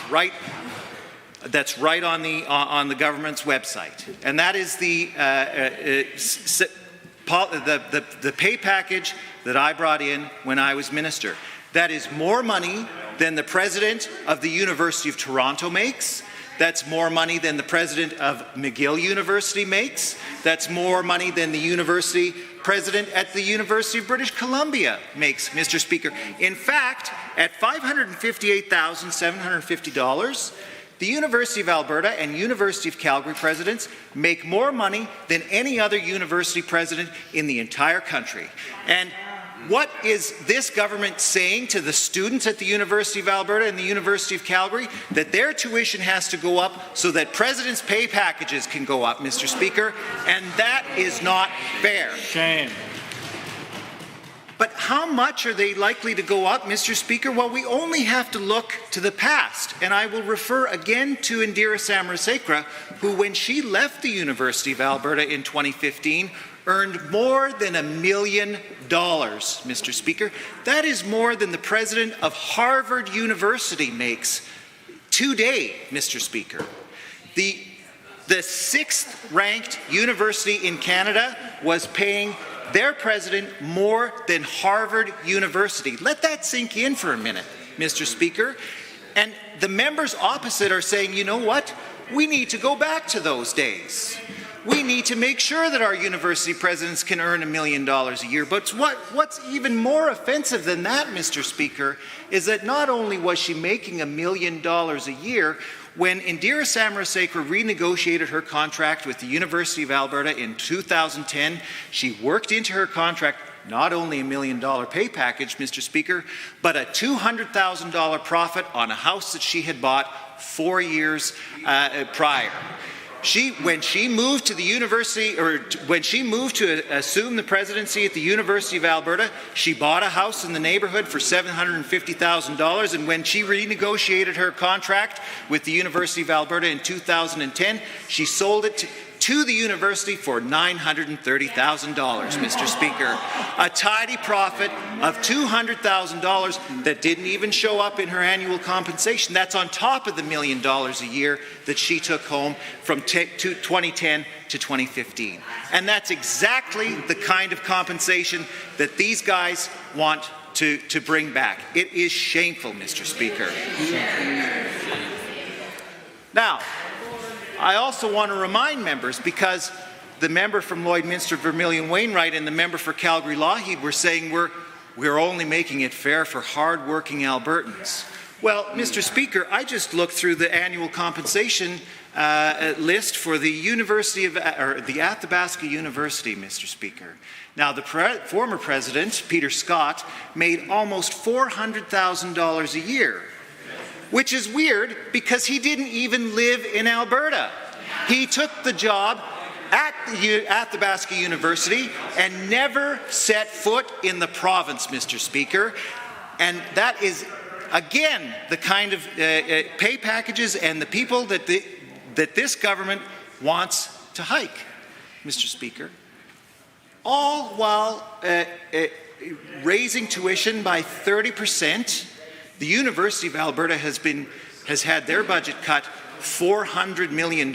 That's right on the government's website, and that is the pay package that I brought in when I was minister. That is more money than the president of the University of Toronto makes. That's more money than the president of McGill University makes. That's more money than the university president at the University of British Columbia makes, Mr. Speaker. In fact, at $558,750, the University of Alberta and University of Calgary presidents make more money than any other university president in the entire country. And what is this government saying to the students at the University of Alberta and the University of Calgary? That their tuition has to go up so that presidents' pay packages can go up, Mr. Speaker, and that is not fair. Shame. But how much are they likely to go up, Mr. Speaker? Well, we only have to look to the past, and I will refer again to Indira Samarasekera, who, when she left the University of Alberta in 2015, earned more than $1 million, Mr. Speaker. That is more than the president of Harvard University makes today, Mr. Speaker. The sixth-ranked university in Canada was paying their president more than Harvard University. Let that sink in for a minute, Mr. Speaker. And the members opposite are saying, you know what? We need to go back to those days. We need to make sure that our university presidents can earn $1 million a year. But what's even more offensive than that, Mr. Speaker, is that not only was she making $1 million a year, when Indira Samarasekera renegotiated her contract with the University of Alberta in 2010, she worked into her contract not only $1 million pay package, Mr. Speaker, but a $200,000 profit on a house that she had bought 4 years prior. When she moved to the university, or when she moved to assume the presidency at the University of Alberta, she bought a house in the neighborhood for $750,000, and when she renegotiated her contract with the University of Alberta in 2010, she sold it to the university for $930,000, Mr. Speaker. A tidy profit of $200,000 that didn't even show up in her annual compensation. That's on top of the $1 million a year that she took home from 2010 to 2015. And that's exactly the kind of compensation that these guys want to bring back. It is shameful, Mr. Speaker. Now, I also want to remind members, because the member from Lloydminster Vermilion Wainwright and the member for Calgary Lougheed were saying we're only making it fair for hard-working Albertans. Well, Mr. Speaker, I just looked through the annual compensation list for the University of, or the Athabasca University, Mr. Speaker. Now, the former president, Peter Scott, made almost $400,000 a year. Which is weird because he didn't even live in Alberta. He took the job at the Athabasca University and never set foot in the province, Mr. Speaker. And that is, again, the kind of pay packages and the people that this government wants to hike, Mr. Speaker. All while raising tuition by 30%. The University of Alberta has has had their budget cut $400 million.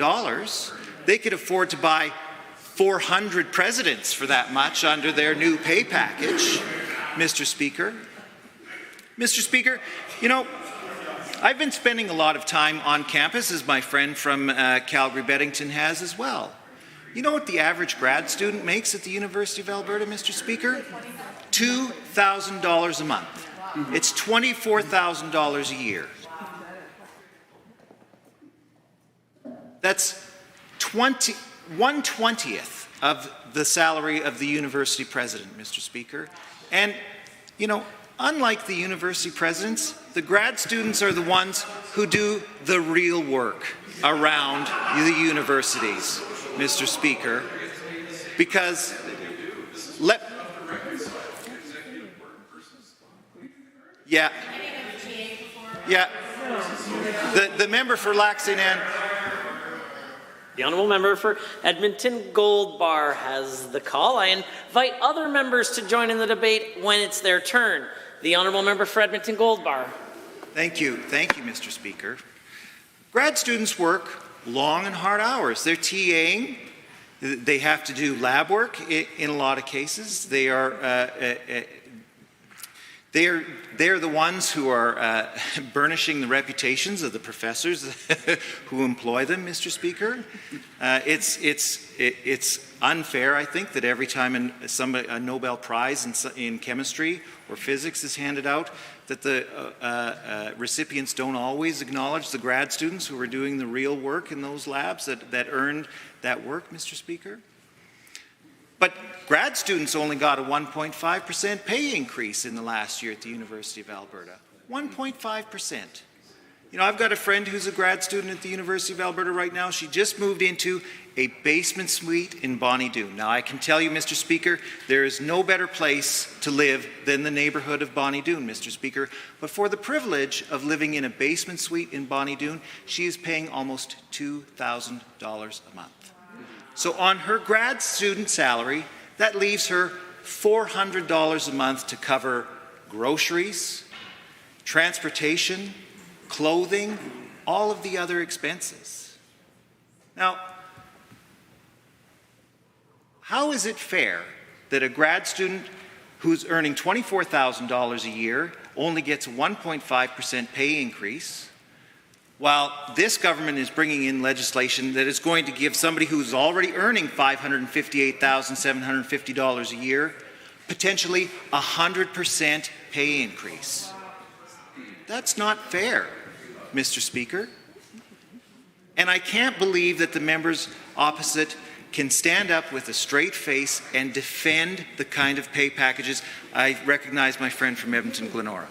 They could afford to buy 400 presidents for that much under their new pay package, Mr. Speaker. Mr. Speaker, you know, I've been spending a lot of time on campus, as my friend from Calgary-Beddington has as well. You know what the average grad student makes at the University of Alberta, Mr. Speaker? $2,000 a month. It's $24,000 a year. That's 1/20th of the salary of the university president, Mr. Speaker. And, you know, unlike the university presidents, the grad students are the ones who do the real work around the universities, Mr. Speaker, because the member for Lac-Saint-Anne. The honourable member for Edmonton Gold Bar has the call. I invite other members to join in the debate when it's their turn. The honourable member for Edmonton Gold Bar. Thank you, Mr. Speaker. Grad students work long and hard hours. They're TAing. They have to do lab work in a lot of cases. They are they're the ones who are burnishing the reputations of the professors who employ them, Mr. Speaker. It's unfair, I think, that every time a Nobel Prize in chemistry or physics is handed out, that the recipients don't always acknowledge the grad students who are doing the real work in those labs that earned that work, Mr. Speaker. But grad students only got a 1.5% pay increase in the last year at the University of Alberta. 1.5%. You know, I've got a friend who's a grad student at the University of Alberta right now. She just moved into a basement suite in Bonnie Doon. Now, I can tell you, Mr. Speaker, there is no better place to live than the neighbourhood of Bonnie Doon, Mr. Speaker. But for the privilege of living in a basement suite in Bonnie Doon, she is paying almost $2,000 a month. So on her grad student salary, that leaves her $400 a month to cover groceries, transportation, clothing, all of the other expenses. Now, how is it fair that a grad student who's earning $24,000 a year only gets a 1.5% pay increase, while this government is bringing in legislation that is going to give somebody who's already earning $558,750 a year potentially a 100% pay increase? That's not fair, Mr. Speaker. And I can't believe that the members opposite can stand up with a straight face and defend the kind of pay packages. I recognize my friend from Edmonton, Glenora.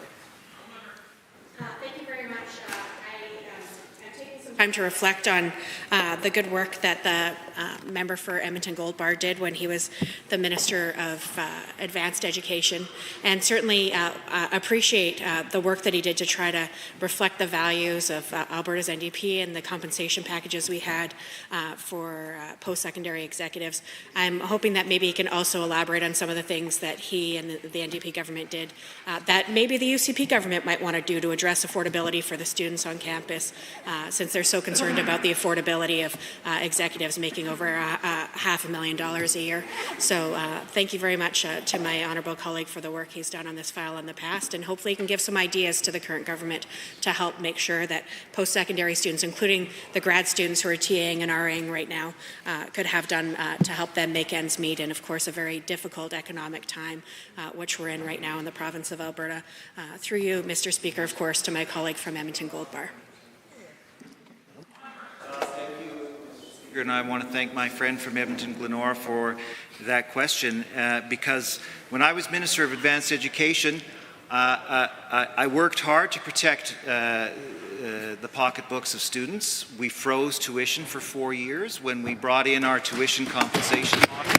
Thank you very much. I've taken some time to reflect on the good work that the member for Edmonton Gold Bar did when he was the Minister of Advanced Education, and certainly appreciate the work that he did to try to reflect the values of Alberta's NDP and the compensation packages we had for post-secondary executives. I'm hoping that maybe he can also elaborate on some of the things that he and the NDP government did that maybe the UCP government might want to do to address affordability for the students on campus, since they're so concerned about the affordability of executives making over $500,000 a year. So thank you very much to my honourable colleague for the work he's done on this file in the past, and hopefully he can give some ideas to the current government to help make sure that post-secondary students, including the grad students who are TAing and RAing right now, could have done to help them make ends meet in, of course, a very difficult economic time, which we're in right now in the province of Alberta. Through you, Mr. Speaker, of course, to my colleague from Edmonton Gold Bar. And I want to thank my friend from Edmonton, Glenora, for that question, because when I was Minister of Advanced Education, I worked hard to protect the pocketbooks of students. We froze tuition for 4 years when we brought in our tuition compensation model.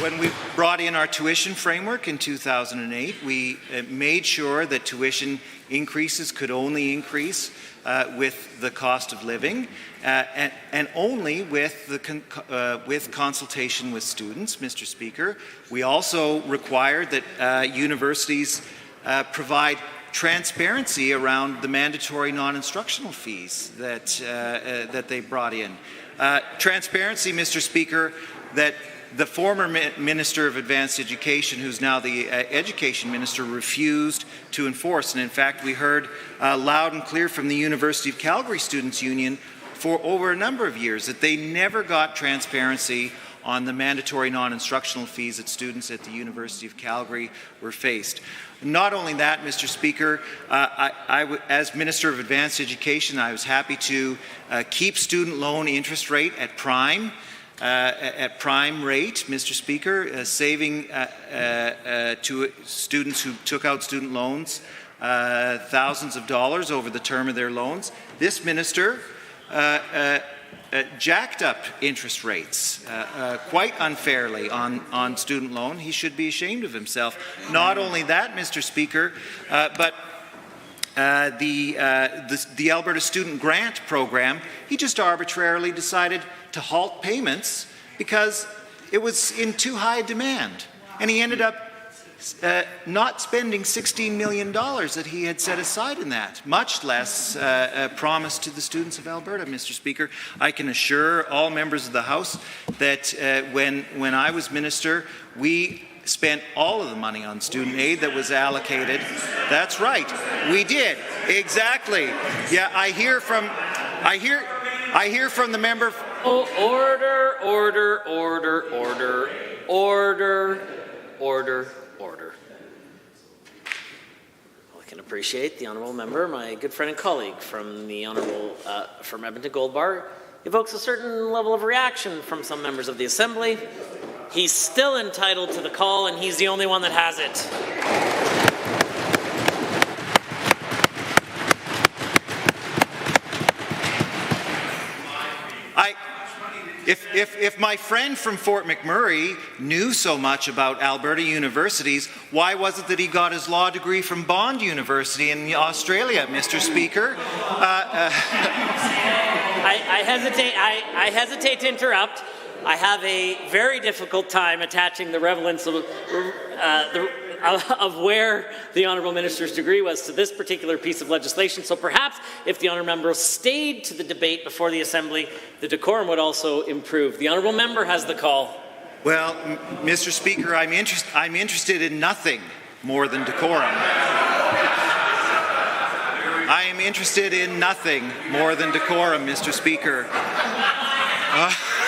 when we brought in our tuition framework in 2008, we made sure that tuition increases could only increase with the cost of living and only with with consultation with students, Mr. Speaker. We also required that universities provide transparency around the mandatory non-instructional fees that they brought in. Transparency, Mr. Speaker, that the former Minister of Advanced Education, who's now the Education Minister, refused to enforce. And in fact, we heard loud and clear from the University of Calgary Students' Union for over a number of years that they never got transparency on the mandatory non-instructional fees that students at the University of Calgary were faced. Not only that, Mr. Speaker, as Minister of Advanced Education, I was happy to keep student loan interest rate at prime rate, Mr. Speaker, saving to students who took out student loans thousands of dollars over the term of their loans. This minister jacked up interest rates quite unfairly on student loan. He should be ashamed of himself. Not only that, Mr. Speaker, but the Alberta Student Grant Program, he just arbitrarily decided to halt payments because it was in too high demand. And he ended up not spending $16 million that he had set aside in that, much less promised to the students of Alberta, Mr. Speaker. I can assure all members of the House that when I was Minister, we spent all of the money on student aid that was allocated. That's right, we did, exactly. Yeah, I hear from the member. Order. Well, I can appreciate the honourable member, my good friend and colleague from the honourable from Edmonton Gold Bar, evokes a certain level of reaction from some members of the Assembly. He's still entitled to the call, and he's the only one that has it. If my friend from Fort McMurray knew so much about Alberta universities, why was it that he got his law degree from Bond University in Australia, Mr. Speaker? I hesitate to interrupt. I have a very difficult time attaching the relevance of where the Honourable Minister's degree was to this particular piece of legislation. So perhaps if the Honourable Member stayed to the debate before the Assembly, the decorum would also improve. The Honourable Member has the call. Well, Mr. Speaker, I'm interested in nothing more than decorum. I am interested in nothing more than decorum, Mr. Speaker.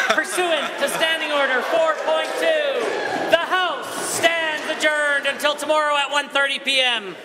Pursuant to Standing Order 4.2, the House stands adjourned until tomorrow at 1:30 p.m.